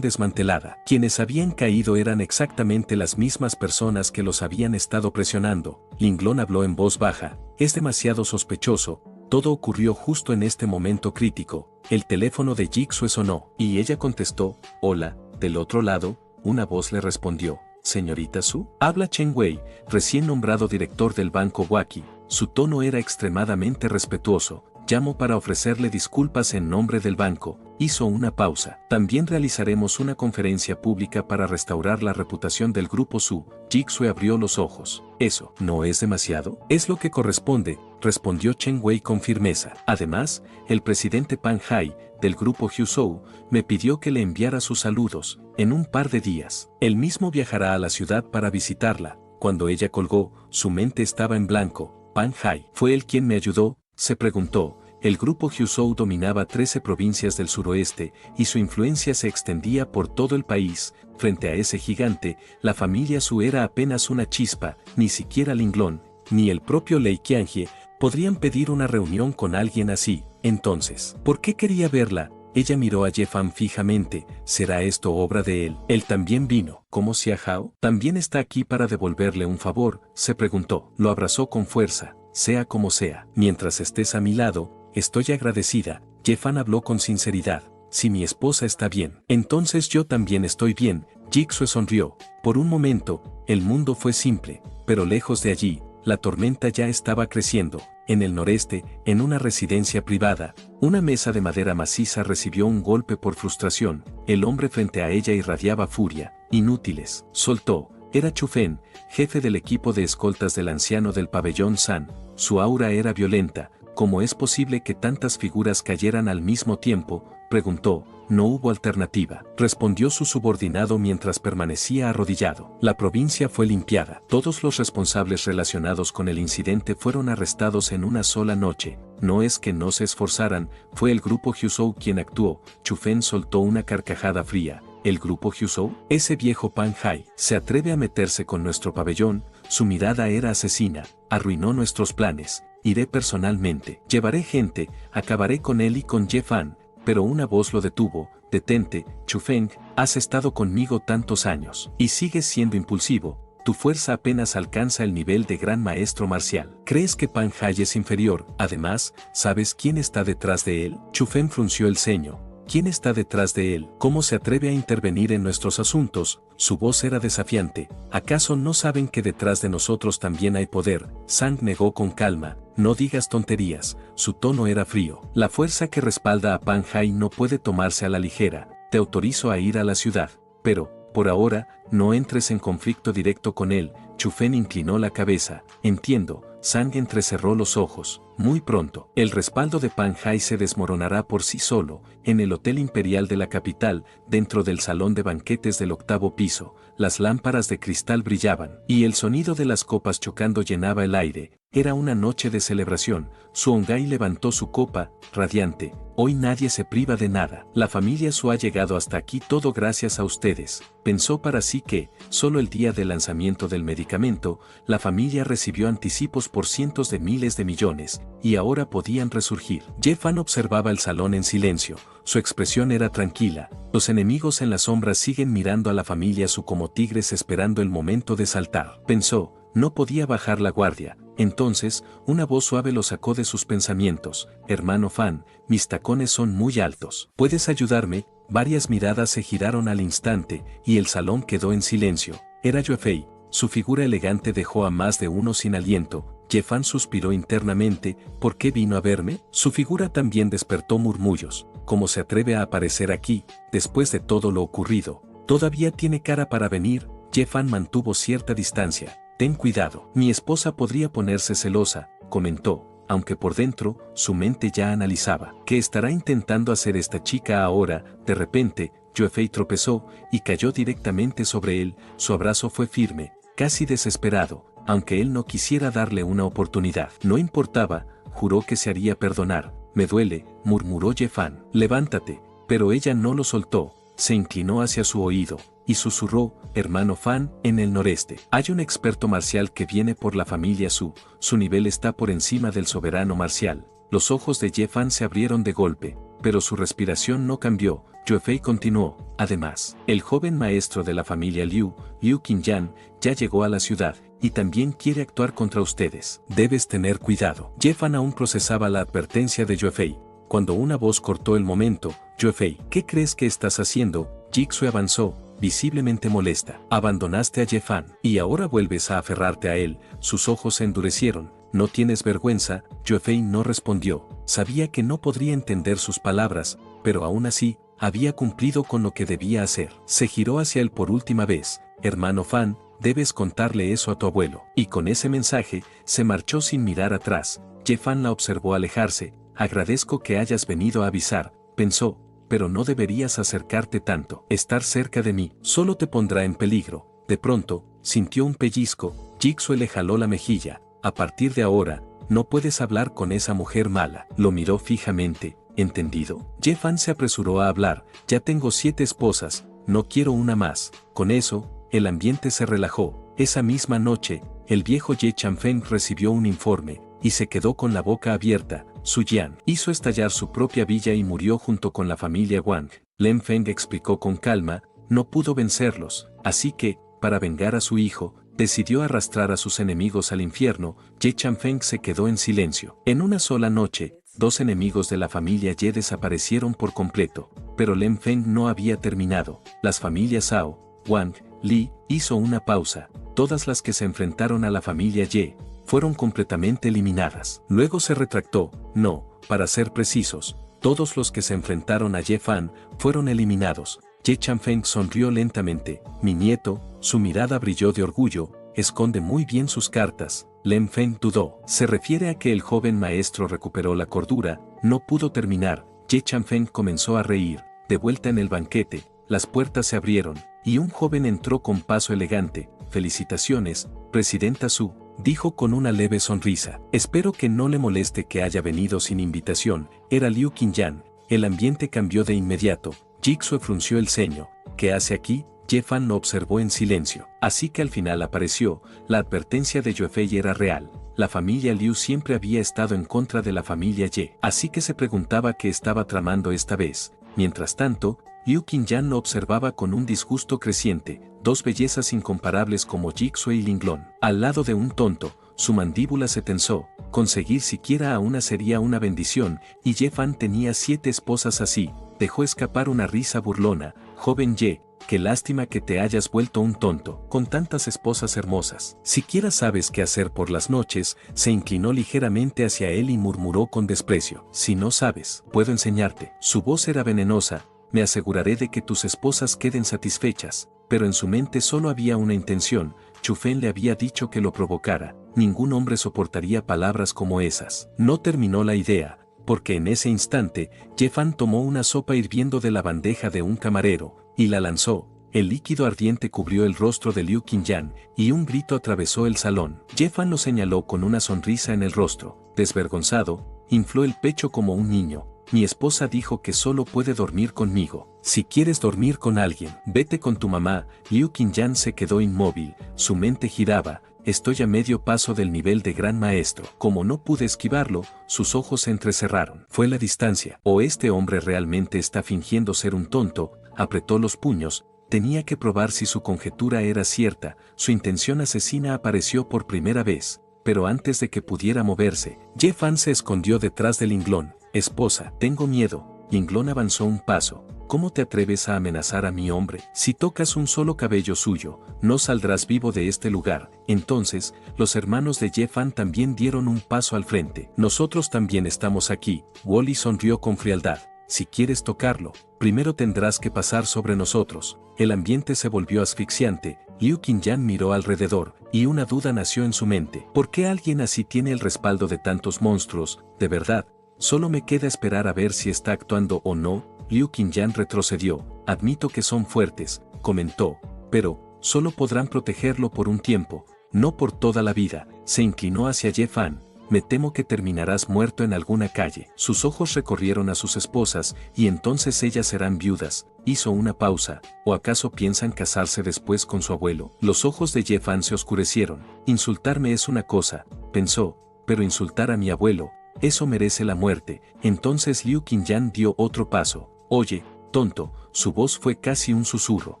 desmantelada. Quienes habían caído eran exactamente las mismas personas que los habían estado presionando. Linglong habló en voz baja, es demasiado sospechoso. Todo ocurrió justo en este momento crítico. El teléfono de Jigsaw sonó, y ella contestó, hola, del otro lado, una voz le respondió, señorita Su. Habla Chen Wei, recién nombrado director del banco Waki. Su tono era extremadamente respetuoso. Llamo para ofrecerle disculpas en nombre del banco. Hizo una pausa. También realizaremos una conferencia pública para restaurar la reputación del grupo Su. Jigsaw abrió los ojos. ¿Eso no es demasiado? Es lo que corresponde, respondió Chen Wei con firmeza. Además, el presidente Pan Hai, del grupo Huzhou, me pidió que le enviara sus saludos. En un par de días, él mismo viajará a la ciudad para visitarla. Cuando ella colgó, su mente estaba en blanco. Pan Hai fue el quien me ayudó, se preguntó. El grupo Huzhou dominaba 13 provincias del suroeste y su influencia se extendía por todo el país. Frente a ese gigante, la familia Su era apenas una chispa. Ni siquiera Linglong, ni el propio Lei Qianjie podrían pedir una reunión con alguien así. Entonces, ¿por qué quería verla? Ella miró a Ye Fan fijamente. ¿Será esto obra de él? Él también vino. ¿Cómo Xia Hao? ¿También está aquí para devolverle un favor? Se preguntó. Lo abrazó con fuerza. Sea como sea, mientras estés a mi lado, estoy agradecida. Ye Fan habló con sinceridad. Si mi esposa está bien, entonces yo también estoy bien. Jigsaw sonrió. Por un momento, el mundo fue simple, pero lejos de allí, la tormenta ya estaba creciendo. En el noreste, en una residencia privada, una mesa de madera maciza recibió un golpe por frustración. El hombre frente a ella irradiaba furia. Inútiles. Soltó. Era Chu Fen, jefe del equipo de escoltas del anciano del pabellón San. Su aura era violenta. ¿Cómo es posible que tantas figuras cayeran al mismo tiempo? Preguntó. No hubo alternativa, respondió su subordinado mientras permanecía arrodillado. La provincia fue limpiada. Todos los responsables relacionados con el incidente fueron arrestados en una sola noche. No es que no se esforzaran, fue el grupo Huzhou quien actuó. Chu Fen soltó una carcajada fría. ¿El grupo Huzhou? Ese viejo Pan Hai se atreve a meterse con nuestro pabellón. Su mirada era asesina. Arruinó nuestros planes. Iré personalmente. Llevaré gente. Acabaré con él y con Ye Fan. Pero una voz lo detuvo. Detente, Chu Feng, has estado conmigo tantos años. Y sigues siendo impulsivo. Tu fuerza apenas alcanza el nivel de gran maestro marcial. ¿Crees que Pan Hai es inferior? Además, ¿sabes quién está detrás de él? Chu Feng frunció el ceño. ¿Quién está detrás de él? ¿Cómo se atreve a intervenir en nuestros asuntos? Su voz era desafiante. ¿Acaso no saben que detrás de nosotros también hay poder? Sang negó con calma. No digas tonterías. Su tono era frío. La fuerza que respalda a Pan Hai no puede tomarse a la ligera. Te autorizo a ir a la ciudad. Pero, por ahora, no entres en conflicto directo con él. Chufen inclinó la cabeza. Entiendo. Sang entrecerró los ojos. Muy pronto, el respaldo de Pan Hai se desmoronará por sí solo, en el Hotel Imperial de la capital, dentro del salón de banquetes del 8º piso. Las lámparas de cristal brillaban, y el sonido de las copas chocando llenaba el aire. Era una noche de celebración. Suongai levantó su copa, radiante. Hoy nadie se priva de nada. La familia Su ha llegado hasta aquí todo gracias a ustedes. Pensó para sí que, solo el día del lanzamiento del medicamento, la familia recibió anticipos por cientos de miles de millones, y ahora podían resurgir. Ye-Fan observaba el salón en silencio. Su expresión era tranquila. Los enemigos en las sombras siguen mirando a la familia Su como tigres esperando el momento de saltar. Pensó, no podía bajar la guardia. Entonces, una voz suave lo sacó de sus pensamientos. Hermano Fan, mis tacones son muy altos. ¿Puedes ayudarme? Varias miradas se giraron al instante, y el salón quedó en silencio. Era Yuefei. Su figura elegante dejó a más de uno sin aliento. Ye-Fan suspiró internamente. ¿Por qué vino a verme? Su figura también despertó murmullos. ¿Cómo se atreve a aparecer aquí, después de todo lo ocurrido? Todavía tiene cara para venir. Ye-Fan mantuvo cierta distancia. Ten cuidado. Mi esposa podría ponerse celosa, comentó, aunque por dentro, su mente ya analizaba. ¿Qué estará intentando hacer esta chica ahora? De repente, Yuefei tropezó y cayó directamente sobre él. Su abrazo fue firme, casi desesperado, aunque él no quisiera darle una oportunidad. No importaba, juró que se haría perdonar. Me duele, murmuró Ye-Fan. Levántate, pero ella no lo soltó. Se inclinó hacia su oído y susurró, hermano Fan, en el noreste. Hay un experto marcial que viene por la familia Su. Su nivel está por encima del soberano marcial. Los ojos de Ye-Fan se abrieron de golpe, pero su respiración no cambió. Yuefei continuó. Además, el joven maestro de la familia Liu, Liu Qingyan, ya llegó a la ciudad y también quiere actuar contra ustedes. Debes tener cuidado. Ye-Fan aún procesaba la advertencia de Yuefei, cuando una voz cortó el momento. Yuefei, ¿qué crees que estás haciendo? Jixue avanzó, visiblemente molesta. Abandonaste a Ye-Fan y ahora vuelves a aferrarte a él. Sus ojos se endurecieron. ¿No tienes vergüenza? Yuefei no respondió. Sabía que no podría entender sus palabras, pero aún así, había cumplido con lo que debía hacer. Se giró hacia él por última vez. Hermano Fan, debes contarle eso a tu abuelo. Y con ese mensaje, se marchó sin mirar atrás. Ye-Fan la observó alejarse. Agradezco que hayas venido a avisar, pensó, pero no deberías acercarte tanto. Estar cerca de mí solo te pondrá en peligro. De pronto, sintió un pellizco. Jixue le jaló la mejilla. A partir de ahora, no puedes hablar con esa mujer mala. Lo miró fijamente. ¿Entendido? Ye-Fan se apresuró a hablar. Ya tengo 7 esposas, no quiero una más. Con eso, el ambiente se relajó. Esa misma noche, el viejo Ye Chanfeng recibió un informe, y se quedó con la boca abierta. Su Jian hizo estallar su propia villa y murió junto con la familia Wang. Lem Feng explicó con calma, no pudo vencerlos, así que, para vengar a su hijo, decidió arrastrar a sus enemigos al infierno. Ye Chanfeng se quedó en silencio. En una sola noche, 2 enemigos de la familia Ye desaparecieron por completo, pero Lem Feng no había terminado. Las familias Zhao, Wang, Li, hizo una pausa. Todas las que se enfrentaron a la familia Ye fueron completamente eliminadas. Luego se retractó. No, para ser precisos, todos los que se enfrentaron a Ye-Fan fueron eliminados. Ye Chanfeng sonrió lentamente. Mi nieto, su mirada brilló de orgullo, esconde muy bien sus cartas. Lem Feng dudó. Se refiere a que el joven maestro recuperó la cordura. No pudo terminar. Ye Chanfeng comenzó a reír. De vuelta en el banquete, las puertas se abrieron, y un joven entró con paso elegante. Felicitaciones, Presidenta Su, dijo con una leve sonrisa. Espero que no le moleste que haya venido sin invitación. Era Liu Qingyan. El ambiente cambió de inmediato. Jixue frunció el ceño. ¿Qué hace aquí? Ye-Fan lo observó en silencio. Así que al final apareció. La advertencia de Yuefei era real. La familia Liu siempre había estado en contra de la familia Ye. Así que se preguntaba qué estaba tramando esta vez. Mientras tanto, Liu Qingyan lo observaba con un disgusto creciente. 2 bellezas incomparables como Jixue y Linglong. Al lado de un tonto, su mandíbula se tensó. Conseguir siquiera a una sería una bendición, y Ye-Fan tenía 7 esposas así. Dejó escapar una risa burlona. Joven Ye, qué lástima que te hayas vuelto un tonto, con tantas esposas hermosas. Siquiera sabes qué hacer por las noches. Se inclinó ligeramente hacia él y murmuró con desprecio. Si no sabes, puedo enseñarte. Su voz era venenosa. Me aseguraré de que tus esposas queden satisfechas. pero en su mente solo había una intención. Chu Fen le había dicho que lo provocara. Ningún hombre soportaría palabras como esas. No terminó la idea, porque en ese instante, Ye Fan tomó una sopa hirviendo de la bandeja de un camarero, y la lanzó. El líquido ardiente cubrió el rostro de Liu Qingyan, y un grito atravesó el salón. Ye Fan lo señaló con una sonrisa en el rostro. Desvergonzado, infló el pecho como un niño. Mi esposa dijo que solo puede dormir conmigo. Si quieres dormir con alguien, vete con tu mamá. Liu Qingyan se quedó inmóvil, su mente giraba. Estoy a medio paso del nivel de gran maestro. Como no pude esquivarlo, sus ojos se entrecerraron. Fue la distancia. ¿O este hombre realmente está fingiendo ser un tonto? Apretó los puños. Tenía que probar si su conjetura era cierta. Su intención asesina apareció por primera vez. Pero antes de que pudiera moverse, Ye Fan se escondió detrás del Linglón. Esposa, tengo miedo. Linglón avanzó un paso. ¿Cómo te atreves a amenazar a mi hombre? Si tocas un solo cabello suyo, no saldrás vivo de este lugar. Entonces, los hermanos de Ye Fan también dieron un paso al frente. Nosotros también estamos aquí. Wally sonrió con frialdad. Si quieres tocarlo, primero tendrás que pasar sobre nosotros. El ambiente se volvió asfixiante. Liu Qingyan miró alrededor, y una duda nació en su mente. ¿Por qué alguien así tiene el respaldo de tantos monstruos? De verdad, solo me queda esperar a ver si está actuando o no. Liu Qingyan retrocedió. Admito que son fuertes, comentó, pero solo podrán protegerlo por un tiempo, no por toda la vida. Se inclinó hacia Ye Fan. Me temo que terminarás muerto en alguna calle. Sus ojos recorrieron a sus esposas, y entonces ellas serán viudas. Hizo una pausa. ¿O acaso piensan casarse después con su abuelo? Los ojos de Ye Fan se oscurecieron. Insultarme es una cosa, pensó, pero insultar a mi abuelo, eso merece la muerte. Entonces Liu Qingyan dio otro paso. Oye, tonto, su voz fue casi un susurro.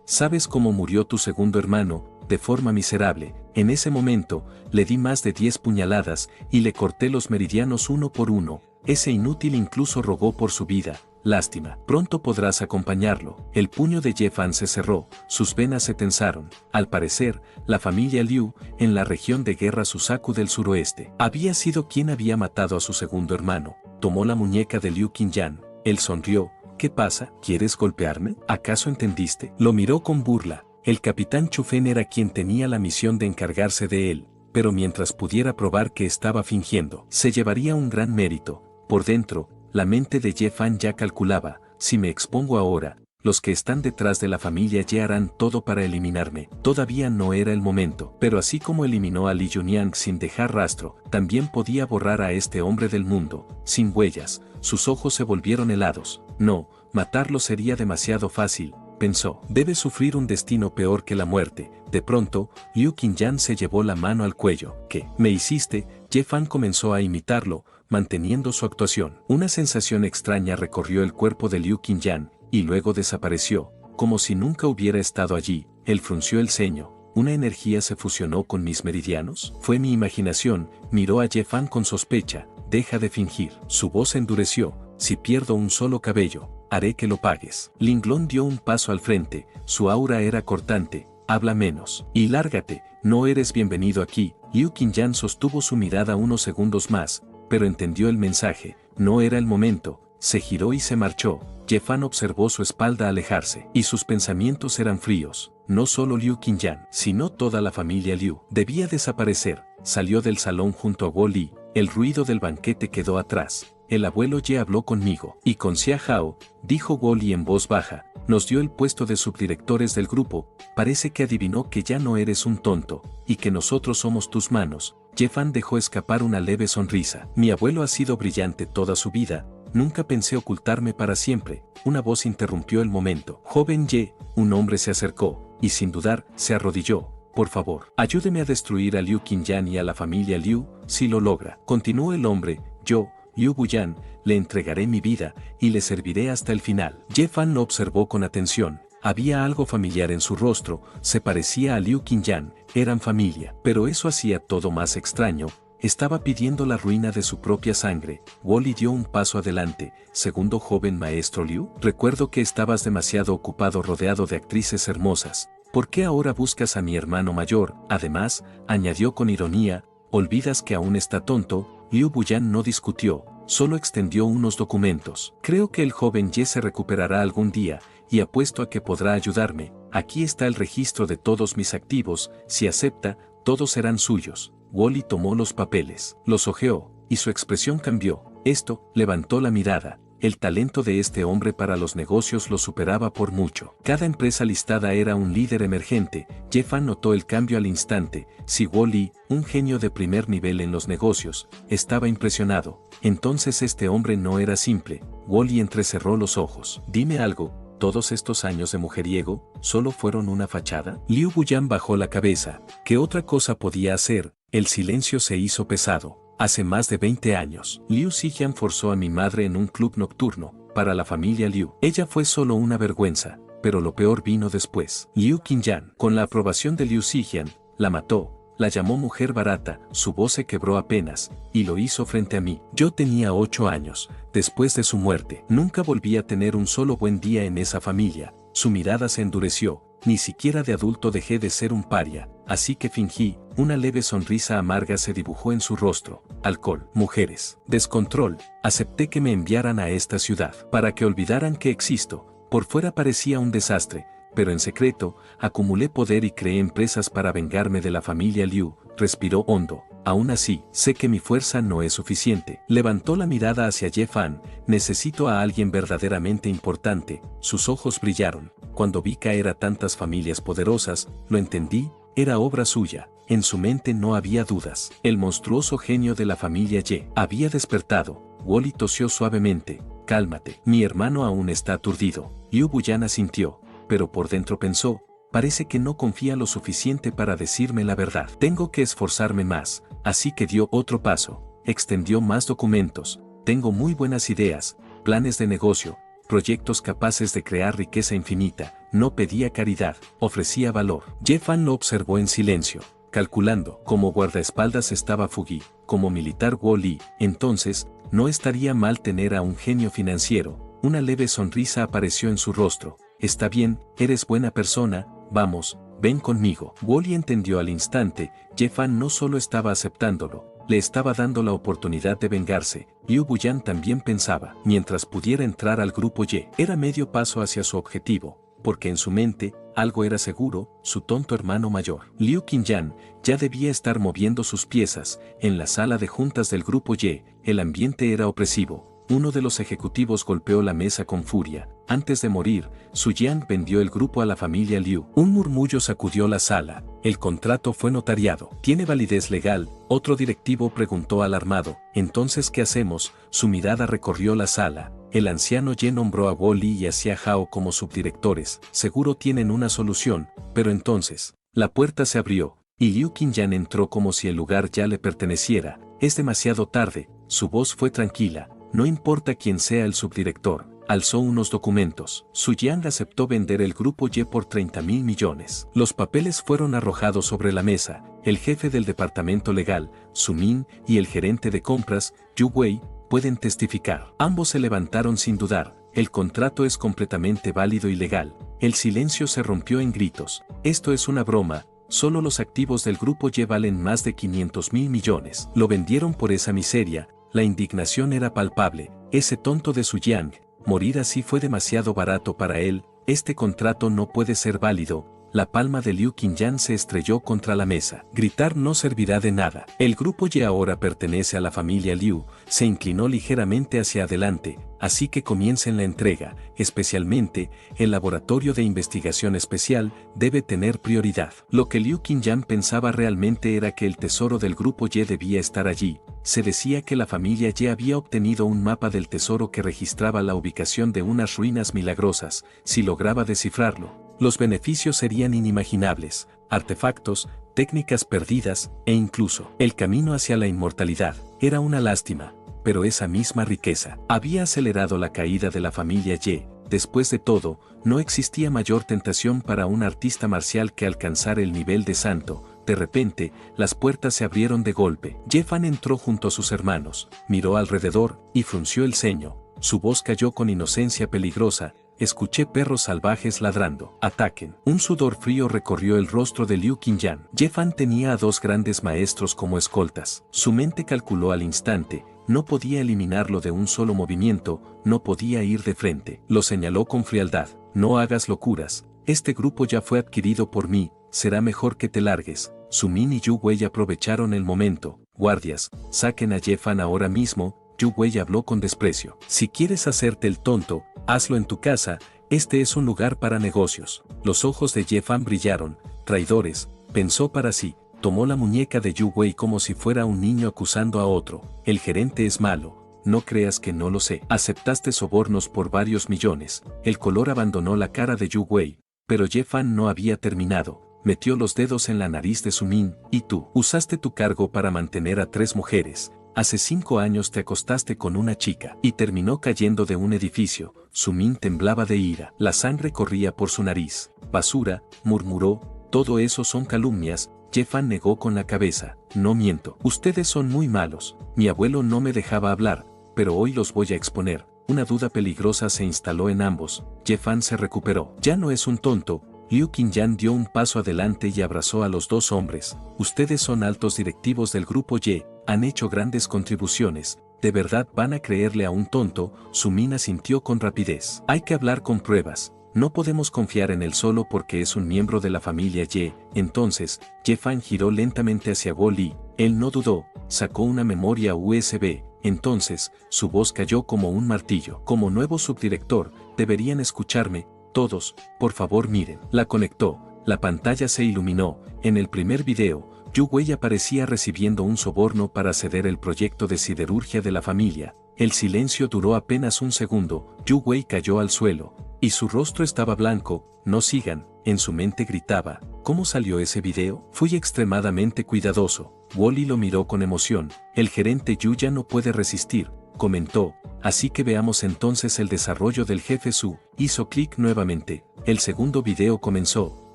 ¿Sabes cómo murió tu segundo hermano? De forma miserable. En ese momento, le di más de 10 puñaladas y le corté los meridianos uno por uno. Ese inútil incluso rogó por su vida. Lástima. Pronto podrás acompañarlo. El puño de Ye Fan se cerró, sus venas se tensaron. Al parecer, la familia Liu, en la región de guerra Susaku del suroeste, había sido quien había matado a su segundo hermano. Tomó la muñeca de Liu Qingyan. Él sonrió. ¿Qué pasa? ¿Quieres golpearme? ¿Acaso entendiste? Lo miró con burla. El capitán Chu Fen era quien tenía la misión de encargarse de él, pero mientras pudiera probar que estaba fingiendo, se llevaría un gran mérito. Por dentro, la mente de Ye Fan ya calculaba, si me expongo ahora, los que están detrás de la familia Ye harán todo para eliminarme. Todavía no era el momento, pero así como eliminó a Li Junyang sin dejar rastro, también podía borrar a este hombre del mundo, sin huellas. Sus ojos se volvieron helados. No, matarlo sería demasiado fácil, pensó. Debe sufrir un destino peor que la muerte. De pronto, Liu Qingyan se llevó la mano al cuello. ¿Qué me hiciste? Ye Fan comenzó a imitarlo, manteniendo su actuación. Una sensación extraña recorrió el cuerpo de Liu Qingyan, y luego desapareció, como si nunca hubiera estado allí. Él frunció el ceño. ¿Una energía se fusionó con mis meridianos? Fue mi imaginación. Miró a Ye Fan con sospecha. Deja de fingir. Su voz endureció. Si pierdo un solo cabello, haré que lo pagues. Linglong dio un paso al frente. Su aura era cortante. Habla menos. Y lárgate. No eres bienvenido aquí. Liu Qingyan sostuvo su mirada unos segundos más, pero entendió el mensaje. No era el momento. Se giró y se marchó. Ye Fan observó su espalda alejarse, y sus pensamientos eran fríos. No solo Liu Qingyan, sino toda la familia Liu debía desaparecer. Salió del salón junto a Wally. El ruido del banquete quedó atrás. El abuelo Ye habló conmigo, y con Xia Hao, dijo Wally en voz baja, nos dio el puesto de subdirectores del grupo. Parece que adivinó que ya no eres un tonto, y que nosotros somos tus manos. Ye Fan dejó escapar una leve sonrisa. Mi abuelo ha sido brillante toda su vida. Nunca pensé ocultarme para siempre. Una voz interrumpió el momento. Joven Ye, un hombre se acercó, y sin dudar, se arrodilló. Por favor, ayúdeme a destruir a Liu Qingyan y a la familia Liu, si lo logra. Continuó el hombre, yo, Liu Buyan, le entregaré mi vida, y le serviré hasta el final. Ye Fan lo observó con atención. Había algo familiar en su rostro, se parecía a Liu Qingyan, eran familia. Pero eso hacía todo más extraño. Estaba pidiendo la ruina de su propia sangre. Wally dio un paso adelante. Segundo joven maestro Liu, recuerdo que estabas demasiado ocupado rodeado de actrices hermosas. ¿Por qué ahora buscas a mi hermano mayor? Además, añadió con ironía, ¿olvidas que aún está tonto? Liu Buyan no discutió, solo extendió unos documentos. Creo que el joven Ye se recuperará algún día, y apuesto a que podrá ayudarme. aquí está el registro de todos mis activos, si acepta, todos serán suyos. Wally tomó los papeles, los hojeó, y su expresión cambió. Esto, levantó la mirada. El talento de este hombre para los negocios lo superaba por mucho. Cada empresa listada era un líder emergente. Jeff notó el cambio al instante. Si Wally, un genio de primer nivel en los negocios, estaba impresionado, entonces este hombre no era simple. Wally entrecerró los ojos. Dime algo, ¿todos estos años de mujeriego solo fueron una fachada? Liu Buyan bajó la cabeza. ¿Qué otra cosa podía hacer? El silencio se hizo pesado. Hace más de 20 años, Liu Xijian forzó a mi madre en un club nocturno, para la familia Liu. Ella fue solo una vergüenza, pero lo peor vino después. Liu Qingyan, con la aprobación de Liu Xijian, la mató, la llamó mujer barata, su voz se quebró apenas, y lo hizo frente a mí. Yo tenía 8 años, después de su muerte. Nunca volví a tener un solo buen día en esa familia. Su mirada se endureció. Ni siquiera de adulto dejé de ser un paria, así que fingí. Una leve sonrisa amarga se dibujó en su rostro. Alcohol, mujeres, descontrol. Acepté que me enviaran a esta ciudad para que olvidaran que existo. Por fuera parecía un desastre, pero en secreto, acumulé poder y creé empresas para vengarme de la familia Liu. Respiró hondo. Aún así, sé que mi fuerza no es suficiente. Levantó la mirada hacia Ye Fan. Necesito a alguien verdaderamente importante. Sus ojos brillaron. Cuando vi caer a tantas familias poderosas, lo entendí, era obra suya. En su mente no había dudas. El monstruoso genio de la familia Ye había despertado. Wally tosió suavemente. Cálmate, mi hermano aún está aturdido. Liu Buyan asintió, pero por dentro pensó, parece que no confía lo suficiente para decirme la verdad. Tengo que esforzarme más, así que dio otro paso. Extendió más documentos. Tengo muy buenas ideas, planes de negocio, proyectos capaces de crear riqueza infinita. No pedía caridad, ofrecía valor. Ye Fan lo observó en silencio, calculando. Como guardaespaldas estaba Fugi, como militar Wally. Entonces, no estaría mal tener a un genio financiero. Una leve sonrisa apareció en su rostro. Está bien, eres buena persona, vamos, ven conmigo. Wally entendió al instante. Ye Fan no solo estaba aceptándolo, le estaba dando la oportunidad de vengarse. Liu Buyan también pensaba, mientras pudiera entrar al grupo Ye, era medio paso hacia su objetivo, porque en su mente, algo era seguro, su tonto hermano mayor. Liu Qingyan ya debía estar moviendo sus piezas. En la sala de juntas del grupo Ye, el ambiente era opresivo. Uno de los ejecutivos golpeó la mesa con furia. Antes de morir, Su Jian vendió el grupo a la familia Liu. Un murmullo sacudió la sala. El contrato fue notariado. ¿Tiene validez legal? Otro directivo preguntó alarmado. ¿Entonces qué hacemos? Su mirada recorrió la sala. El anciano Ye nombró a Wally y a Xia Hao como subdirectores. Seguro tienen una solución, pero entonces, la puerta se abrió, y Liu Qingyan entró como si el lugar ya le perteneciera. Es demasiado tarde. Su voz fue tranquila. No importa quién sea el subdirector. Alzó unos documentos. Su Jian aceptó vender el grupo Ye por 30.000 millones. Los papeles fueron arrojados sobre la mesa. El jefe del departamento legal, Su Min, y el gerente de compras, Yu Wei, pueden testificar. Ambos se levantaron sin dudar. El contrato es completamente válido y legal. El silencio se rompió en gritos. Esto es una broma. Solo los activos del grupo Ye valen más de 500.000 millones. Lo vendieron por esa miseria. La indignación era palpable. Ese tonto de Su Jiang, morir así fue demasiado barato para él. Este contrato no puede ser válido. La palma de Liu Qingyan se estrelló contra la mesa. Gritar no servirá de nada. El grupo Ye ahora pertenece a la familia Liu. Se inclinó ligeramente hacia adelante. Así que comiencen la entrega. Especialmente, el laboratorio de investigación especial debe tener prioridad. Lo que Liu Qingyan pensaba realmente era que el tesoro del grupo Ye debía estar allí. Se decía que la familia Ye había obtenido un mapa del tesoro que registraba la ubicación de unas ruinas milagrosas. Si lograba descifrarlo, los beneficios serían inimaginables. Artefactos, técnicas perdidas, e incluso el camino hacia la inmortalidad. Era una lástima, pero esa misma riqueza había acelerado la caída de la familia Ye. Después de todo, no existía mayor tentación para un artista marcial que alcanzar el nivel de santo. De repente, las puertas se abrieron de golpe. Ye Fan entró junto a sus hermanos, miró alrededor y frunció el ceño. Su voz cayó con inocencia peligrosa. Escuché perros salvajes ladrando. Ataquen. Un sudor frío recorrió el rostro de Liu Qingyan. Ye Fan tenía a dos grandes maestros como escoltas. Su mente calculó al instante. No podía eliminarlo de un solo movimiento, no podía ir de frente. Lo señaló con frialdad. No hagas locuras. este grupo ya fue adquirido por mí, será mejor que te largues. Su-min y Yu Wei aprovecharon el momento. Guardias, saquen a Ye-fan ahora mismo. Yu Wei habló con desprecio. Si quieres hacerte el tonto, hazlo en tu casa, este es un lugar para negocios. Los ojos de Ye-fan brillaron. Traidores, pensó para sí. Tomó la muñeca de Yu Wei como si fuera un niño acusando a otro. El gerente es malo. No creas que no lo sé. Aceptaste sobornos por varios millones. El color abandonó la cara de Yu Wei, pero Ye-fan no había terminado. Metió los dedos en la nariz de Su-min. Y tú, usaste tu cargo para mantener a 3 mujeres. Hace 5 años te acostaste con una chica y terminó cayendo de un edificio. Su-min temblaba de ira. La sangre corría por su nariz. Basura, murmuró. Todo eso son calumnias. Ye-fan negó con la cabeza. No miento. Ustedes son muy malos. Mi abuelo no me dejaba hablar, pero hoy los voy a exponer. Una duda peligrosa se instaló en ambos. Ye-fan se recuperó. Ya no es un tonto. Liu Qingyan dio un paso adelante y abrazó a los 2 hombres. Ustedes son altos directivos del grupo Ye, han hecho grandes contribuciones. ¿De verdad van a creerle a un tonto? Su-min asintió con rapidez. Hay que hablar con pruebas. No podemos confiar en él solo porque es un miembro de la familia Ye. Entonces, Ye-fan giró lentamente hacia Guo Li. Él no dudó, sacó una memoria USB. Entonces, su voz cayó como un martillo. Como nuevo subdirector, deberían escucharme. Todos, por favor miren. La conectó, la pantalla se iluminó. En el primer video, Yu Wei aparecía recibiendo un soborno para ceder el proyecto de siderurgia de la familia. El silencio duró apenas un segundo. Yu Wei cayó al suelo, y su rostro estaba blanco. No sigan, en su mente gritaba. ¿Cómo salió ese video? Fui extremadamente cuidadoso. Wally lo miró con emoción. El gerente Yu ya no puede resistir, comentó. Así que veamos entonces el desarrollo del jefe Su. Hizo clic nuevamente. El segundo video comenzó.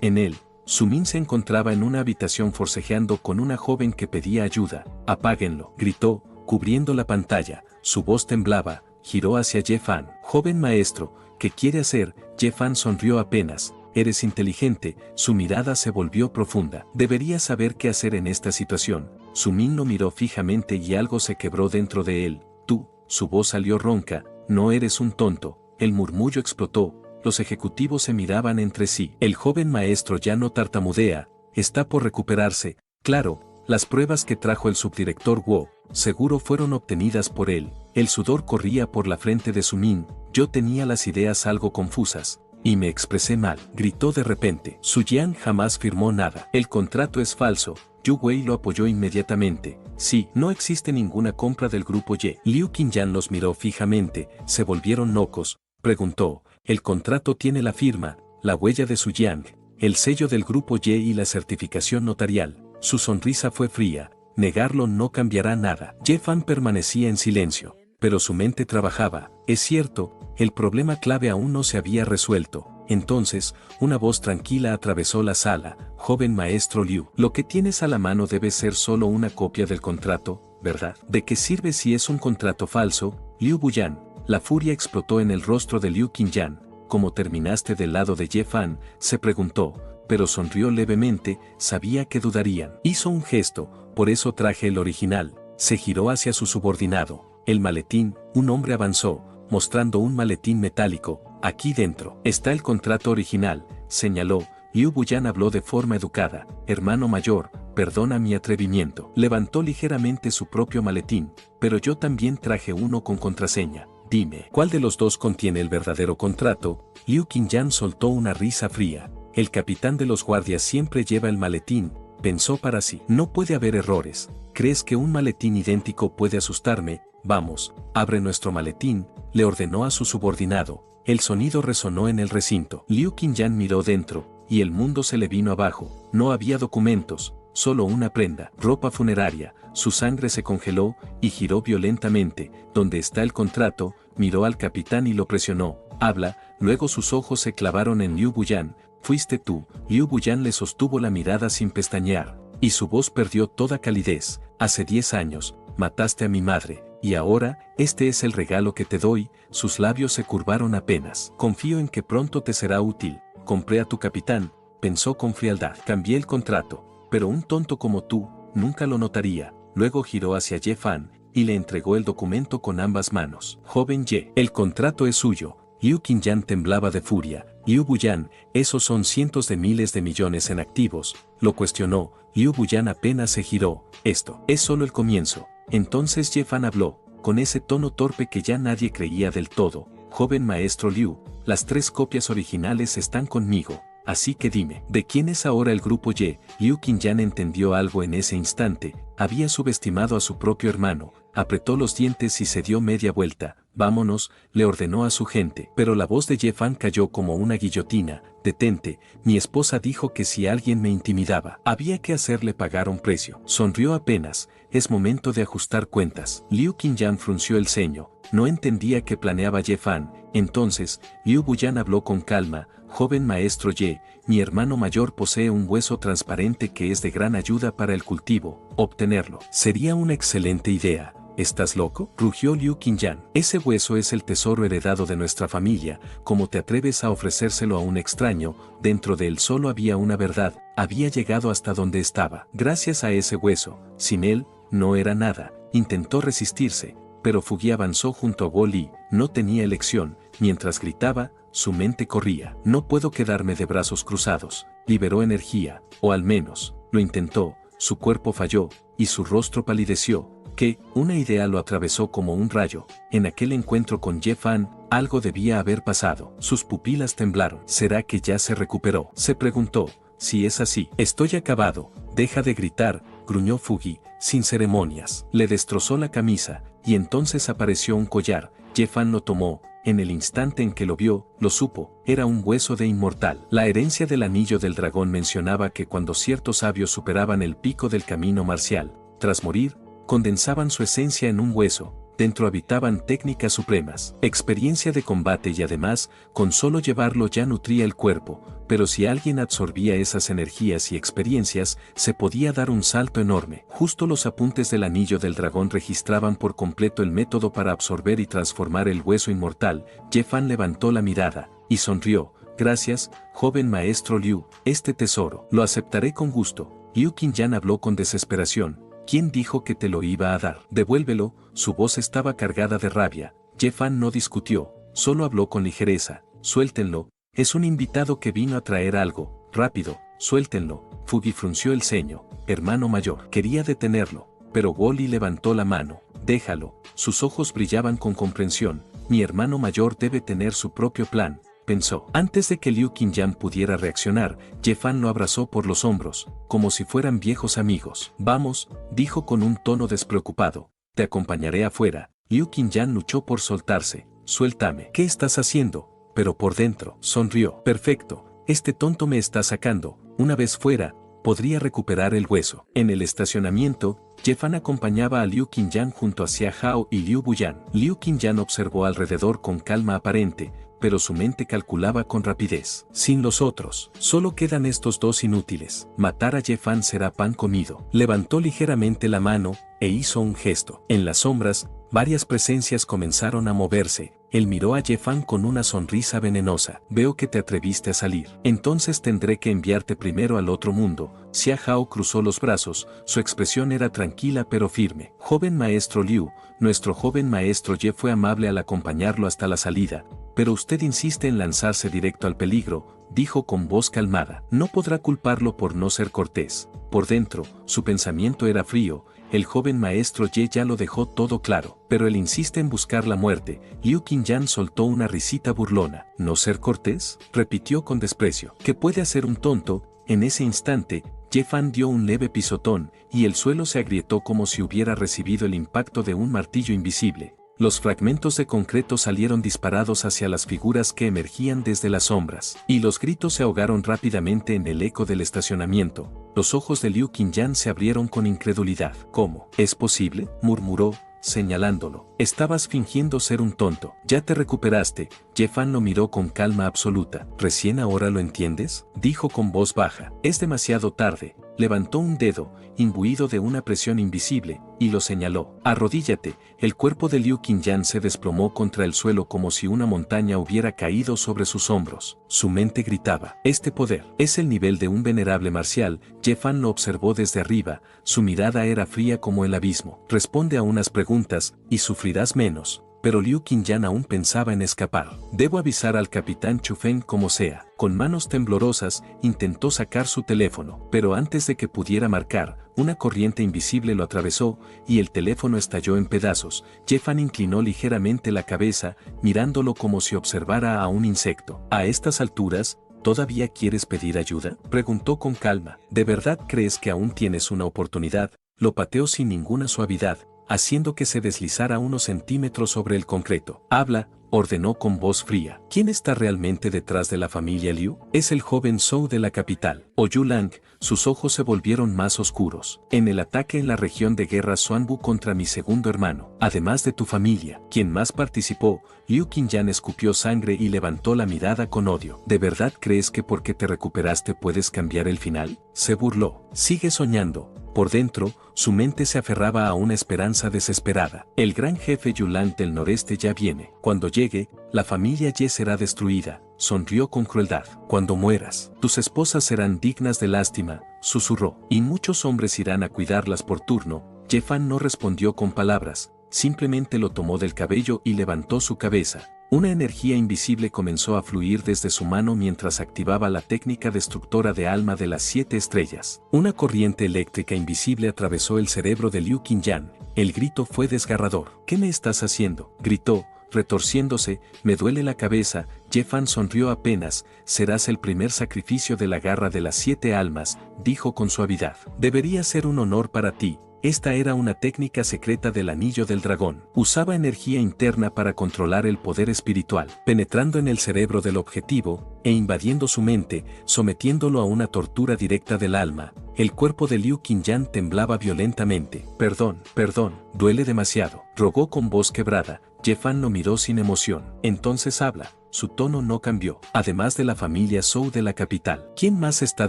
En él, Su-min se encontraba en una habitación forcejeando con una joven que pedía ayuda. Apáguenlo, gritó, cubriendo la pantalla. Su voz temblaba. Giró hacia Ye-fan. Joven maestro, ¿qué quiere hacer? Ye-fan sonrió apenas. Eres inteligente. Su mirada se volvió profunda. Deberías saber qué hacer en esta situación. Su-min lo miró fijamente y algo se quebró dentro de él. Tú. Su voz salió ronca. No eres un tonto. El murmullo explotó. Los ejecutivos se miraban entre sí. El joven maestro ya no tartamudea. Está por recuperarse. Claro, las pruebas que trajo el subdirector Wu, seguro fueron obtenidas por él. El sudor corría por la frente de Su-min. Yo tenía las ideas algo confusas. Y me expresé mal. Gritó de repente. Su-yan jamás firmó nada. El contrato es falso. Yu Wei lo apoyó inmediatamente. Sí, no existe ninguna compra del grupo Ye. Liu Qingyan los miró fijamente, se volvieron locos. Preguntó, el contrato tiene la firma, la huella de Su-yan, el sello del grupo Ye y la certificación notarial. Su sonrisa fue fría. Negarlo no cambiará nada. Ye-fan permanecía en silencio, pero su mente trabajaba. Es cierto, el problema clave aún no se había resuelto. Entonces, una voz tranquila atravesó la sala. Joven maestro Liu, lo que tienes a la mano debe ser solo una copia del contrato, ¿verdad? ¿De qué sirve si es un contrato falso? Liu Buyan. La furia explotó en el rostro de Liu Qingyan. ¿Cómo terminaste del lado de Ye-fan? Se preguntó, pero sonrió levemente, sabía que dudarían. Hizo un gesto, por eso traje el original. Se giró hacia su subordinado. El maletín, un hombre avanzó, mostrando un maletín metálico. Aquí dentro está el contrato original, señaló. Liu Buyan habló de forma educada. Hermano mayor, perdona mi atrevimiento. Levantó ligeramente su propio maletín, pero yo también traje uno con contraseña. Dime, ¿cuál de los dos contiene el verdadero contrato? Liu Qingyan soltó una risa fría. El capitán de los guardias siempre lleva el maletín, pensó para sí. No puede haber errores. ¿Crees que un maletín idéntico puede asustarme? Vamos, abre nuestro maletín, le ordenó a su subordinado. El sonido resonó en el recinto. Liu Qingyan miró dentro, y el mundo se le vino abajo. No había documentos, solo una prenda, ropa funeraria. Su sangre se congeló y giró violentamente. ¿Dónde está el contrato? Miró al capitán y lo presionó. Habla. Luego sus ojos se clavaron en Liu Buyan. Fuiste tú. Liu Buyan le sostuvo la mirada sin pestañear, y su voz perdió toda calidez. Hace 10 años, mataste a mi madre. Y ahora, este es el regalo que te doy. Sus labios se curvaron apenas. Confío en que pronto te será útil. Compré a tu capitán, pensó con frialdad. Cambié el contrato, pero un tonto como tú, nunca lo notaría. Luego giró hacia Ye-fan, y le entregó el documento con ambas manos. Joven Ye, el contrato es suyo. Liu Qingyan temblaba de furia. Liu Buyan, esos son cientos de miles de millones en activos, lo cuestionó. Liu Buyan apenas se giró. Esto es solo el comienzo. Entonces Ye Fan habló, con ese tono torpe que ya nadie creía del todo. Joven maestro Liu, las 3 copias originales están conmigo, así que dime, ¿de quién es ahora el grupo Ye? Liu Qingyan entendió algo en ese instante, había subestimado a su propio hermano, apretó los dientes y se dio media vuelta. Vámonos, le ordenó a su gente, pero la voz de Ye Fan cayó como una guillotina. Detente, mi esposa dijo que si alguien me intimidaba, había que hacerle pagar un precio. Sonrió apenas, es momento de ajustar cuentas. Liu Qingyan frunció el ceño, no entendía qué planeaba Ye Fan. Entonces, Liu Buyan habló con calma, joven maestro Ye, mi hermano mayor posee un hueso transparente que es de gran ayuda para el cultivo, obtenerlo sería una excelente idea. ¿Estás loco?, rugió Liu Qingyan. Ese hueso es el tesoro heredado de nuestra familia, ¿cómo te atreves a ofrecérselo a un extraño? Dentro de él solo había una verdad, había llegado hasta donde estaba, gracias a ese hueso, sin él, no era nada. Intentó resistirse, pero Fugi avanzó junto a Wo Li, no tenía elección, mientras gritaba, su mente corría. No puedo quedarme de brazos cruzados. Liberó energía, o al menos, lo intentó, su cuerpo falló, y su rostro palideció. Que, una idea lo atravesó como un rayo. En aquel encuentro con Ye Fan, algo debía haber pasado. Sus pupilas temblaron. ¿Será que ya se recuperó?, se preguntó. Si es así, estoy acabado. Deja de gritar, gruñó Fugi, sin ceremonias. Le destrozó la camisa, y entonces apareció un collar. Ye Fan lo tomó. En el instante en que lo vio, lo supo, era un hueso de inmortal. La herencia del anillo del dragón mencionaba que cuando ciertos sabios superaban el pico del camino marcial, tras morir, condensaban su esencia en un hueso, dentro habitaban técnicas supremas, experiencia de combate y además, con solo llevarlo ya nutría el cuerpo, pero si alguien absorbía esas energías y experiencias, se podía dar un salto enorme. Justo los apuntes del anillo del dragón registraban por completo el método para absorber y transformar el hueso inmortal. Ye Fan levantó la mirada, y sonrió. Gracias, joven maestro Liu, este tesoro, lo aceptaré con gusto. Liu Qingyan habló con desesperación. ¿Quién dijo que te lo iba a dar? Devuélvelo, su voz estaba cargada de rabia. Ye Fan no discutió, solo habló con ligereza. Suéltenlo, es un invitado que vino a traer algo. Rápido, suéltenlo. Fugi frunció el ceño. Hermano mayor. Quería detenerlo, pero Wo Li levantó la mano. Déjalo. Sus ojos brillaban con comprensión. Mi hermano mayor debe tener su propio plan, pensó. Antes de que Liu Qingyan pudiera reaccionar, Ye Fan lo abrazó por los hombros, como si fueran viejos amigos. Vamos, dijo con un tono despreocupado. Te acompañaré afuera. Liu Qingyan luchó por soltarse. Suéltame. ¿Qué estás haciendo? Pero por dentro, sonrió. Perfecto, este tonto me está sacando. Una vez fuera, podría recuperar el hueso. En el estacionamiento, Ye Fan acompañaba a Liu Qingyan junto a Xia Hao y Liu Buyan. Liu Qingyan observó alrededor con calma aparente, pero su mente calculaba con rapidez. Sin los otros, solo quedan estos 2 inútiles. Matar a Ye Fan será pan comido. Levantó ligeramente la mano, e hizo un gesto. En las sombras, varias presencias comenzaron a moverse. Él miró a Ye Fan con una sonrisa venenosa. Veo que te atreviste a salir. Entonces tendré que enviarte primero al otro mundo. Xia Hao cruzó los brazos, su expresión era tranquila pero firme. Joven maestro Liu, nuestro joven maestro Ye fue amable al acompañarlo hasta la salida. Pero usted insiste en lanzarse directo al peligro, dijo con voz calmada. No podrá culparlo por no ser cortés. Por dentro, su pensamiento era frío. El joven maestro Ye ya lo dejó todo claro, pero él insiste en buscar la muerte. Liu Qingyan soltó una risita burlona. ¿No ser cortés?, repitió con desprecio. ¿Qué puede hacer un tonto? En ese instante, Ye Fan dio un leve pisotón, y el suelo se agrietó como si hubiera recibido el impacto de un martillo invisible. Los fragmentos de concreto salieron disparados hacia las figuras que emergían desde las sombras, y los gritos se ahogaron rápidamente en el eco del estacionamiento. Los ojos de Liu Qingyan se abrieron con incredulidad. ¿Cómo? ¿Es posible?, murmuró, señalándolo. Estabas fingiendo ser un tonto. Ya te recuperaste. Ye Fan lo miró con calma absoluta. ¿Recién ahora lo entiendes?, dijo con voz baja. Es demasiado tarde. Levantó un dedo, imbuido de una presión invisible, y lo señaló. Arrodíllate. El cuerpo de Liu Qingyan se desplomó contra el suelo como si una montaña hubiera caído sobre sus hombros. Su mente gritaba. Este poder es el nivel de un venerable marcial. Ye Fan lo observó desde arriba. Su mirada era fría como el abismo. Responde a unas preguntas, y sufrirás menos. pero Liu Qingyan aún pensaba en escapar. Debo avisar al capitán Chufeng como sea. Con manos temblorosas, intentó sacar su teléfono, pero antes de que pudiera marcar, una corriente invisible lo atravesó y el teléfono estalló en pedazos. Jefan inclinó ligeramente la cabeza, mirándolo como si observara a un insecto. A estas alturas, ¿todavía quieres pedir ayuda?, preguntó con calma. ¿De verdad crees que aún tienes una oportunidad? Lo pateó sin ninguna suavidad, haciendo que se deslizara unos centímetros sobre el concreto. Habla, ordenó con voz fría. ¿Quién está realmente detrás de la familia Liu? Es el joven Zhou de la capital. Oyó Lang, sus ojos se volvieron más oscuros. En el ataque en la región de guerra Xuanbu contra mi segundo hermano, además de tu familia, ¿quién más participó? Liu Qingyan escupió sangre y levantó la mirada con odio. ¿De verdad crees que porque te recuperaste puedes cambiar el final?, se burló. Sigue soñando. Por dentro, su mente se aferraba a una esperanza desesperada. El gran jefe Yulan del noreste ya viene. Cuando llegue, la familia Ye será destruida. Sonrió con crueldad. Cuando mueras, tus esposas serán dignas de lástima, susurró. Y muchos hombres irán a cuidarlas por turno. Jefan no respondió con palabras, simplemente lo tomó del cabello y levantó su cabeza. Una energía invisible comenzó a fluir desde su mano mientras activaba la técnica destructora de alma de las 7 estrellas. Una corriente eléctrica invisible atravesó el cerebro de Liu Qingyan. El grito fue desgarrador. ¿Qué me estás haciendo?, gritó, retorciéndose. Me duele la cabeza. Jefan sonrió apenas. Serás el primer sacrificio de la garra de las 7 almas, dijo con suavidad. Debería ser un honor para ti. Esta era una técnica secreta del anillo del dragón. Usaba energía interna para controlar el poder espiritual, penetrando en el cerebro del objetivo e invadiendo su mente, sometiéndolo a una tortura directa del alma. El cuerpo de Liu Qingyan temblaba violentamente. Perdón, duele demasiado, rogó con voz quebrada. Jefan lo miró sin emoción. Entonces habla. Su tono no cambió. Además de la familia Zhou de la capital, ¿quién más está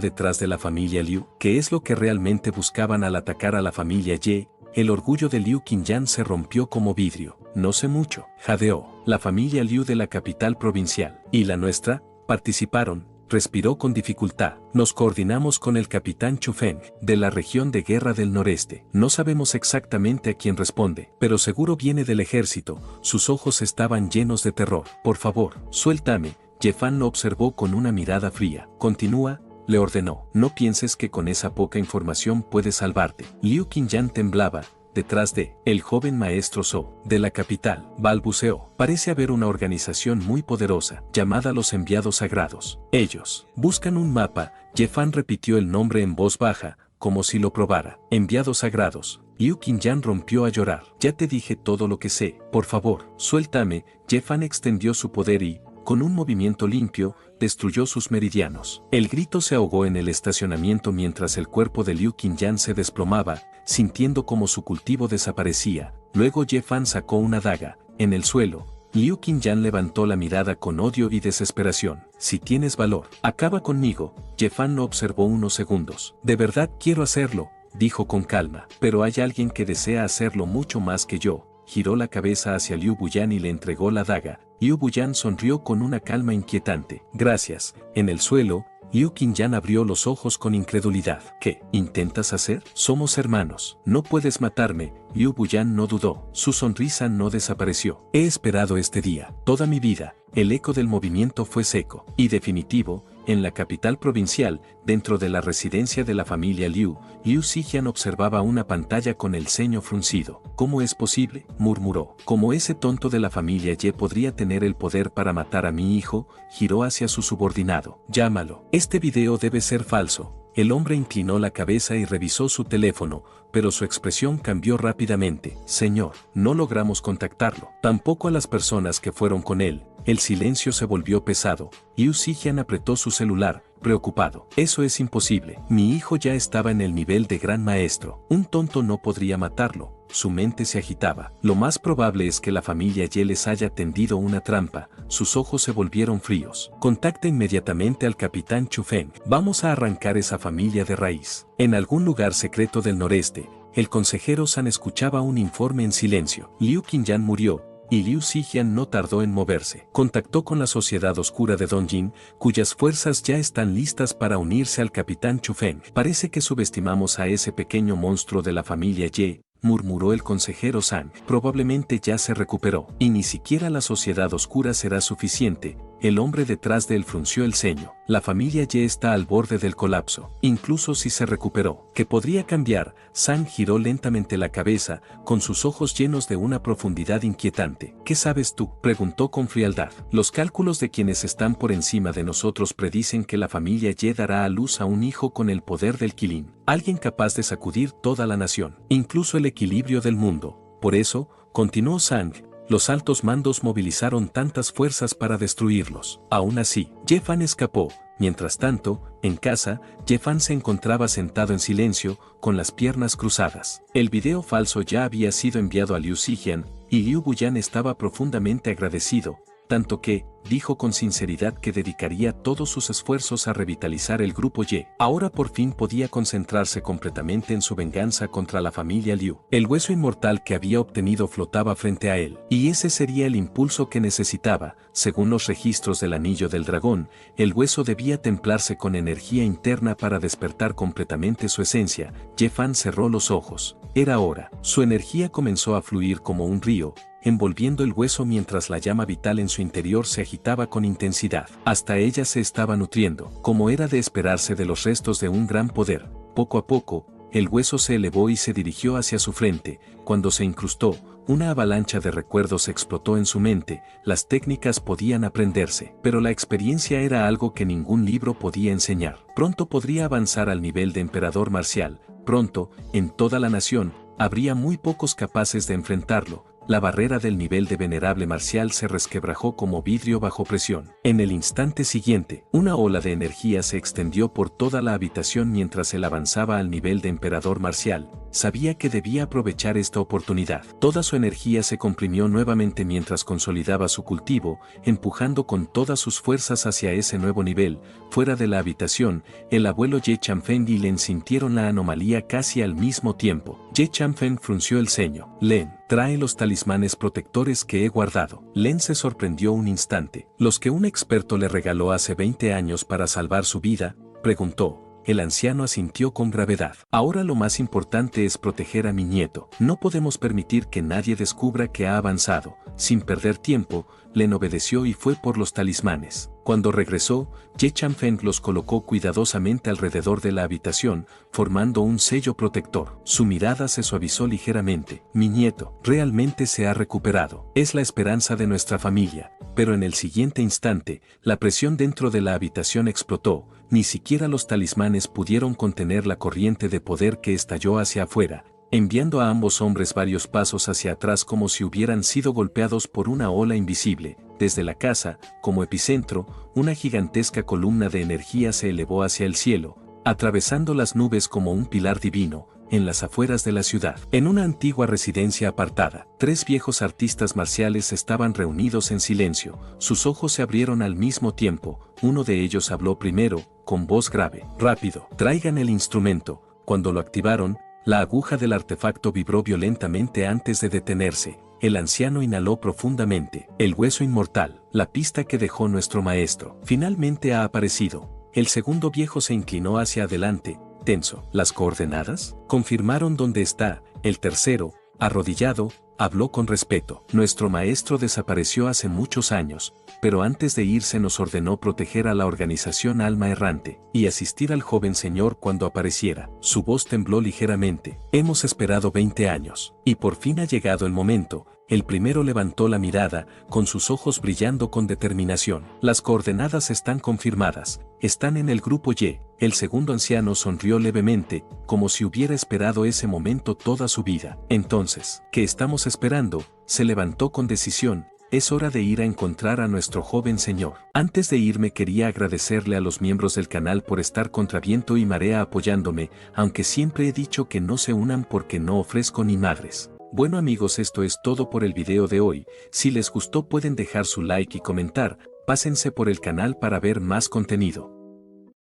detrás de la familia Liu? ¿Qué es lo que realmente buscaban al atacar a la familia Ye? El orgullo de Liu Qingyan se rompió como vidrio. No sé mucho, jadeó. La familia Liu de la capital provincial y la nuestra participaron. Respiró con dificultad. Nos coordinamos con el capitán Chufeng, de la región de guerra del noreste. No sabemos exactamente a quién responde, pero seguro viene del ejército. Sus ojos estaban llenos de terror. Por favor, suéltame. Jefan lo observó con una mirada fría. Continúa, le ordenó. No pienses que con esa poca información puedes salvarte. Liu Qingyan temblaba. Detrás de el joven maestro Zhou, de la capital, balbuceó. Parece haber una organización muy poderosa, llamada los enviados sagrados. Ellos buscan un mapa. Jefan repitió el nombre en voz baja, como si lo probara. Enviados sagrados. Liu Qingyan rompió a llorar. Ya te dije todo lo que sé. Por favor, suéltame. Jefan extendió su poder y, con un movimiento limpio, destruyó sus meridianos. El grito se ahogó en el estacionamiento mientras el cuerpo de Liu Qingyan se desplomaba, sintiendo como su cultivo desaparecía. Luego Jefan sacó una daga. En el suelo, Liu Qingyan levantó la mirada con odio y desesperación. Si tienes valor, acaba conmigo. Jefan lo observó unos segundos. De verdad quiero hacerlo, dijo con calma. Pero hay alguien que desea hacerlo mucho más que yo. Giró la cabeza hacia Liu Buyan y le entregó la daga. Liu Buyan sonrió con una calma inquietante. Gracias. En el suelo, Liu Qingyan abrió los ojos con incredulidad. ¿Qué intentas hacer? Somos hermanos. No puedes matarme. Liu Buyan no dudó. Su sonrisa no desapareció. He esperado este día toda mi vida. El eco del movimiento fue seco y definitivo. En la capital provincial, dentro de la residencia de la familia Liu, Liu Zijian observaba una pantalla con el ceño fruncido. ¿Cómo es posible?, murmuró. ¿Cómo ese tonto de la familia Ye podría tener el poder para matar a mi hijo? Giró hacia su subordinado. Llámalo. Este video debe ser falso. El hombre inclinó la cabeza y revisó su teléfono, pero su expresión cambió rápidamente. Señor, no logramos contactarlo. Tampoco a las personas que fueron con él. El silencio se volvió pesado. Liu Zijian apretó su celular, preocupado. Eso es imposible. Mi hijo ya estaba en el nivel de gran maestro. Un tonto no podría matarlo. Su mente se agitaba. Lo más probable es que la familia Ye les haya tendido una trampa. Sus ojos se volvieron fríos. Contacta inmediatamente al capitán Chufeng. Vamos a arrancar esa familia de raíz. En algún lugar secreto del noreste, el consejero San escuchaba un informe en silencio. Liu Qingyan murió, y Liu Zijian no tardó en moverse. Contactó con la Sociedad Oscura de Dongjin, cuyas fuerzas ya están listas para unirse al capitán Chufeng. Parece que subestimamos a ese pequeño monstruo de la familia Ye, murmuró el consejero Sang. Probablemente ya se recuperó. Y ni siquiera la sociedad oscura será suficiente. El hombre detrás de él frunció el ceño. La familia Ye está al borde del colapso. Incluso si se recuperó. ¿Qué podría cambiar? Sang giró lentamente la cabeza, con sus ojos llenos de una profundidad inquietante. ¿Qué sabes tú?, preguntó con frialdad. Los cálculos de quienes están por encima de nosotros predicen que la familia Ye dará a luz a un hijo con el poder del Qilin. Alguien capaz de sacudir toda la nación, incluso el equilibrio del mundo. Por eso, continuó Sang, los altos mandos movilizaron tantas fuerzas para destruirlos. Aún así, Ye Fan escapó. Mientras tanto, en casa, Ye Fan se encontraba sentado en silencio, con las piernas cruzadas. El video falso ya había sido enviado a Liu Zijian, y Liu Buyan estaba profundamente agradecido, tanto que, dijo con sinceridad que dedicaría todos sus esfuerzos a revitalizar el grupo Ye. Ahora por fin podía concentrarse completamente en su venganza contra la familia Liu. El hueso inmortal que había obtenido flotaba frente a él, y ese sería el impulso que necesitaba. Según los registros del Anillo del Dragón, el hueso debía templarse con energía interna para despertar completamente su esencia. Ye Fan cerró los ojos. Era hora. Su energía comenzó a fluir como un río, envolviendo el hueso mientras la llama vital en su interior se agitaba con intensidad. Hasta ella se estaba nutriendo, como era de esperarse de los restos de un gran poder. Poco a poco, el hueso se elevó y se dirigió hacia su frente. Cuando se incrustó, una avalancha de recuerdos explotó en su mente. Las técnicas podían aprenderse, pero la experiencia era algo que ningún libro podía enseñar. Pronto podría avanzar al nivel de emperador marcial. Pronto, en toda la nación, habría muy pocos capaces de enfrentarlo. La barrera del nivel de venerable marcial se resquebrajó como vidrio bajo presión. En el instante siguiente, una ola de energía se extendió por toda la habitación mientras él avanzaba al nivel de emperador marcial. Sabía que debía aprovechar esta oportunidad. Toda su energía se comprimió nuevamente mientras consolidaba su cultivo, empujando con todas sus fuerzas hacia ese nuevo nivel. Fuera de la habitación, el abuelo Ye Chanfeng y Len sintieron la anomalía casi al mismo tiempo. Ye Chanfeng frunció el ceño. Len, trae los talismanes protectores que he guardado. Len se sorprendió un instante. ¿Los que un experto le regaló hace 20 años para salvar su vida?, preguntó. El anciano asintió con gravedad. Ahora lo más importante es proteger a mi nieto. No podemos permitir que nadie descubra que ha avanzado. Sin perder tiempo, Len obedeció y fue por los talismanes. Cuando regresó, Ye Chanfeng los colocó cuidadosamente alrededor de la habitación, formando un sello protector. Su mirada se suavizó ligeramente. Mi nieto realmente se ha recuperado. Es la esperanza de nuestra familia. Pero en el siguiente instante, la presión dentro de la habitación explotó. Ni siquiera los talismanes pudieron contener la corriente de poder que estalló hacia afuera, enviando a ambos hombres varios pasos hacia atrás como si hubieran sido golpeados por una ola invisible. Desde la casa, como epicentro, una gigantesca columna de energía se elevó hacia el cielo, atravesando las nubes como un pilar divino. En las afueras de la ciudad, en una antigua residencia apartada, 3 viejos artistas marciales estaban reunidos en silencio. Sus ojos se abrieron al mismo tiempo. Uno de ellos habló primero, con voz grave. Rápido, traigan el instrumento. Cuando lo activaron, la aguja del artefacto vibró violentamente antes de detenerse. El anciano inhaló profundamente. El hueso inmortal, la pista que dejó nuestro maestro, finalmente ha aparecido. El segundo viejo se inclinó hacia adelante, tenso. ¿Las coordenadas? Confirmaron dónde está. El tercero, arrodillado, habló con respeto. Nuestro maestro desapareció hace muchos años, pero antes de irse nos ordenó proteger a la organización Alma Errante y asistir al joven señor cuando apareciera. Su voz tembló ligeramente. Hemos esperado 20 años, y por fin ha llegado el momento. El primero levantó la mirada, con sus ojos brillando con determinación. Las coordenadas están confirmadas. Están en el grupo Y. El segundo anciano sonrió levemente, como si hubiera esperado ese momento toda su vida. Entonces, ¿qué estamos esperando? Se levantó con decisión. Es hora de ir a encontrar a nuestro joven señor. Antes de irme quería agradecerle a los miembros del canal por estar contra viento y marea apoyándome, aunque siempre he dicho que no se unan porque no ofrezco ni madres. Bueno amigos, esto es todo por el video de hoy. Si les gustó pueden dejar su like y comentar. Pásense por el canal para ver más contenido.